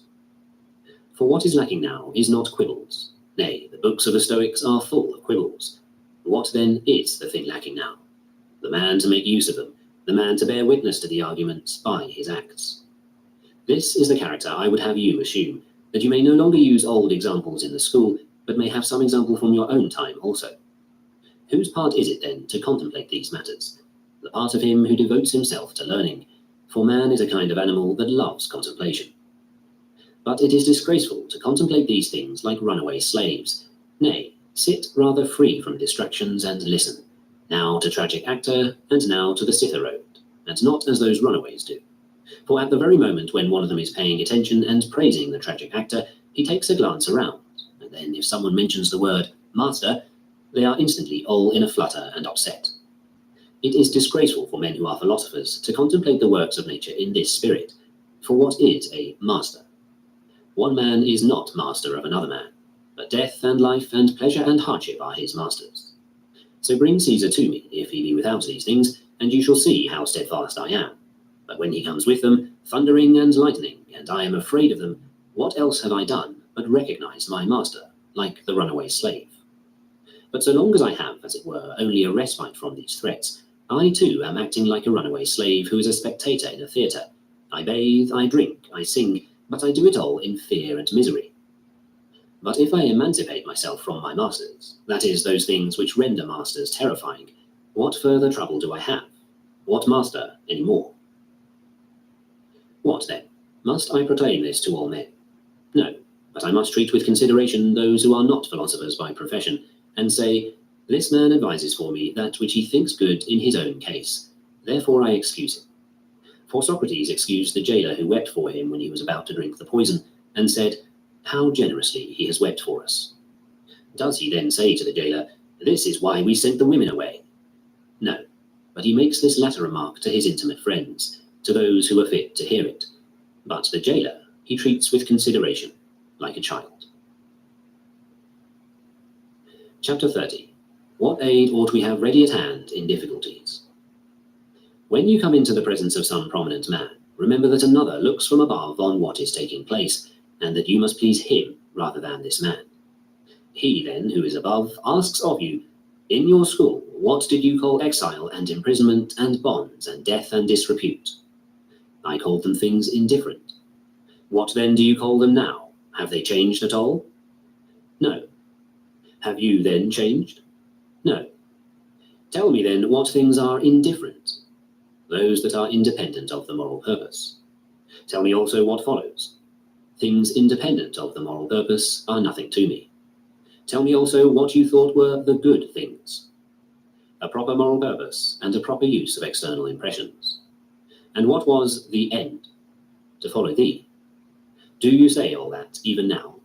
For what is lacking now is not quibbles. Nay, the books of the Stoics are full of quibbles. What then is the thing lacking now? The man to make use of them, the man to bear witness to the arguments by his acts. This is the character I would have you assume, that you may no longer use old examples in the school, but may have some example from your own time also. Whose part is it then to contemplate these matters? The part of him who devotes himself to learning, for man is a kind of animal that loves contemplation. But it is disgraceful to contemplate these things like runaway slaves. Nay, sit rather free from distractions and listen, now to tragic actor, and now to the citharode, and not as those runaways do. For at the very moment when one of them is paying attention and praising the tragic actor, he takes a glance around, and then if someone mentions the word master, they are instantly all in a flutter and upset. It is disgraceful for men who are philosophers to contemplate the works of nature in this spirit, for what is a master? One man is not master of another man, but death and life and pleasure and hardship are his masters. So bring Caesar to me, if he be without these things, and you shall see how steadfast I am. But when he comes with them, thundering and lightning, and I am afraid of them, what else have I done but recognize my master, like the runaway slave? But so long as I have, as it were, only a respite from these threats, I too am acting like a runaway slave who is a spectator in a theatre. I bathe, I drink, I sing, but I do it all in fear and misery. But if I emancipate myself from my masters, that is, those things which render masters terrifying, what further trouble do I have? What master any more? What then? Must I proclaim this to all men? No, But I must treat with consideration those who are not philosophers by profession, and say, this man advises for me that which he thinks good in his own case. Therefore I excuse him. For Socrates excused the jailer who wept for him when he was about to drink the poison, and said, how generously he has wept for us. Does he then say to the jailer, this is why we sent the women away? No, but he makes this latter remark to his intimate friends, to those who are fit to hear it. But the jailer he treats with consideration, like a child. Chapter 30. What aid ought we have ready at hand in difficulties? When you come into the presence of some prominent man, remember that another looks from above on what is taking place, and that you must please him rather than this man. He then, who is above, asks of you, in your school, what did you call exile and imprisonment and bonds and death and disrepute? I called them things indifferent. What then do you call them now? Have they changed at all? No. Have you then changed? No. Tell me then what things are indifferent? Those that are independent of the moral purpose. Tell me also what follows. Things independent of the moral purpose are nothing to me. Tell me also what you thought were the good things. A proper moral purpose and a proper use of external impressions. And what was the end? To follow thee. Do you say all that even now?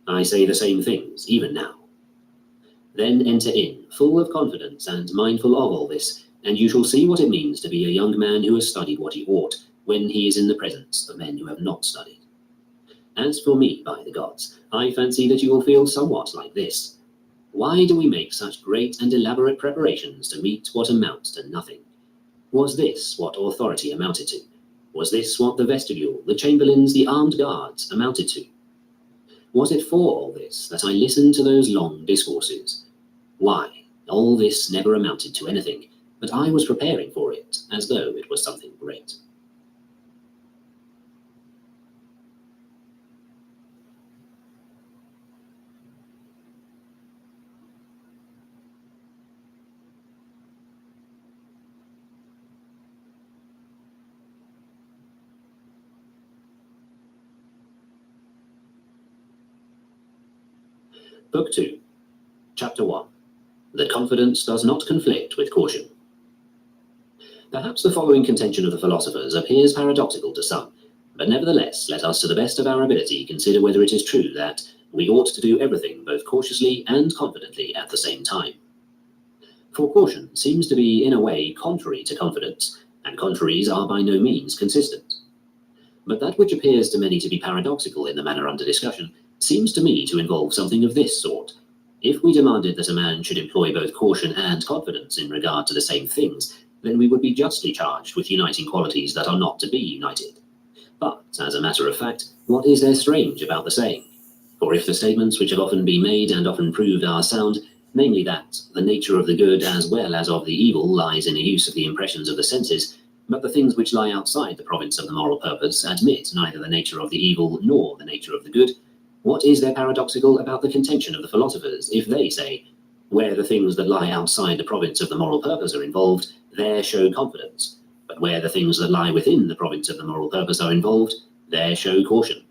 I say the same things even now. Then enter in, full of confidence and mindful of all this, and you shall see what it means to be a young man who has studied what he ought, when he is in the presence of men who have not studied. As for me, by the gods, I fancy that you will feel somewhat like this. Why do we make such great and elaborate preparations to meet what amounts to nothing? Was this what authority amounted to? Was this what the vestibule, the chamberlains, the armed guards amounted to? Was it for all this that I listened to those long discourses? Why, all this never amounted to anything, but I was preparing for it as though it was something great. Book 2, Chapter 1. That confidence does not conflict with caution. Perhaps the following contention of the philosophers appears paradoxical to some, but nevertheless let us to the best of our ability consider whether it is true that we ought to do everything both cautiously and confidently at the same time. For caution seems to be in a way contrary to confidence, and contraries are by no means consistent. But that which appears to many to be paradoxical in the matter under discussion seems to me to involve something of this sort. If we demanded that a man should employ both caution and confidence in regard to the same things, then we would be justly charged with uniting qualities that are not to be united. But, as a matter of fact, what is there strange about the saying? For if the statements which have often been made and often proved are sound, namely that the nature of the good as well as of the evil lies in the use of the impressions of the senses, but the things which lie outside the province of the moral purpose admit neither the nature of the evil nor the nature of the good, what is there paradoxical about the contention of the philosophers if they say, where the things that lie outside the province of the moral purpose are involved, there show confidence, but where the things that lie within the province of the moral purpose are involved, there show caution?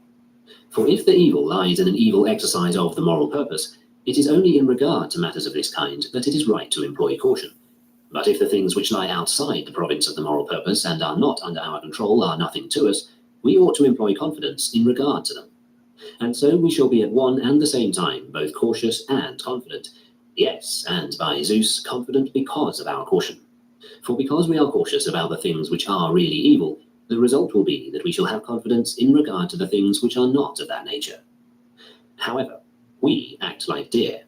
For if the evil lies in an evil exercise of the moral purpose, it is only in regard to matters of this kind that it is right to employ caution. But if the things which lie outside the province of the moral purpose and are not under our control are nothing to us, we ought to employ confidence in regard to them. And so we shall be at one and the same time both cautious and confident. Yes, and by Zeus, confident because of our caution. For because we are cautious about the things which are really evil, the result will be that we shall have confidence in regard to the things which are not of that nature. However, we act like deer.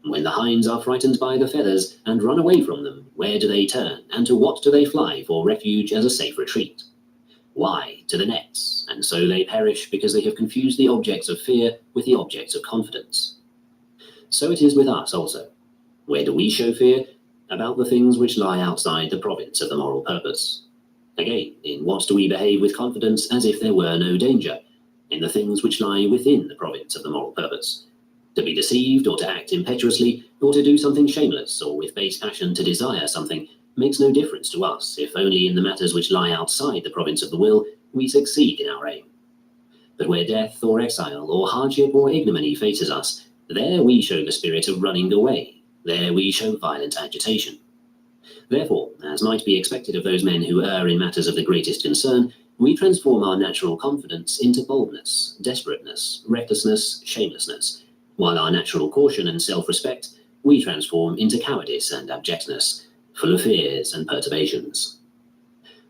When the hinds are frightened by the feathers and run away from them, where do they turn, and to what do they fly for refuge as a safe retreat? Why, to the nets, and so they perish because they have confused the objects of fear with the objects of confidence. So it is with us also. Where do we show fear? About the things which lie outside the province of the moral purpose. Again, in what do we behave with confidence as if there were no danger? In the things which lie within the province of the moral purpose. To be deceived, or to act impetuously, or to do something shameless, or with base passion to desire something, makes no difference to us, if only in the matters which lie outside the province of the will we succeed in our aim. But where death or exile or hardship or ignominy faces us, there we show the spirit of running away. There we show violent agitation. Therefore, as might be expected of those men who err in matters of the greatest concern, we transform our natural confidence into boldness, desperateness, recklessness, shamelessness, while our natural caution and self-respect we transform into cowardice and abjectness, full of fears and perturbations.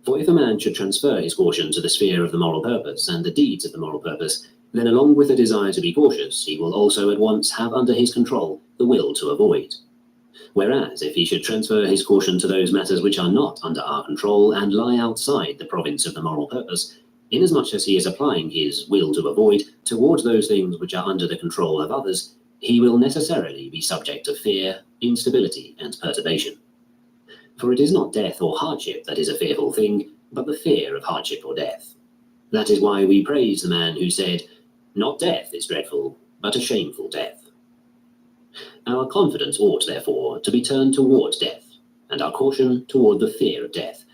For if a man should transfer his caution to the sphere of the moral purpose and the deeds of the moral purpose, then along with the desire to be cautious, he will also at once have under his control the will to avoid. Whereas if he should transfer his caution to those matters which are not under our control and lie outside the province of the moral purpose, inasmuch as he is applying his will to avoid towards those things which are under the control of others, he will necessarily be subject to fear, instability, and perturbation. For it is not death or hardship that is a fearful thing, but the fear of hardship or death. That is why we praise the man who said, "Not death is dreadful, but a shameful death." Our confidence ought, therefore, to be turned towards death, and our caution toward the fear of death,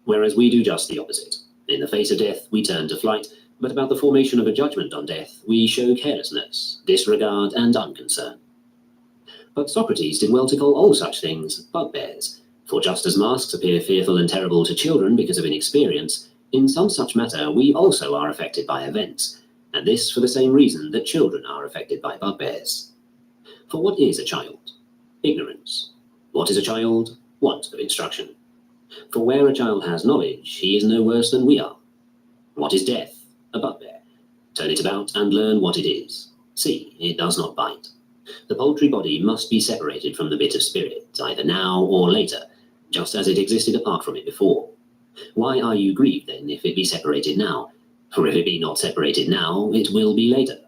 whereas we do just the opposite. In the face of death, we turn to flight, but about the formation of a judgment on death, we show carelessness, disregard, and unconcern. But Socrates did well to call all such things bugbears, for just as masks appear fearful and terrible to children because of inexperience, in some such matter we also are affected by events, and this for the same reason that children are affected by bugbears. For what is a child? Ignorance. What is a child? Want of instruction. For where a child has knowledge, he is no worse than we are. What is death? A bugbear. Turn it about and learn what it is. See, it does not bite. The poultry body must be separated from the bit of spirit, either now or later, just as it existed apart from it before. Why are you grieved, then, if it be separated now? For if it be not separated now, it will be later.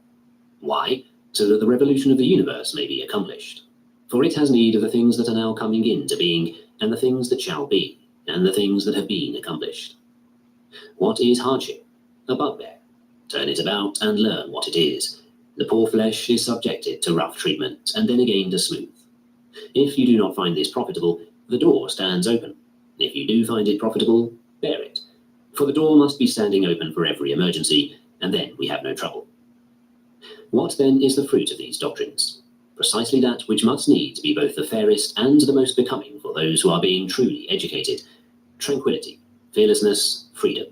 Why? So that the revolution of the universe may be accomplished. For it has need of the things that are now coming into being, and the things that shall be, and the things that have been accomplished. What is hardship? A bugbear. Turn it about and learn what it is. The poor flesh is subjected to rough treatment, and then again to smooth. If you do not find this profitable, the door stands open. If you do find it profitable, bear it. For the door must be standing open for every emergency, and then we have no trouble. What then is the fruit of these doctrines? Precisely that which must needs be both the fairest and the most becoming for those who are being truly educated: tranquility, fearlessness, freedom.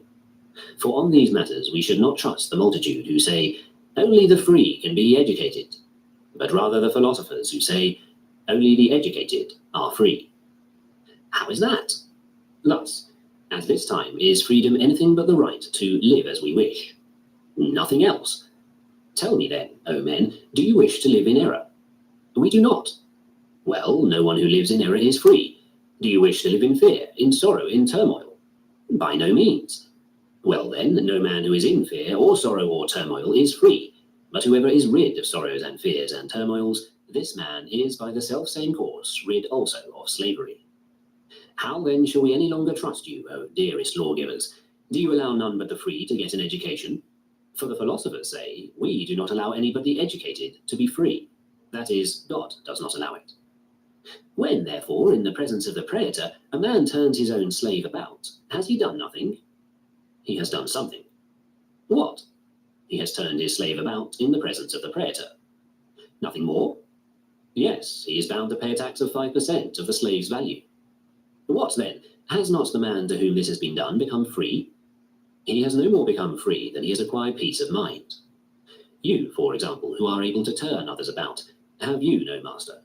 For on these matters we should not trust the multitude who say, "Only the free can be educated," but rather the philosophers who say, "Only the educated are free." How is that? Thus, at this time is freedom anything but the right to live as we wish? Nothing else. Tell me then, O men, do you wish to live in error? We do not. Well, no one who lives in error is free. Do you wish to live in fear, in sorrow, in turmoil? By no means. Well then, no man who is in fear or sorrow or turmoil is free, but whoever is rid of sorrows and fears and turmoils, this man is by the selfsame course rid also of slavery. How then shall we any longer trust you, O dearest lawgivers? Do you allow none but the free to get an education? For the philosophers say, we do not allow any but the educated to be free. That is, God does not allow it. When, therefore, in the presence of the praetor, a man turns his own slave about, has he done nothing? He has done something. What? He has turned his slave about in the presence of the praetor. Nothing more? Yes, he is bound to pay a tax of 5% of the slave's value. What then? Has not the man to whom this has been done become free? He has no more become free than he has acquired peace of mind. You, for example, who are able to turn others about, have you no master?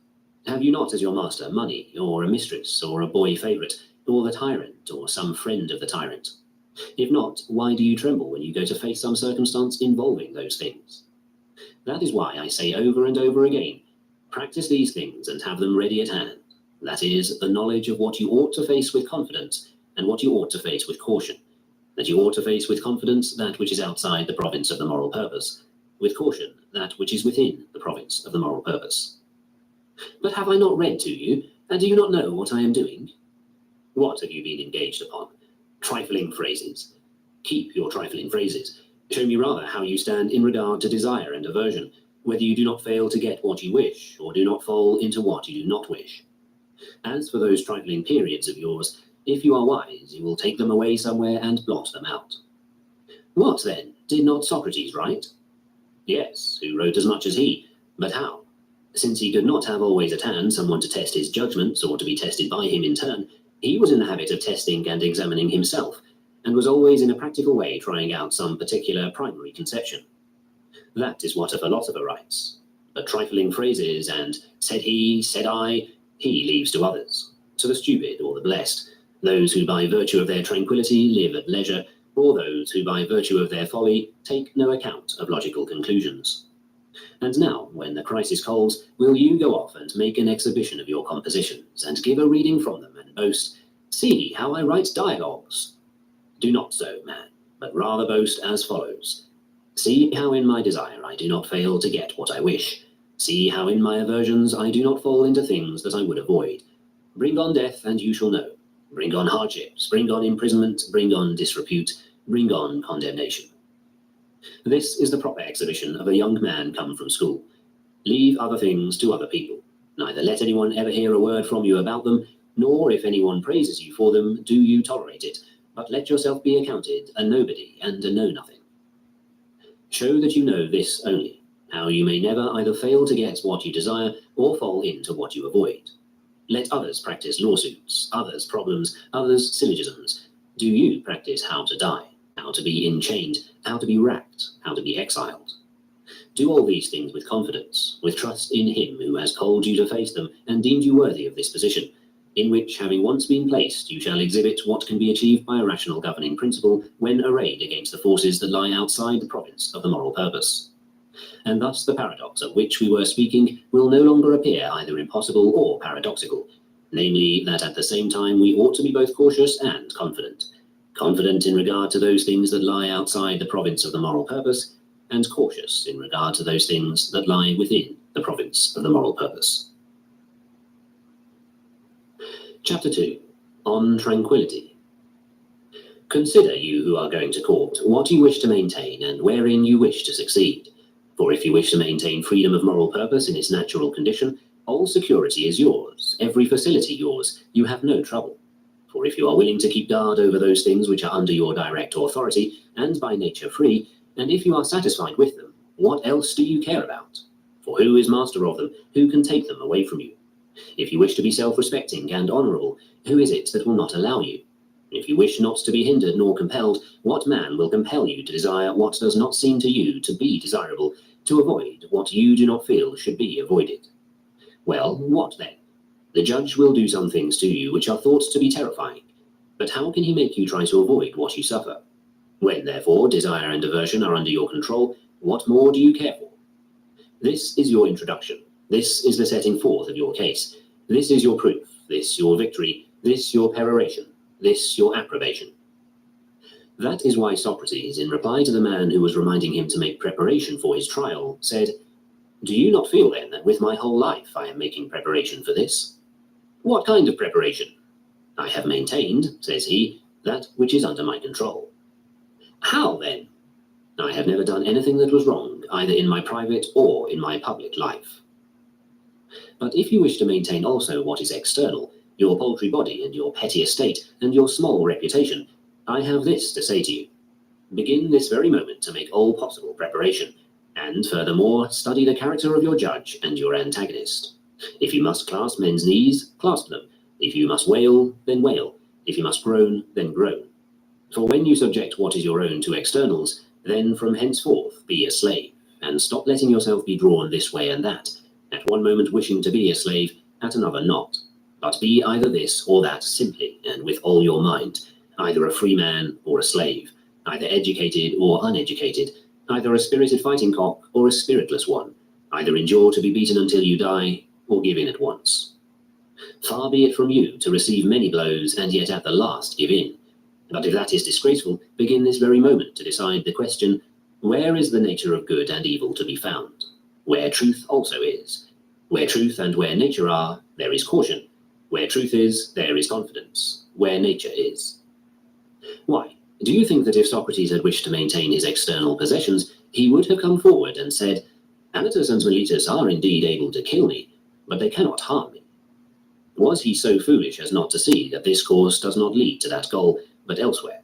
Have you not as your master money, or a mistress, or a boy favorite, or the tyrant, or some friend of the tyrant? If not, why do you tremble when you go to face some circumstance involving those things? That is why I say over and over again, practice these things and have them ready at hand. That is, the knowledge of what you ought to face with confidence, and what you ought to face with caution. That you ought to face with confidence that which is outside the province of the moral purpose, with caution that which is within the province of the moral purpose. But have I not read to you, and do you not know what I am doing? What have you been engaged upon? Trifling phrases. Keep your trifling phrases. Show me rather how you stand in regard to desire and aversion, whether you do not fail to get what you wish, or do not fall into what you do not wish. As for those trifling periods of yours, if you are wise, you will take them away somewhere and blot them out. What then? Did not Socrates write? Yes, who wrote as much as he, but how? Since he could not have always at hand someone to test his judgments or to be tested by him in turn, he was in the habit of testing and examining himself, and was always in a practical way trying out some particular primary conception. That is what a philosopher writes. But trifling phrases and said he, said I, he leaves to others, to the stupid or the blessed, those who by virtue of their tranquility live at leisure, or those who by virtue of their folly take no account of logical conclusions. And now, when the crisis calls, will you go off and make an exhibition of your compositions, and give a reading from them, and boast, see how I write dialogues? Do not so, man, but rather boast as follows. See how in my desire I do not fail to get what I wish. See how in my aversions I do not fall into things that I would avoid. Bring on death, and you shall know. Bring on hardships, bring on imprisonment, bring on disrepute, bring on condemnation. This is the proper exhibition of a young man come from school. Leave other things to other people. Neither let anyone ever hear a word from you about them, nor if anyone praises you for them, do you tolerate it, but let yourself be accounted a nobody and a know-nothing. Show that you know this only, how you may never either fail to get what you desire or fall into what you avoid. Let others practice lawsuits, others problems, others syllogisms. Do you practice how to die, how to be enchained, how to be racked, how to be exiled? Do all these things with confidence, with trust in him who has called you to face them and deemed you worthy of this position, in which, having once been placed, you shall exhibit what can be achieved by a rational governing principle when arrayed against the forces that lie outside the province of the moral purpose. And thus the paradox of which we were speaking will no longer appear either impossible or paradoxical, namely that at the same time we ought to be both cautious and confident. Confident in regard to those things that lie outside the province of the moral purpose, and cautious in regard to those things that lie within the province of the moral purpose. Chapter 2. On Tranquility. Consider, you who are going to court, what you wish to maintain and wherein you wish to succeed. For if you wish to maintain freedom of moral purpose in its natural condition, all security is yours, every facility yours, you have no trouble. For if you are willing to keep guard over those things which are under your direct authority, and by nature free, and if you are satisfied with them, what else do you care about? For who is master of them? Who can take them away from you? If you wish to be self-respecting and honourable, who is it that will not allow you? If you wish not to be hindered nor compelled, what man will compel you to desire what does not seem to you to be desirable, to avoid what you do not feel should be avoided? Well, what then? The judge will do some things to you which are thought to be terrifying, but how can he make you try to avoid what you suffer? When, therefore, desire and aversion are under your control, what more do you care for? This is your introduction. This is the setting forth of your case. This is your proof. This your victory. This your peroration. This your approbation. That is why Socrates, in reply to the man who was reminding him to make preparation for his trial, said, Do you not feel then that with my whole life I am making preparation for this? What kind of preparation? I have maintained, says he, that which is under my control. How then? I have never done anything that was wrong, either in my private or in my public life. But if you wish to maintain also what is external, your paltry body and your petty estate and your small reputation, I have this to say to you. Begin this very moment to make all possible preparation, and furthermore, study the character of your judge and your antagonist. If you must clasp men's knees, clasp them. If you must wail, then wail. If you must groan, then groan. For when you subject what is your own to externals, then from henceforth be a slave, and stop letting yourself be drawn this way and that, at one moment wishing to be a slave, at another not. But be either this or that simply, and with all your mind, either a free man or a slave, either educated or uneducated, either a spirited fighting cock or a spiritless one, either endure to be beaten until you die, or give in at once. Far be it from you to receive many blows, and yet at the last give in. But if that is disgraceful, begin this very moment to decide the question, where is the nature of good and evil to be found? Where truth also is. Where truth and where nature are, there is caution. Where truth is, there is confidence. Where nature is. Why? Do you think that if Socrates had wished to maintain his external possessions, he would have come forward and said, Anytus and Miletus are indeed able to kill me, but they cannot harm me? Was he so foolish as not to see that this course does not lead to that goal, but elsewhere?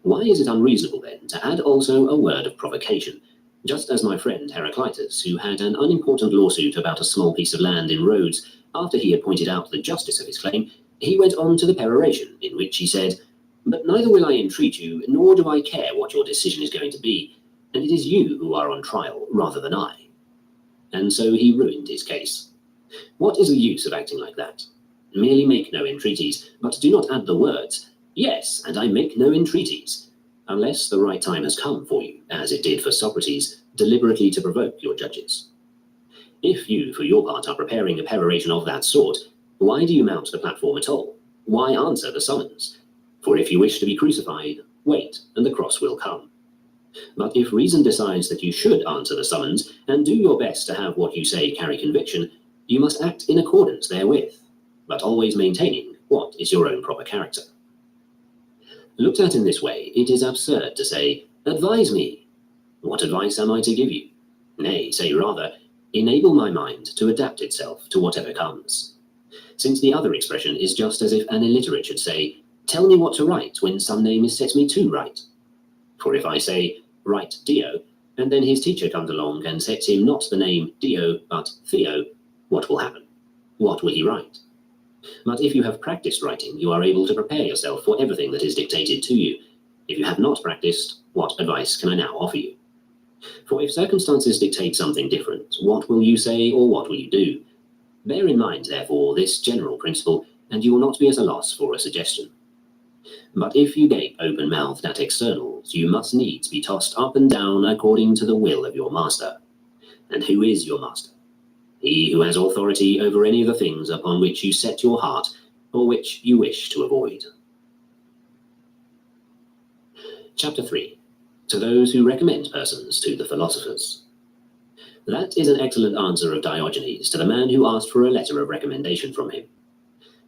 Why is it unreasonable, then, to add also a word of provocation, just as my friend Heraclitus, who had an unimportant lawsuit about a small piece of land in Rhodes, after he had pointed out the justice of his claim, he went on to the peroration, in which he said, "But neither will I entreat you, nor do I care what your decision is going to be, and it is you who are on trial rather than I." And so he ruined his case. What is the use of acting like that? Merely make no entreaties, but do not add the words, "Yes, and I make no entreaties," unless the right time has come for you, as it did for Socrates, deliberately to provoke your judges. If you, for your part, are preparing a peroration of that sort, why do you mount the platform at all? Why answer the summons? For if you wish to be crucified, wait, and the cross will come. But if reason decides that you should answer the summons, and do your best to have what you say carry conviction, you must act in accordance therewith, but always maintaining what is your own proper character. Looked at in this way, it is absurd to say, "Advise me." What advice am I to give you? Nay, say rather, enable my mind to adapt itself to whatever comes. Since the other expression is just as if an illiterate should say, "Tell me what to write when some name is set me to write." For if I say, "Write Dio," and then his teacher comes along and sets him not the name Dio, but Theo, what will happen? What will he write? But if you have practiced writing, you are able to prepare yourself for everything that is dictated to you. If you have not practiced, what advice can I now offer you? For if circumstances dictate something different, what will you say or what will you do? Bear in mind, therefore, this general principle, and you will not be at a loss for a suggestion. But if you gape open-mouthed at externals, you must needs be tossed up and down according to the will of your master. And who is your master? He who has authority over any of the things upon which you set your heart, or which you wish to avoid. Chapter 3. To those who recommend persons to the philosophers. That is an excellent answer of Diogenes to the man who asked for a letter of recommendation from him.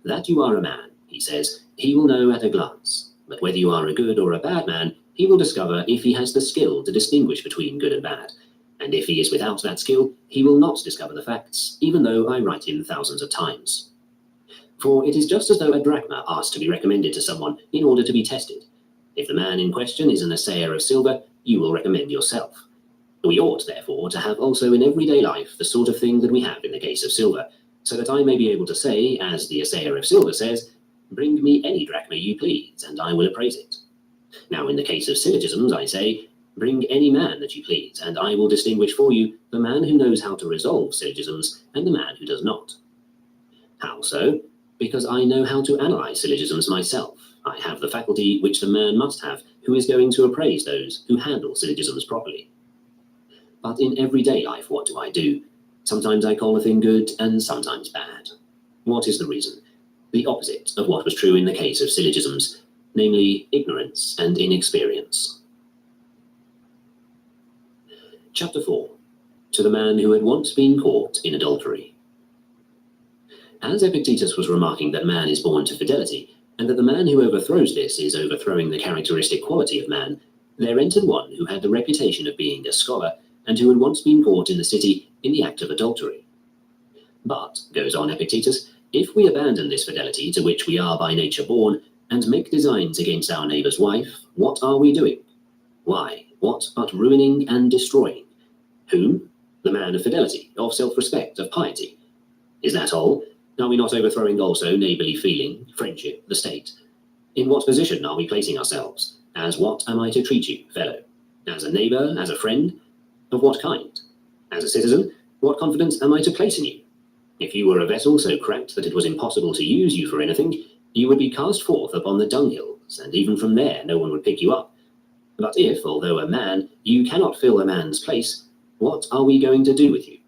That you are a man, he says, he will know at a glance, but whether you are a good or a bad man, he will discover if he has the skill to distinguish between good and bad. And if he is without that skill, he will not discover the facts, even though I write him thousands of times. For it is just as though a drachma asked to be recommended to someone in order to be tested. If the man in question is an assayer of silver, you will recommend yourself. We ought, therefore, to have also in everyday life the sort of thing that we have in the case of silver, so that I may be able to say, as the assayer of silver says, "Bring me any drachma you please, and I will appraise it." Now, in the case of syllogisms, I say, "Bring any man that you please, and I will distinguish for you the man who knows how to resolve syllogisms and the man who does not." How so? Because I know how to analyze syllogisms myself. I have the faculty which the man must have who is going to appraise those who handle syllogisms properly. But in everyday life, what do? Sometimes I call a thing good and sometimes bad. What is the reason? The opposite of what was true in the case of syllogisms, namely ignorance and inexperience. Chapter 4. To the man who had once been caught in adultery. As Epictetus was remarking that man is born to fidelity, and that the man who overthrows this is overthrowing the characteristic quality of man, there entered one who had the reputation of being a scholar, and who had once been caught in the city in the act of adultery. But, goes on Epictetus, if we abandon this fidelity to which we are by nature born, and make designs against our neighbour's wife, what are we doing? Why, what but ruining and destroying? Whom? The man of fidelity, of self-respect, of piety. Is that all? Are we not overthrowing also neighbourly feeling, friendship, the state? In what position are we placing ourselves? As what am I to treat you, fellow? As a neighbour, as a friend? Of what kind? As a citizen, what confidence am I to place in you? If you were a vessel so cracked that it was impossible to use you for anything, you would be cast forth upon the dunghills, and even from there no one would pick you up. But if, although a man, you cannot fill a man's place, what are we going to do with you?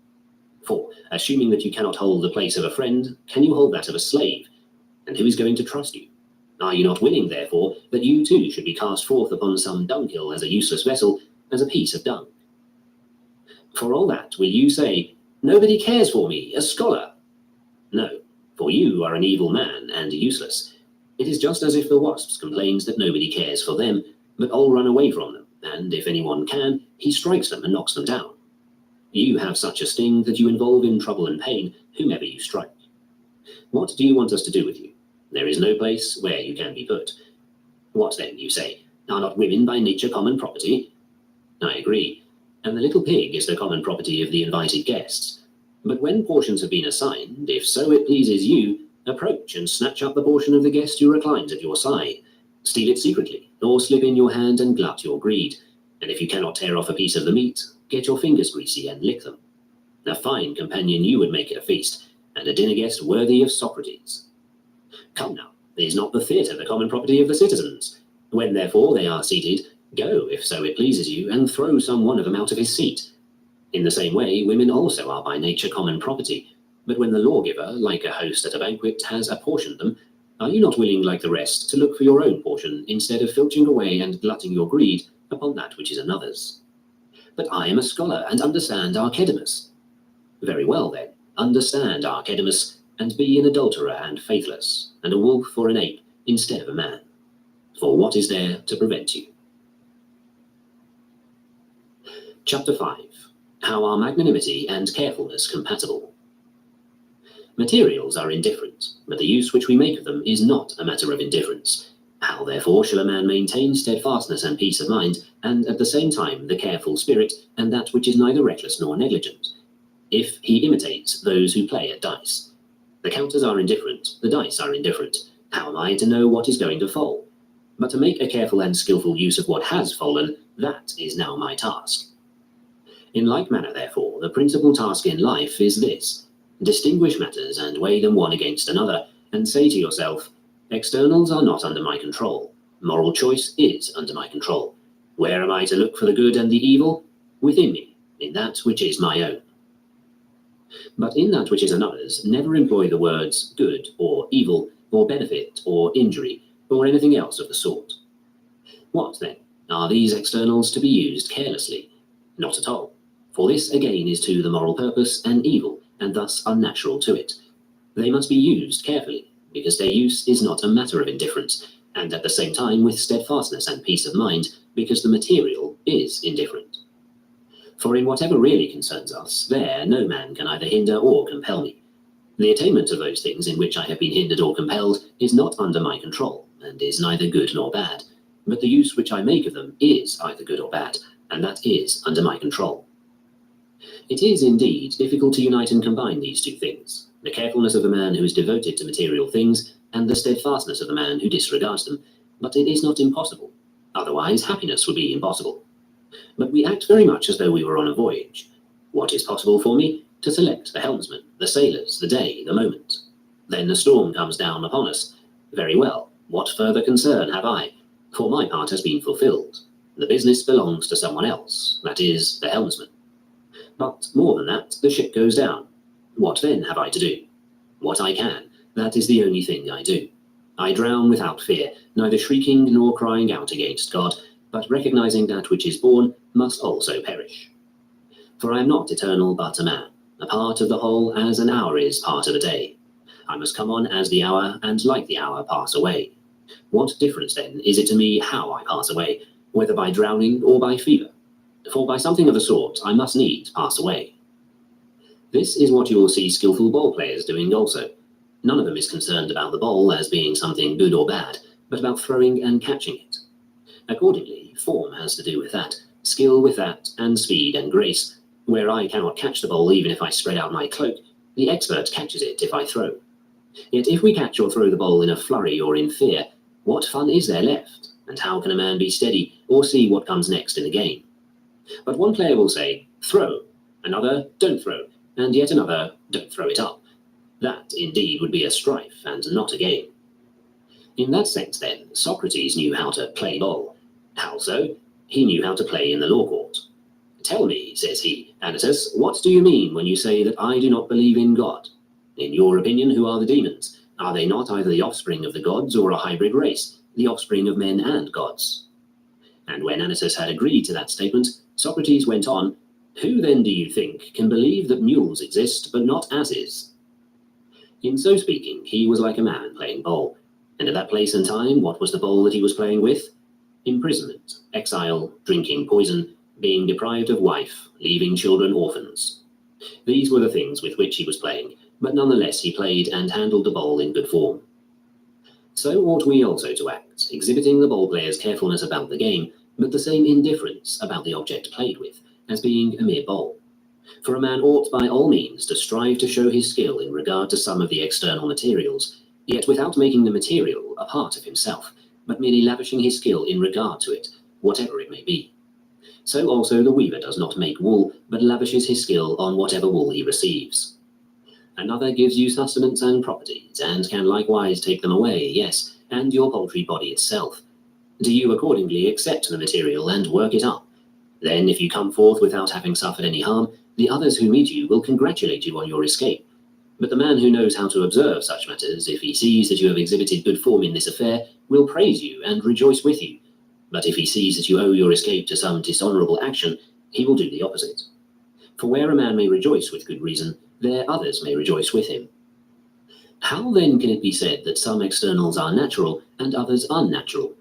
For, assuming that you cannot hold the place of a friend, can you hold that of a slave? And who is going to trust you? Are you not willing, therefore, that you too should be cast forth upon some dunghill as a useless vessel, as a piece of dung? For all that, will you say, "Nobody cares for me, a scholar"? No, for you are an evil man and useless. It is just as if the wasps complains that nobody cares for them, but all run away from them, and if anyone can, he strikes them and knocks them down. You have such a sting that you involve in trouble and pain whomever you strike. What do you want us to do with you? There is no place where you can be put. What then, you say? Are not women by nature common property? I agree. And the little pig is the common property of the invited guests. But when portions have been assigned, if so it pleases you, approach and snatch up the portion of the guest who reclines at your side. Steal it secretly, or slip in your hand and glut your greed. And if you cannot tear off a piece of the meat, get your fingers greasy and lick them. A fine companion you would make at a feast, and a dinner guest worthy of Socrates. Come now, is not the theatre the common property of the citizens? When therefore they are seated, go, if so it pleases you, and throw some one of them out of his seat. In the same way, women also are by nature common property, but when the lawgiver, like a host at a banquet, has apportioned them, are you not willing, like the rest, to look for your own portion, instead of filching away and glutting your greed upon that which is another's? But I am a scholar, and understand Archidamus. Very well, then, understand Archidamus, and be an adulterer and faithless, and a wolf or an ape instead of a man. For what is there to prevent you? Chapter 5. How are magnanimity and carefulness compatible? Materials are indifferent, but the use which we make of them is not a matter of indifference. How, therefore, shall a man maintain steadfastness and peace of mind, and at the same time the careful spirit, and that which is neither reckless nor negligent, if he imitates those who play at dice? The counters are indifferent, the dice are indifferent. How am I to know what is going to fall? But to make a careful and skillful use of what has fallen, that is now my task. In like manner, therefore, the principal task in life is this: distinguish matters and weigh them one against another, and say to yourself, externals are not under my control. Moral choice is under my control. Where am I to look for the good and the evil? Within me, in that which is my own. But in that which is another's, never employ the words good or evil, or benefit or injury, or anything else of the sort. What, then, are these externals to be used carelessly? Not at all. For this again is to the moral purpose an evil, and thus unnatural to it. They must be used carefully, because their use is not a matter of indifference, and at the same time with steadfastness and peace of mind, because the material is indifferent. For in whatever really concerns us, there no man can either hinder or compel me. The attainment of those things in which I have been hindered or compelled is not under my control, and is neither good nor bad, but the use which I make of them is either good or bad, and that is under my control. It is indeed difficult to unite and combine these two things, the carefulness of the man who is devoted to material things, and the steadfastness of the man who disregards them, but it is not impossible. Otherwise, happiness would be impossible. But we act very much as though we were on a voyage. What is possible for me? To select the helmsman, the sailors, the day, the moment. Then the storm comes down upon us. Very well, what further concern have I? For my part has been fulfilled. The business belongs to someone else, that is, the helmsman. But more than that, the ship goes down. What then have I to do? What I can, that is the only thing I do. I drown without fear, neither shrieking nor crying out against God, but recognizing that which is born must also perish. For I am not eternal but a man, a part of the whole as an hour is part of a day. I must come on as the hour, and like the hour pass away. What difference then is it to me how I pass away, whether by drowning or by fever? For by something of the sort I must needs pass away. This is what you will see skillful ball players doing also. None of them is concerned about the ball as being something good or bad, but about throwing and catching it. Accordingly, form has to do with that, skill with that, and speed and grace. Where I cannot catch the ball even if I spread out my cloak, the expert catches it if I throw. Yet if we catch or throw the ball in a flurry or in fear, what fun is there left? And how can a man be steady or see what comes next in the game? But one player will say, throw, another, don't throw, and yet another, don't throw it up. That, indeed, would be a strife, and not a game. In that sense, then, Socrates knew how to play ball. How so? He knew how to play in the law court. Tell me, says he, Anytus, what do you mean when you say that I do not believe in God? In your opinion, who are the demons? Are they not either the offspring of the gods or a hybrid race, the offspring of men and gods? And when Anytus had agreed to that statement, Socrates went on, who then do you think can believe that mules exist but not asses? In so speaking, he was like a man playing bowl. And at that place and time, what was the bowl that he was playing with? Imprisonment, exile, drinking poison, being deprived of wife, leaving children orphans. These were the things with which he was playing, but nonetheless he played and handled the bowl in good form. So ought we also to act, exhibiting the ball player's carefulness about the game, but the same indifference about the object played with, as being a mere ball. For a man ought by all means to strive to show his skill in regard to some of the external materials, yet without making the material a part of himself, but merely lavishing his skill in regard to it, whatever it may be. So also the weaver does not make wool, but lavishes his skill on whatever wool he receives. Another gives you sustenance and properties, and can likewise take them away, yes, and your paltry body itself. Do you accordingly accept the material and work it up? Then, if you come forth without having suffered any harm, the others who meet you will congratulate you on your escape. But the man who knows how to observe such matters, if he sees that you have exhibited good form in this affair, will praise you and rejoice with you. But if he sees that you owe your escape to some dishonorable action, he will do the opposite. For where a man may rejoice with good reason, there others may rejoice with him. How then can it be said that some externals are natural and others unnatural?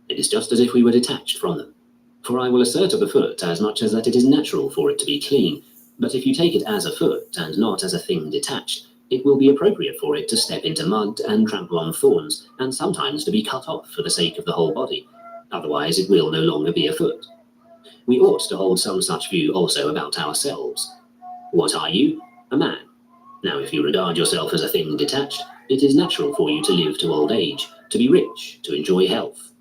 It is just as if we were detached from them. For I will assert of the foot as much as that it is natural for it to be clean, but if you take it as a foot and not as a thing detached, it will be appropriate for it to step into mud and trample on thorns, and sometimes to be cut off for the sake of the whole body. Otherwise it will no longer be a foot. We ought to hold some such view also about ourselves. What are you? A man. Now if you regard yourself as a thing detached, it is natural for you to live to old age, to be rich, to enjoy health.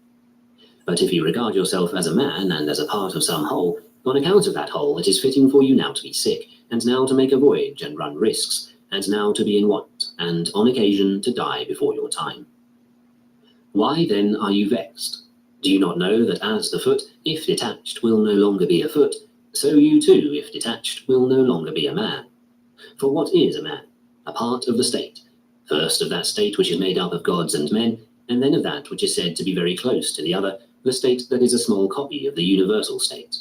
But if you regard yourself as a man and as a part of some whole, on account of that whole it is fitting for you now to be sick, and now to make a voyage and run risks, and now to be in want, and on occasion to die before your time. Why then are you vexed? Do you not know that as the foot, if detached, will no longer be a foot, so you too, if detached, will no longer be a man? For what is a man? A part of the state, first of that state which is made up of gods and men, and then of that which is said to be very close to the other, the state that is a small copy of the universal state.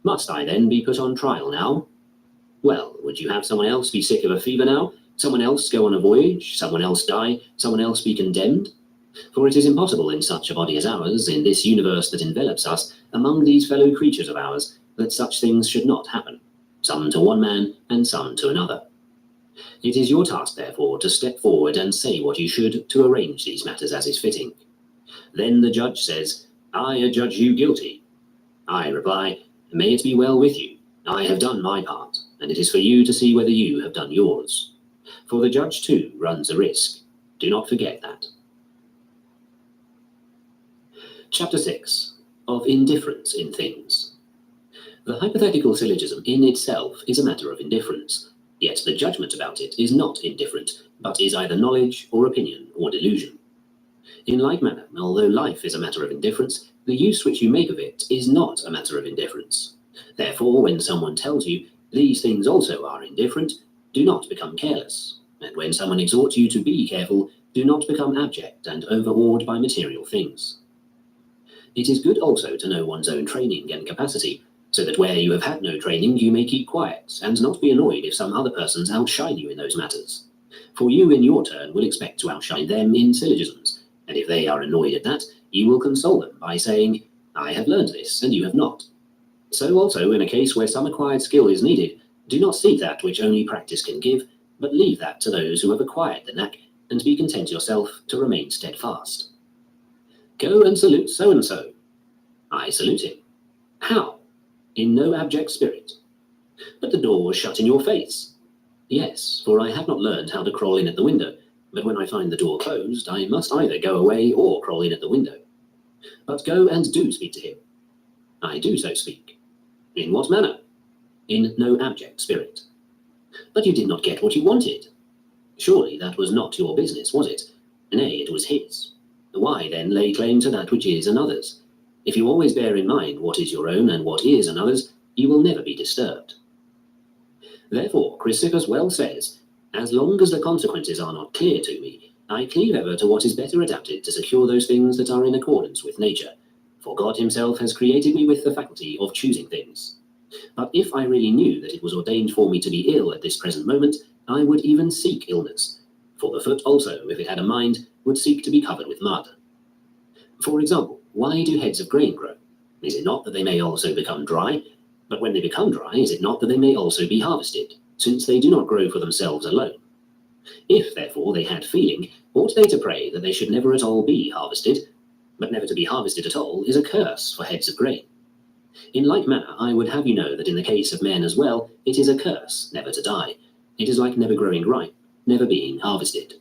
Must I then be put on trial now? Well, would you have someone else be sick of a fever now? Someone else go on a voyage? Someone else die? Someone else be condemned? For it is impossible in such a body as ours, in this universe that envelops us, among these fellow creatures of ours, that such things should not happen, some to one man and some to another. It is your task, therefore, to step forward and say what you should to arrange these matters as is fitting. Then the judge says, I adjudge you guilty. I reply, may it be well with you. I have done my part, and it is for you to see whether you have done yours. For the judge, too, runs a risk. Do not forget that. Chapter 6. Of Indifference in Things. The hypothetical syllogism in itself is a matter of indifference, yet the judgment about it is not indifferent, but is either knowledge or opinion or delusion. In like manner, although life is a matter of indifference, the use which you make of it is not a matter of indifference. Therefore, when someone tells you, these things also are indifferent, do not become careless. And when someone exhorts you to be careful, do not become abject and overawed by material things. It is good also to know one's own training and capacity, so that where you have had no training you may keep quiet, and not be annoyed if some other persons outshine you in those matters. For you in your turn will expect to outshine them in syllogisms, and if they are annoyed at that, you will console them by saying, I have learned this, and you have not. So also in a case where some acquired skill is needed, do not seek that which only practice can give, but leave that to those who have acquired the knack, and be content yourself to remain steadfast. Go and salute so-and-so. I salute him. How? In no abject spirit. But the door was shut in your face. Yes, for I have not learned how to crawl in at the window, but when I find the door closed, I must either go away or crawl in at the window. But go and do speak to him. I do so speak. In what manner? In no abject spirit. But you did not get what you wanted. Surely that was not your business, was it? Nay, it was his. Why then lay claim to that which is another's? If you always bear in mind what is your own and what is another's, you will never be disturbed. Therefore, Chrysippus well says, as long as the consequences are not clear to me, I cleave ever to what is better adapted to secure those things that are in accordance with nature, for God himself has created me with the faculty of choosing things. But if I really knew that it was ordained for me to be ill at this present moment, I would even seek illness, for the foot also, if it had a mind, would seek to be covered with mud. For example, why do heads of grain grow? Is it not that they may also become dry? But when they become dry, is it not that they may also be harvested, since they do not grow for themselves alone? If, therefore, they had feeling, ought they to pray that they should never at all be harvested? But never to be harvested at all is a curse for heads of grain. In like manner, I would have you know that in the case of men as well, it is a curse never to die. It is like never growing ripe, never being harvested.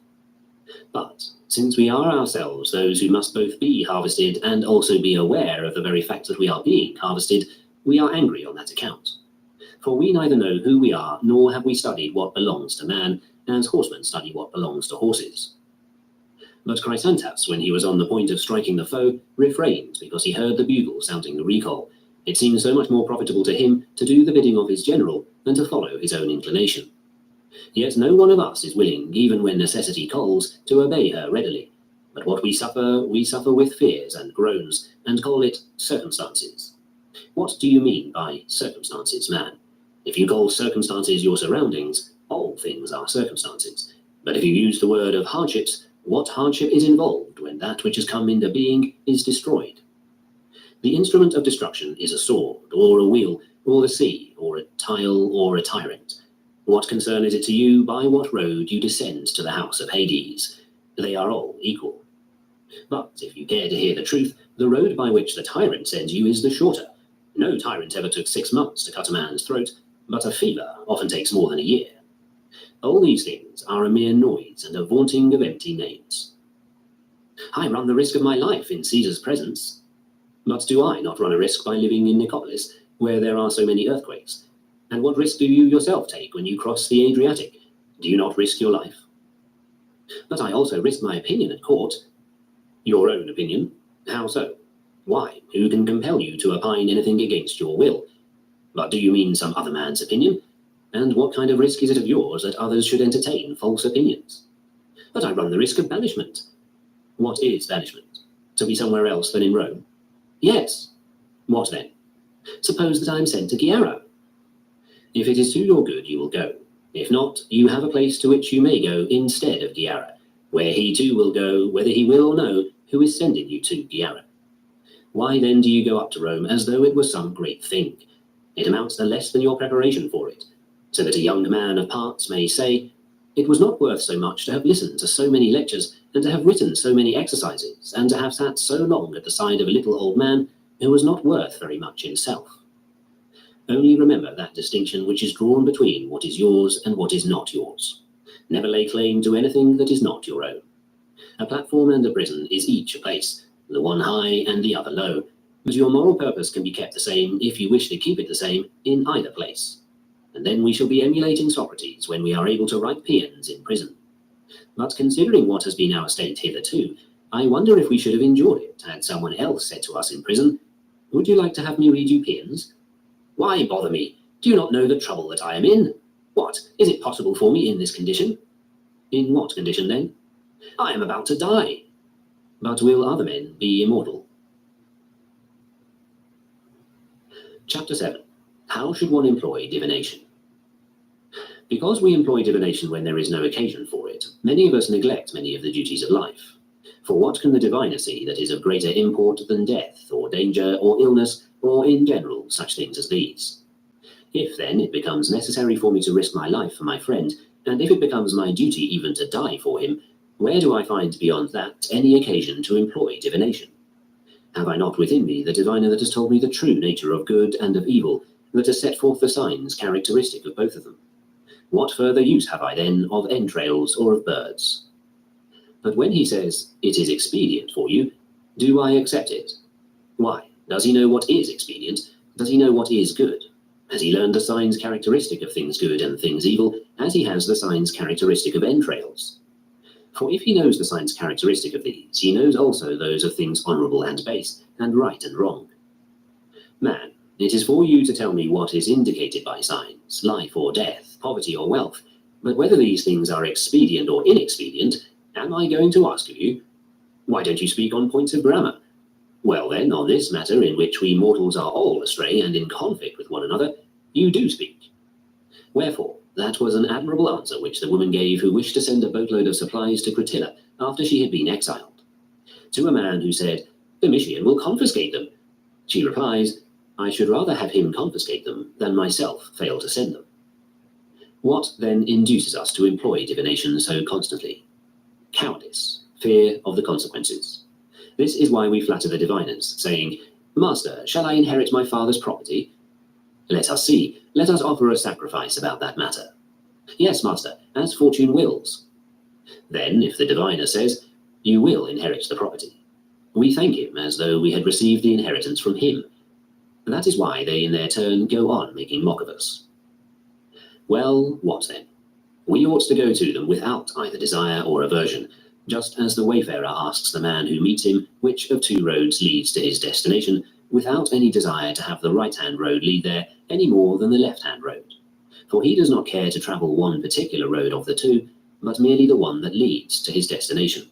But since we are ourselves those who must both be harvested and also be aware of the very fact that we are being harvested, we are angry on that account. For we neither know who we are, nor have we studied what belongs to man, as horsemen study what belongs to horses. But Chrysantas, when he was on the point of striking the foe, refrained because he heard the bugle sounding the recall. It seemed so much more profitable to him to do the bidding of his general than to follow his own inclination. Yet no one of us is willing, even when necessity calls, to obey her readily. But what we suffer with fears and groans, and call it circumstances. What do you mean by circumstances, man? If you call circumstances your surroundings, all things are circumstances. But if you use the word of hardships, what hardship is involved when that which has come into being is destroyed? The instrument of destruction is a sword, or a wheel, or the sea, or a tile, or a tyrant. What concern is it to you by what road you descend to the house of Hades? They are all equal. But if you care to hear the truth, the road by which the tyrant sends you is the shorter. No tyrant ever took 6 months to cut a man's throat, but a fever often takes more than a year. All these things are a mere noise and a vaunting of empty names. I run the risk of my life in Caesar's presence. But do I not run a risk by living in Nicopolis, where there are so many earthquakes? And what risk do you yourself take when you cross the Adriatic? Do you not risk your life? But I also risk my opinion at court. Your own opinion? How so? Why, who can compel you to opine anything against your will? But do you mean some other man's opinion? And what kind of risk is it of yours that others should entertain false opinions? But I run the risk of banishment. What is banishment? To be somewhere else than in Rome? Yes. What then? Suppose that I am sent to Chiara. If it is to your good, you will go. If not, you have a place to which you may go instead of Chiara, where he too will go, whether he will or no, who is sending you to Chiara. Why then do you go up to Rome as though it were some great thing? It amounts to less than your preparation for it, so that a young man of parts may say, it was not worth so much to have listened to so many lectures, and to have written so many exercises, and to have sat so long at the side of a little old man who was not worth very much himself. Only remember that distinction which is drawn between what is yours and what is not yours. Never lay claim to anything that is not your own. A platform and a prison is each a place, the one high and the other low, but your moral purpose can be kept the same, if you wish to keep it the same, in either place. And then we shall be emulating Socrates when we are able to write paeans in prison. But considering what has been our state hitherto, I wonder if we should have endured it had someone else said to us in prison, would you like to have me read you paeans? Why bother me? Do you not know the trouble that I am in? What, is it possible for me in this condition? In what condition then? I am about to die. But will other men be immortal? Chapter 7. How should one employ divination? Because we employ divination when there is no occasion for it, many of us neglect many of the duties of life. For what can the diviner see that is of greater import than death, or danger, or illness, or in general such things as these? If then it becomes necessary for me to risk my life for my friend, and if it becomes my duty even to die for him, where do I find beyond that any occasion to employ divination? Have I not within me the diviner that has told me the true nature of good and of evil, that has set forth the signs characteristic of both of them? What further use have I then of entrails or of birds? But when he says, it is expedient for you, do I accept it? Why? Does he know what is expedient? Does he know what is good? Has he learned the signs characteristic of things good and things evil, as he has the signs characteristic of entrails? For if he knows the signs characteristic of these, he knows also those of things honourable and base, and right and wrong. Man, it is for you to tell me what is indicated by signs, life or death, poverty or wealth, but whether these things are expedient or inexpedient, am I going to ask of you? Why don't you speak on points of grammar? Well then, on this matter in which we mortals are all astray and in conflict with one another, you do speak. Wherefore, that was an admirable answer which the woman gave who wished to send a boatload of supplies to Cratilla after she had been exiled. To a man who said, Domitian will confiscate them, she replies, I should rather have him confiscate them than myself fail to send them. What then induces us to employ divination so constantly? Cowardice, fear of the consequences. This is why we flatter the diviners, saying, "Master, shall I inherit my father's property? Let us see. Let us offer a sacrifice about that matter." "Yes, master, as fortune wills." Then, if the diviner says, "You will inherit the property," we thank him as though we had received the inheritance from him. That is why they in their turn go on making mock of us. Well, what then? We ought to go to them without either desire or aversion, just as the wayfarer asks the man who meets him which of two roads leads to his destination, without any desire to have the right-hand road lead there any more than the left-hand road. For he does not care to travel one particular road of the two, but merely the one that leads to his destination.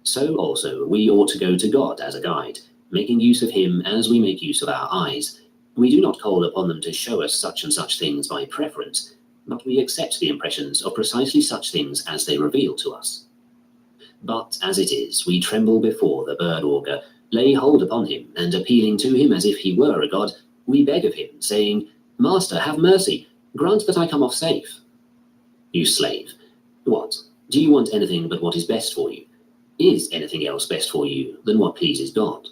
So also we ought to go to God as a guide, making use of him as we make use of our eyes. We do not call upon them to show us such and such things by preference, but we accept the impressions of precisely such things as they reveal to us. But as it is, we tremble before the bird augur, lay hold upon him, and appealing to him as if he were a god, we beg of him, saying, "Master, have mercy, grant that I come off safe." You slave, what? Do you want anything but what is best for you? Is anything else best for you than what pleases God?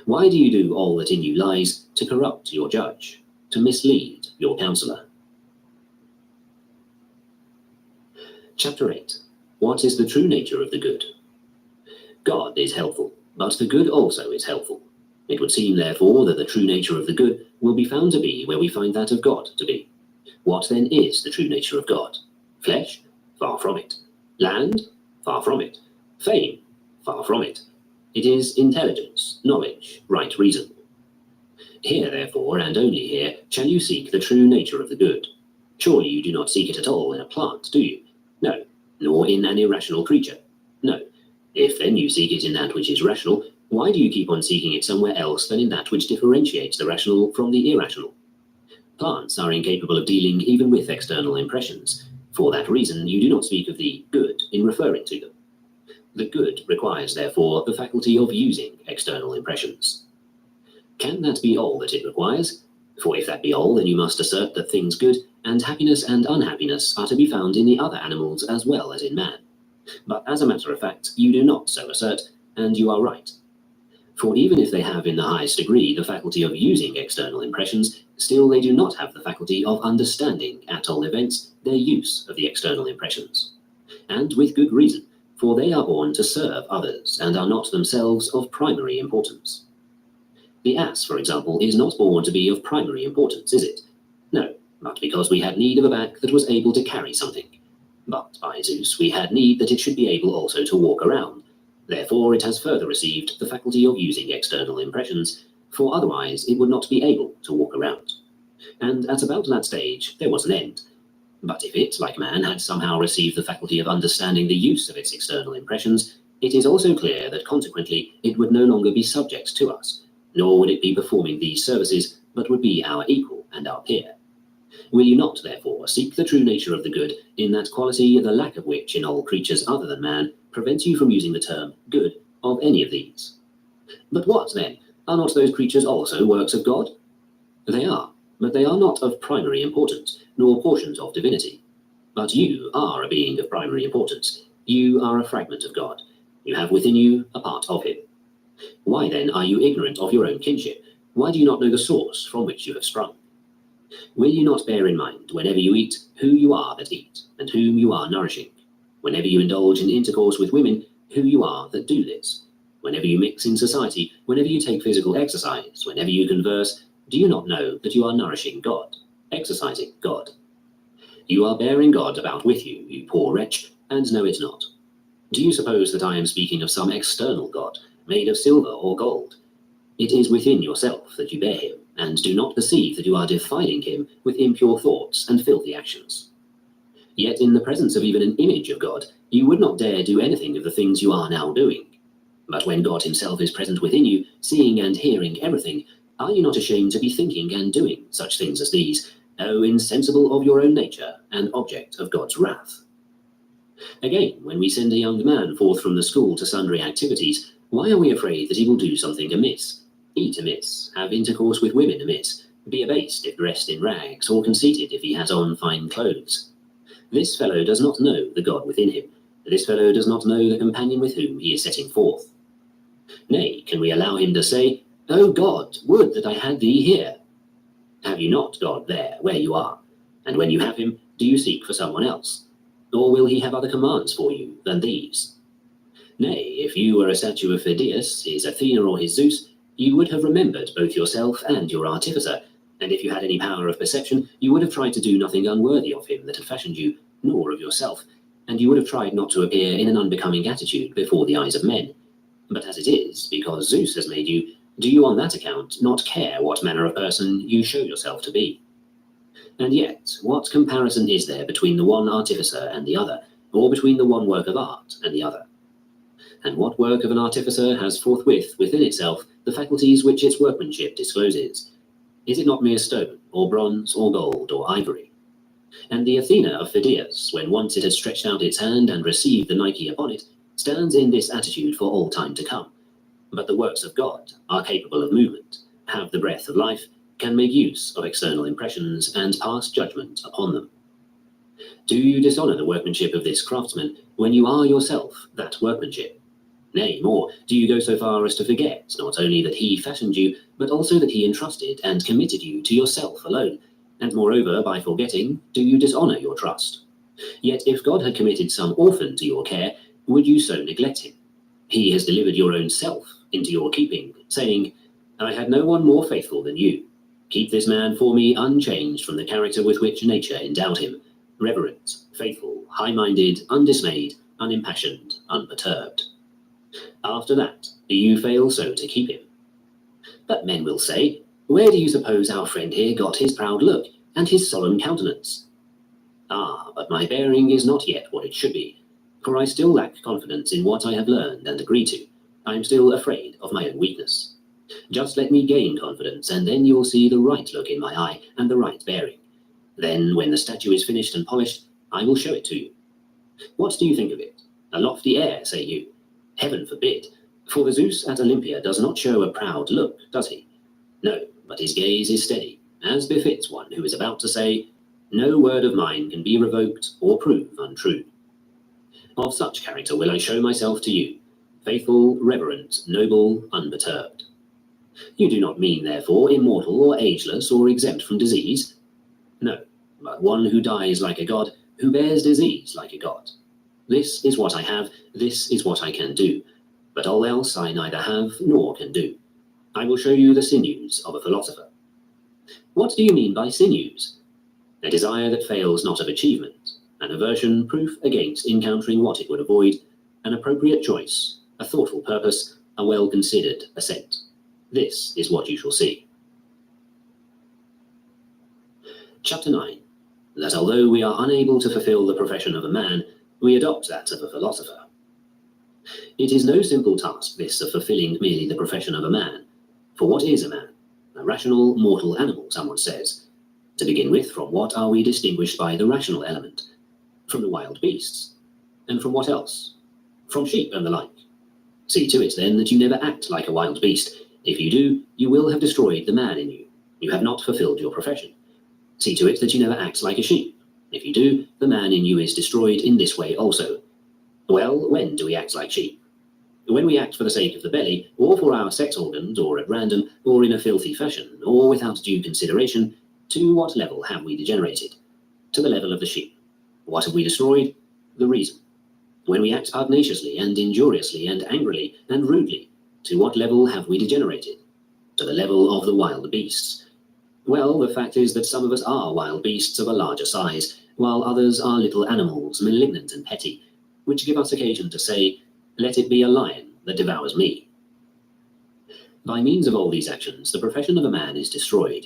Why do you do all that in you lies to corrupt your judge, to mislead your counselor? Chapter 8. What is the true nature of the good? God is helpful, but the good also is helpful. It would seem, therefore, that the true nature of the good will be found to be where we find that of God to be. What then is the true nature of God? Flesh? Far from it. Land? Far from it. Fame? Far from it. It is intelligence, knowledge, right reason. Here, therefore, and only here, shall you seek the true nature of the good. Surely you do not seek it at all in a plant, do you? No. Nor in an irrational creature? No. If then you seek it in that which is rational, why do you keep on seeking it somewhere else than in that which differentiates the rational from the irrational? Plants are incapable of dealing even with external impressions. For that reason, you do not speak of the good in referring to them. The good requires, therefore, the faculty of using external impressions. Can that be all that it requires? For if that be all, then you must assert that things good and happiness and unhappiness are to be found in the other animals as well as in man. But as a matter of fact, you do not so assert, and you are right. For even if they have in the highest degree the faculty of using external impressions, still they do not have the faculty of understanding, at all events, their use of the external impressions. And with good reason, for they are born to serve others, and are not themselves of primary importance. The ass, for example, is not born to be of primary importance, is it? No, but because we had need of a back that was able to carry something. But, by Zeus, we had need that it should be able also to walk around. Therefore it has further received the faculty of using external impressions, for otherwise it would not be able to walk around. And at about that stage there was an end. But if it, like man, had somehow received the faculty of understanding the use of its external impressions, it is also clear that consequently it would no longer be subject to us, nor would it be performing these services, but would be our equal and our peer. Will you not, therefore, seek the true nature of the good in that quality the lack of which in all creatures other than man prevents you from using the term good of any of these? But what, then? Are not those creatures also works of God? They are, but they are not of primary importance, nor portions of divinity. But you are a being of primary importance. You are a fragment of God. You have within you a part of him. Why then are you ignorant of your own kinship? Why do you not know the source from which you have sprung? Will you not bear in mind, whenever you eat, who you are that eat, and whom you are nourishing? Whenever you indulge in intercourse with women, who you are that do this? Whenever you mix in society, whenever you take physical exercise, whenever you converse, do you not know that you are nourishing God, exercising God? You are bearing God about with you, you poor wretch, and know it not. Do you suppose that I am speaking of some external God, made of silver or gold? It is within yourself that you bear him, and do not perceive that you are defiling him with impure thoughts and filthy actions. Yet in the presence of even an image of God, you would not dare do anything of the things you are now doing. But when God himself is present within you, seeing and hearing everything, are you not ashamed to be thinking and doing such things as these, O insensible of your own nature, and object of God's wrath? Again, when we send a young man forth from the school to sundry activities, why are we afraid that he will do something amiss? Eat amiss, have intercourse with women amiss, Be abased if dressed in rags, or conceited if he has on fine clothes. This fellow does not know the God within him. This fellow does not know the companion with whom he is setting forth. Nay, can we allow him to say, O God, would that I had thee here? Have you not God there, where you are? And when you have him, do you seek for someone else? Or will he have other commands for you than these? Nay, if you were a statue of Phidias, his Athena or his Zeus, you would have remembered both yourself and your artificer, and if you had any power of perception, you would have tried to do nothing unworthy of him that had fashioned you, nor of yourself, and you would have tried not to appear in an unbecoming attitude before the eyes of men. But as it is, because Zeus has made you, do you on that account not care what manner of person you show yourself to be? And yet, what comparison is there between the one artificer and the other, or between the one work of art and the other? And what work of an artificer has forthwith within itself the faculties which its workmanship discloses? Is it not mere stone, or bronze, or gold, or ivory? And the Athena of Phidias, when once it has stretched out its hand and received the Nike upon it, stands in this attitude for all time to come. But the works of God are capable of movement, have the breath of life, can make use of external impressions, and pass judgment upon them. Do you dishonor the workmanship of this craftsman when you are yourself that workmanship? Nay, more, do you go so far as to forget not only that he fashioned you, but also that he entrusted and committed you to yourself alone? And moreover, by forgetting, do you dishonor your trust? Yet if God had committed some orphan to your care, would you so neglect him? He has delivered your own self into your keeping, saying, I had no one more faithful than you. Keep this man for me unchanged from the character with which nature endowed him, reverent, faithful, high-minded, undismayed, unimpassioned, unperturbed. After that, do you fail so to keep him? But men will say, where do you suppose our friend here got his proud look and his solemn countenance? Ah, but my bearing is not yet what it should be, for I still lack confidence in what I have learned and agreed to. I am still afraid of my own weakness. Just let me gain confidence, and then you will see the right look in my eye and the right bearing. Then, when the statue is finished and polished, I will show it to you. What do you think of it? A lofty air, say you? Heaven forbid, for the Zeus at Olympia does not show a proud look, does he? No, but his gaze is steady, as befits one who is about to say, no word of mine can be revoked or prove untrue. Of such character will I show myself to you, faithful, reverent, noble, unperturbed. You do not mean, therefore, immortal or ageless or exempt from disease? No, but one who dies like a god, who bears disease like a god. This is what I have, this is what I can do, but all else I neither have nor can do. I will show you the sinews of a philosopher. What do you mean by sinews? A desire that fails not of achievement, an aversion proof against encountering what it would avoid, an appropriate choice, a thoughtful purpose, a well-considered assent. This is what you shall see. Chapter 9. That although we are unable to fulfill the profession of a man, we adopt that of a philosopher. It is no simple task, this, of fulfilling merely the profession of a man. For what is a man? A rational, mortal animal, someone says. To begin with, from what are we distinguished by the rational element? From the wild beasts. And from what else? From sheep and the like. See to it, then, that you never act like a wild beast. If you do, you will have destroyed the man in you. You have not fulfilled your profession. See to it that you never act like a sheep. If you do, the man in you is destroyed in this way also. Well, when do we act like sheep? When we act for the sake of the belly, or for our sex organs, or at random, or in a filthy fashion, or without due consideration, to what level have we degenerated? To the level of the sheep. What have we destroyed? The reason. When we act pugnaciously and injuriously and angrily and rudely, to what level have we degenerated? To the level of the wild beasts. Well, the fact is that some of us are wild beasts of a larger size, while others are little animals, malignant and petty, which give us occasion to say, let it be a lion that devours me. By means of all these actions, the profession of a man is destroyed.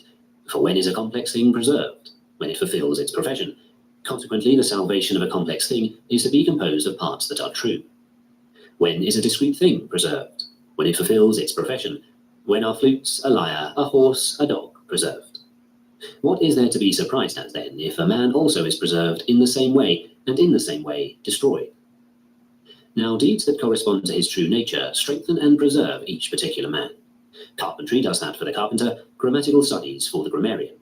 For when is a complex thing preserved? When it fulfills its profession. Consequently, the salvation of a complex thing is to be composed of parts that are true. When is a discrete thing preserved? When it fulfills its profession. When are flutes, a lyre, a horse, a dog preserved? What is there to be surprised at, then, if a man also is preserved in the same way, and in the same way destroyed? Now, deeds that correspond to his true nature strengthen and preserve each particular man. Carpentry does that for the carpenter, grammatical studies for the grammarian.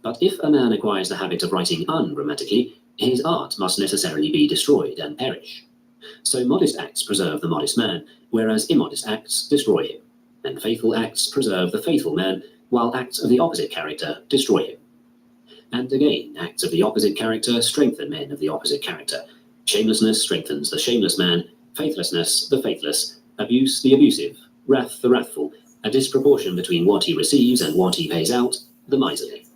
But if a man acquires the habit of writing ungrammatically, his art must necessarily be destroyed and perish. So modest acts preserve the modest man, whereas immodest acts destroy him, and faithful acts preserve the faithful man, while acts of the opposite character destroy him. And again, acts of the opposite character strengthen men of the opposite character. Shamelessness strengthens the shameless man, faithlessness the faithless, abuse the abusive, wrath the wrathful, a disproportion between what he receives and what he pays out, the miserly.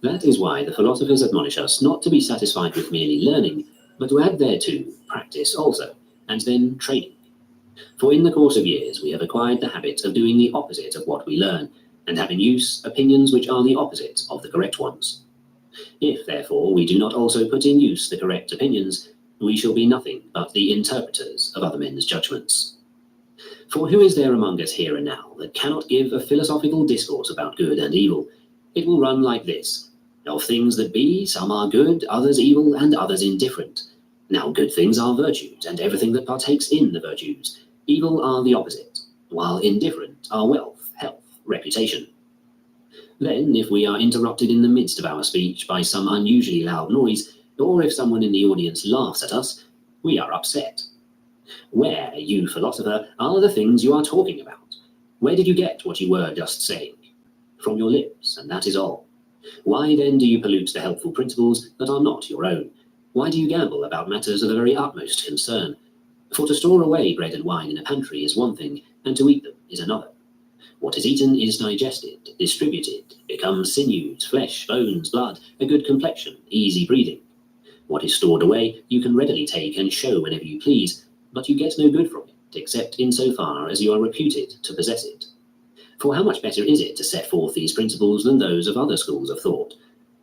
That is why the philosophers admonish us not to be satisfied with merely learning, but to add thereto practice also, and then training. For in the course of years we have acquired the habit of doing the opposite of what we learn, and have in use opinions which are the opposite of the correct ones. If, therefore, we do not also put in use the correct opinions, we shall be nothing but the interpreters of other men's judgments. For who is there among us here and now that cannot give a philosophical discourse about good and evil? It will run like this. Of things that be, some are good, others evil, and others indifferent. Now good things are virtues, and everything that partakes in the virtues. Evil are the opposite, while indifferent are wealth, health, reputation. Then, if we are interrupted in the midst of our speech by some unusually loud noise, or if someone in the audience laughs at us, we are upset. Where, you philosopher, are the things you are talking about? Where did you get what you were just saying? From your lips, and that is all. Why then do you pollute the helpful principles that are not your own? Why do you gamble about matters of the very utmost concern? For to store away bread and wine in a pantry is one thing, and to eat them is another. What is eaten is digested, distributed, becomes sinews, flesh, bones, blood, a good complexion, easy breathing. What is stored away you can readily take and show whenever you please, but you get no good from it, except in so far as you are reputed to possess it. For how much better is it to set forth these principles than those of other schools of thought?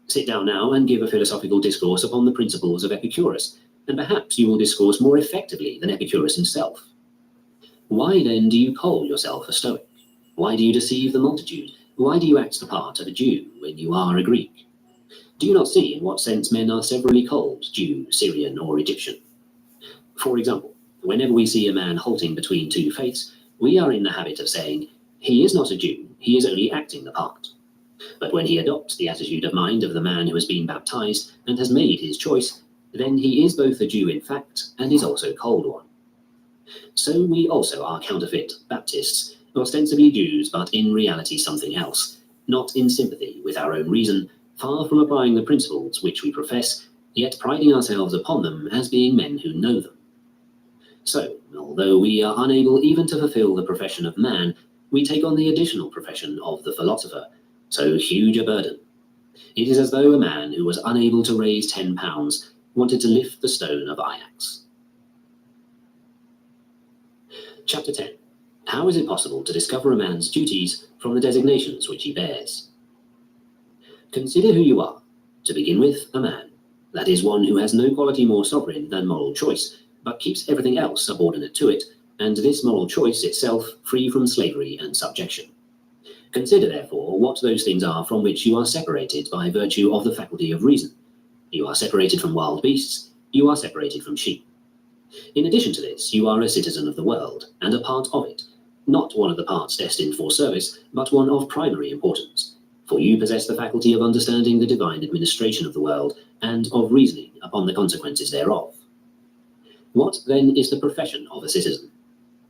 Sit down now and give a philosophical discourse upon the principles of Epicurus, and perhaps you will discourse more effectively than Epicurus himself. Why then do you call yourself a Stoic? Why do you deceive the multitude? Why do you act the part of a Jew when you are a Greek? Do you not see in what sense men are severally called Jew, Syrian, or Egyptian? For example, whenever we see a man halting between two faiths, we are in the habit of saying, he is not a Jew, he is only acting the part. But when he adopts the attitude of mind of the man who has been baptized and has made his choice, then he is both a Jew in fact and is also called one. So we also are counterfeit Baptists, ostensibly Jews, but in reality something else, not in sympathy with our own reason, far from applying the principles which we profess, yet priding ourselves upon them as being men who know them. So, although we are unable even to fulfill the profession of man, we take on the additional profession of the philosopher, so huge a burden. It is as though a man who was unable to raise 10 pounds wanted to lift the stone of Ajax. Chapter 10. How is it possible to discover a man's duties from the designations which he bears? Consider who you are. To begin with, a man. That is one who has no quality more sovereign than moral choice, but keeps everything else subordinate to it, and this moral choice itself free from slavery and subjection. Consider, therefore, what those things are from which you are separated by virtue of the faculty of reason. You are separated from wild beasts, you are separated from sheep. In addition to this, you are a citizen of the world, and a part of it, not one of the parts destined for service, but one of primary importance, for you possess the faculty of understanding the divine administration of the world, and of reasoning upon the consequences thereof. What, then, is the profession of a citizen?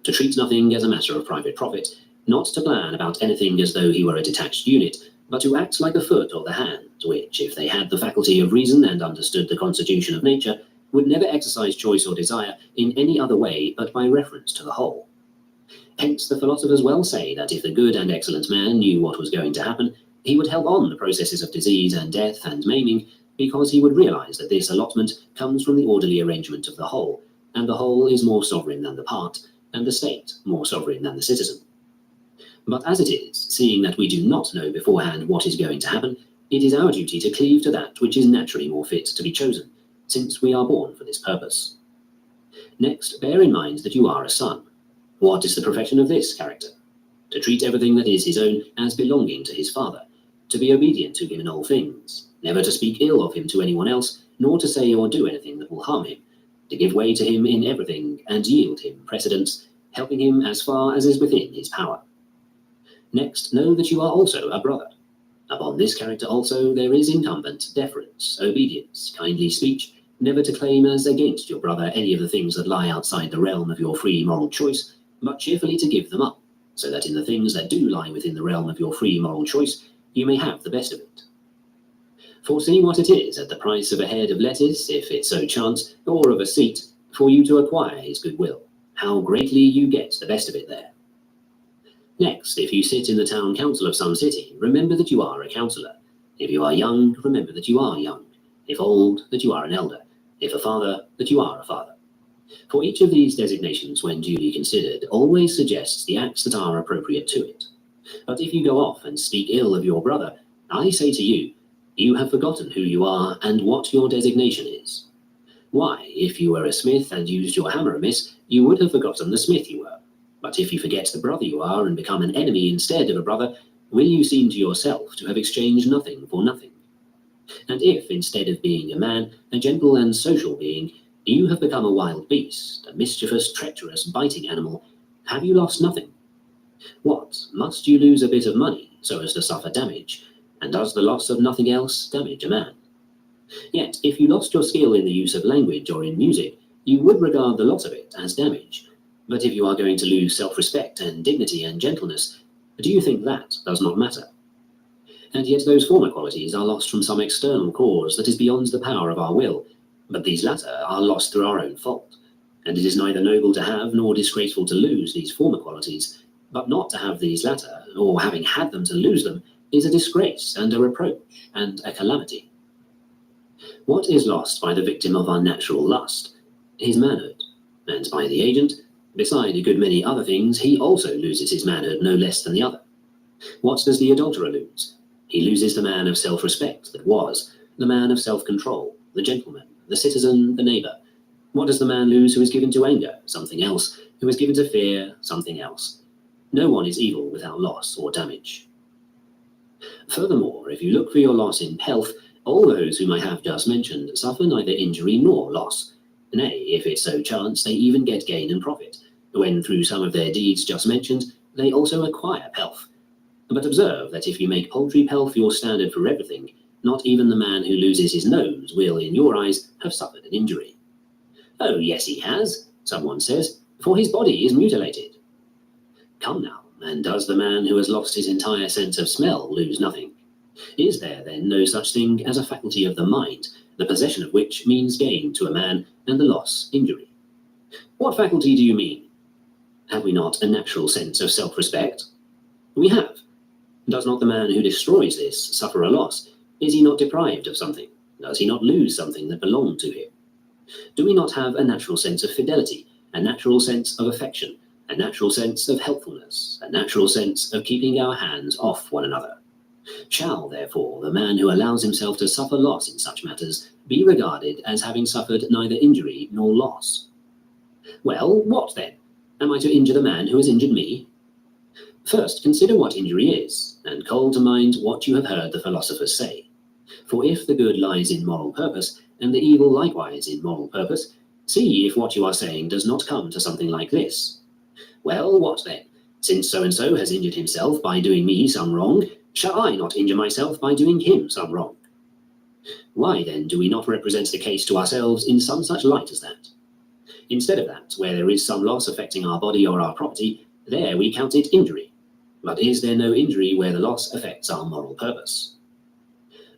To treat nothing as a matter of private profit, not to plan about anything as though he were a detached unit, but to act like the foot or the hand, which, if they had the faculty of reason and understood the constitution of nature, would never exercise choice or desire in any other way but by reference to the whole. Hence the philosophers well say that if the good and excellent man knew what was going to happen, he would help on the processes of disease and death and maiming, because he would realize that this allotment comes from the orderly arrangement of the whole, and the whole is more sovereign than the part, and the state more sovereign than the citizen. But as it is, seeing that we do not know beforehand what is going to happen, it is our duty to cleave to that which is naturally more fit to be chosen, since we are born for this purpose. Next, bear in mind that you are a son. What is the profession of this character? To treat everything that is his own as belonging to his father, to be obedient to him in all things, never to speak ill of him to anyone else, nor to say or do anything that will harm him, to give way to him in everything and yield him precedence, helping him as far as is within his power. Next, know that you are also a brother. Upon this character also there is incumbent deference, obedience, kindly speech, never to claim as against your brother any of the things that lie outside the realm of your free moral choice, but cheerfully to give them up, so that in the things that do lie within the realm of your free moral choice, you may have the best of it. Foresee what it is at the price of a head of lettuce, if it so chance, or of a seat, for you to acquire his goodwill, how greatly you get the best of it there. Next, if you sit in the town council of some city, remember that you are a councillor. If you are young, remember that you are young. If old, that you are an elder. If a father, that you are a father. For each of these designations, when duly considered, always suggests the acts that are appropriate to it. But if you go off and speak ill of your brother, I say to you, you have forgotten who you are and what your designation is. Why, if you were a smith and used your hammer amiss, you would have forgotten the smith you were. But if you forget the brother you are and become an enemy instead of a brother, will you seem to yourself to have exchanged nothing for nothing? And if, instead of being a man, a gentle and social being, you have become a wild beast, a mischievous, treacherous, biting animal, have you lost nothing? What, must you lose a bit of money so as to suffer damage? And does the loss of nothing else damage a man? Yet, if you lost your skill in the use of language or in music, you would regard the loss of it as damage. But if you are going to lose self-respect and dignity and gentleness, do you think that does not matter? And yet those former qualities are lost from some external cause that is beyond the power of our will, but these latter are lost through our own fault. And it is neither noble to have nor disgraceful to lose these former qualities, but not to have these latter, or having had them to lose them, is a disgrace and a reproach and a calamity. What is lost by the victim of unnatural lust? His manhood, and by the agent, beside a good many other things, he also loses his manhood no less than the other. What does the adulterer lose? He loses the man of self-respect that was, the man of self-control, the gentleman, the citizen, the neighbor. What does the man lose who is given to anger? Something else. Who is given to fear? Something else. No one is evil without loss or damage. Furthermore, if you look for your loss in health, all those whom I have just mentioned suffer neither injury nor loss. Nay, if it so chance, they even get gain and profit, when through some of their deeds just mentioned, they also acquire pelf. But observe that if you make paltry pelf your standard for everything, not even the man who loses his nose will, in your eyes, have suffered an injury. Oh, yes, he has, someone says, for his body is mutilated. Come now, and does the man who has lost his entire sense of smell lose nothing? Is there, then, no such thing as a faculty of the mind, the possession of which means gain to a man, and the loss injury? What faculty do you mean? Have we not a natural sense of self-respect? We have. Does not the man who destroys this suffer a loss? Is he not deprived of something? Does he not lose something that belonged to him? Do we not have a natural sense of fidelity, a natural sense of affection, a natural sense of helpfulness, a natural sense of keeping our hands off one another? Shall, therefore, the man who allows himself to suffer loss in such matters be regarded as having suffered neither injury nor loss? Well, what then? Am I to injure the man who has injured me? First, consider what injury is, and call to mind what you have heard the philosophers say. For if the good lies in moral purpose, and the evil likewise in moral purpose, see if what you are saying does not come to something like this. Well, what then? Since so-and-so has injured himself by doing me some wrong, shall I not injure myself by doing him some wrong? Why then do we not represent the case to ourselves in some such light as that? Instead of that, where there is some loss affecting our body or our property, there we count it injury. But is there no injury where the loss affects our moral purpose?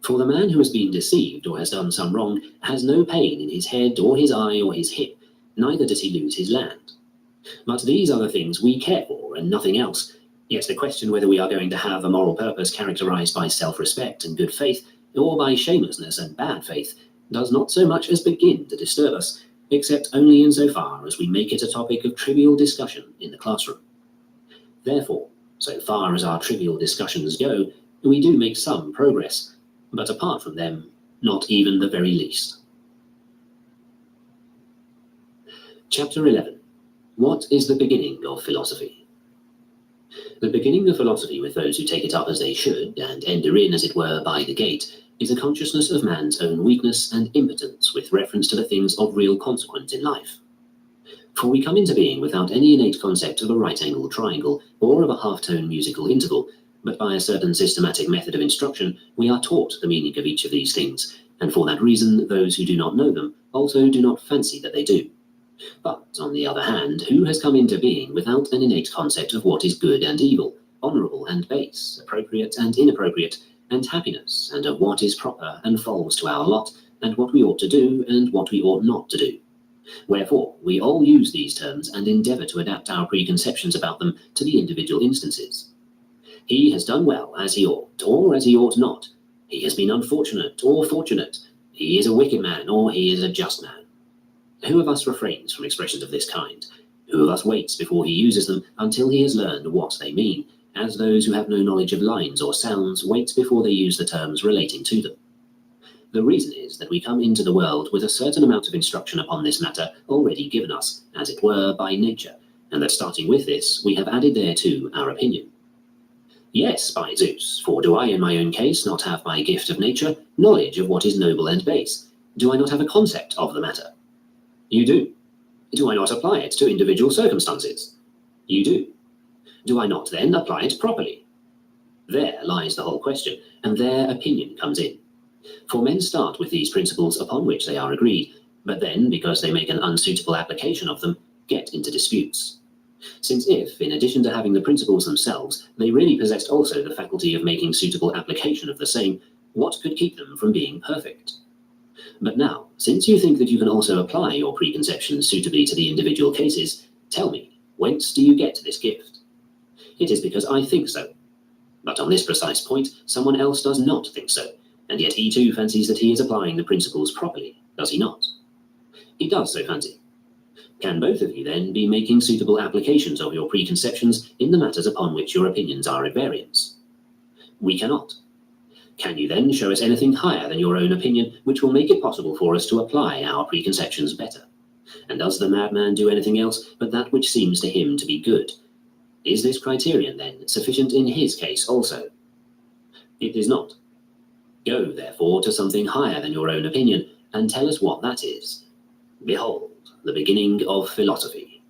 For the man who has been deceived or has done some wrong has no pain in his head or his eye or his hip, neither does he lose his land. But these are the things we care for and nothing else. Yet the question whether we are going to have a moral purpose characterized by self-respect and good faith, or by shamelessness and bad faith, does not so much as begin to disturb us, except only insofar as we make it a topic of trivial discussion in the classroom. Therefore, so far as our trivial discussions go, we do make some progress, but apart from them, not even the very least. Chapter 11. What is the beginning of philosophy? The beginning of philosophy with those who take it up as they should, and enter in, as it were, by the gate, is a consciousness of man's own weakness and impotence with reference to the things of real consequence in life. For we come into being without any innate concept of a right-angled triangle or of a half-tone musical interval, but by a certain systematic method of instruction, we are taught the meaning of each of these things, and for that reason, those who do not know them also do not fancy that they do. But, on the other hand, who has come into being without an innate concept of what is good and evil, honourable and base, appropriate and inappropriate, and happiness, and of what is proper and falls to our lot, and what we ought to do and what we ought not to do? Wherefore, we all use these terms and endeavour to adapt our preconceptions about them to the individual instances. He has done well as he ought, or as he ought not. He has been unfortunate or fortunate. He is a wicked man, or he is a just man. Who of us refrains from expressions of this kind? Who of us waits before he uses them until he has learned what they mean, as those who have no knowledge of lines or sounds wait before they use the terms relating to them? The reason is that we come into the world with a certain amount of instruction upon this matter already given us, as it were, by nature, and that starting with this, we have added thereto our opinion. Yes, by Zeus, for do I in my own case not have by gift of nature knowledge of what is noble and base? Do I not have a concept of the matter? You do. Do I not apply it to individual circumstances? You do. Do I not then apply it properly? There lies the whole question, and there opinion comes in. For men start with these principles upon which they are agreed, but then, because they make an unsuitable application of them, get into disputes. Since if, in addition to having the principles themselves, they really possessed also the faculty of making suitable application of the same, what could keep them from being perfect? But now, since you think that you can also apply your preconceptions suitably to the individual cases, tell me, whence do you get this gift? It is because I think so. But on this precise point, someone else does not think so, and yet he too fancies that he is applying the principles properly, does he not? He does so fancy. Can both of you then be making suitable applications of your preconceptions in the matters upon which your opinions are at variance? We cannot. Can you then show us anything higher than your own opinion which will make it possible for us to apply our preconceptions better? And does the madman do anything else but that which seems to him to be good? Is this criterion, then, sufficient in his case also? It is not. Go, therefore, to something higher than your own opinion, and tell us what that is. Behold, the beginning of philosophy,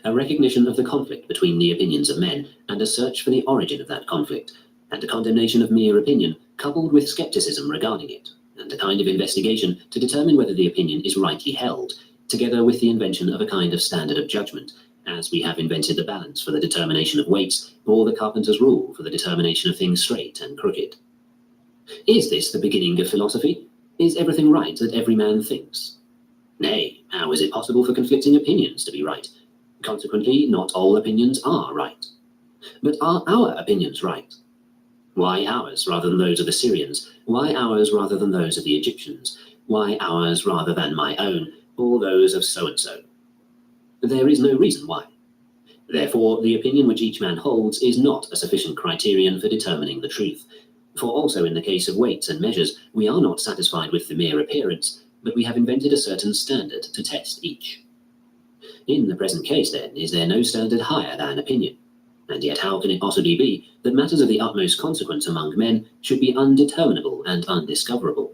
a recognition of the conflict between the opinions of men, and a search for the origin of that conflict, and a condemnation of mere opinion, coupled with skepticism regarding it, and a kind of investigation to determine whether the opinion is rightly held, together with the invention of a kind of standard of judgment, as we have invented the balance for the determination of weights, or the carpenter's rule for the determination of things straight and crooked. Is this the beginning of philosophy? Is everything right that every man thinks? Nay, how is it possible for conflicting opinions to be right? Consequently, not all opinions are right. But are our opinions right? Why ours rather than those of the Syrians? Why ours rather than those of the Egyptians? Why ours rather than my own, or those of so-and-so? There is no reason why. Therefore, the opinion which each man holds is not a sufficient criterion for determining the truth. For also in the case of weights and measures, we are not satisfied with the mere appearance, but we have invented a certain standard to test each. In the present case, then, is there no standard higher than opinion? And yet how can it possibly be that matters of the utmost consequence among men should be undeterminable and undiscoverable?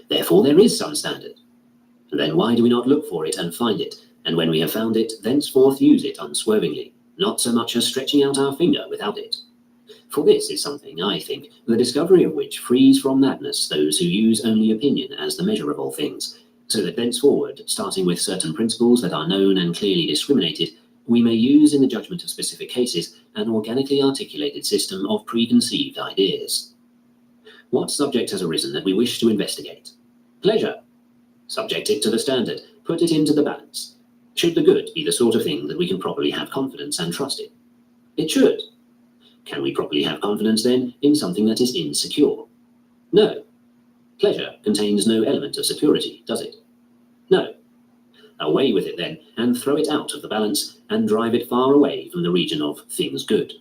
Therefore there is some standard. Then why do we not look for it and find it, and when we have found it, thenceforth use it unswervingly, not so much as stretching out our finger without it? For this is something, I think, the discovery of which frees from madness those who use only opinion as the measure of all things, so that thenceforward, starting with certain principles that are known and clearly discriminated, we may use in the judgment of specific cases an organically articulated system of preconceived ideas. What subject has arisen that we wish to investigate? Pleasure. Subject it to the standard, put it into the balance. Should the good be the sort of thing that we can properly have confidence and trust in? It should. Can we properly have confidence, then, in something that is insecure? No. Pleasure contains no element of security, does it? No. Away with it, then, and throw it out of the balance, and drive it far away from the region of things good.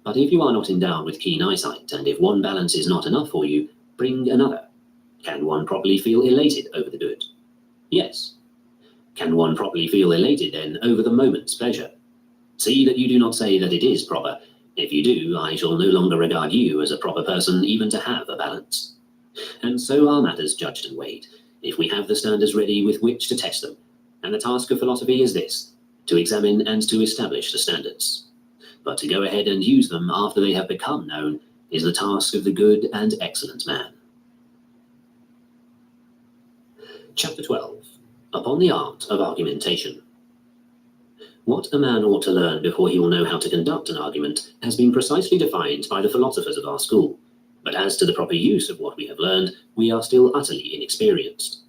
But if you are not endowed with keen eyesight, and if one balance is not enough for you, bring another. Can one properly feel elated over the good? Yes. Can one properly feel elated, then, over the moment's pleasure? See that you do not say that it is proper. If you do, I shall no longer regard you as a proper person even to have a balance. And so are matters judged and weighed, if we have the standards ready with which to test them. And the task of philosophy is this: to examine and to establish the standards. But to go ahead and use them after they have become known is the task of the good and excellent man. Chapter 12. Upon the Art of Argumentation. What a man ought to learn before he will know how to conduct an argument has been precisely defined by the philosophers of our school. But as to the proper use of what we have learned, we are still utterly inexperienced.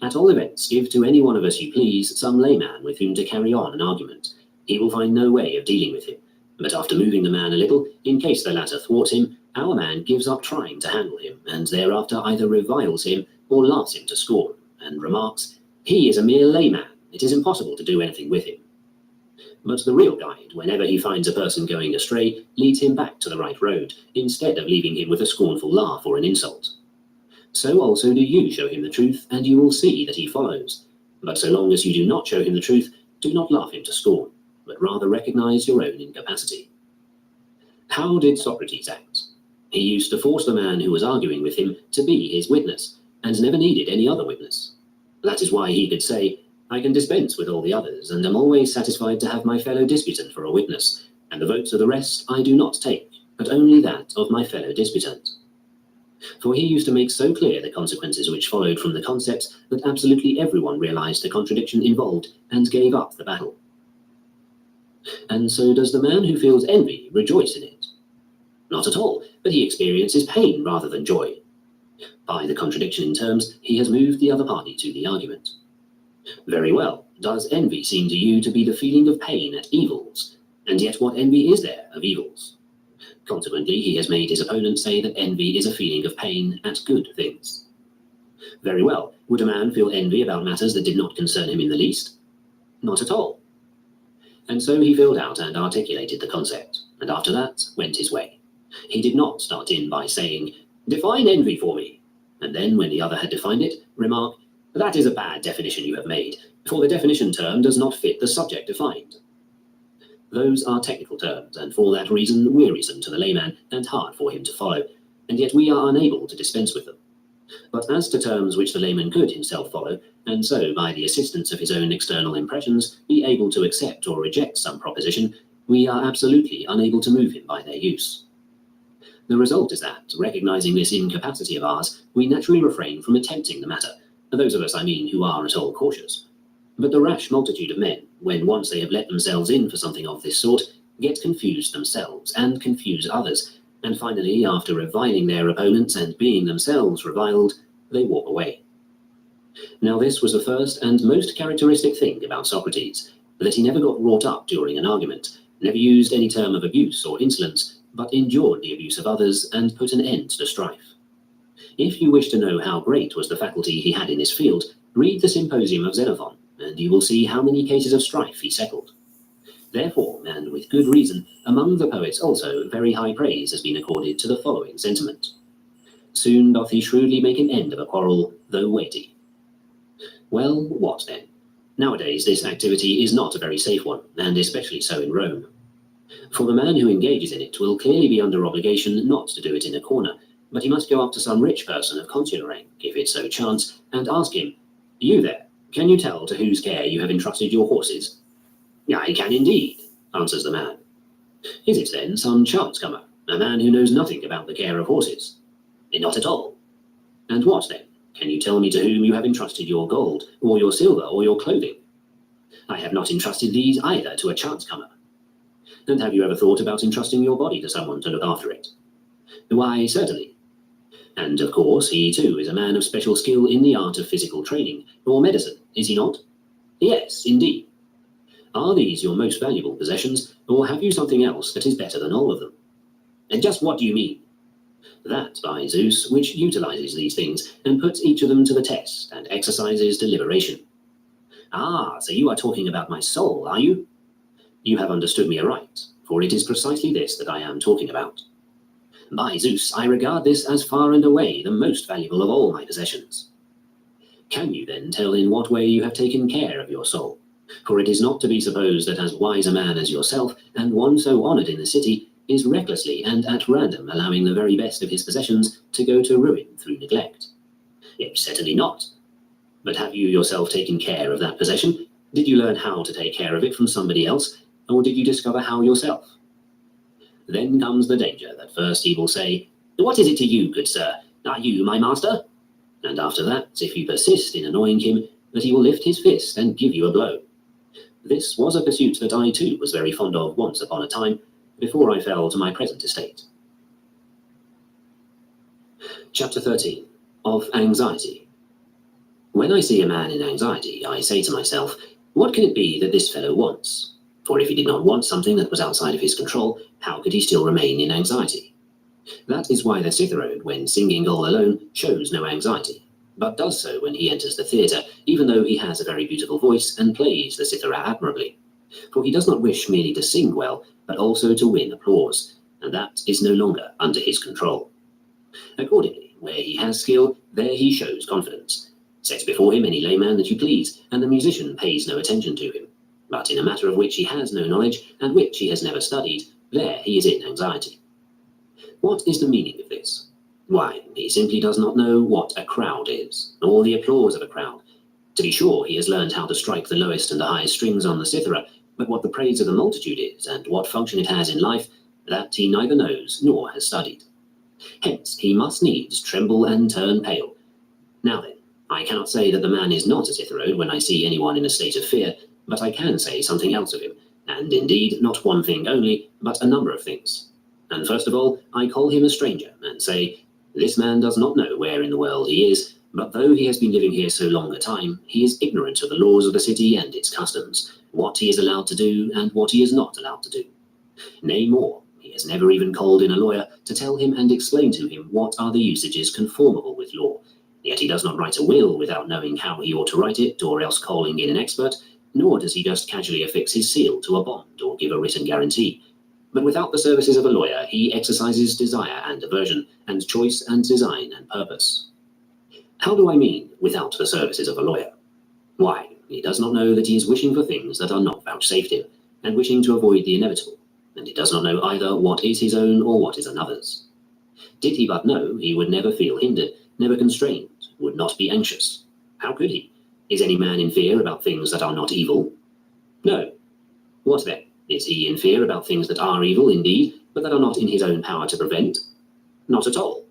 At all events, give to any one of us you please some layman with whom to carry on an argument. He will find no way of dealing with him. But after moving the man a little, in case the latter thwart him, our man gives up trying to handle him, and thereafter either reviles him or laughs him to scorn, and remarks, "He is a mere layman. It is impossible to do anything with him." But the real guide, whenever he finds a person going astray, leads him back to the right road, instead of leaving him with a scornful laugh or an insult. So also do you show him the truth, and you will see that he follows. But so long as you do not show him the truth, do not laugh him to scorn, but rather recognize your own incapacity. How did Socrates act? He used to force the man who was arguing with him to be his witness, and never needed any other witness. That is why he could say, "I can dispense with all the others, and am always satisfied to have my fellow disputant for a witness, and the votes of the rest I do not take, but only that of my fellow disputant." For he used to make so clear the consequences which followed from the concept that absolutely everyone realized the contradiction involved and gave up the battle. And so does the man who feels envy rejoice in it? Not at all, but he experiences pain rather than joy. By the contradiction in terms, he has moved the other party to the argument. Very well, does envy seem to you to be the feeling of pain at evils? And yet what envy is there of evils? Consequently, he has made his opponent say that envy is a feeling of pain at good things. Very well, would a man feel envy about matters that did not concern him in the least? Not at all. And so he filled out and articulated the concept, and after that went his way. He did not start in by saying, "Define envy for me," and then, when the other had defined it, remark, "That is a bad definition you have made, for the definition term does not fit the subject defined." Those are technical terms, and for that reason wearisome to the layman and hard for him to follow, and yet we are unable to dispense with them. But as to terms which the layman could himself follow, and so, by the assistance of his own external impressions, be able to accept or reject some proposition, we are absolutely unable to move him by their use. The result is that, recognizing this incapacity of ours, we naturally refrain from attempting the matter, those of us, I mean, who are at all cautious. But the rash multitude of men, when once they have let themselves in for something of this sort, get confused themselves and confuse others, and finally, after reviling their opponents and being themselves reviled, they walk away. Now this was the first and most characteristic thing about Socrates, that he never got wrought up during an argument, never used any term of abuse or insolence, but endured the abuse of others and put an end to strife. If you wish to know how great was the faculty he had in this field, read the Symposium of Xenophon, and you will see how many cases of strife he settled. Therefore, and with good reason, among the poets also very high praise has been accorded to the following sentiment: "Soon doth he shrewdly make an end of a quarrel, though weighty." Well, what then? Nowadays this activity is not a very safe one, and especially so in Rome. For the man who engages in it will clearly be under obligation not to do it in a corner, but he must go up to some rich person of consular rank, if it so chance, and ask him, "You there, can you tell to whose care you have entrusted your horses?" "I can indeed," answers the man. "Is it then some chance-comer, a man who knows nothing about the care of horses?" "Not at all." "And what then? Can you tell me to whom you have entrusted your gold, or your silver, or your clothing?" "I have not entrusted these either to a chance-comer." "And have you ever thought about entrusting your body to someone to look after it?" "Why, certainly." "And of course he too is a man of special skill in the art of physical training, or medicine, is he not?" "Yes, indeed." "Are these your most valuable possessions, or have you something else that is better than all of them?" "And just what do you mean?" "That, by Zeus, which utilizes these things, and puts each of them to the test, and exercises deliberation." "Ah, so you are talking about my soul, are you?" "You have understood me aright, for it is precisely this that I am talking about. By Zeus, I regard this as far and away the most valuable of all my possessions." "Can you then tell in what way you have taken care of your soul? For it is not to be supposed that as wise a man as yourself, and one so honored in the city, is recklessly and at random allowing the very best of his possessions to go to ruin through neglect." "Certainly not." But have you yourself taken care of that possession? Did you learn how to take care of it from somebody else, or did you discover how yourself? Then comes the danger that first he will say, "What is it to you, good sir? Are you my master?" And after that, if you persist in annoying him, that he will lift his fist and give you a blow. This was a pursuit that I too was very fond of once upon a time, before I fell to my present estate. Chapter 13. Of Anxiety. When I see a man in anxiety, I say to myself, what can it be that this fellow wants? For if he did not want something that was outside of his control, how could he still remain in anxiety? That is why the Citharode, when singing all alone, shows no anxiety, but does so when he enters the theatre, even though he has a very beautiful voice and plays the cithara admirably. For he does not wish merely to sing well, but also to win applause, and that is no longer under his control. Accordingly, where he has skill, there he shows confidence. Set before him any layman that you please, and the musician pays no attention to him. But in a matter of which he has no knowledge, and which he has never studied, there he is in anxiety. What is the meaning of this? Why, he simply does not know what a crowd is, nor the applause of a crowd. To be sure, he has learned how to strike the lowest and the highest strings on the cithara, but what the praise of the multitude is, and what function it has in life, that he neither knows nor has studied. Hence, he must needs tremble and turn pale. Now then, I cannot say that the man is not a citharode when I see anyone in a state of fear, but I can say something else of him, and indeed not one thing only, but a number of things. And first of all, I call him a stranger, and say, this man does not know where in the world he is, but though he has been living here so long a time, he is ignorant of the laws of the city and its customs, what he is allowed to do and what he is not allowed to do. Nay more, he has never even called in a lawyer to tell him and explain to him what are the usages conformable with law. Yet he does not write a will without knowing how he ought to write it, or else calling in an expert, nor does he just casually affix his seal to a bond or give a written guarantee. But without the services of a lawyer, he exercises desire and aversion, and choice and design and purpose. How do I mean, without the services of a lawyer? Why, he does not know that he is wishing for things that are not vouchsafed him, and wishing to avoid the inevitable, and he does not know either what is his own or what is another's. Did he but know, he would never feel hindered, never constrained, would not be anxious. How could he? Is any man in fear about things that are not evil? No. What then? Is he in fear about things that are evil indeed, but that are not in his own power to prevent? Not at all.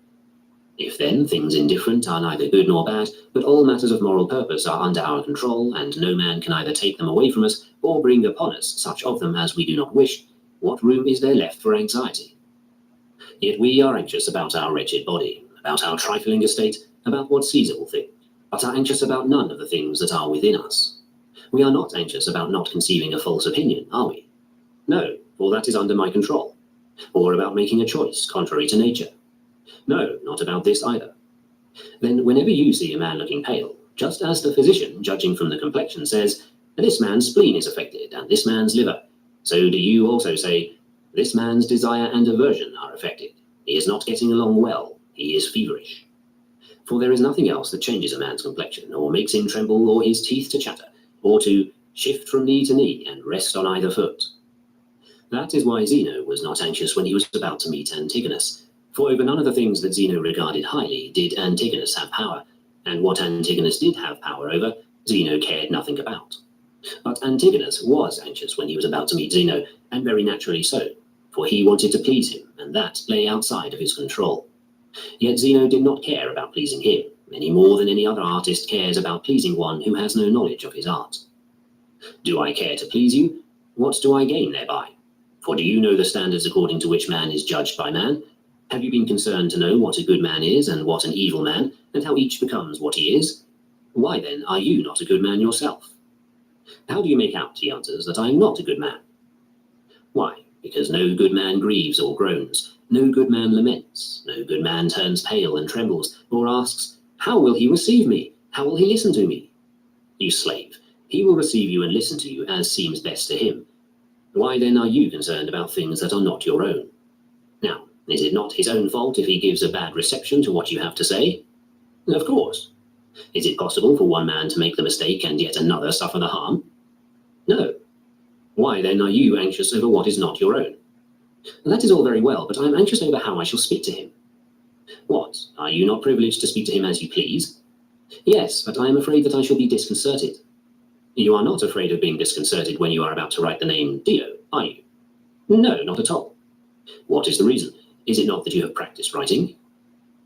If then things indifferent are neither good nor bad, but all matters of moral purpose are under our control, and no man can either take them away from us, or bring upon us such of them as we do not wish, what room is there left for anxiety? Yet we are anxious about our wretched body, about our trifling estate, about what Caesar will think, but are anxious about none of the things that are within us. We are not anxious about not conceiving a false opinion, are we? No, for that is under my control. Or about making a choice contrary to nature. No, not about this either. Then whenever you see a man looking pale, just as the physician, judging from the complexion, says, this man's spleen is affected, and this man's liver, so do you also say, this man's desire and aversion are affected. He is not getting along well, he is feverish. For there is nothing else that changes a man's complexion, or makes him tremble, or his teeth to chatter, or to shift from knee to knee and rest on either foot. That is why Zeno was not anxious when he was about to meet Antigonus, for over none of the things that Zeno regarded highly did Antigonus have power, and what Antigonus did have power over, Zeno cared nothing about. But Antigonus was anxious when he was about to meet Zeno, and very naturally so, for he wanted to please him, and that lay outside of his control. Yet Zeno did not care about pleasing him, any more than any other artist cares about pleasing one who has no knowledge of his art. Do I care to please you? What do I gain thereby? For do you know the standards according to which man is judged by man? Have you been concerned to know what a good man is, and what an evil man, and how each becomes what he is? Why then are you not a good man yourself? How do you make out, he answers, that I am not a good man? Why, because no good man grieves or groans, no good man laments, no good man turns pale and trembles, or asks, how will he receive me? How will he listen to me? You slave, he will receive you and listen to you as seems best to him. Why then are you concerned about things that are not your own? Now, is it not his own fault if he gives a bad reception to what you have to say? Of course. Is it possible for one man to make the mistake and yet another suffer the harm? No. Why then are you anxious over what is not your own? That is all very well, but I am anxious over how I shall speak to him. What, are you not privileged to speak to him as you please? Yes, but I am afraid that I shall be disconcerted. You are not afraid of being disconcerted when you are about to write the name Dio, are you? No, not at all. What is the reason? Is it not that you have practiced writing?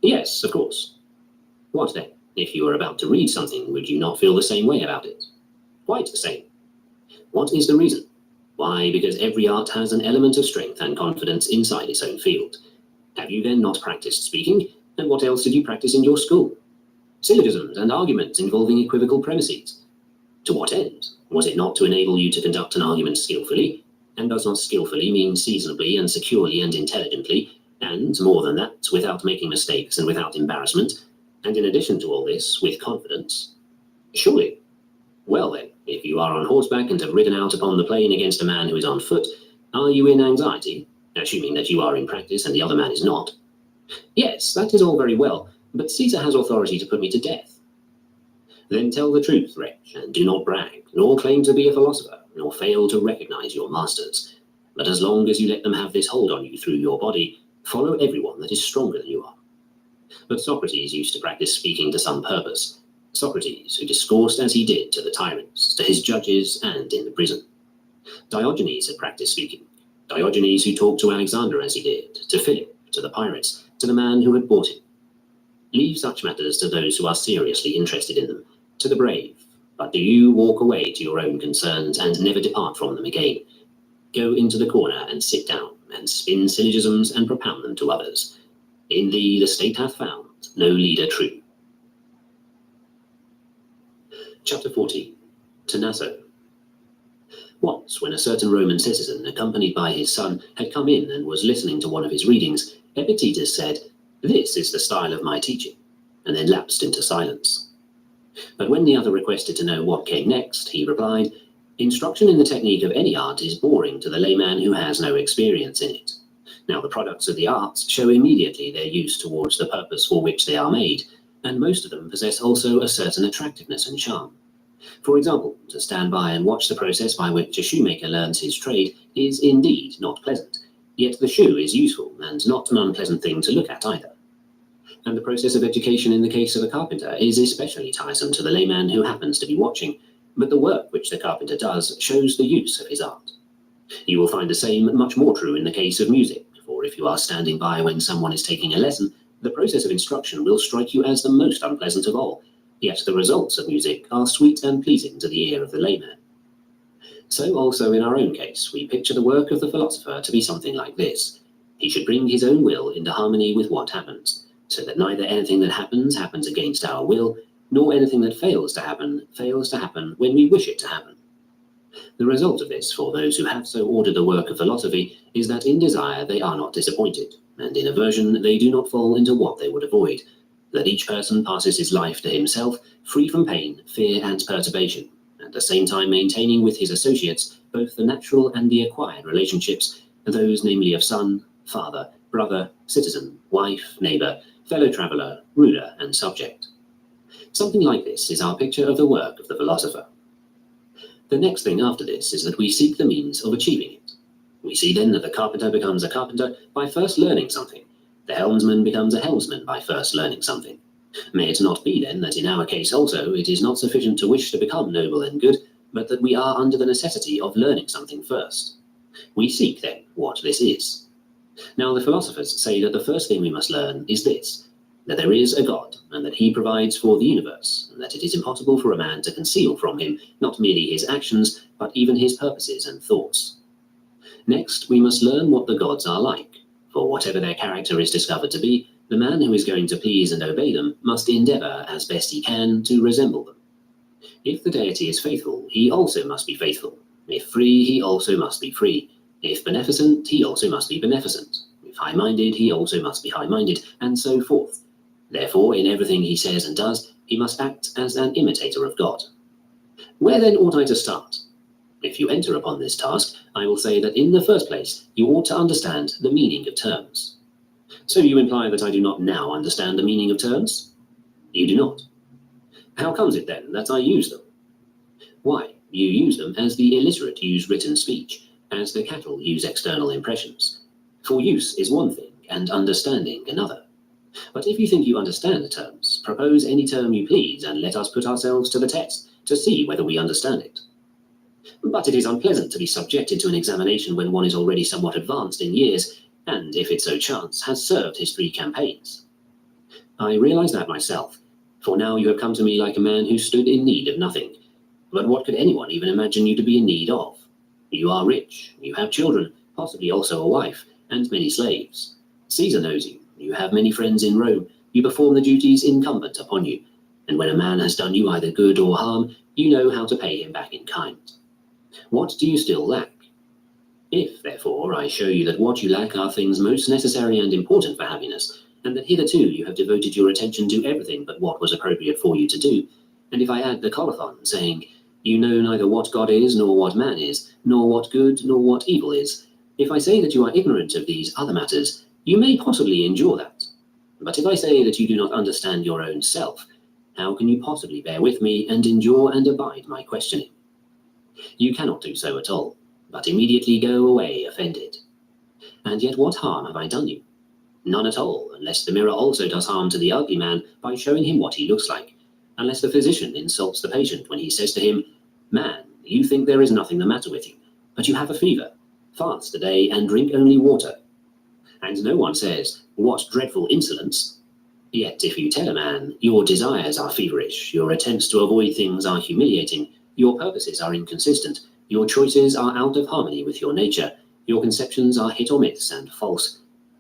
Yes, of course. What then? If you were about to read something, would you not feel the same way about it? Quite the same. What is the reason? Why, because every art has an element of strength and confidence inside its own field. Have you then not practiced speaking? And what else did you practice in your school? Syllogisms and arguments involving equivocal premises. To what end? Was it not to enable you to conduct an argument skillfully? And does not skillfully mean seasonably and securely and intelligently, and, more than that, without making mistakes and without embarrassment, and in addition to all this, with confidence? Surely. Well then, if you are on horseback and have ridden out upon the plain against a man who is on foot, are you in anxiety, assuming that you are in practice and the other man is not? Yes, that is all very well, but Caesar has authority to put me to death. Then tell the truth, wretch, and do not brag, nor claim to be a philosopher, nor fail to recognize your masters. But as long as you let them have this hold on you through your body, follow everyone that is stronger than you are. But Socrates used to practice speaking to some purpose. Socrates, who discoursed as he did to the tyrants, to his judges, and in the prison. Diogenes had practiced speaking. Diogenes who talked to Alexander as he did, to Philip, to the pirates, to the man who had bought him. Leave such matters to those who are seriously interested in them, to the brave, but do you walk away to your own concerns and never depart from them again. Go into the corner and sit down, and spin syllogisms and propound them to others. In thee the state hath found no leader true. Chapter 40. To Naso. Once, when a certain Roman citizen, accompanied by his son, had come in and was listening to one of his readings, Epictetus said, "This is the style of my teaching," and then lapsed into silence. But when the other requested to know what came next, he replied, "Instruction in the technique of any art is boring to the layman who has no experience in it. Now the products of the arts show immediately their use towards the purpose for which they are made, and most of them possess also a certain attractiveness and charm. For example, to stand by and watch the process by which a shoemaker learns his trade is indeed not pleasant, yet the shoe is useful and not an unpleasant thing to look at either. And the process of education in the case of a carpenter is especially tiresome to the layman who happens to be watching, but the work which the carpenter does shows the use of his art. You will find the same much more true in the case of music, for if you are standing by when someone is taking a lesson, the process of instruction will strike you as the most unpleasant of all, yet the results of music are sweet and pleasing to the ear of the layman. So also in our own case, we picture the work of the philosopher to be something like this. He should bring his own will into harmony with what happens, so that neither anything that happens against our will, nor anything that fails to happen when we wish it to happen. The result of this, for those who have so ordered the work of philosophy, is that in desire they are not disappointed, and in aversion they do not fall into what they would avoid, that each person passes his life to himself, free from pain, fear, and perturbation, at the same time maintaining with his associates both the natural and the acquired relationships, those namely of son, father, brother, citizen, wife, neighbor, fellow traveller, ruler, and subject. Something like this is our picture of the work of the philosopher. The next thing after this is that we seek the means of achieving it. We see then that the carpenter becomes a carpenter by first learning something. The helmsman becomes a helmsman by first learning something. May it not be then that in our case also it is not sufficient to wish to become noble and good, but that we are under the necessity of learning something first. We seek then what this is. Now the philosophers say that the first thing we must learn is this, that there is a God, and that he provides for the universe, and that it is impossible for a man to conceal from him not merely his actions, but even his purposes and thoughts. Next, we must learn what the gods are like, for whatever their character is discovered to be, the man who is going to please and obey them must endeavor, as best he can, to resemble them. If the deity is faithful, he also must be faithful. If free, he also must be free. If beneficent, he also must be beneficent. If high-minded, he also must be high-minded, and so forth. Therefore, in everything he says and does, he must act as an imitator of God. Where then ought I to start? If you enter upon this task, I will say that in the first place, you ought to understand the meaning of terms. So you imply that I do not now understand the meaning of terms? You do not. How comes it then that I use them? Why, you use them as the illiterate use written speech, as the cattle use external impressions. For use is one thing, and understanding another. But if you think you understand the terms, propose any term you please and let us put ourselves to the test to see whether we understand it. But it is unpleasant to be subjected to an examination when one is already somewhat advanced in years, and, if it so chance, has served his 3 campaigns. I realize that myself, for now you have come to me like a man who stood in need of nothing. But what could anyone even imagine you to be in need of? You are rich, you have children, possibly also a wife, and many slaves. Caesar knows you, you have many friends in Rome, you perform the duties incumbent upon you, and when a man has done you either good or harm, you know how to pay him back in kind. What do you still lack? If, therefore, I show you that what you lack are things most necessary and important for happiness, and that hitherto you have devoted your attention to everything but what was appropriate for you to do, and if I add the colophon, saying, you know neither what God is, nor what man is, nor what good, nor what evil is, if I say that you are ignorant of these other matters, you may possibly endure that. But if I say that you do not understand your own self, how can you possibly bear with me and endure and abide my questioning? You cannot do so at all, but immediately go away offended. And yet what harm have I done you? None at all, unless the mirror also does harm to the ugly man by showing him what he looks like, unless the physician insults the patient when he says to him, man, you think there is nothing the matter with you, but you have a fever. Fast a day and drink only water. And no one says, what dreadful insolence. Yet if you tell a man, your desires are feverish, your attempts to avoid things are humiliating, your purposes are inconsistent, your choices are out of harmony with your nature, your conceptions are hit or miss and false,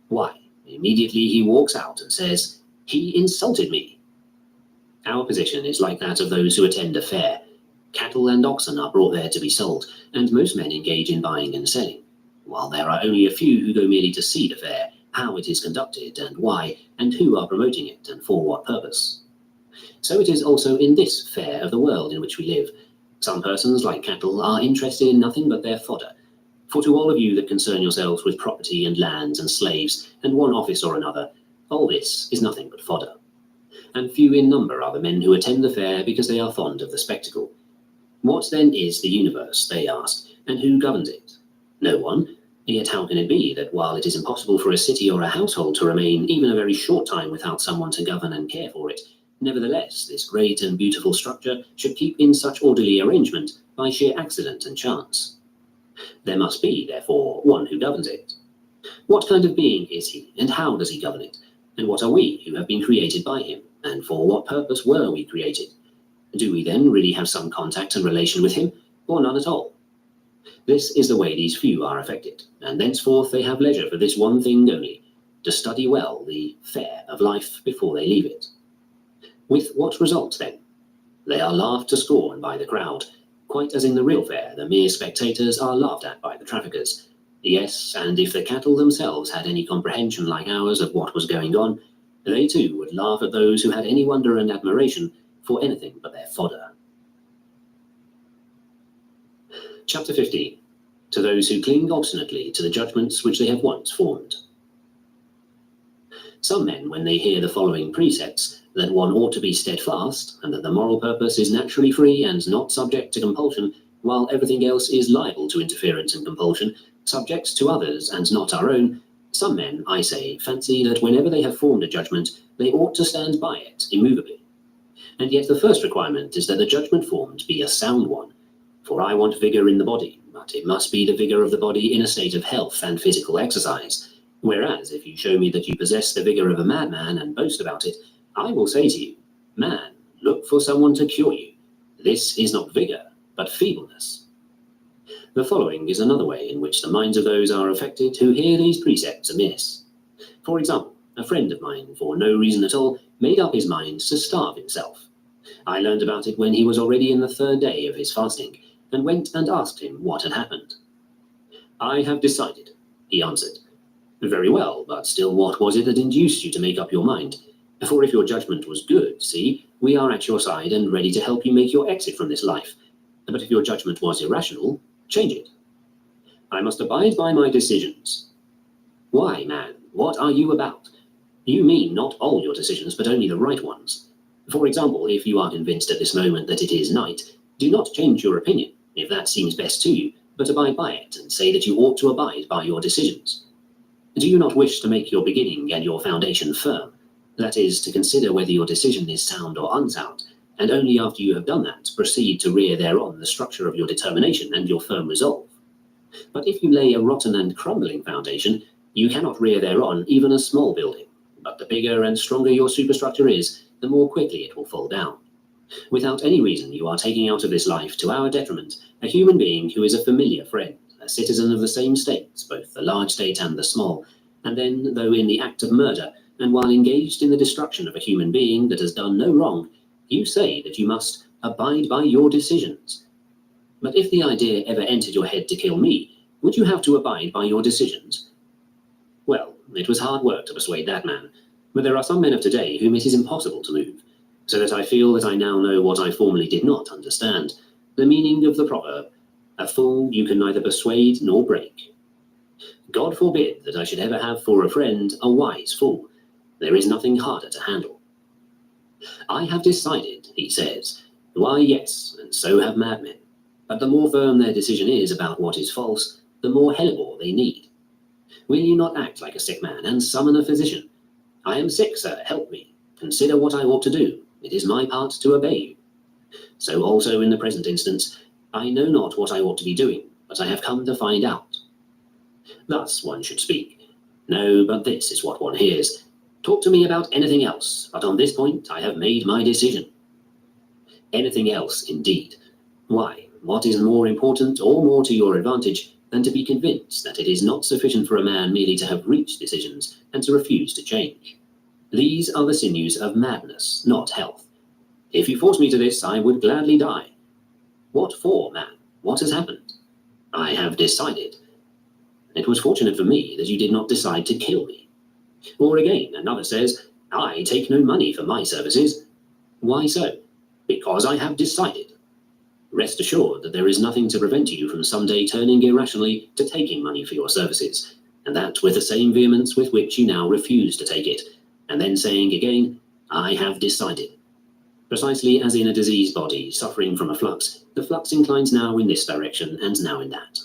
why, immediately he walks out and says, he insulted me. Our position is like that of those who attend a fair. Cattle and oxen are brought there to be sold, and most men engage in buying and selling, while there are only a few who go merely to see the fair, how it is conducted, and why, and who are promoting it, and for what purpose. So it is also in this fair of the world in which we live. Some persons, like cattle, are interested in nothing but their fodder. For to all of you that concern yourselves with property and lands and slaves, and one office or another, all this is nothing but fodder. And few in number are the men who attend the fair because they are fond of the spectacle. What then is the universe, they ask, and who governs it? No one. Yet how can it be that while it is impossible for a city or a household to remain even a very short time without someone to govern and care for it, nevertheless this great and beautiful structure should keep in such orderly arrangement by sheer accident and chance? There must be, therefore, one who governs it. What kind of being is he, and how does he govern it? And what are we who have been created by him, and for what purpose were we created? Do we then really have some contact and relation with him, or none at all? This is the way these few are affected, and thenceforth they have leisure for this one thing only, to study well the fair of life before they leave it. With what result, then? They are laughed to scorn by the crowd, quite as in the real fair the mere spectators are laughed at by the traffickers. Yes, and if the cattle themselves had any comprehension like ours of what was going on, they too would laugh at those who had any wonder and admiration for anything but their fodder. Chapter 15. To those who cling obstinately to the judgments which they have once formed. Some men, when they hear the following precepts, that one ought to be steadfast, and that the moral purpose is naturally free and not subject to compulsion, while everything else is liable to interference and compulsion, subject to others and not our own, some men, I say, fancy that whenever they have formed a judgment, they ought to stand by it immovably. And yet the first requirement is that the judgment formed be a sound one. For I want vigor in the body, but it must be the vigor of the body in a state of health and physical exercise. Whereas, if you show me that you possess the vigor of a madman and boast about it, I will say to you, man, look for someone to cure you. This is not vigor, but feebleness. The following is another way in which the minds of those are affected who hear these precepts amiss. For example, a friend of mine, for no reason at all, made up his mind to starve himself. I learned about it when he was already in the 3rd day of his fasting, and went and asked him what had happened. I have decided, he answered. Very well, but still what was it that induced you to make up your mind? For if your judgment was good, see, we are at your side and ready to help you make your exit from this life. But if your judgment was irrational, change it. I must abide by my decisions. Why, man, what are you about? You mean not all your decisions, but only the right ones. For example, if you are convinced at this moment that it is night, do not change your opinion, if that seems best to you, but abide by it and say that you ought to abide by your decisions. Do you not wish to make your beginning and your foundation firm? That is, to consider whether your decision is sound or unsound, and only after you have done that, proceed to rear thereon the structure of your determination and your firm resolve. But if you lay a rotten and crumbling foundation, you cannot rear thereon even a small building. But the bigger and stronger your superstructure is, the more quickly it will fall down. Without any reason, you are taking out of this life, to our detriment, a human being who is a familiar friend, a citizen of the same states, both the large state and the small, and then, though in the act of murder, and while engaged in the destruction of a human being that has done no wrong, you say that you must abide by your decisions. But if the idea ever entered your head to kill me, would you have to abide by your decisions? Well, it was hard work to persuade that man, but there are some men of today whom it is impossible to move, so that I feel that I now know what I formerly did not understand, the meaning of the proverb, a fool you can neither persuade nor break. God forbid that I should ever have for a friend a wise fool. There is nothing harder to handle. I have decided, he says. Why, yes, and so have madmen. But the more firm their decision is about what is false, the more hellebore they need. Will you not act like a sick man and summon a physician? I am sick, sir, help me. Consider what I ought to do. It is my part to obey you. So also in the present instance, I know not what I ought to be doing, but I have come to find out. Thus one should speak. No, but this is what one hears. Talk to me about anything else, but on this point I have made my decision. Anything else, indeed. Why, what is more important or more to your advantage than to be convinced that it is not sufficient for a man merely to have reached decisions and to refuse to change? These are the sinews of madness, not health. If you force me to this, I would gladly die. What for, man? What has happened? I have decided. It was fortunate for me that you did not decide to kill me. Or again, another says, I take no money for my services. Why so? Because I have decided. Rest assured that there is nothing to prevent you from someday turning irrationally to taking money for your services, and that with the same vehemence with which you now refuse to take it, and then saying again, I have decided. Precisely as in a diseased body suffering from a flux, the flux inclines now in this direction and now in that.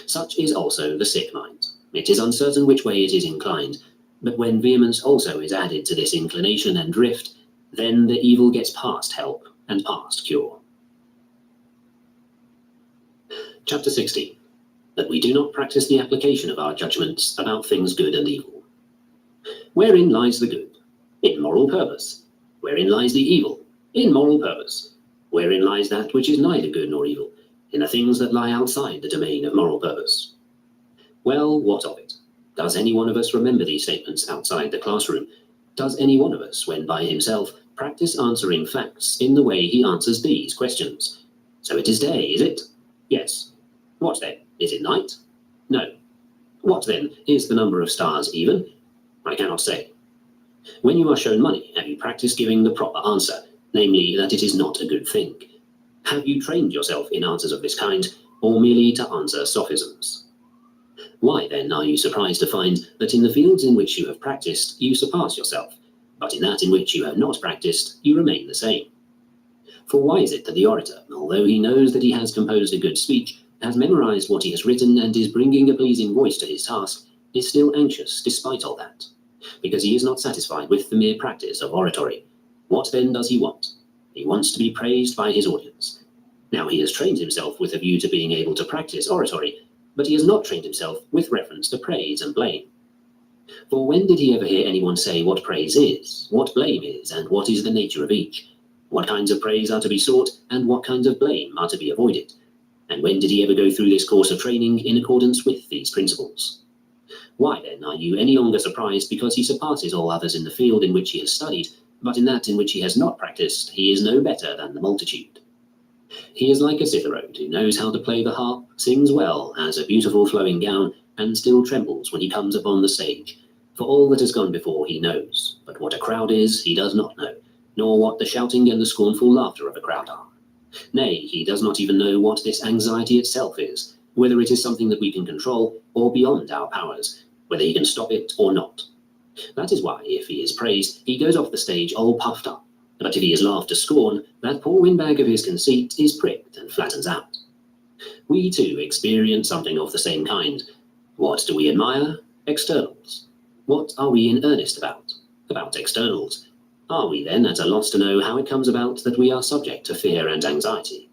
Such is also the sick mind. It is uncertain which way it is inclined, but when vehemence also is added to this inclination and drift, then the evil gets past help and past cure. Chapter 16. That we do not practice the application of our judgments about things good and evil. Wherein lies the good? In moral purpose. Wherein lies the evil? In moral purpose. Wherein lies that which is neither good nor evil? In the things that lie outside the domain of moral purpose. Well, what of it? Does any one of us remember these statements outside the classroom? Does any one of us, when by himself, practice answering facts in the way he answers these questions? So it is day, is it? Yes. What then? Is it night? No. What then? Is the number of stars even? I cannot say. When you are shown money, have you practiced giving the proper answer, namely that it is not a good thing? Have you trained yourself in answers of this kind, or merely to answer sophisms? Why then are you surprised to find that in the fields in which you have practiced, you surpass yourself, but in that in which you have not practiced, you remain the same? For why is it that the orator, although he knows that he has composed a good speech, has memorized what he has written, and is bringing a pleasing voice to his task, is still anxious despite all that? Because he is not satisfied with the mere practice of oratory. What then does he want? He wants to be praised by his audience. Now he has trained himself with a view to being able to practice oratory, but he has not trained himself with reference to praise and blame. For when did he ever hear anyone say what praise is, what blame is, and what is the nature of each? What kinds of praise are to be sought, and what kinds of blame are to be avoided? And when did he ever go through this course of training in accordance with these principles? Why then are you any longer surprised because he surpasses all others in the field in which he has studied, but in that in which he has not practiced, he is no better than the multitude? He is like a citharode who knows how to play the harp, sings well, has a beautiful flowing gown, and still trembles when he comes upon the stage. For all that has gone before he knows, but what a crowd is he does not know, nor what the shouting and the scornful laughter of a crowd are. Nay, he does not even know what this anxiety itself is, whether it is something that we can control or beyond our powers, whether he can stop it or not. That is why, if he is praised, he goes off the stage all puffed up. But if he is laughed to scorn, that poor windbag of his conceit is pricked and flattens out. We too experience something of the same kind. What do we admire? Externals. What are we in earnest about? About externals. Are we then at a loss to know how it comes about that we are subject to fear and anxiety?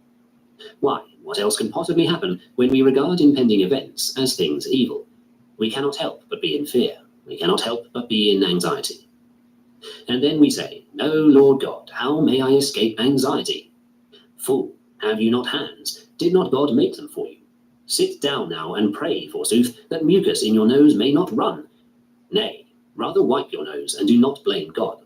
Why, what else can possibly happen when we regard impending events as things evil? We cannot help but be in fear. We cannot help but be in anxiety. And then we say, "No, Lord God, how may I escape anxiety?" Fool, have you not hands? Did not God make them for you? Sit down now and pray, forsooth, that mucus in your nose may not run. Nay, rather wipe your nose and do not blame God.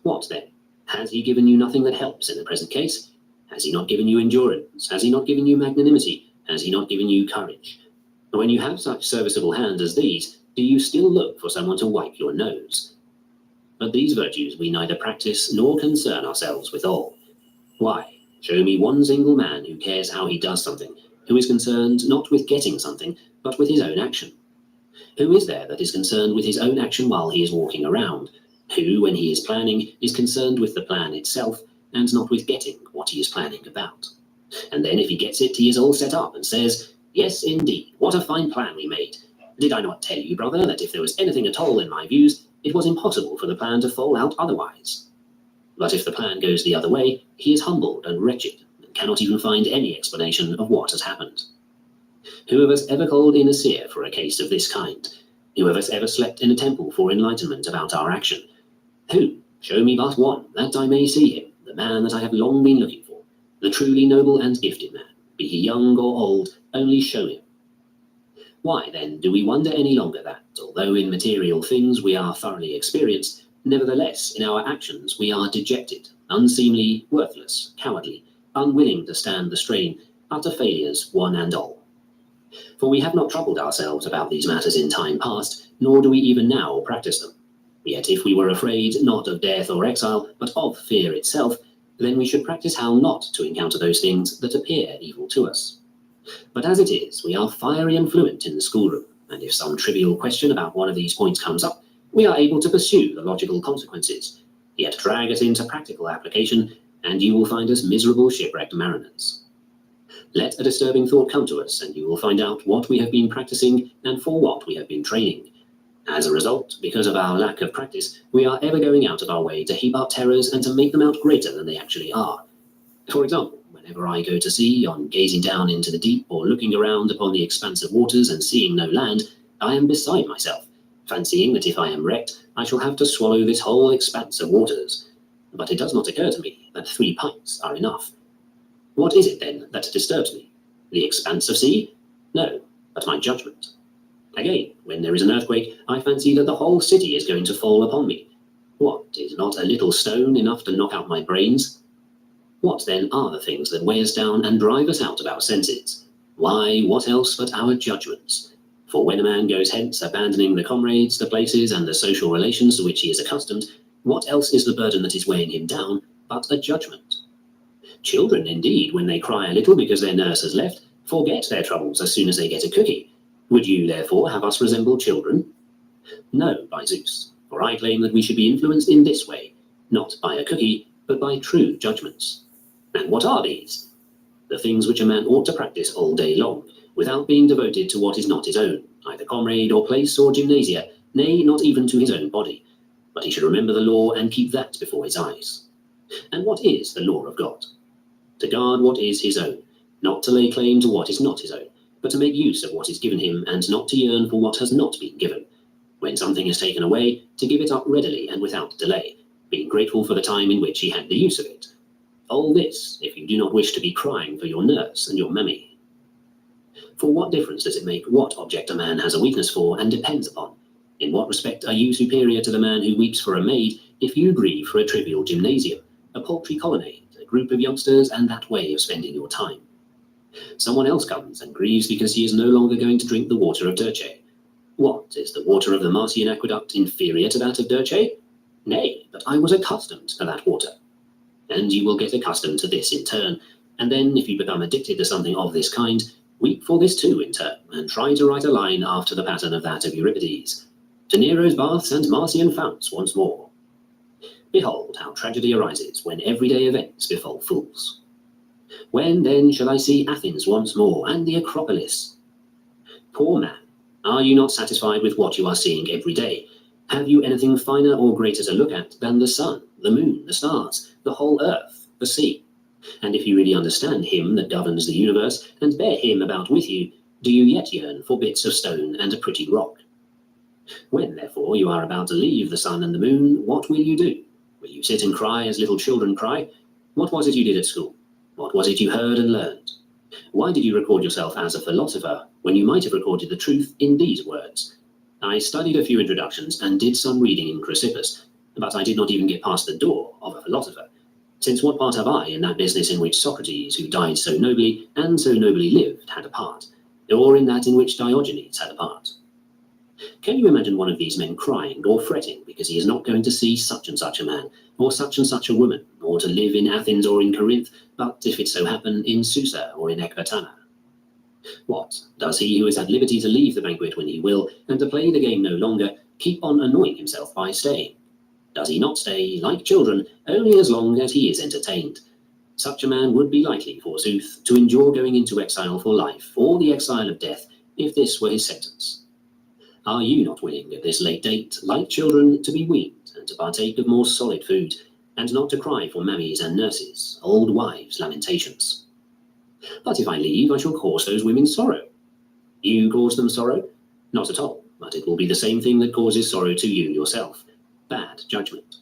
What then? Has he given you nothing that helps in the present case? Has he not given you endurance? Has he not given you magnanimity? Has he not given you courage? When you have such serviceable hands as these, do you still look for someone to wipe your nose? But these virtues we neither practice nor concern ourselves withal. Why? Show me one single man who cares how he does something, who is concerned not with getting something, but with his own action. Who is there that is concerned with his own action while he is walking around? Who, when he is planning, is concerned with the plan itself, and not with getting what he is planning about? And then if he gets it, he is all set up and says, "Yes, indeed, what a fine plan we made. Did I not tell you, brother, that if there was anything at all in my views, it was impossible for the plan to fall out otherwise?" But if the plan goes the other way, he is humbled and wretched, and cannot even find any explanation of what has happened. Who of us ever called in a seer for a case of this kind? Who of us ever slept in a temple for enlightenment about our action? Who? Show me but one, that I may see him, the man that I have long been looking for, the truly noble and gifted man, be he young or old, only show him. Why, then, do we wonder any longer that, although in material things we are thoroughly experienced, nevertheless in our actions we are dejected, unseemly, worthless, cowardly, unwilling to stand the strain, utter failures one and all? For we have not troubled ourselves about these matters in time past, nor do we even now practice them. Yet if we were afraid not of death or exile, but of fear itself, then we should practice how not to encounter those things that appear evil to us. But as it is, we are fiery and fluent in the schoolroom, and if some trivial question about one of these points comes up, we are able to pursue the logical consequences, yet drag us into practical application, and you will find us miserable shipwrecked mariners. Let a disturbing thought come to us, and you will find out what we have been practicing and for what we have been training. As a result, because of our lack of practice, we are ever going out of our way to heap up terrors and to make them out greater than they actually are. For example, whenever I go to sea, on gazing down into the deep or looking around upon the expanse of waters and seeing no land, I am beside myself, fancying that if I am wrecked, I shall have to swallow this whole expanse of waters. But it does not occur to me that 3 pints are enough. What is it, then, that disturbs me? The expanse of sea? No, but my judgment. Again, when there is an earthquake, I fancy that the whole city is going to fall upon me. What, is not a little stone enough to knock out my brains? What, then, are the things that weigh us down and drive us out of our senses? Why, what else but our judgments? For when a man goes hence, abandoning the comrades, the places, and the social relations to which he is accustomed, what else is the burden that is weighing him down but a judgment? Children, indeed, when they cry a little because their nurse has left, forget their troubles as soon as they get a cookie. Would you, therefore, have us resemble children? No, by Zeus, for I claim that we should be influenced in this way, not by a cookie, but by true judgments. And what are these? The things which a man ought to practice all day long, without being devoted to what is not his own, either comrade or place or gymnasia, nay, not even to his own body. But he should remember the law and keep that before his eyes. And what is the law of God? To guard what is his own, not to lay claim to what is not his own, but to make use of what is given him and not to yearn for what has not been given. When something is taken away, to give it up readily and without delay, being grateful for the time in which he had the use of it. All this, if you do not wish to be crying for your nurse and your mammy. For what difference does it make what object a man has a weakness for and depends upon? In what respect are you superior to the man who weeps for a maid if you grieve for a trivial gymnasium, a paltry colonnade, a group of youngsters, and that way of spending your time? Someone else comes and grieves because he is no longer going to drink the water of Dirce. What, is the water of the Marcian aqueduct inferior to that of Dirce? Nay, but I was accustomed to that water. And you will get accustomed to this in turn, and then if you become addicted to something of this kind, weep for this too in turn, and try to write a line after the pattern of that of Euripides. To Nero's baths and Marcian founts once more. Behold how tragedy arises when everyday events befall fools. When then shall I see Athens once more, and the Acropolis? Poor man, are you not satisfied with what you are seeing every day? Have you anything finer or greater to look at than the sun, the moon, the stars, the whole earth, the sea? And if you really understand him that governs the universe, and bear him about with you, do you yet yearn for bits of stone and a pretty rock? When, therefore, you are about to leave the sun and the moon, what will you do? Will you sit and cry as little children cry? What was it you did at school? What was it you heard and learned? Why did you record yourself as a philosopher when you might have recorded the truth in these words? I studied a few introductions and did some reading in Chrysippus, but I did not even get past the door of a philosopher. Since what part have I in that business in which Socrates, who died so nobly and so nobly lived, had a part, or in that in which Diogenes had a part? Can you imagine one of these men crying or fretting because he is not going to see such and such a man, or such and such a woman, or to live in Athens or in Corinth, but if it so happen in Susa or in Ecbatana? What, does he who is at liberty to leave the banquet when he will, and to play the game no longer, keep on annoying himself by staying? Does he not stay, like children, only as long as he is entertained? Such a man would be likely, forsooth, to endure going into exile for life, or the exile of death, if this were his sentence. Are you not willing at this late date, like children, to be weaned, and to partake of more solid food, and not to cry for mammies and nurses, old wives' lamentations? But if I leave, I shall cause those women sorrow. You cause them sorrow? Not at all, but it will be the same thing that causes sorrow to you yourself. Bad judgment.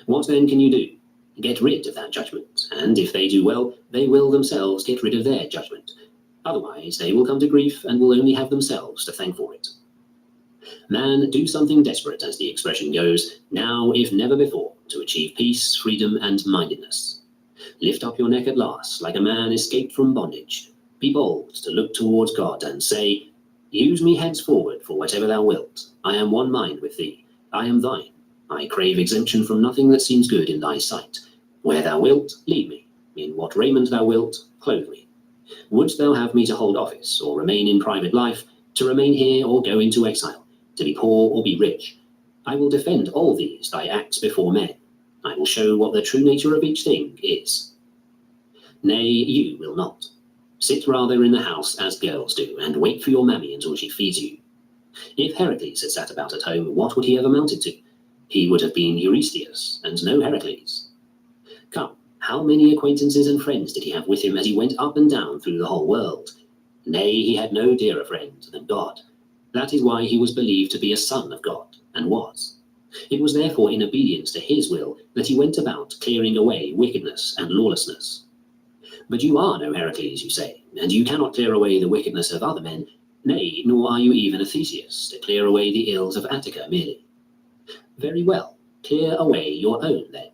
What then can you do? Get rid of that judgment, and if they do well, they will themselves get rid of their judgment. Otherwise, they will come to grief and will only have themselves to thank for it. Man, do something desperate, as the expression goes, now if never before, to achieve peace, freedom, and mindedness. Lift up your neck at last, like a man escaped from bondage. Be bold to look towards God and say, use me henceforward for whatever thou wilt. I am one mind with thee. I am thine. I crave exemption from nothing that seems good in thy sight. Where thou wilt, lead me. In what raiment thou wilt, clothe me. Wouldst thou have me to hold office, or remain in private life, to remain here or go into exile, to be poor or be rich? I will defend all these thy acts before men. I will show what the true nature of each thing is. Nay, you will not. Sit rather in the house as girls do, and wait for your mammy until she feeds you. If Heracles had sat about at home, what would he have amounted to? He would have been Eurystheus, and no Heracles. Come, how many acquaintances and friends did he have with him as he went up and down through the whole world? Nay, he had no dearer friend than God. That is why he was believed to be a son of God, and was. It was therefore in obedience to his will that he went about clearing away wickedness and lawlessness. But you are no Heracles, you say, and you cannot clear away the wickedness of other men. Nay, nor are you even a Theseus, to clear away the ills of Attica merely. Very well, clear away your own then.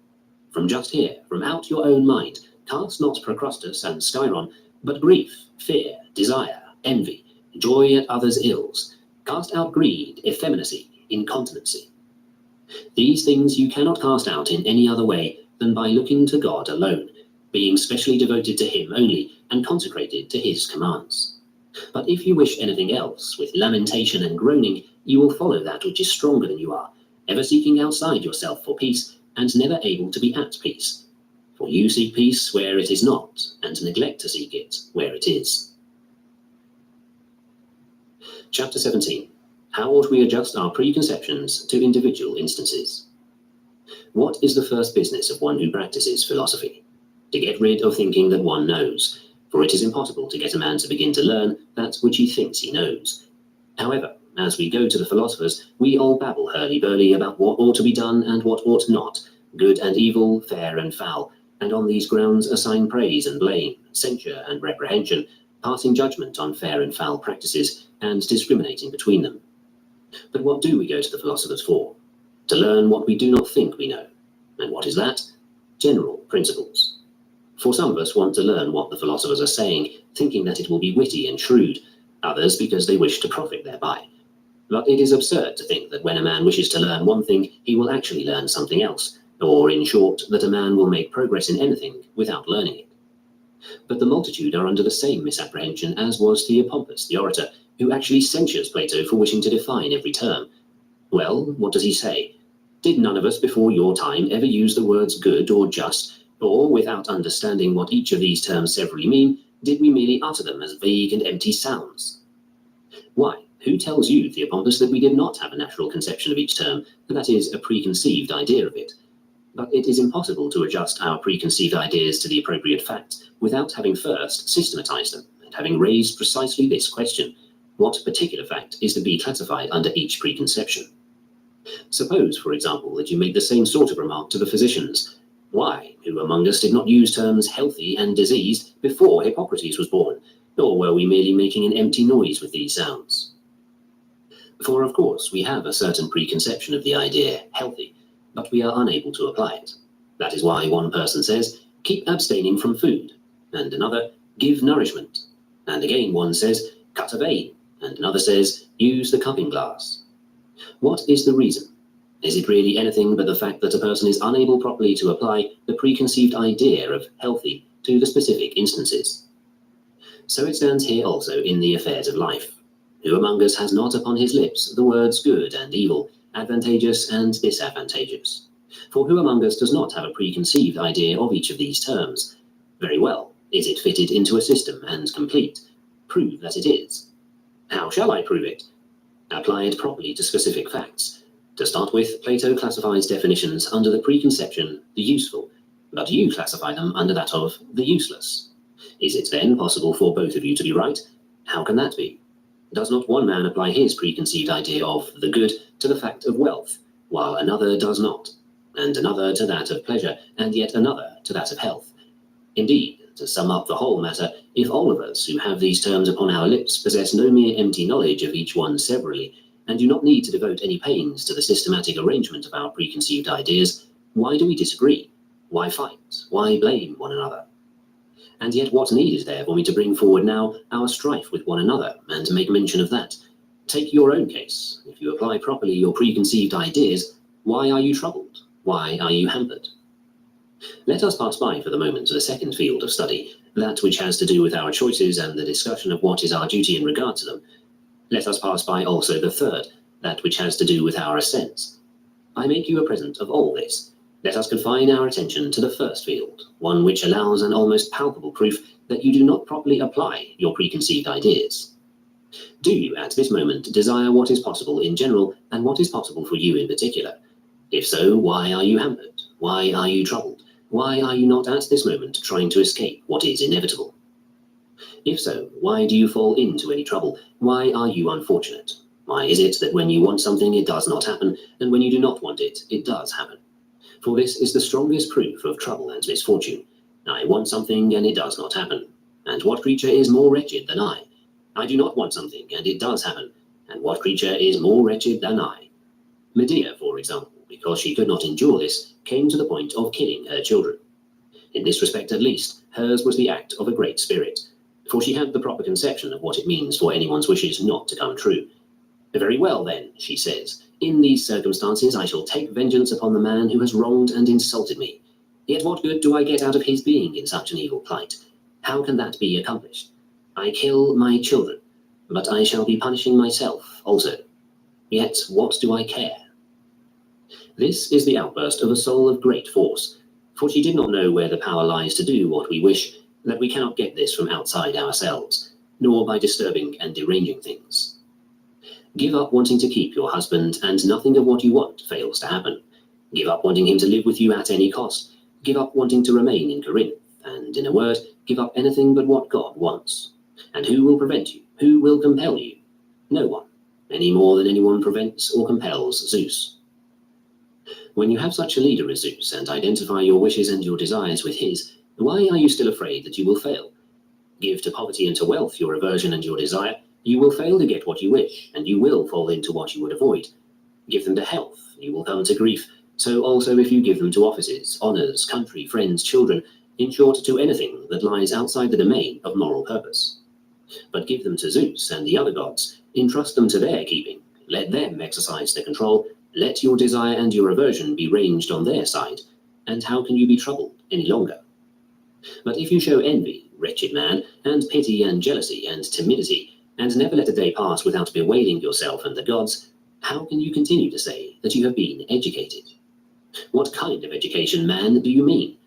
From just here, from out your own mind, cast not Procrustes and Scyron, but grief, fear, desire, envy, joy at others' ills. Cast out greed, effeminacy, incontinency. These things you cannot cast out in any other way than by looking to God alone, being specially devoted to him only, and consecrated to his commands. But if you wish anything else, with lamentation and groaning, you will follow that which is stronger than you are, ever seeking outside yourself for peace, and never able to be at peace. For you seek peace where it is not, and neglect to seek it where it is. Chapter 17. How ought we adjust our preconceptions to individual instances? What is the first business of one who practices philosophy? To get rid of thinking that one knows, for it is impossible to get a man to begin to learn that which he thinks he knows. However, as we go to the philosophers, we all babble hurly-burly about what ought to be done and what ought not, good and evil, fair and foul, and on these grounds assign praise and blame, censure and reprehension, passing judgment on fair and foul practices, and discriminating between them. But what do we go to the philosophers for? To learn what we do not think we know. And what is that? General principles. For some of us want to learn what the philosophers are saying, thinking that it will be witty and shrewd, others because they wish to profit thereby. But it is absurd to think that when a man wishes to learn one thing, he will actually learn something else, or, in short, that a man will make progress in anything without learning it. But the multitude are under the same misapprehension as was Theopompus, the orator, who actually censures Plato for wishing to define every term. Well, what does he say? Did none of us before your time ever use the words good or just, or, without understanding what each of these terms severally mean, did we merely utter them as vague and empty sounds? Why, Who tells you, Theopompus, that we did not have a natural conception of each term, that is, a preconceived idea of it? But it is impossible to adjust our preconceived ideas to the appropriate facts without having first systematized them and having raised precisely this question: what particular fact is to be classified under each preconception? Suppose, for example, that you make the same sort of remark to the physicians. Why, who among us did not use terms healthy and diseased before Hippocrates was born? Or were we merely making an empty noise with these sounds? For of course we have a certain preconception of the idea healthy, but we are unable to apply it. That is why one person says, keep abstaining from food, and another, give nourishment. And again one says, cut a vein, and another says, use the cupping glass. What is the reason? Is it really anything but the fact that a person is unable properly to apply the preconceived idea of healthy to the specific instances? So it stands here also in the affairs of life. Who among us has not upon his lips the words good and evil, advantageous and disadvantageous? For who among us does not have a preconceived idea of each of these terms? Very well. Is it fitted into a system and complete? Prove that it is. How shall I prove it? Apply it properly to specific facts. To start with, Plato classifies definitions under the preconception, the useful, but you classify them under that of the useless. Is it then possible for both of you to be right? How can that be? Does not one man apply his preconceived idea of the good to the fact of wealth, while another does not, and another to that of pleasure, and yet another to that of health? Indeed, to sum up the whole matter, if all of us who have these terms upon our lips possess no mere empty knowledge of each one severally, and do not need to devote any pains to the systematic arrangement of our preconceived ideas, why do we disagree? Why fight? Why blame one another? And yet what need is there for me to bring forward now our strife with one another, and to make mention of that? Take your own case. If you apply properly your preconceived ideas, why are you troubled? Why are you hampered? Let us pass by for the moment to the second field of study, that which has to do with our choices and the discussion of what is our duty in regard to them. Let us pass by also the third, that which has to do with our ascents. I make you a present of all this. Let us confine our attention to the first field, one which allows an almost palpable proof that you do not properly apply your preconceived ideas. Do you at this moment desire what is possible in general and what is possible for you in particular? If so, why are you hampered? Why are you troubled? Why are you not at this moment trying to escape what is inevitable? If so, why do you fall into any trouble? Why are you unfortunate? Why is it that when you want something it does not happen, and when you do not want it, it does happen? For this is the strongest proof of trouble and misfortune. I want something and it does not happen. And what creature is more wretched than I? I do not want something and it does happen. And what creature is more wretched than I? Medea, for example, because she could not endure this, came to the point of killing her children. In this respect at least, hers was the act of a great spirit, for she had the proper conception of what it means for anyone's wishes not to come true. Very well then, she says, in these circumstances I shall take vengeance upon the man who has wronged and insulted me. Yet what good do I get out of his being in such an evil plight? How can that be accomplished? I kill my children, but I shall be punishing myself also. Yet what do I care? This is the outburst of a soul of great force, for she did not know where the power lies to do what we wish, that we cannot get this from outside ourselves, nor by disturbing and deranging things. Give up wanting to keep your husband, and nothing of what you want fails to happen. Give up wanting him to live with you at any cost. Give up wanting to remain in Corinth, and in a word, give up anything but what God wants. And who will prevent you? Who will compel you? No one, any more than anyone prevents or compels Zeus. When you have such a leader as Zeus, and identify your wishes and your desires with his, why are you still afraid that you will fail? Give to poverty and to wealth your aversion and your desire, you will fail to get what you wish, and you will fall into what you would avoid. Give them to health, you will come to grief. So also if you give them to offices, honors, country, friends, children, in short to anything that lies outside the domain of moral purpose. But give them to Zeus and the other gods, entrust them to their keeping, let them exercise the control, let your desire and your aversion be ranged on their side, and how can you be troubled any longer? But if you show envy, wretched man, and pity and jealousy and timidity, and never let a day pass without bewailing yourself and the gods, how can you continue to say that you have been educated? What kind of education, man, do you mean?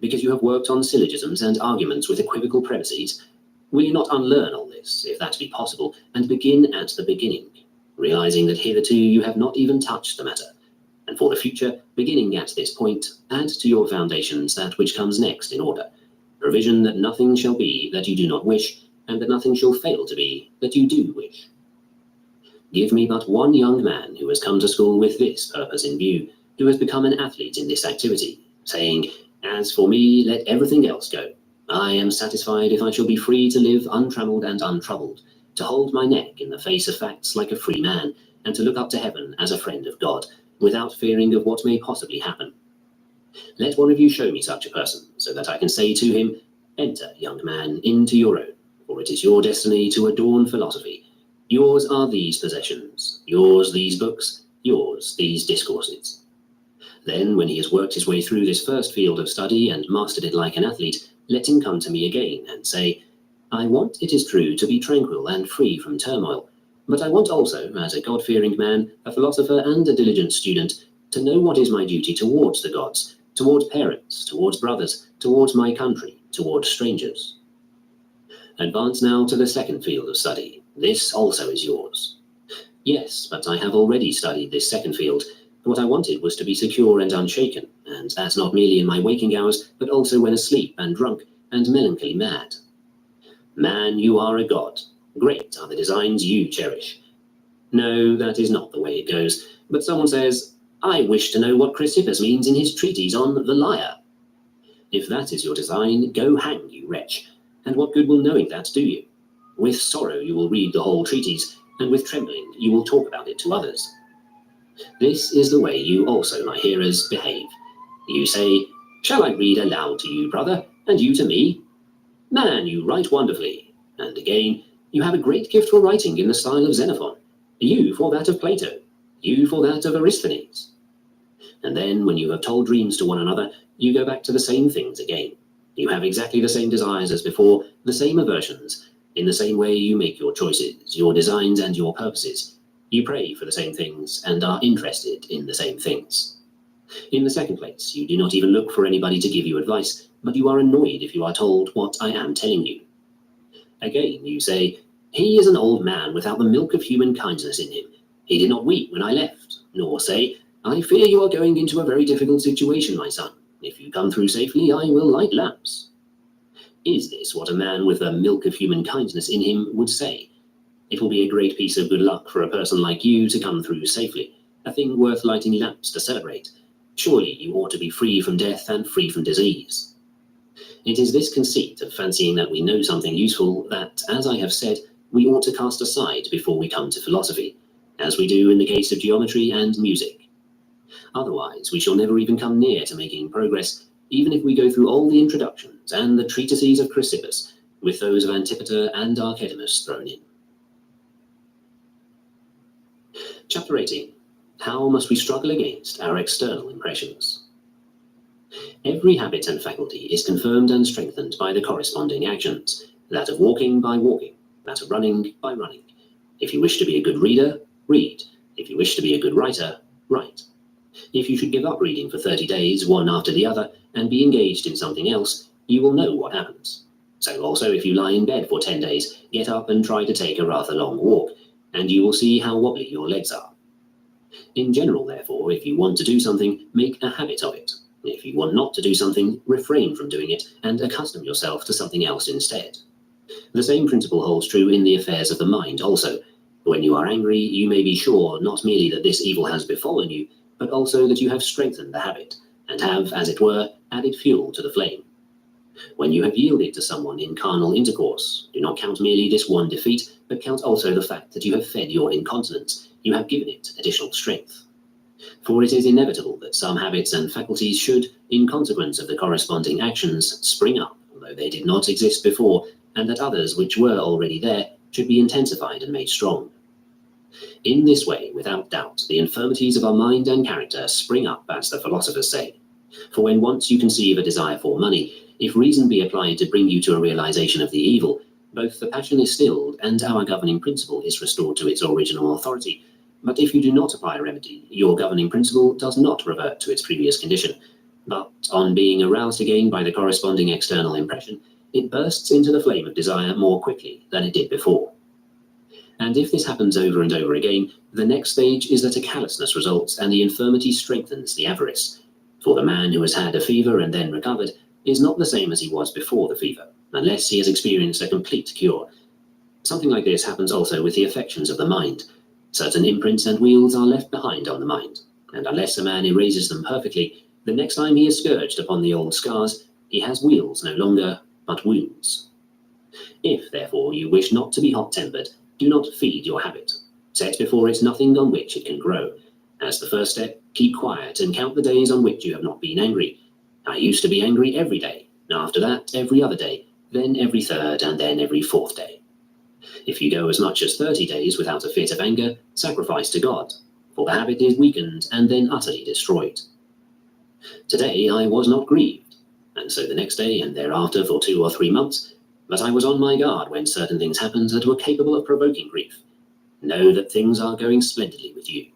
Because you have worked on syllogisms and arguments with equivocal premises? Will you not unlearn all this, if that be possible, and begin at the beginning, realizing that hitherto you have not even touched the matter, and for the future, beginning at this point, add to your foundations that which comes next in order, provision that nothing shall be that you do not wish, and that nothing shall fail to be that you do wish. Give me but one young man who has come to school with this purpose in view, who has become an athlete in this activity, saying, "As for me, let everything else go. I am satisfied if I shall be free to live untrammeled and untroubled, to hold my neck in the face of facts like a free man, and to look up to heaven as a friend of God, without fearing of what may possibly happen. Let one of you show me such a person, so that I can say to him, 'Enter, young man, into your own, for it is your destiny to adorn philosophy. Yours are these possessions, yours these books, yours these discourses.' Then, when he has worked his way through this first field of study and mastered it like an athlete, let him come to me again and say, 'I want, it is true, to be tranquil and free from turmoil, but I want also, as a God-fearing man, a philosopher and a diligent student, to know what is my duty towards the gods, towards parents, towards brothers, towards my country, towards strangers.' Advance now to the second field of study. This also is yours. Yes, but I have already studied this second field. What I wanted was to be secure and unshaken, and that not merely in my waking hours, but also when asleep and drunk and melancholy mad. Man, you are a god. Great are the designs you cherish. No, that is not the way it goes. But someone says, 'I wish to know what Chrysippus means in his treatise on the lyre.' If that is your design, go hang, you wretch. And what good will knowing that do you? With sorrow you will read the whole treatise, and with trembling you will talk about it to others. This is the way you also, my hearers, behave. You say, 'Shall I read aloud to you, brother, and you to me? Man, you write wonderfully.' And again, 'You have a great gift for writing in the style of Xenophon. You for that of Plato. You for that of Aristophanes.' And then, when you have told dreams to one another, you go back to the same things again. You have exactly the same desires as before, the same aversions. In the same way you make your choices, your designs and your purposes. You pray for the same things and are interested in the same things. In the second place, you do not even look for anybody to give you advice, but you are annoyed if you are told what I am telling you. Again, you say, 'He is an old man without the milk of human kindness in him. He did not weep when I left,' nor say, 'I fear you are going into a very difficult situation, my son. If you come through safely, I will light lamps.' Is this what a man with the milk of human kindness in him would say? It will be a great piece of good luck for a person like you to come through safely, a thing worth lighting lamps to celebrate. Surely you ought to be free from death and free from disease. It is this conceit of fancying that we know something useful that, as I have said, we ought to cast aside before we come to philosophy, as we do in the case of geometry and music. Otherwise, we shall never even come near to making progress, even if we go through all the introductions and the treatises of Chrysippus, with those of Antipater and Archidamus thrown in. Chapter 18. How must we struggle against our external impressions? Every habit and faculty is confirmed and strengthened by the corresponding actions, that of walking by walking, that of running by running. If you wish to be a good reader, read. If you wish to be a good writer, write. If you should give up reading for 30 days, one after the other, and be engaged in something else, you will know what happens. So also if you lie in bed for 10 days, get up and try to take a rather long walk, and you will see how wobbly your legs are. In general, therefore, if you want to do something, make a habit of it. If you want not to do something, refrain from doing it, and accustom yourself to something else instead. The same principle holds true in the affairs of the mind also. When you are angry, you may be sure not merely that this evil has befallen you, but also that you have strengthened the habit, and have, as it were, added fuel to the flame. When you have yielded to someone in carnal intercourse, do not count merely this one defeat, but count also the fact that you have fed your incontinence, you have given it additional strength. For it is inevitable that some habits and faculties should, in consequence of the corresponding actions, spring up, although they did not exist before, and that others which were already there should be intensified and made strong. In this way, without doubt, the infirmities of our mind and character spring up, as the philosophers say. For when once you conceive a desire for money, if reason be applied to bring you to a realization of the evil, both the passion is stilled and our governing principle is restored to its original authority. But if you do not apply a remedy, your governing principle does not revert to its previous condition, but on being aroused again by the corresponding external impression, it bursts into the flame of desire more quickly than it did before. And if this happens over and over again, the next stage is that a callousness results and the infirmity strengthens the avarice. For the man who has had a fever and then recovered is not the same as he was before the fever, unless he has experienced a complete cure. Something like this happens also with the affections of the mind. Certain imprints and wheels are left behind on the mind, and unless a man erases them perfectly, the next time he is scourged upon the old scars, he has wheels no longer, but wounds. If, therefore, you wish not to be hot-tempered, do not feed your habit. Set before it nothing on which it can grow. As the first step, keep quiet and count the days on which you have not been angry. I used to be angry every day, after that every other day, then every third, and then every fourth day. If you go as much as 30 days without a fit of anger, sacrifice to God, for the habit is weakened and then utterly destroyed. Today I was not grieved, and so the next day and thereafter for 2 or 3 months, but I was on my guard when certain things happened that were capable of provoking grief. Know that things are going splendidly with you.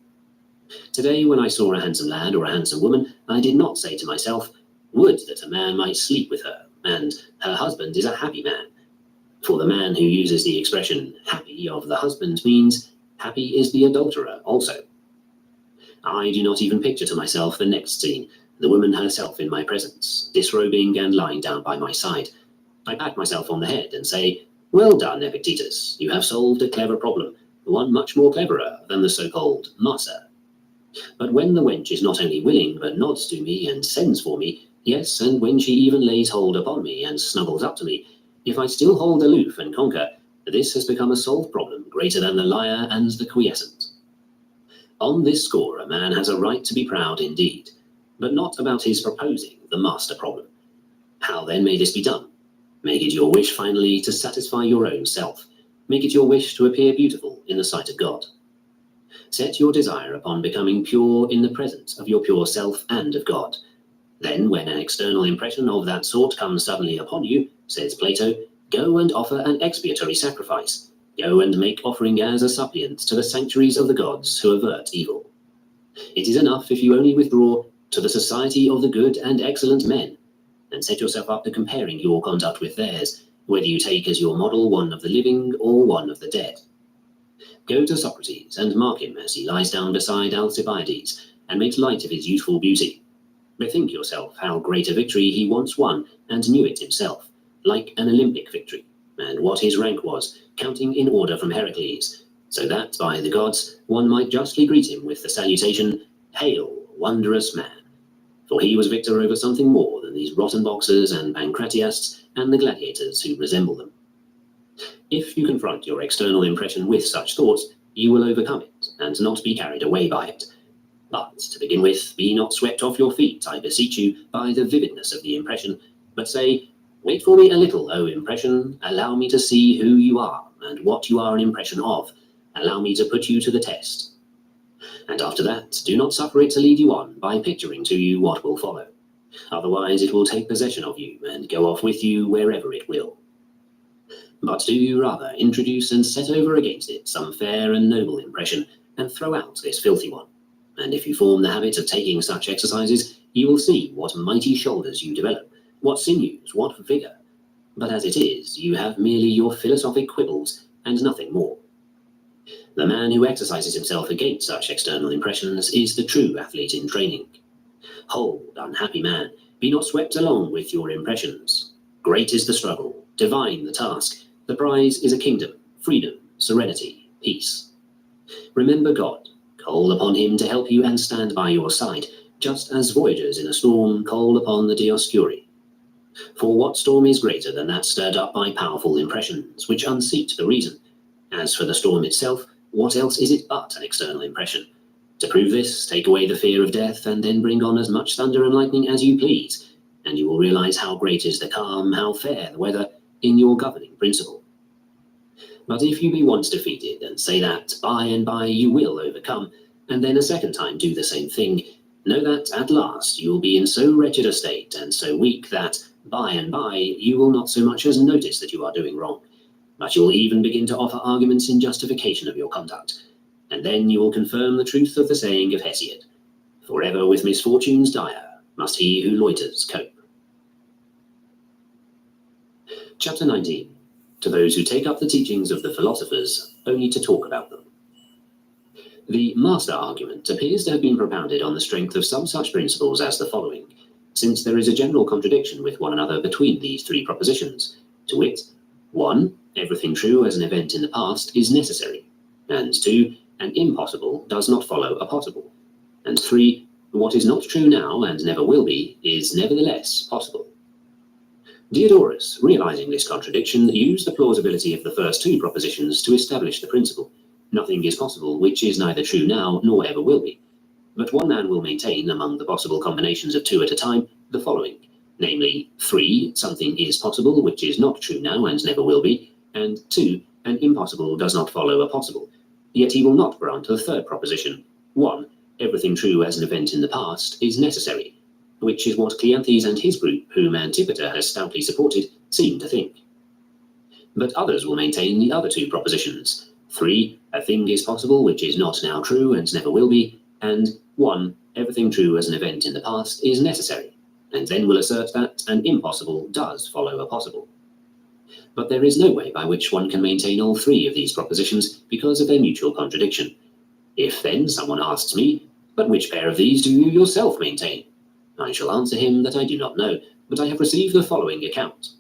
Today, when I saw a handsome lad or a handsome woman, I did not say to myself, would that a man might sleep with her, and her husband is a happy man. For the man who uses the expression happy of the husband means happy is the adulterer also. I do not even picture to myself the next scene, the woman herself in my presence, disrobing and lying down by my side. I pat myself on the head and say, well done, Epictetus, you have solved a clever problem, one much more cleverer than the so-called master. But when the wench is not only willing, but nods to me and sends for me, yes, and when she even lays hold upon me and snuggles up to me, if I still hold aloof and conquer, this has become a solved problem greater than the lyre and the quiescent. On this score, a man has a right to be proud indeed, but not about his proposing the master problem. How then may this be done? Make it your wish finally to satisfy your own self. Make it your wish to appear beautiful in the sight of God. Set your desire upon becoming pure in the presence of your pure self and of God. Then, when an external impression of that sort comes suddenly upon you, says Plato, go and offer an expiatory sacrifice. Go and make offering as a suppliant to the sanctuaries of the gods who avert evil. It is enough if you only withdraw to the society of the good and excellent men, and set yourself up to comparing your conduct with theirs, whether you take as your model one of the living or one of the dead. Go to Socrates and mark him as he lies down beside Alcibiades and makes light of his youthful beauty. Bethink yourself how great a victory he once won and knew it himself, like an Olympic victory, and what his rank was, counting in order from Heracles, so that by the gods one might justly greet him with the salutation, Hail, wondrous man! For he was victor over something more than these rotten boxers and pancratiasts and the gladiators who resemble them. If you confront your external impression with such thoughts, you will overcome it and not be carried away by it. But to begin with, be not swept off your feet, I beseech you, by the vividness of the impression, but say, wait for me a little, O impression, allow me to see who you are and what you are an impression of, allow me to put you to the test. And after that, do not suffer it to lead you on by picturing to you what will follow. Otherwise it will take possession of you and go off with you wherever it will. But do you rather introduce and set over against it some fair and noble impression, and throw out this filthy one. And if you form the habit of taking such exercises, you will see what mighty shoulders you develop, what sinews, what vigour. But as it is, you have merely your philosophic quibbles, and nothing more. The man who exercises himself against such external impressions is the true athlete in training. Hold, unhappy man, be not swept along with your impressions. Great is the struggle, divine the task. The prize is a kingdom, freedom, serenity, peace. Remember God, call upon him to help you and stand by your side, just as voyagers in a storm call upon the Dioscuri. For what storm is greater than that stirred up by powerful impressions, which unseat the reason? As for the storm itself, what else is it but an external impression? To prove this, take away the fear of death, and then bring on as much thunder and lightning as you please, and you will realize how great is the calm, how fair the weather, in your governing principle. But if you be once defeated, and say that by and by you will overcome, and then a second time do the same thing, know that at last you will be in so wretched a state and so weak that by and by you will not so much as notice that you are doing wrong, but you will even begin to offer arguments in justification of your conduct, and then you will confirm the truth of the saying of Hesiod, forever with misfortunes dire must he who loiters cope. Chapter 19. To those who take up the teachings of the philosophers only to talk about them. The master argument appears to have been propounded on the strength of some such principles as the following, since there is a general contradiction with one another between these three propositions, to wit, 1. Everything true as an event in the past is necessary, and 2. An impossible does not follow a possible, and 3. What is not true now and never will be is nevertheless possible. Diodorus, realizing this contradiction, used the plausibility of the first two propositions to establish the principle. Nothing is possible which is neither true now nor ever will be. But one man will maintain, among the possible combinations of two at a time, the following, namely 3. Something is possible which is not true now and never will be, and 2. An impossible does not follow a possible. Yet he will not grant the third proposition. 1. Everything true as an event in the past is necessary, which is what Cleanthes and his group, whom Antipater has stoutly supported, seem to think. But others will maintain the other two propositions. 3. A thing is possible which is not now true and never will be, and 1. Everything true as an event in the past is necessary, and then will assert that an impossible does follow a possible. But there is no way by which one can maintain all three of these propositions because of their mutual contradiction. If then someone asks me, but which pair of these do you yourself maintain? I shall answer him that I do not know, but I have received the following account.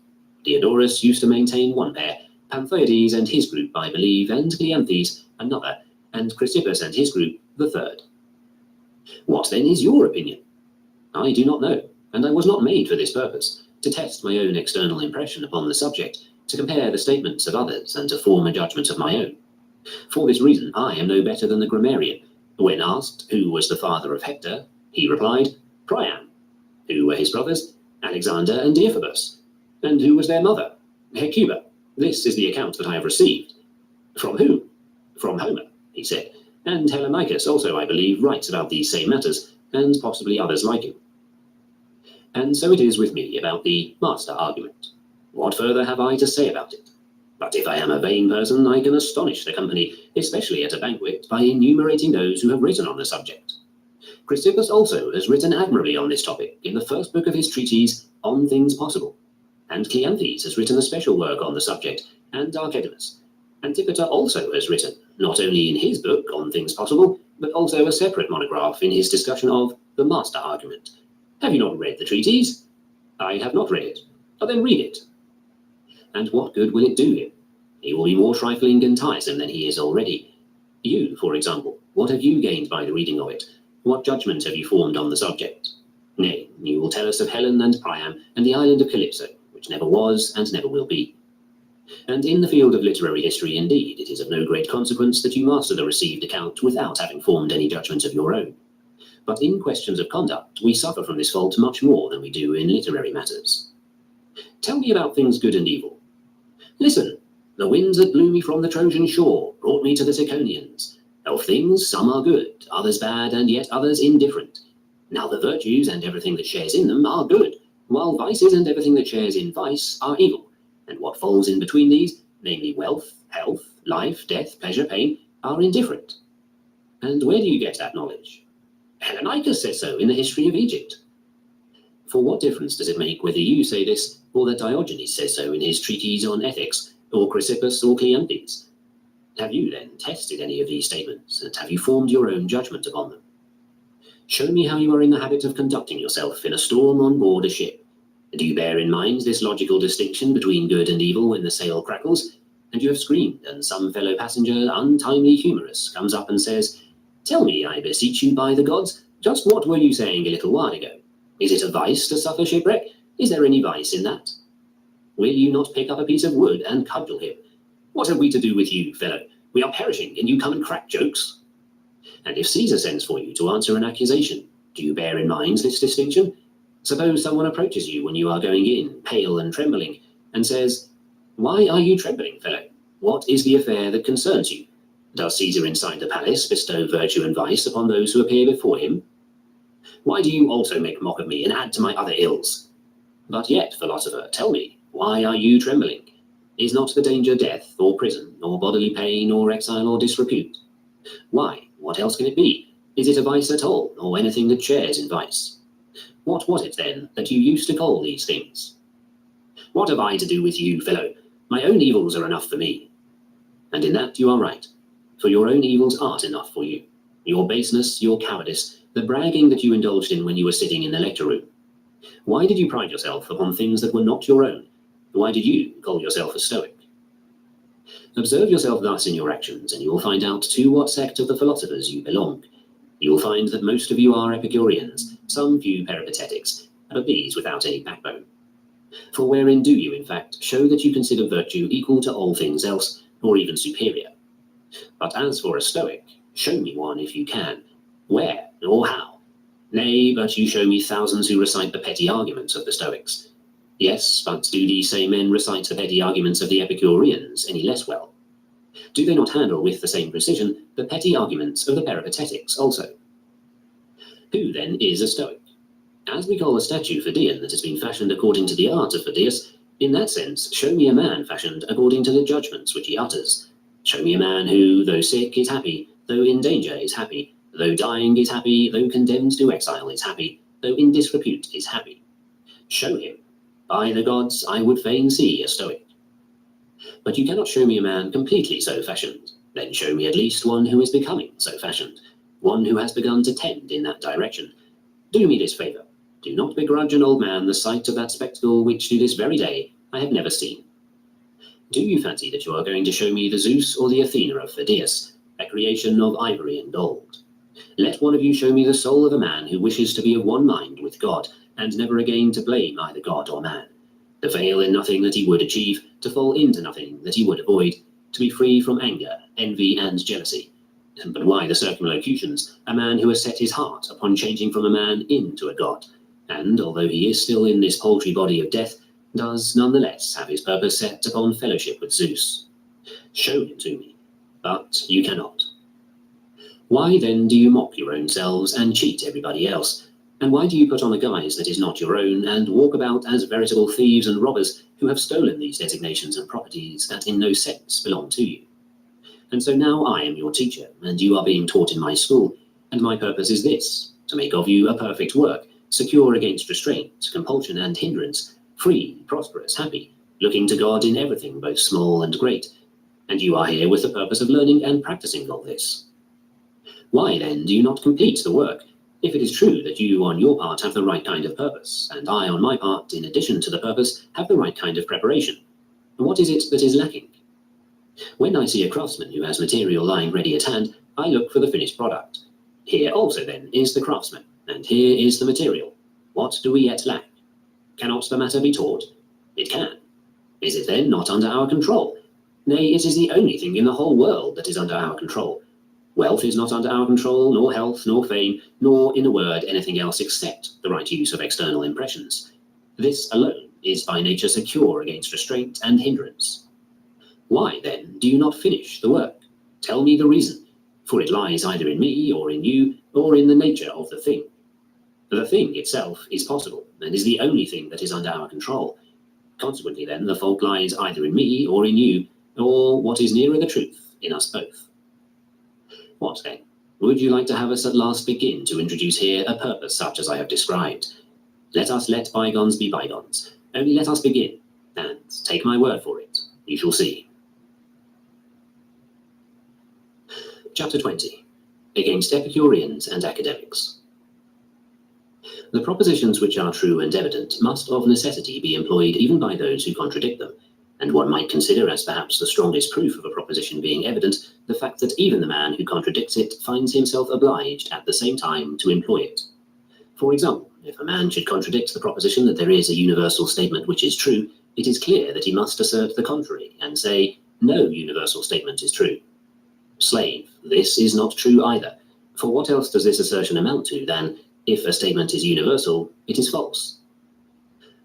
Diodorus used to maintain one pair, Panthoides and his group, I believe, and Cleanthes another, and Chrysippus and his group the third. What then is your opinion? I do not know, and I was not made for this purpose, to test my own external impression upon the subject, to compare the statements of others, and to form a judgment of my own. For this reason I am no better than the grammarian. When asked who was the father of Hector, he replied, Priam. Who were his brothers? Alexander and Deiphobus. And who was their mother? Hecuba. This is the account that I have received. From whom? From Homer, he said. And Hellanicus also, I believe, writes about these same matters, and possibly others like him. And so it is with me about the master argument. What further have I to say about it? But if I am a vain person, I can astonish the company, especially at a banquet, by enumerating those who have written on the subject. Chrysippus also has written admirably on this topic in the first book of his treatise, On Things Possible. And Cleanthes has written a special work on the subject, and Archidamus. Antipater also has written, not only in his book, On Things Possible, but also a separate monograph in his discussion of the master argument. Have you not read the treatise? I have not read it. Oh, then read it. And what good will it do him? He will be more trifling and tiresome than he is already. You, for example, what have you gained by the reading of it? What judgment have you formed on the subject? Nay, you will tell us of Helen and Priam and the island of Calypso, which never was and never will be. And in the field of literary history, indeed, it is of no great consequence that you master the received account without having formed any judgment of your own. But in questions of conduct, we suffer from this fault much more than we do in literary matters. Tell me about things good and evil. Listen, the winds that blew me from the Trojan shore brought me to the Ciconians. Of things, some are good, others bad, and yet others indifferent. Now the virtues and everything that shares in them are good, while vices and everything that shares in vice are evil. And what falls in between these, namely wealth, health, life, death, pleasure, pain, are indifferent. And where do you get that knowledge? Hellanicus says so in the history of Egypt. For what difference does it make whether you say this, or that Diogenes says so in his treatise on ethics, or Chrysippus or Cleanthes? Have you then tested any of these statements, and have you formed your own judgment upon them? Show me how you are in the habit of conducting yourself in a storm on board a ship. Do you bear in mind this logical distinction between good and evil when the sail crackles, and you have screamed, and some fellow passenger, untimely humorous, comes up and says, Tell me, I beseech you by the gods, just what were you saying a little while ago? Is it a vice to suffer shipwreck? Is there any vice in that? Will you not pick up a piece of wood and cudgel him? What have we to do with you, fellow? We are perishing, and you come and crack jokes. And if Caesar sends for you to answer an accusation, do you bear in mind this distinction? Suppose someone approaches you when you are going in, pale and trembling, and says, Why are you trembling, fellow? What is the affair that concerns you? Does Caesar inside the palace bestow virtue and vice upon those who appear before him? Why do you also make mock of me and add to my other ills? But yet, philosopher, tell me, why are you trembling? Is not the danger death, or prison, or bodily pain, or exile, or disrepute? Why, what else can it be? Is it a vice at all, or anything that shares in vice? What was it, then, that you used to call these things? What have I to do with you, fellow? My own evils are enough for me. And in that you are right, for your own evils aren't enough for you. Your baseness, your cowardice, the bragging that you indulged in when you were sitting in the lecture room. Why did you pride yourself upon things that were not your own? Why did you call yourself a Stoic? Observe yourself thus in your actions, and you will find out to what sect of the philosophers you belong. You will find that most of you are Epicureans, some few Peripatetics, but these without any backbone. For wherein do you, in fact, show that you consider virtue equal to all things else, or even superior? But as for a Stoic, show me one if you can. Where, or how? Nay, but you show me thousands who recite the petty arguments of the Stoics. Yes, but do these same men recite the petty arguments of the Epicureans any less well? Do they not handle with the same precision the petty arguments of the Peripatetics also? Who then is a Stoic? As we call a statue for Dion that has been fashioned according to the art of Phidias, in that sense, show me a man fashioned according to the judgments which he utters. Show me a man who, though sick, is happy, though in danger is happy, though dying is happy, though condemned to exile is happy, though in disrepute is happy. Show him. By the gods, I would fain see a Stoic. But you cannot show me a man completely so fashioned. Then show me at least one who is becoming so fashioned, one who has begun to tend in that direction. Do me this favour. Do not begrudge an old man the sight of that spectacle which to this very day I have never seen. Do you fancy that you are going to show me the Zeus or the Athena of Phidias, a creation of ivory and gold? Let one of you show me the soul of a man who wishes to be of one mind with God, and never again to blame either God or man, to fail in nothing that he would achieve, to fall into nothing that he would avoid, to be free from anger, envy, and jealousy. But why the circumlocutions? A man who has set his heart upon changing from a man into a god, and, although he is still in this paltry body of death, does nonetheless have his purpose set upon fellowship with Zeus. Show him to me, but you cannot. Why then do you mock your own selves and cheat everybody else? And why do you put on a guise that is not your own, and walk about as veritable thieves and robbers who have stolen these designations and properties that in no sense belong to you? And so now I am your teacher, and you are being taught in my school, and my purpose is this, to make of you a perfect work, secure against restraint, compulsion, and hindrance, free, prosperous, happy, looking to God in everything, both small and great. And you are here with the purpose of learning and practicing all this. Why then do you not complete the work, if it is true that you on your part have the right kind of purpose, and I on my part, in addition to the purpose, have the right kind of preparation? What is it that is lacking? When I see a craftsman who has material lying ready at hand, I look for the finished product. Here also then is the craftsman, and here is the material. What do we yet lack? Cannot the matter be taught? It can. Is it then not under our control? Nay, it is the only thing in the whole world that is under our control. Wealth is not under our control, nor health, nor fame, nor, in a word, anything else except the right use of external impressions. This alone is by nature secure against restraint and hindrance. Why, then, do you not finish the work? Tell me the reason, for it lies either in me, or in you, or in the nature of the thing. The thing itself is possible, and is the only thing that is under our control. Consequently, then, the fault lies either in me, or in you, or, what is nearer the truth, in us both. What, then? Would you like to have us at last begin to introduce here a purpose such as I have described? Let us let bygones be bygones. Only let us begin, and take my word for it, you shall see. Chapter 20. Against Epicureans and Academics. The propositions which are true and evident must of necessity be employed even by those who contradict them, and one might consider as perhaps the strongest proof of a proposition being evident the fact that even the man who contradicts it finds himself obliged at the same time to employ it. For example, if a man should contradict the proposition that there is a universal statement which is true, it is clear that he must assert the contrary and say, no universal statement is true. Slave, this is not true either, for what else does this assertion amount to than, if a statement is universal, it is false?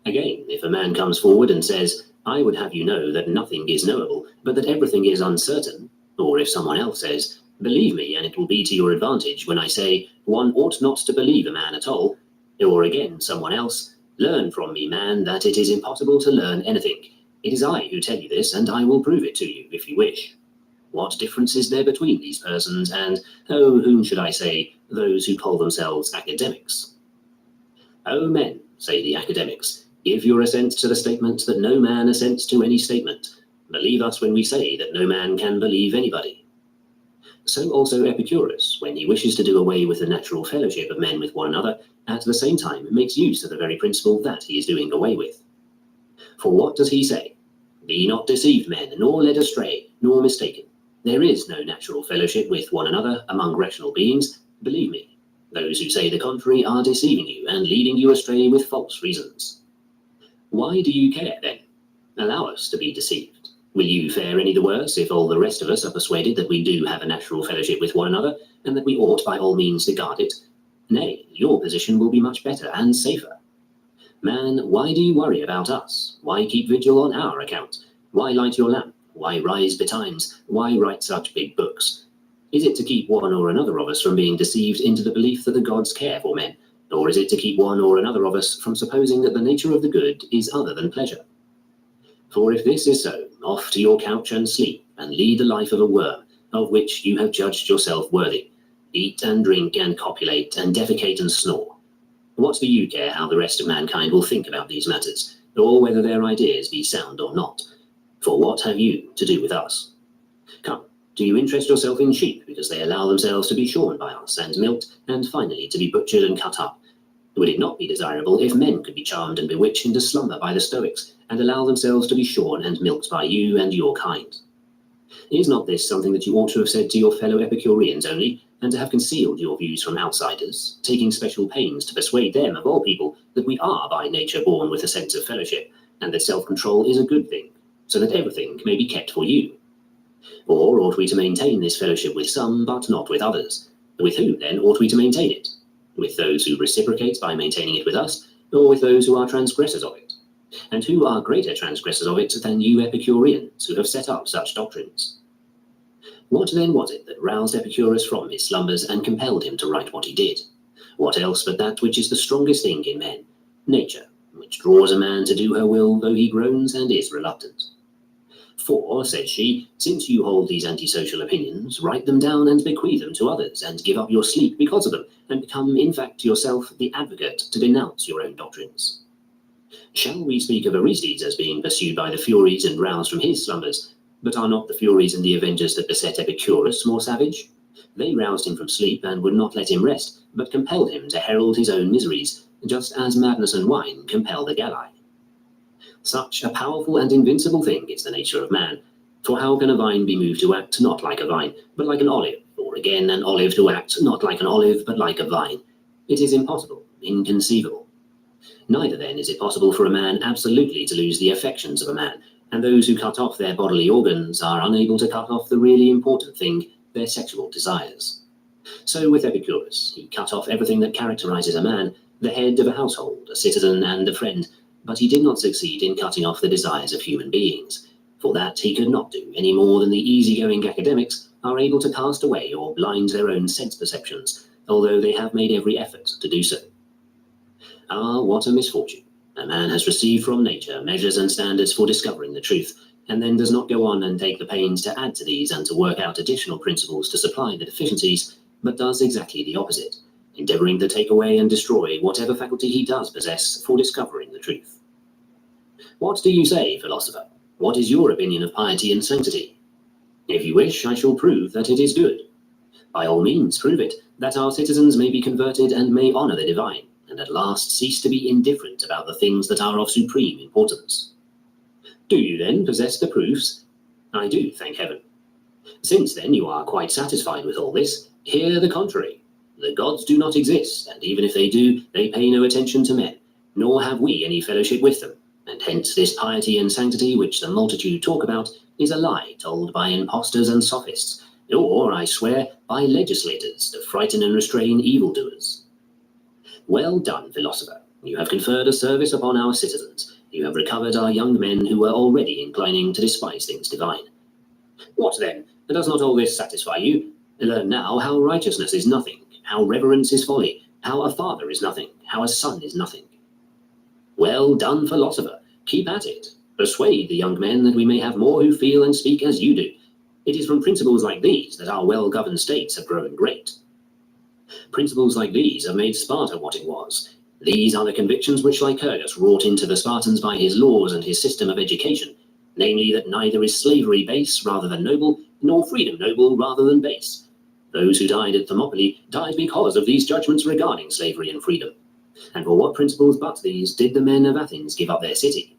Again, if a man comes forward and says, I would have you know that nothing is knowable, but that everything is uncertain, or if someone else says, believe me, and it will be to your advantage when I say, one ought not to believe a man at all, or again, someone else, learn from me, man, that it is impossible to learn anything. It is I who tell you this, and I will prove it to you, if you wish. What difference is there between these persons and, oh, whom should I say, those who call themselves academics? O men, say the academics, Give your assent to the statement that no man assents to any statement. Believe us when we say that no man can believe anybody. So also Epicurus, when he wishes to do away with the natural fellowship of men with one another, at the same time makes use of the very principle that he is doing away with. For what does he say? Be not deceived, men, nor led astray, nor mistaken. There is no natural fellowship with one another among rational beings. Believe me, those who say the contrary are deceiving you and leading you astray with false reasons. Why do you care, then? Allow us to be deceived. Will you fare any the worse if all the rest of us are persuaded that we do have a natural fellowship with one another, and that we ought by all means to guard it? Nay, your position will be much better and safer. Man, why do you worry about us? Why keep vigil on our account? Why light your lamp? Why rise betimes? Why write such big books? Is it to keep one or another of us from being deceived into the belief that the gods care for men? Or is it to keep one or another of us from supposing that the nature of the good is other than pleasure? For if this is so, off to your couch and sleep, and lead the life of a worm, of which you have judged yourself worthy. Eat and drink and copulate and defecate and snore. What do you care how the rest of mankind will think about these matters, or whether their ideas be sound or not? For what have you to do with us? Come, do you interest yourself in sheep because they allow themselves to be shorn by us and milked, and finally to be butchered and cut up? Would it not be desirable if men could be charmed and bewitched into slumber by the Stoics, and allow themselves to be shorn and milked by you and your kind? Is not this something that you ought to have said to your fellow Epicureans only, and to have concealed your views from outsiders, taking special pains to persuade them, of all people, that we are by nature born with a sense of fellowship, and that self-control is a good thing, so that everything may be kept for you? Or ought we to maintain this fellowship with some, but not with others? With whom, then, ought we to maintain it? With those who reciprocate by maintaining it with us, or with those who are transgressors of it? And who are greater transgressors of it than you Epicureans, who have set up such doctrines? What then was it that roused Epicurus from his slumbers and compelled him to write what he did? What else but that which is the strongest thing in men, nature, which draws a man to do her will, though he groans and is reluctant? For, says she, since you hold these antisocial opinions, write them down and bequeath them to others, and give up your sleep because of them, and become in fact yourself the advocate to denounce your own doctrines. Shall we speak of Orestes as being pursued by the Furies and roused from his slumbers? But are not the Furies and the Avengers that beset Epicurus more savage? They roused him from sleep and would not let him rest, but compelled him to herald his own miseries, just as madness and wine compel the Galli. Such a powerful and invincible thing is the nature of man. For how can a vine be moved to act not like a vine, but like an olive, or again an olive to act not like an olive, but like a vine? It is impossible, inconceivable. Neither then is it possible for a man absolutely to lose the affections of a man, and those who cut off their bodily organs are unable to cut off the really important thing, their sexual desires. So with Epicurus, he cut off everything that characterizes a man, the head of a household, a citizen, and a friend, but he did not succeed in cutting off the desires of human beings. For that he could not do any more than the easygoing academics are able to cast away or blind their own sense perceptions, although they have made every effort to do so. Ah, what a misfortune! A man has received from nature measures and standards for discovering the truth, and then does not go on and take the pains to add to these and to work out additional principles to supply the deficiencies, but does exactly the opposite, endeavoring to take away and destroy whatever faculty he does possess for discovering the truth. What do you say, philosopher? What is your opinion of piety and sanctity? If you wish, I shall prove that it is good. By all means, prove it, that our citizens may be converted and may honor the divine, and at last cease to be indifferent about the things that are of supreme importance. Do you then possess the proofs? I do, thank heaven. Since then you are quite satisfied with all this, hear the contrary. The gods do not exist, and even if they do, they pay no attention to men, nor have we any fellowship with them, and hence this piety and sanctity which the multitude talk about is a lie told by impostors and sophists, or, I swear, by legislators to frighten and restrain evildoers. Well done, philosopher. You have conferred a service upon our citizens. You have recovered our young men who were already inclining to despise things divine. What then? Does not all this satisfy you? Learn now how righteousness is nothing, how reverence is folly, how a father is nothing, how a son is nothing. Well done, philosopher. Keep at it. Persuade the young men that we may have more who feel and speak as you do. It is from principles like these that our well-governed states have grown great. Principles like these have made Sparta what it was. These are the convictions which Lycurgus wrought into the Spartans by his laws and his system of education, namely that neither is slavery base rather than noble, nor freedom noble rather than base. Those who died at Thermopylae died because of these judgments regarding slavery and freedom. And for what principles but these did the men of Athens give up their city?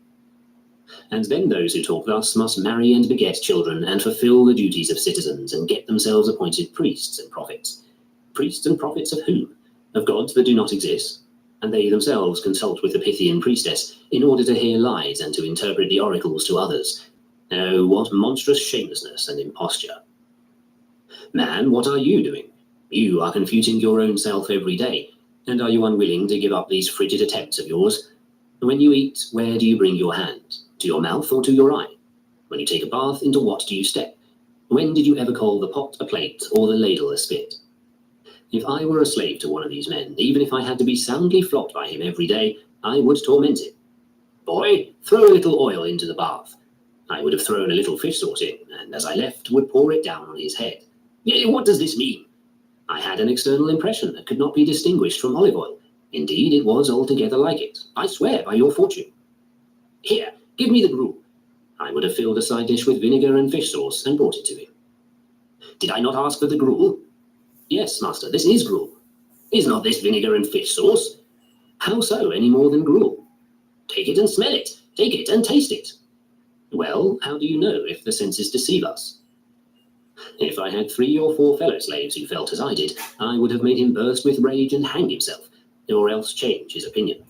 And then those who talk thus must marry and beget children, and fulfill the duties of citizens, and get themselves appointed priests and prophets. Priests and prophets of whom? Of gods that do not exist? And they themselves consult with the Pythian priestess in order to hear lies and to interpret the oracles to others. Oh, what monstrous shamelessness and imposture! Man, what are you doing? You are confuting your own self every day, and are you unwilling to give up these frigid attempts of yours? When you eat, where do you bring your hand? To your mouth or to your eye? When you take a bath, into what do you step? When did you ever call the pot a plate or the ladle a spit? If I were a slave to one of these men, even if I had to be soundly flogged by him every day, I would torment him. Boy, throw a little oil into the bath. I would have thrown a little fish sauce in, and as I left, would pour it down on his head. What does this mean? I had an external impression that could not be distinguished from olive oil. Indeed, it was altogether like it. I swear by your fortune. Here, give me the gruel. I would have filled a side dish with vinegar and fish sauce and brought it to him. Did I not ask for the gruel? Yes, master, this is gruel. Is not this vinegar and fish sauce? How so, any more than gruel? Take it and smell it. Take it and taste it. Well, how do you know if the senses deceive us? If I had 3 or 4 fellow slaves who felt as I did, I would have made him burst with rage and hang himself, or else change his opinion.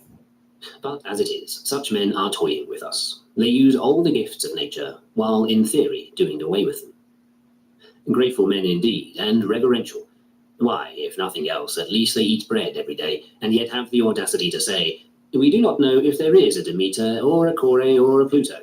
But as it is, such men are toying with us. They use all the gifts of nature, while in theory doing away with them. Grateful men indeed, and reverential. Why, if nothing else, at least they eat bread every day, and yet have the audacity to say, we do not know if there is a Demeter, or a Core, or a Pluto.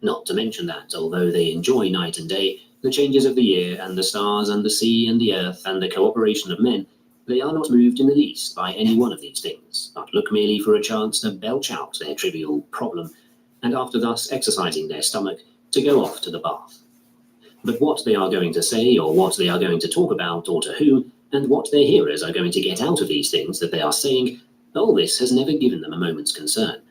Not to mention that, although they enjoy night and day, the changes of the year, and the stars, and the sea, and the earth, and the cooperation of men, they are not moved in the least by any one of these things, but look merely for a chance to belch out their trivial problem, and after thus exercising their stomach, to go off to the bath. But what they are going to say, or what they are going to talk about, or to whom, and what their hearers are going to get out of these things that they are saying, all this has never given them a moment's concern.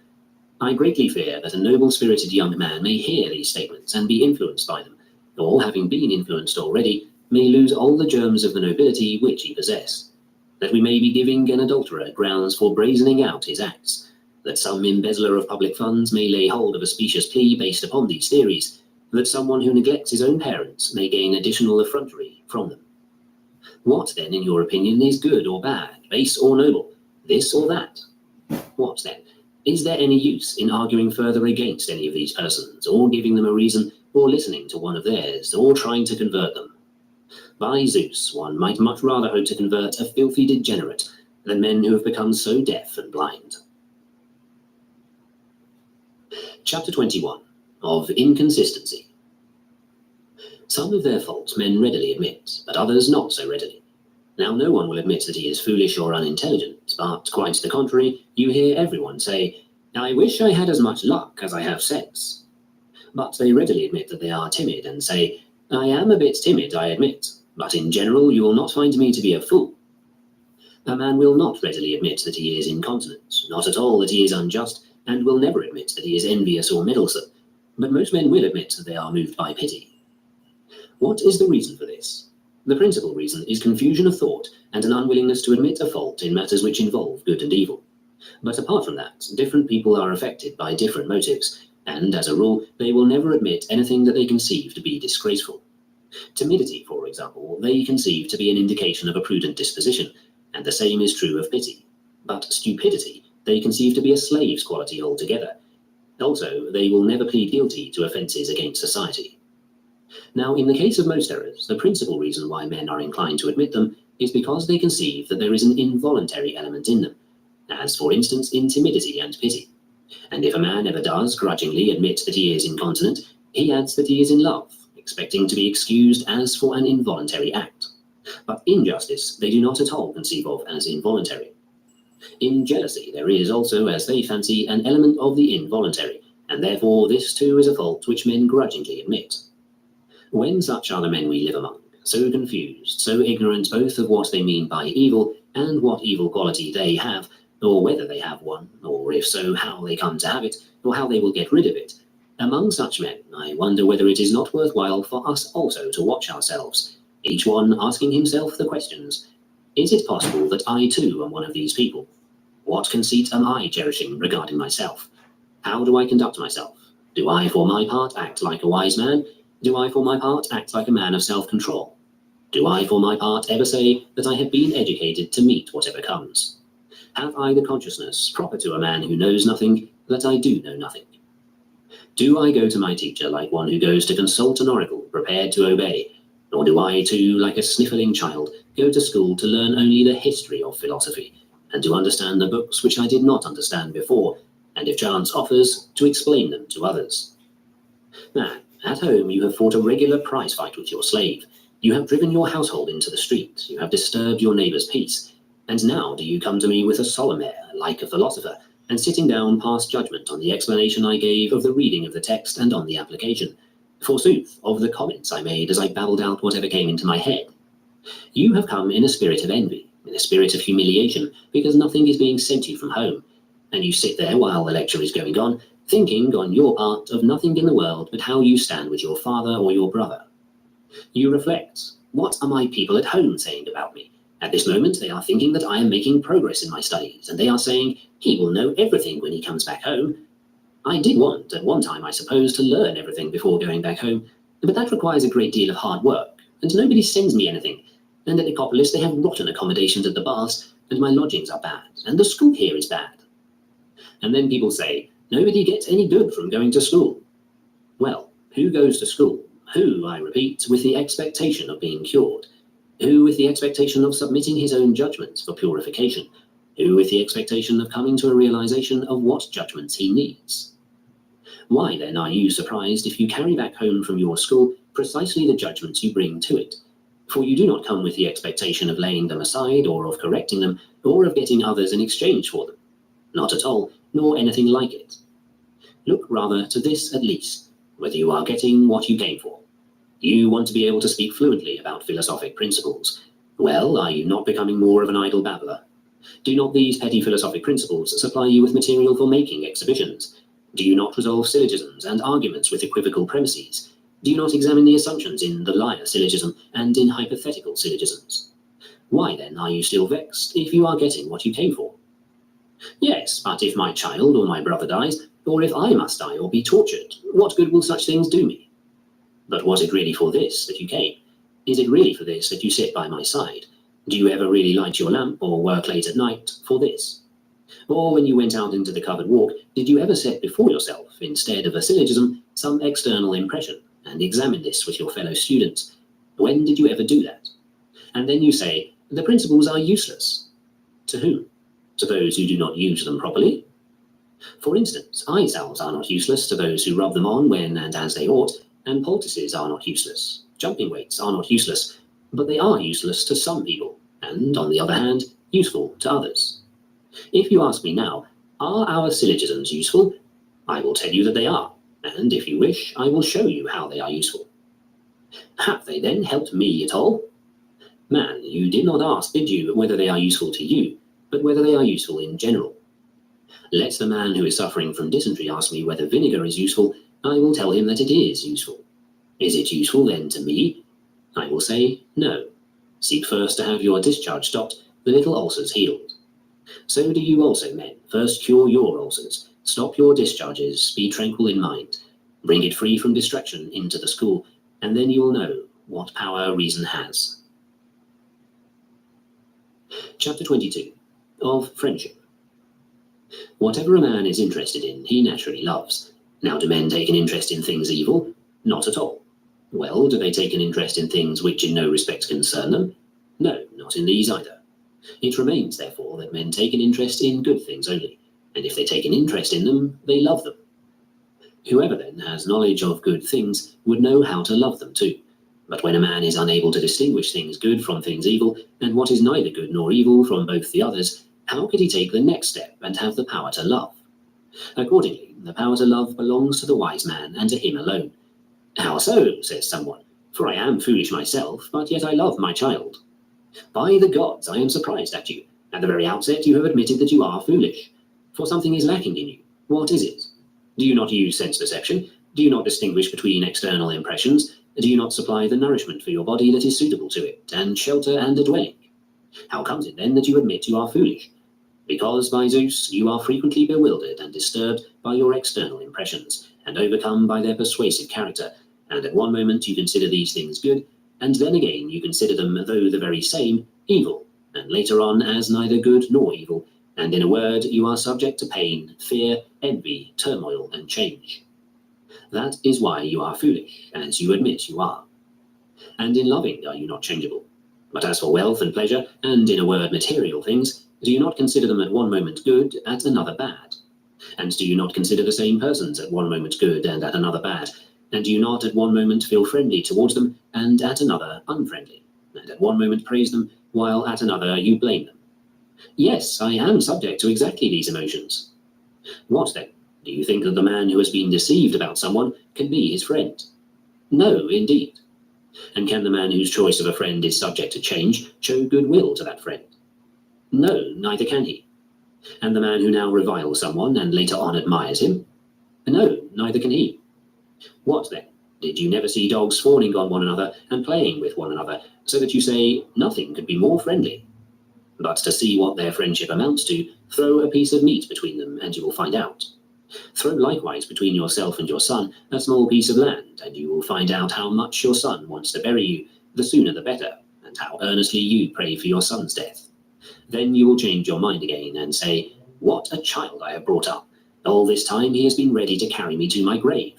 I greatly fear that a noble-spirited young man may hear these statements and be influenced by them, or, having been influenced already, may lose all the germs of the nobility which he possesses. That we may be giving an adulterer grounds for brazening out his acts, that some embezzler of public funds may lay hold of a specious plea based upon these theories, that someone who neglects his own parents may gain additional effrontery from them. What, then, in your opinion, is good or bad, base or noble, this or that? What, then? Is there any use in arguing further against any of these persons, or giving them a reason, or listening to one of theirs, or trying to convert them? By Zeus, one might much rather hope to convert a filthy degenerate than men who have become so deaf and blind. Chapter 21 of Inconsistency. Some of their faults men readily admit, but others not so readily. Now no one will admit that he is foolish or unintelligent, but quite the contrary, you hear everyone say, I wish I had as much luck as I have sense. But they readily admit that they are timid and say, I am a bit timid, I admit, but in general you will not find me to be a fool. A man will not readily admit that he is incontinent, not at all that he is unjust, and will never admit that he is envious or meddlesome, but most men will admit that they are moved by pity. What is the reason for this? The principal reason is confusion of thought and an unwillingness to admit a fault in matters which involve good and evil. But apart from that, different people are affected by different motives, and as a rule, they will never admit anything that they conceive to be disgraceful. Timidity, for example, they conceive to be an indication of a prudent disposition, and the same is true of pity. But stupidity they conceive to be a slave's quality altogether. Also, they will never plead guilty to offences against society. Now, in the case of most errors, the principal reason why men are inclined to admit them is because they conceive that there is an involuntary element in them, as, for instance, in timidity and pity. And if a man ever does grudgingly admit that he is incontinent, he adds that he is in love, expecting to be excused as for an involuntary act. But injustice they do not at all conceive of as involuntary. In jealousy there is also, as they fancy, an element of the involuntary, and therefore this too is a fault which men grudgingly admit. When such are the men we live among, so confused, so ignorant both of what they mean by evil and what evil quality they have, or whether they have one, or if so, how they come to have it, or how they will get rid of it. Among such men, I wonder whether it is not worthwhile for us also to watch ourselves, each one asking himself the questions. Is it possible that I too am one of these people? What conceit am I cherishing regarding myself? How do I conduct myself? Do I for my part act like a wise man? Do I for my part act like a man of self-control? Do I for my part ever say that I have been educated to meet whatever comes? Have I the consciousness proper to a man who knows nothing that I do know nothing? Do I go to my teacher like one who goes to consult an oracle, prepared to obey? Or do I too, like a sniffling child, go to school to learn only the history of philosophy, and to understand the books which I did not understand before, and if chance offers, to explain them to others? Man, at home you have fought a regular prize fight with your slave. You have driven your household into the street. You have disturbed your neighbor's peace. And now do you come to me with a solemn air, like a philosopher, and sitting down pass judgment on the explanation I gave of the reading of the text and on the application, forsooth, of the comments I made as I babbled out whatever came into my head. You have come in a spirit of envy, in a spirit of humiliation, because nothing is being sent you from home, and you sit there while the lecture is going on, thinking on your part of nothing in the world but how you stand with your father or your brother. You reflect, what are my people at home saying about me? At this moment they are thinking that I am making progress in my studies, and they are saying, he will know everything when he comes back home. I did want, at one time I suppose, to learn everything before going back home, but that requires a great deal of hard work, and nobody sends me anything. And at Nicopolis they have rotten accommodations at the baths, and my lodgings are bad, and the school here is bad. And then people say, nobody gets any good from going to school. Well, who goes to school? Who, I repeat, with the expectation of being cured? Who with the expectation of submitting his own judgments for purification? Who with the expectation of coming to a realization of what judgments he needs? Why then are you surprised if you carry back home from your school precisely the judgments you bring to it? For you do not come with the expectation of laying them aside, or of correcting them, or of getting others in exchange for them. Not at all, nor anything like it. Look rather to this at least, whether you are getting what you came for. You want to be able to speak fluently about philosophic principles. Well, are you not becoming more of an idle babbler? Do not these petty philosophic principles supply you with material for making exhibitions? Do you not resolve syllogisms and arguments with equivocal premises? Do you not examine the assumptions in the liar syllogism and in hypothetical syllogisms? Why then are you still vexed if you are getting what you came for? Yes, but if my child or my brother dies, or if I must die or be tortured, what good will such things do me? But was it really for this that you came? Is it really for this that you sit by my side? Do you ever really light your lamp or work late at night for this? Or when you went out into the covered walk, did you ever set before yourself, instead of a syllogism, some external impression, and examine this with your fellow students? When did you ever do that? And then you say, the principles are useless. To whom? To those who do not use them properly? For instance, eye salves are not useless to those who rub them on when and as they ought, and poultices are not useless. Jumping weights are not useless, but they are useless to some people, and, on the other hand, useful to others. If you ask me now, are our syllogisms useful? I will tell you that they are, and if you wish, I will show you how they are useful. Have they then helped me at all? Man, you did not ask, did you, whether they are useful to you, but whether they are useful in general. Let the man who is suffering from dysentery ask me whether vinegar is useful, I will tell him that it is useful. Is it useful then to me? I will say no. Seek first to have your discharge stopped, the little ulcers healed. So do you also, men. First cure your ulcers, stop your discharges, be tranquil in mind, bring it free from distraction into the school, and then you will know what power reason has. Chapter 22. Of Friendship. Whatever a man is interested in, he naturally loves. Now, do men take an interest in things evil? Not at all. Well, do they take an interest in things which in no respect concern them? No, not in these either. It remains, therefore, that men take an interest in good things only, and if they take an interest in them, they love them. Whoever, then, has knowledge of good things would know how to love them too. But when a man is unable to distinguish things good from things evil, and what is neither good nor evil from both the others, how could he take the next step and have the power to love? Accordingly, the power to love belongs to the wise man and to him alone. How so, says someone, for I am foolish myself, but yet I love my child. By the gods, I am surprised at you, At the very outset, you have admitted that you are foolish. For something is lacking in you. What is it? Do you not use sense perception? Do you not distinguish between external impressions? Do you not supply the nourishment for your body that is suitable to it, and shelter and a dwelling? How comes it then that you admit you are foolish? Because, by Zeus, you are frequently bewildered and disturbed by your external impressions, and overcome by their persuasive character, and at one moment you consider these things good, and then again you consider them, though the very same, evil, and later on as neither good nor evil, and in a word, you are subject to pain, fear, envy, turmoil, and change. That is why you are foolish, as you admit you are. And in loving are you not changeable. But as for wealth and pleasure, and in a word material things, do you not consider them at one moment good, at another bad? And do you not consider the same persons at one moment good and at another bad? And do you not at one moment feel friendly towards them, and at another unfriendly? And at one moment praise them, while at another you blame them? Yes, I am subject to exactly these emotions. What then? Do you think that the man who has been deceived about someone can be his friend? No, indeed. And can the man whose choice of a friend is subject to change show goodwill to that friend? No, neither can he. And the man who now reviles someone and later on admires him? No, neither can he. What then? Did you never see dogs fawning on one another and playing with one another, so that you say nothing could be more friendly? But to see what their friendship amounts to, throw a piece of meat between them, and you will find out. Throw likewise between yourself and your son a small piece of land, and you will find out how much your son wants to bury you, the sooner the better, and how earnestly you pray for your son's death. Then you will change your mind again and say, what a child I have brought up! All this time he has been ready to carry me to my grave.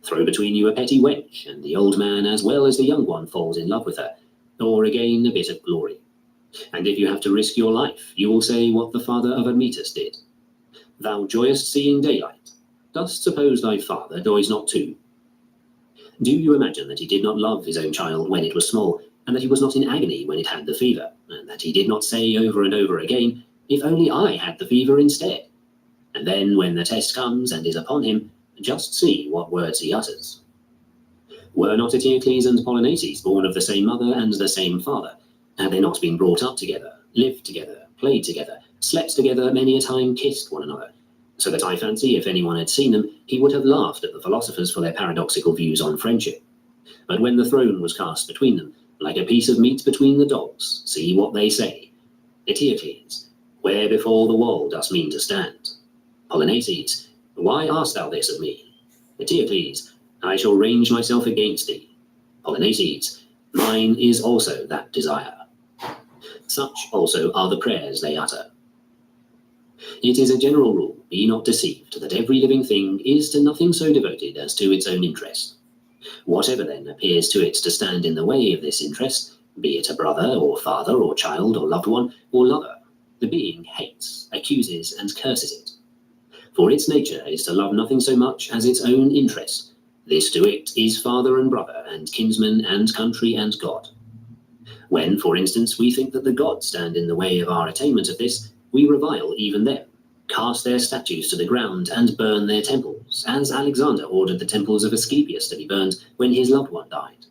Throw between you a petty wench, and the old man as well as the young one falls in love with her, or again a bit of glory. And if you have to risk your life, you will say what the father of Admetus did. Thou joyest seeing daylight. Dost suppose thy father joys not too? Do you imagine that he did not love his own child when it was small, and that he was not in agony when it had the fever, and that he did not say over and over again, if only I had the fever instead? And then when the test comes and is upon him, just see what words he utters. Were not Eteocles and Polynices born of the same mother and the same father? Had they not been brought up together, lived together, played together, slept together, many a time kissed one another? So that I fancy if anyone had seen them, he would have laughed at the philosophers for their paradoxical views on friendship. But when the throne was cast between them, like a piece of meat between the dogs, see what they say. Eteocles, where before the wall dost mean to stand? Polynices, why askst thou this of me? Eteocles, I shall range myself against thee. Polynices, mine is also that desire. Such also are the prayers they utter. It is a general rule, be not deceived, that every living thing is to nothing so devoted as to its own interest. Whatever then appears to it to stand in the way of this interest, be it a brother or father or child or loved one or lover, the being hates, accuses, and curses it. For its nature is to love nothing so much as its own interest. This to it is father and brother, and kinsman and country and God. When, for instance, we think that the gods stand in the way of our attainment of this, we revile even them, cast their statues to the ground, and burn their temples, as Alexander ordered the temples of Asclepius to be burned when his loved one died.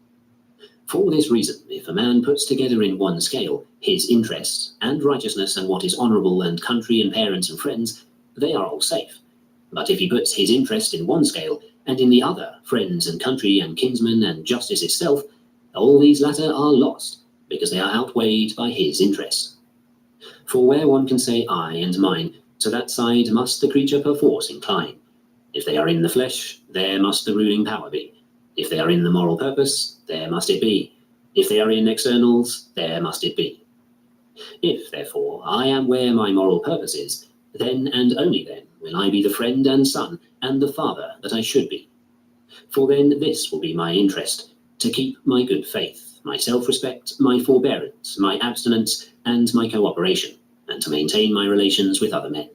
For this reason, if a man puts together in one scale his interests, and righteousness, and what is honourable, and country, and parents, and friends, they are all safe. But if he puts his interest in one scale, and in the other friends, and country, and kinsmen, and justice itself, all these latter are lost, because they are outweighed by his interests. For where one can say I and mine, to that side must the creature perforce incline. If they are in the flesh, there must the ruling power be. If they are in the moral purpose, there must it be. If they are in externals, there must it be. If, therefore, I am where my moral purpose is, then and only then will I be the friend and son and the father that I should be. For then this will be my interest, to keep my good faith, my self-respect, my forbearance, my abstinence, and my cooperation, and to maintain my relations with other men.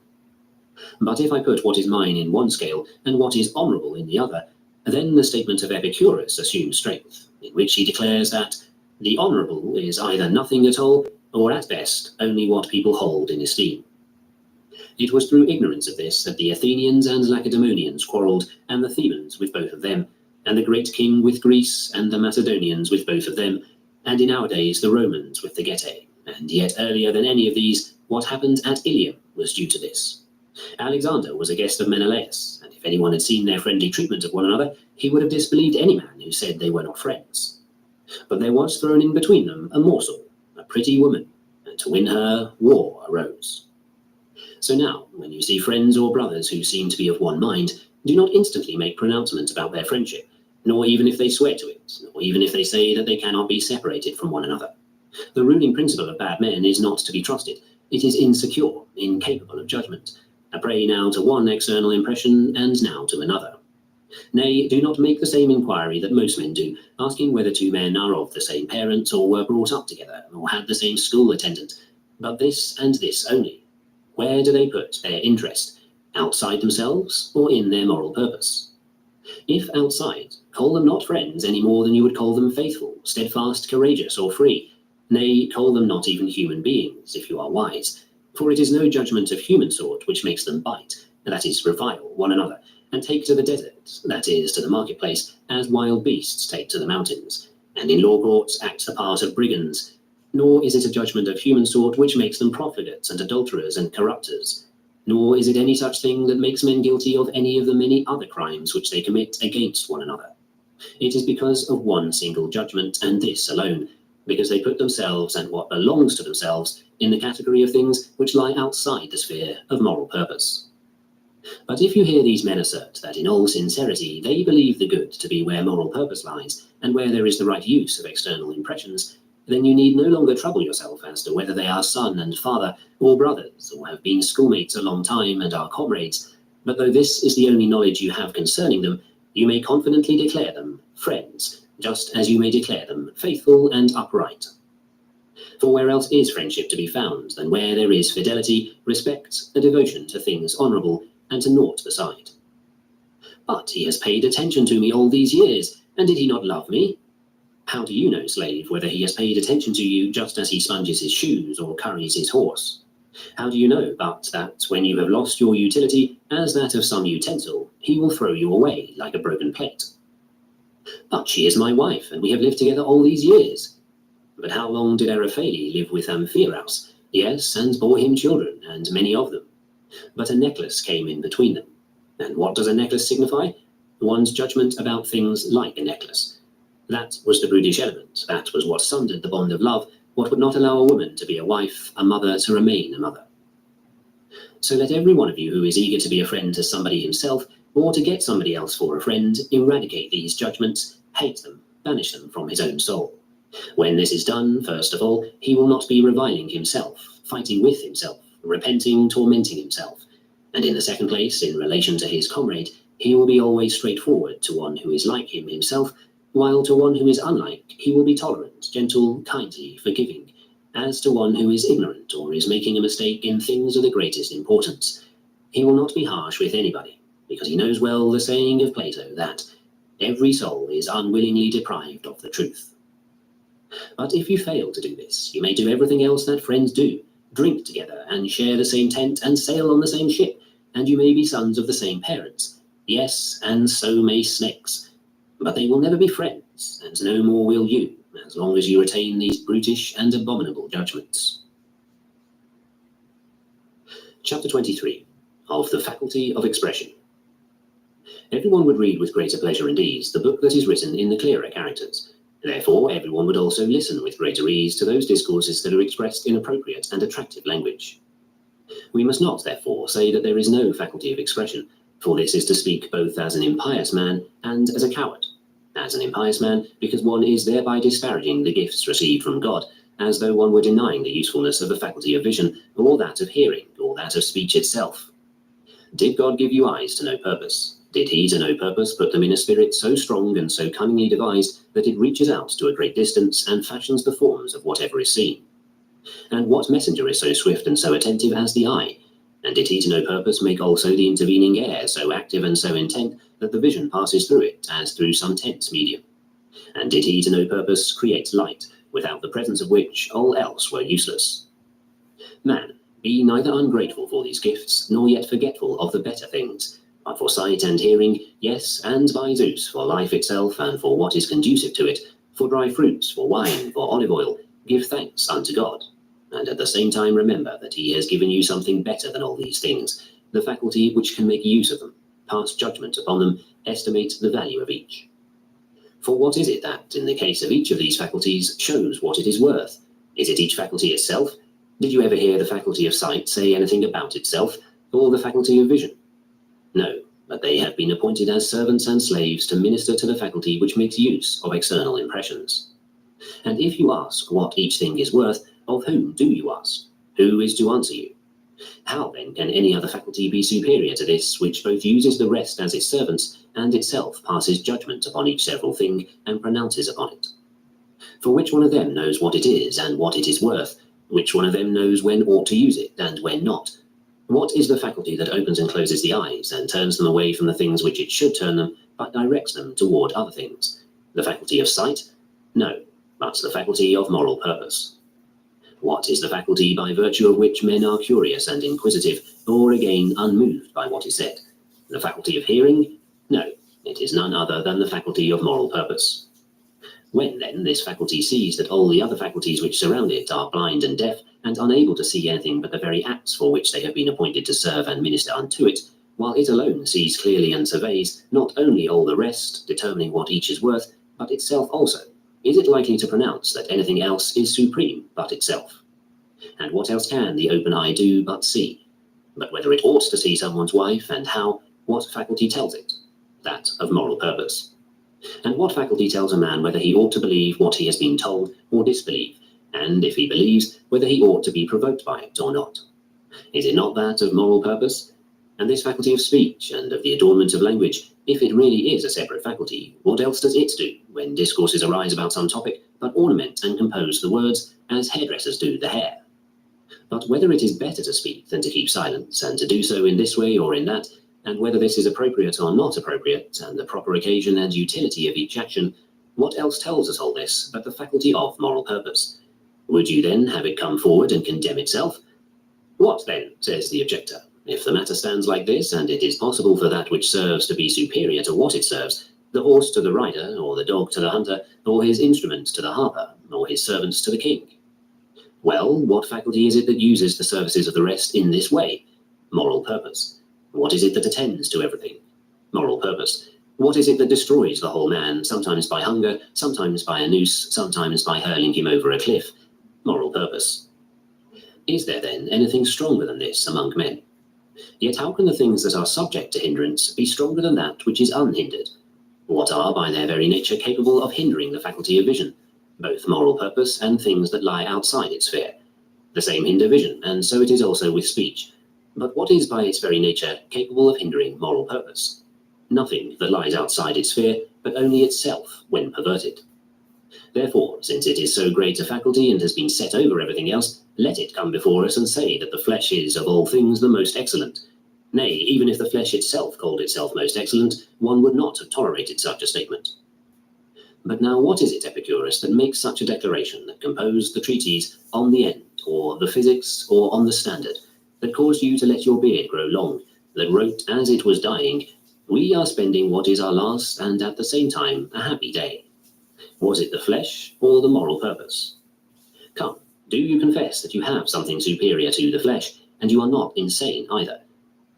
But if I put what is mine in one scale and what is honourable in the other, then the statement of Epicurus assumes strength, in which he declares that the honourable is either nothing at all, or at best only what people hold in esteem. It was through ignorance of this that the Athenians and Lacedaemonians quarrelled, and the Thebans with both of them, and the great king with Greece, and the Macedonians with both of them, and in our days the Romans with the Getae, And yet earlier than any of these, what happened at Ilium was due to this. Alexander was a guest of Menelaus, and if anyone had seen their friendly treatment of one another, he would have disbelieved any man who said they were not friends. But there was thrown in between them a morsel, a pretty woman, and to win her, war arose. So now, when you see friends or brothers who seem to be of one mind, do not instantly make pronouncement about their friendship, nor even if they swear to it, nor even if they say that they cannot be separated from one another. The ruling principle of bad men is not to be trusted. It is insecure, incapable of judgment, a prey now to one external impression and now to another. Nay, do not make the same inquiry that most men do, asking whether two men are of the same parents, or were brought up together, or had the same school attendant, but this and this only. Where do they put their interest? Outside themselves, or in their moral purpose? If outside, call them not friends any more than you would call them faithful, steadfast, courageous, or free. Nay, call them not even human beings, if you are wise. For it is no judgment of human sort which makes them bite, that is, revile one another, and take to the desert, that is, to the marketplace, as wild beasts take to the mountains, and in law courts act the part of brigands. Nor is it a judgment of human sort which makes them profligates and adulterers and corrupters. Nor is it any such thing that makes men guilty of any of the many other crimes which they commit against one another. It is because of one single judgment, and this alone, because they put themselves and what belongs to themselves in the category of things which lie outside the sphere of moral purpose. But if you hear these men assert that in all sincerity they believe the good to be where moral purpose lies, and where there is the right use of external impressions, then you need no longer trouble yourself as to whether they are son and father, or brothers, or have been schoolmates a long time and are comrades, but though this is the only knowledge you have concerning them, you may confidently declare them friends, just as you may declare them faithful and upright. For where else is friendship to be found than where there is fidelity, respect, a devotion to things honourable, and to naught beside? But he has paid attention to me all these years, and did he not love me? How do you know, slave, whether he has paid attention to you just as he sponges his shoes or curries his horse? How do you know but that when you have lost your utility as that of some utensil, he will throw you away like a broken plate? But she is my wife, and we have lived together all these years. But how long did Eriphale live with Amphiaraus? Yes, and bore him children, and many of them. But a necklace came in between them. And what does a necklace signify? One's judgment about things like a necklace. That was the brutish element. That was what sundered the bond of love, what would not allow a woman to be a wife, a mother to remain a mother. So let every one of you who is eager to be a friend to somebody himself, or to get somebody else for a friend, eradicate these judgments, hate them, banish them from his own soul. When this is done, first of all, he will not be reviling himself, fighting with himself, repenting, tormenting himself. And in the second place, in relation to his comrade, he will be always straightforward to one who is like him himself, while to one who is unlike, he will be tolerant, gentle, kindly, forgiving, as to one who is ignorant or is making a mistake in things of the greatest importance. He will not be harsh with anybody, because he knows well the saying of Plato that every soul is unwillingly deprived of the truth. But if you fail to do this, you may do everything else that friends do, drink together and share the same tent and sail on the same ship, and you may be sons of the same parents. Yes, and so may snakes. But they will never be friends, and no more will you, as long as you retain these brutish and abominable judgments. Chapter 23, of the Faculty of Expression. Everyone would read with greater pleasure and ease the book that is written in the clearer characters. Therefore, everyone would also listen with greater ease to those discourses that are expressed in appropriate and attractive language. We must not, therefore, say that there is no faculty of expression, for this is to speak both as an impious man and as a coward. As an impious man, because one is thereby disparaging the gifts received from God, as though one were denying the usefulness of the faculty of vision, or that of hearing, or that of speech itself. Did God give you eyes to no purpose? Did he to no purpose put them in a spirit so strong and so cunningly devised that it reaches out to a great distance and fashions the forms of whatever is seen? And what messenger is so swift and so attentive as the eye? And did he to no purpose make also the intervening air so active and so intent that the vision passes through it as through some tense medium? And did he to no purpose create light, without the presence of which all else were useless? Man, be neither ungrateful for these gifts, nor yet forgetful of the better things, but for sight and hearing, yes, and by Zeus, for life itself and for what is conducive to it, for dry fruits, for wine, for olive oil, give thanks unto God. and at the same time remember that he has given you something better than all these things, the faculty which can make use of them, pass judgment upon them, estimate the value of each. For what is it that, in the case of each of these faculties, shows what it is worth? Is it each faculty itself? Did you ever hear the faculty of sight say anything about itself, or the faculty of vision? No, but they have been appointed as servants and slaves to minister to the faculty which makes use of external impressions. And if you ask what each thing is worth, of whom do you ask? Who is to answer you? How then can any other faculty be superior to this, which both uses the rest as its servants, and itself passes judgment upon each several thing, and pronounces upon it? For which one of them knows what it is, and what it is worth? Which one of them knows when ought to use it, and when not? What is the faculty that opens and closes the eyes, and turns them away from the things which it should turn them, but directs them toward other things? The faculty of sight? No, but the faculty of moral purpose. What is the faculty by virtue of which men are curious and inquisitive, or again unmoved by what is said? The faculty of hearing? No, it is none other than the faculty of moral purpose. When, then, this faculty sees that all the other faculties which surround it are blind and deaf, and unable to see anything but the very acts for which they have been appointed to serve and minister unto it, while it alone sees clearly and surveys not only all the rest, determining what each is worth, but itself also, is it likely to pronounce that anything else is supreme but itself? And what else can the open eye do but see? But whether it ought to see someone's wife, and how, what faculty tells it? That of moral purpose. And what faculty tells a man whether he ought to believe what he has been told, or disbelieve, and if he believes, whether he ought to be provoked by it or not? Is it not that of moral purpose? And this faculty of speech, and of the adornment of language, if it really is a separate faculty, what else does it do, when discourses arise about some topic, but ornament and compose the words, as hairdressers do the hair? But whether it is better to speak than to keep silence, and to do so in this way or in that, and whether this is appropriate or not appropriate, and the proper occasion and utility of each action, what else tells us all this but the faculty of moral purpose? Would you then have it come forward and condemn itself? What then, says the objector, if the matter stands like this, and it is possible for that which serves to be superior to what it serves, the horse to the rider, or the dog to the hunter, or his instrument to the harper, or his servants to the king? Well, what faculty is it that uses the services of the rest in this way? Moral purpose. What is it that attends to everything? Moral purpose. What is it that destroys the whole man, sometimes by hunger, sometimes by a noose, sometimes by hurling him over a cliff? Moral purpose. Is there then anything stronger than this among men? Yet how can the things that are subject to hindrance be stronger than that which is unhindered? What are by their very nature capable of hindering the faculty of vision? Both moral purpose and things that lie outside its sphere. The same hinder vision, and so it is also with speech. But what is by its very nature capable of hindering moral purpose? Nothing that lies outside its sphere, but only itself when perverted. Therefore, since it is so great a faculty and has been set over everything else, let it come before us and say that the flesh is of all things the most excellent. Nay, even if the flesh itself called itself most excellent, one would not have tolerated such a statement. But now what is it, Epicurus, that makes such a declaration, that composed the treatise On the End, or the Physics, or On the Standard, that caused you to let your beard grow long, that wrote as it was dying, we are spending what is our last and at the same time a happy day? Was it the flesh or the moral purpose? Come, do you confess that you have something superior to the flesh, and you are not insane either?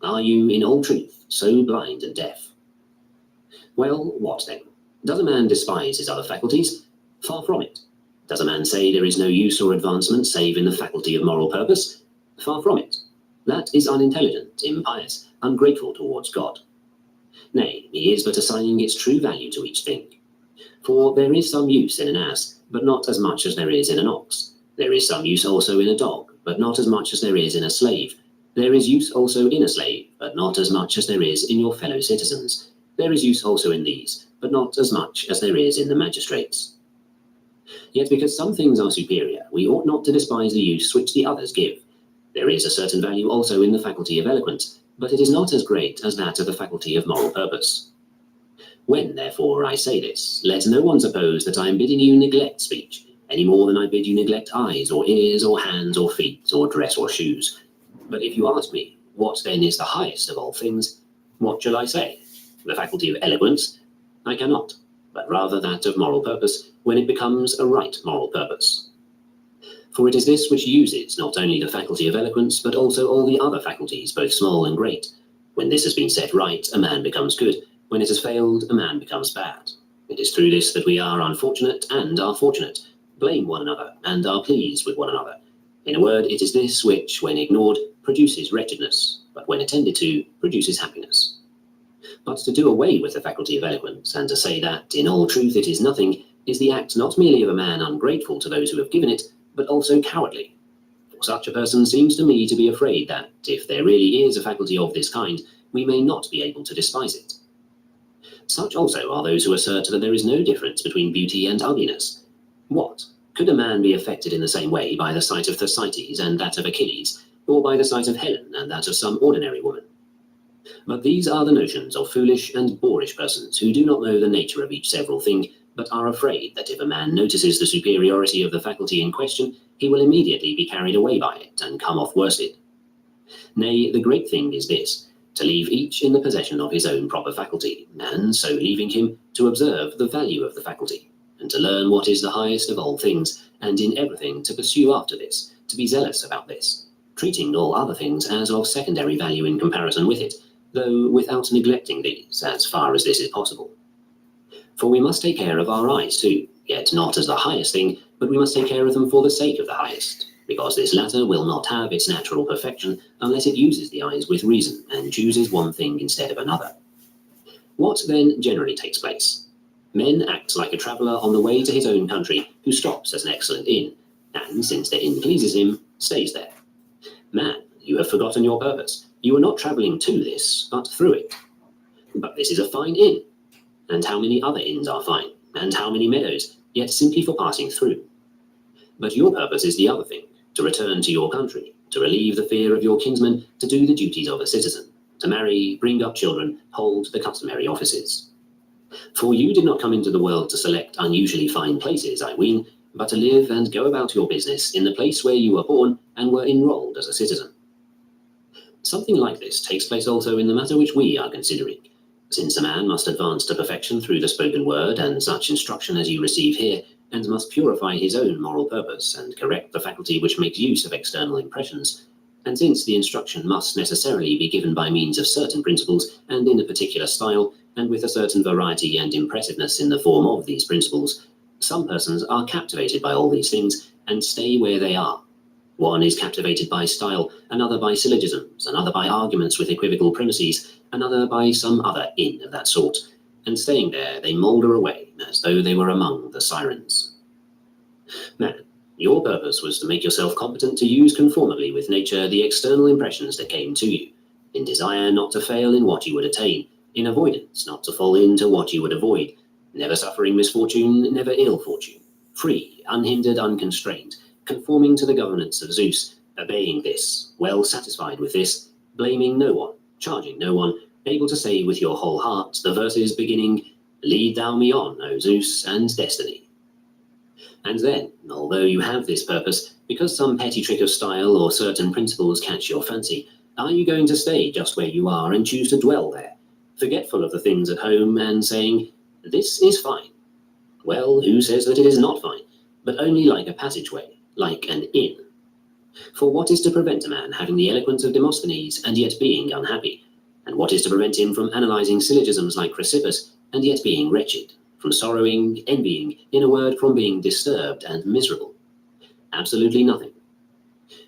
Are you, in all truth, so blind and deaf? Well, what then? Does a man despise his other faculties? Far from it. Does a man say there is no use or advancement save in the faculty of moral purpose? Far from it. That is unintelligent, impious, ungrateful towards God. Nay, he is but assigning its true value to each thing. For there is some use in an ass, but not as much as there is in an ox. There is some use also in a dog, but not as much as there is in a slave. There is use also in a slave, but not as much as there is in your fellow citizens. There is use also in these, but not as much as there is in the magistrates. Yet because some things are superior, we ought not to despise the use which the others give. There is a certain value also in the faculty of eloquence, but it is not as great as that of the faculty of moral purpose. When, therefore, I say this, let no one suppose that I am bidding you neglect speech, any more than I bid you neglect eyes, or ears, or hands, or feet, or dress, or shoes. But if you ask me, what then is the highest of all things, what shall I say? The faculty of eloquence? I cannot, but rather that of moral purpose, when it becomes a right moral purpose. For it is this which uses not only the faculty of eloquence, but also all the other faculties, both small and great. When this has been set right, a man becomes good. When it has failed, a man becomes bad. It is through this that we are unfortunate and are fortunate, blame one another and are pleased with one another. In a word, it is this which, when ignored, produces wretchedness, but when attended to, produces happiness. But to do away with the faculty of eloquence, and to say that, in all truth, it is nothing, is the act not merely of a man ungrateful to those who have given it, but also cowardly. For such a person seems to me to be afraid that, if there really is a faculty of this kind, we may not be able to despise it. Such also are those who assert that there is no difference between beauty and ugliness. What? Could a man be affected in the same way by the sight of Thersites and that of Achilles, or by the sight of Helen and that of some ordinary woman? But these are the notions of foolish and boorish persons who do not know the nature of each several thing, but are afraid that if a man notices the superiority of the faculty in question, he will immediately be carried away by it and come off worsted. Nay, the great thing is this, to leave each in the possession of his own proper faculty, and so leaving him to observe the value of the faculty, and to learn what is the highest of all things, and in everything to pursue after this, to be zealous about this, treating all other things as of secondary value in comparison with it, though without neglecting these, as far as this is possible. For we must take care of our eyes too, yet not as the highest thing, but we must take care of them for the sake of the highest, because this latter will not have its natural perfection unless it uses the eyes with reason and chooses one thing instead of another. What then generally takes place? Men act like a traveller on the way to his own country who stops at an excellent inn, and since the inn pleases him, stays there. Man, you have forgotten your purpose. You are not travelling to this, but through it. But this is a fine inn. And how many other inns are fine, and how many meadows, yet simply for passing through. But your purpose is the other thing, to return to your country, to relieve the fear of your kinsmen, to do the duties of a citizen, to marry, bring up children, hold the customary offices. For you did not come into the world to select unusually fine places, I ween, but to live and go about your business in the place where you were born and were enrolled as a citizen. Something like this takes place also in the matter which we are considering. Since a man must advance to perfection through the spoken word and such instruction as you receive here, and must purify his own moral purpose and correct the faculty which makes use of external impressions, and since the instruction must necessarily be given by means of certain principles and in a particular style, and with a certain variety and impressiveness in the form of these principles, some persons are captivated by all these things and stay where they are. One is captivated by style, another by syllogisms, another by arguments with equivocal premises, another by some other inn of that sort, and staying there they moulder away as though they were among the sirens. Man, your purpose was to make yourself competent to use conformably with nature the external impressions that came to you, in desire not to fail in what you would attain, in avoidance not to fall into what you would avoid, never suffering misfortune, never ill fortune, free, unhindered, unconstrained, conforming to the governance of Zeus, obeying this, well satisfied with this, blaming no one, charging no one, able to say with your whole heart the verses beginning, "Lead thou me on, O Zeus, and destiny." And then, although you have this purpose, because some petty trick of style or certain principles catch your fancy, are you going to stay just where you are and choose to dwell there, forgetful of the things at home and saying, "This is fine"? Well, who says that it is not fine, but only like a passageway, like an inn? For what is to prevent a man having the eloquence of Demosthenes and yet being unhappy? And what is to prevent him from analyzing syllogisms like Chrysippus and yet being wretched, from sorrowing, envying, in a word, from being disturbed and miserable? Absolutely nothing.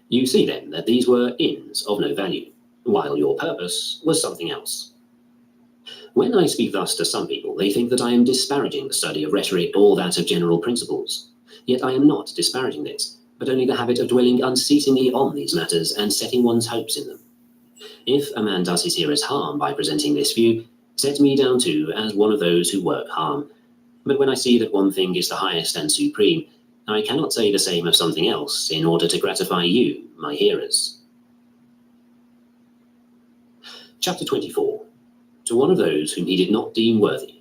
You see then that these were inns of no value, while your purpose was something else. When I speak thus to some people, they think that I am disparaging the study of rhetoric or that of general principles. Yet I am not disparaging this, but only the habit of dwelling unceasingly on these matters and setting one's hopes in them. If a man does his hearers harm by presenting this view, set me down too as one of those who work harm. But when I see that one thing is the highest and supreme, I cannot say the same of something else in order to gratify you, my hearers. Chapter 24. To one of those whom he did not deem worthy.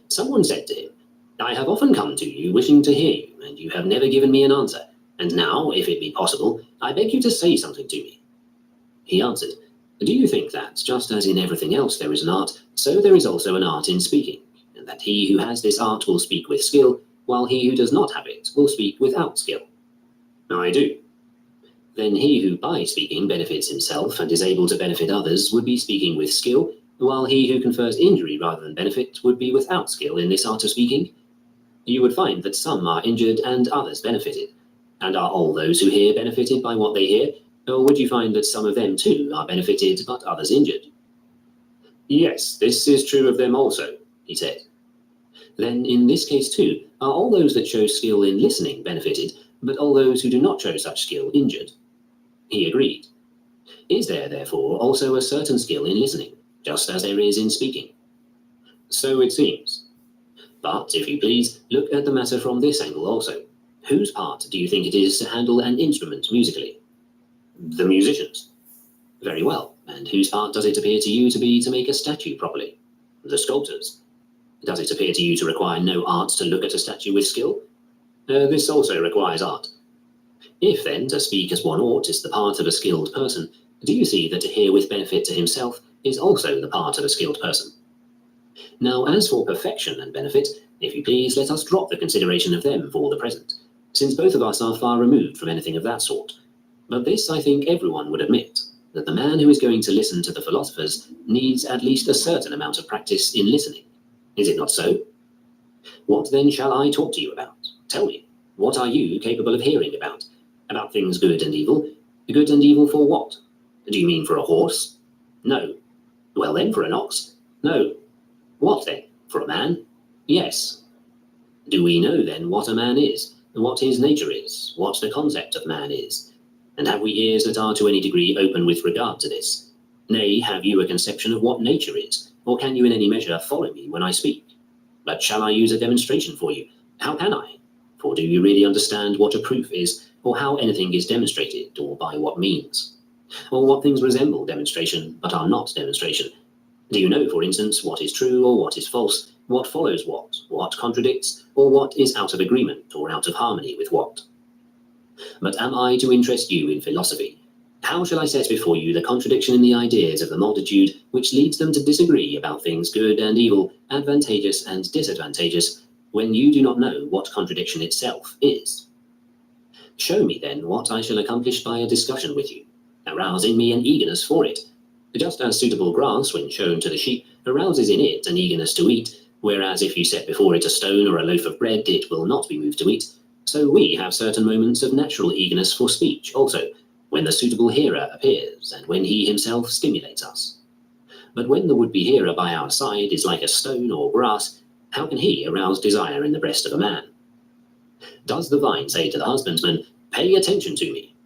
Someone said to him, "I have often come to you wishing to hear you, and you have never given me an answer. And now, if it be possible, I beg you to say something to me." He answered, "Do you think that, just as in everything else there is an art, so there is also an art in speaking, and that he who has this art will speak with skill, while he who does not have it will speak without skill?" I do. Then he who by speaking benefits himself and is able to benefit others would be speaking with skill, while he who confers injury rather than benefit would be without skill in this art of speaking. You would find that some are injured and others benefited. And are all those who hear benefited by what they hear? Or would you find that some of them too are benefited but others injured? Yes, this is true of them also, he said. Then in this case too, are all those that show skill in listening benefited, but all those who do not show such skill injured? He agreed. Is there, therefore, also a certain skill in listening, just as there is in speaking? So it seems. But, if you please, look at the matter from this angle also. Whose part do you think it is to handle an instrument musically? The musician's. Very well. And whose part does it appear to you to be to make a statue properly? The sculptor's. Does it appear to you to require no art to look at a statue with skill? This also requires art. If, then, to speak as one ought is the part of a skilled person, do you see that to hear with benefit to himself is also the part of a skilled person? Now, as for perfection and benefit, if you please, let us drop the consideration of them for the present, since both of us are far removed from anything of that sort. But this, I think, everyone would admit, that the man who is going to listen to the philosophers needs at least a certain amount of practice in listening. Is it not so? What then shall I talk to you about? Tell me, what are you capable of hearing about? About things good and evil? Good and evil for what? Do you mean for a horse? No. Well then, for an ox? No. What then? For a man? Yes. Do we know then what a man is, what his nature is, what the concept of man is? And have we ears that are to any degree open with regard to this? Nay, have you a conception of what nature is, or can you in any measure follow me when I speak? But shall I use a demonstration for you? How can I? For do you really understand what a proof is, or how anything is demonstrated, or by what means? Or what things resemble demonstration, but are not demonstration? Do you know, for instance, what is true or what is false, what follows what contradicts, or what is out of agreement or out of harmony with what? But am I to interest you in philosophy? How shall I set before you the contradiction in the ideas of the multitude which leads them to disagree about things good and evil, advantageous and disadvantageous, when you do not know what contradiction itself is? Show me then what I shall accomplish by a discussion with you, arouse in me an eagerness for it, just as suitable grass, when shown to the sheep, arouses in it an eagerness to eat, whereas if you set before it a stone or a loaf of bread, it will not be moved to eat. So we have certain moments of natural eagerness for speech also, when the suitable hearer appears, and when he himself stimulates us. But when the would-be hearer by our side is like a stone or grass, how can he arouse desire in the breast of a man? Does the vine say to the husbandman, "Pay attention to me"?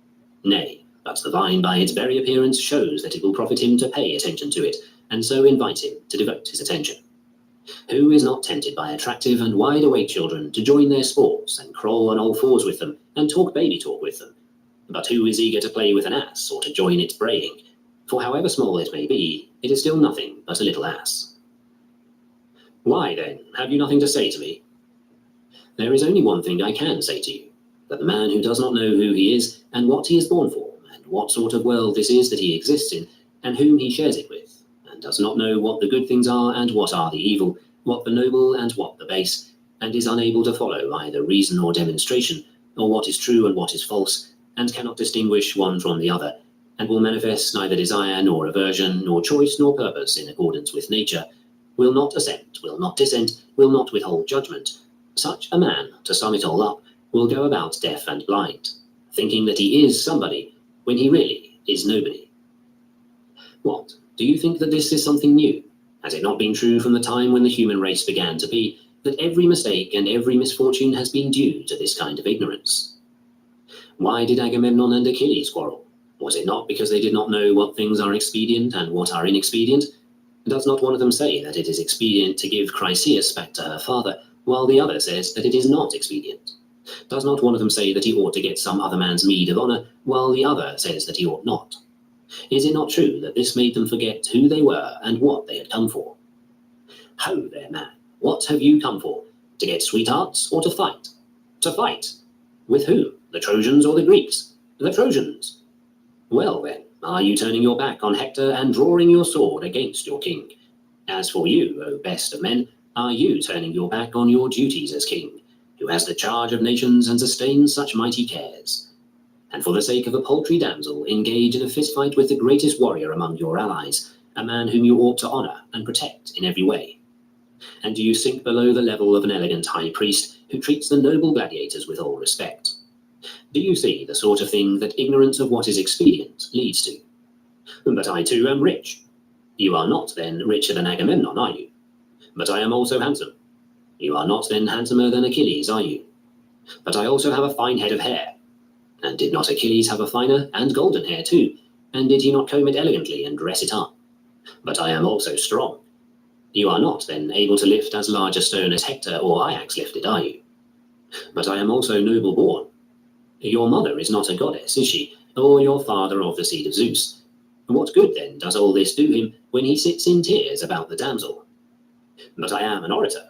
Nay. But the vine by its very appearance shows that it will profit him to pay attention to it, and so invite him to devote his attention. Who is not tempted by attractive and wide-awake children to join their sports, and crawl on all fours with them, and talk baby talk with them? But who is eager to play with an ass, or to join its braying? For however small it may be, it is still nothing but a little ass. Why, then, have you nothing to say to me? There is only one thing I can say to you, that the man who does not know who he is, and what he is born for, and what sort of world this is that he exists in, and whom he shares it with, and does not know what the good things are and what are the evil, what the noble and what the base, and is unable to follow either reason or demonstration, or what is true and what is false, and cannot distinguish one from the other, and will manifest neither desire nor aversion, nor choice nor purpose in accordance with nature, will not assent, will not dissent, will not withhold judgment. Such a man, to sum it all up, will go about deaf and blind, thinking that he is somebody, when he really is nobody. What, do you think that this is something new? Has it not been true from the time when the human race began to be, that every mistake and every misfortune has been due to this kind of ignorance? Why did Agamemnon and Achilles quarrel? Was it not because they did not know what things are expedient and what are inexpedient? Does not one of them say that it is expedient to give Chryseis back to her father, while the other says that it is not expedient? Does not one of them say that he ought to get some other man's meed of honor, while the other says that he ought not? Is it not true that this made them forget who they were and what they had come for? Ho there, man, what have you come for? To get sweethearts or to fight? To fight? With whom? The Trojans or the Greeks? The Trojans. Well then, are you turning your back on Hector and drawing your sword against your king? As for you, O best of men, are you turning your back on your duties as king, who has the charge of nations and sustains such mighty cares? and for the sake of a paltry damsel, engage in a fistfight with the greatest warrior among your allies, a man whom you ought to honor and protect in every way? And do you sink below the level of an elegant high priest who treats the noble gladiators with all respect? Do you see the sort of thing that ignorance of what is expedient leads to? But I too am rich. You are not, then, richer than Agamemnon, are you? But I am also handsome. You are not, then, handsomer than Achilles, are you? But I also have a fine head of hair. And did not Achilles have a finer and golden hair too? And did he not comb it elegantly and dress it up? But I am also strong. You are not, then, able to lift as large a stone as Hector or Ajax lifted, are you? But I am also noble born. Your mother is not a goddess, is she? Or your father of the seed of Zeus? What good, then, does all this do him when he sits in tears about the damsel? But I am an orator.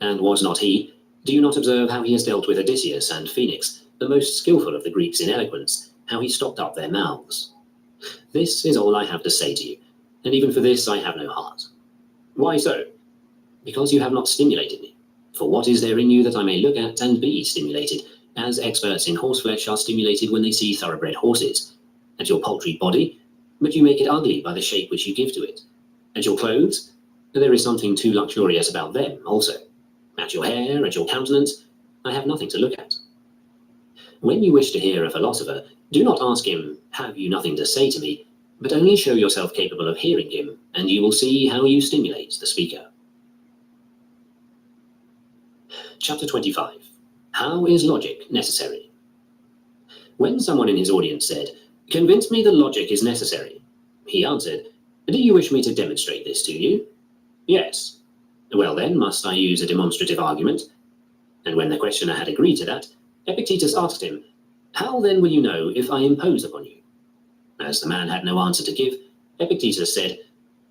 And was not he? Do you not observe how he has dealt with Odysseus and Phoenix, the most skillful of the Greeks in eloquence, how he stopped up their mouths? This is all I have to say to you, and even for this I have no heart. Why so? Because you have not stimulated me. For what is there in you that I may look at and be stimulated, as experts in horseflesh are stimulated when they see thoroughbred horses? At your paltry body? But you make it ugly by the shape which you give to it. At your clothes? There is something too luxurious about them also. At your hair, at your countenance, I have nothing to look at. When you wish to hear a philosopher, do not ask him, "Have you nothing to say to me?" but only show yourself capable of hearing him, and you will see how you stimulate the speaker. Chapter 25. How is logic necessary? When someone in his audience said, "Convince me that logic is necessary," he answered, "Do you wish me to demonstrate this to you?" "Yes." "Well then, must I use a demonstrative argument?" And when the questioner had agreed to that, Epictetus asked him, "How then will you know if I impose upon you?" As the man had no answer to give, Epictetus said,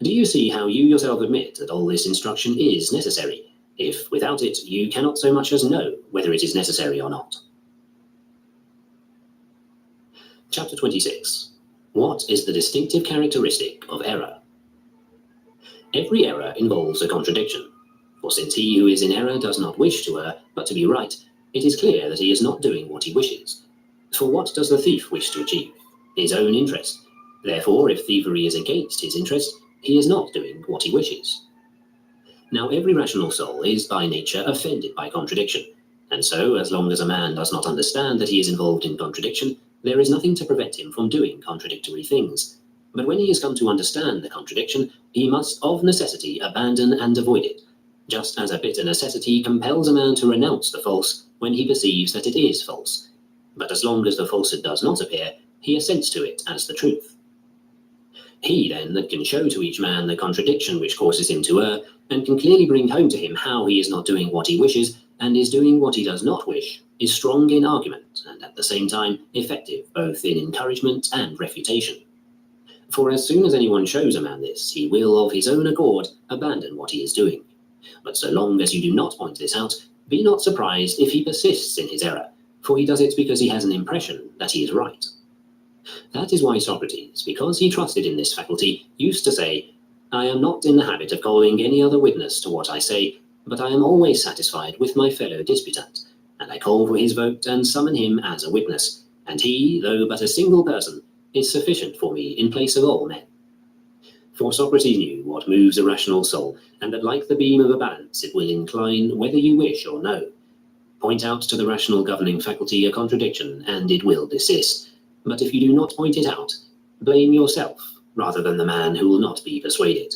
"Do you see how you yourself admit that all this instruction is necessary, if without it you cannot so much as know whether it is necessary or not?" Chapter 26. What is the distinctive characteristic of error? Every error involves a contradiction, for since he who is in error does not wish to err, but to be right, it is clear that he is not doing what he wishes. For what does the thief wish to achieve? His own interest. Therefore, if thievery is against his interest, he is not doing what he wishes. Now every rational soul is by nature offended by contradiction, and so, as long as a man does not understand that he is involved in contradiction, there is nothing to prevent him from doing contradictory things. But when he has come to understand the contradiction, he must of necessity abandon and avoid it, just as a bitter necessity compels a man to renounce the false when he perceives that it is false. But as long as the falsehood does not appear, he assents to it as the truth. He, then, that can show to each man the contradiction which causes him to err, and can clearly bring home to him how he is not doing what he wishes, and is doing what he does not wish, is strong in argument, and at the same time effective both in encouragement and refutation. For as soon as anyone shows a man this, he will of his own accord abandon what he is doing. But so long as you do not point this out, be not surprised if he persists in his error, for he does it because he has an impression that he is right. That is why Socrates, because he trusted in this faculty, used to say, "I am not in the habit of calling any other witness to what I say, but I am always satisfied with my fellow disputant, and I call for his vote and summon him as a witness, and he, though but a single person, is sufficient for me in place of all men." For Socrates knew what moves a rational soul, and that like the beam of a balance it will incline whether you wish or no. Point out to the rational governing faculty a contradiction, and it will desist. But if you do not point it out, blame yourself rather than the man who will not be persuaded.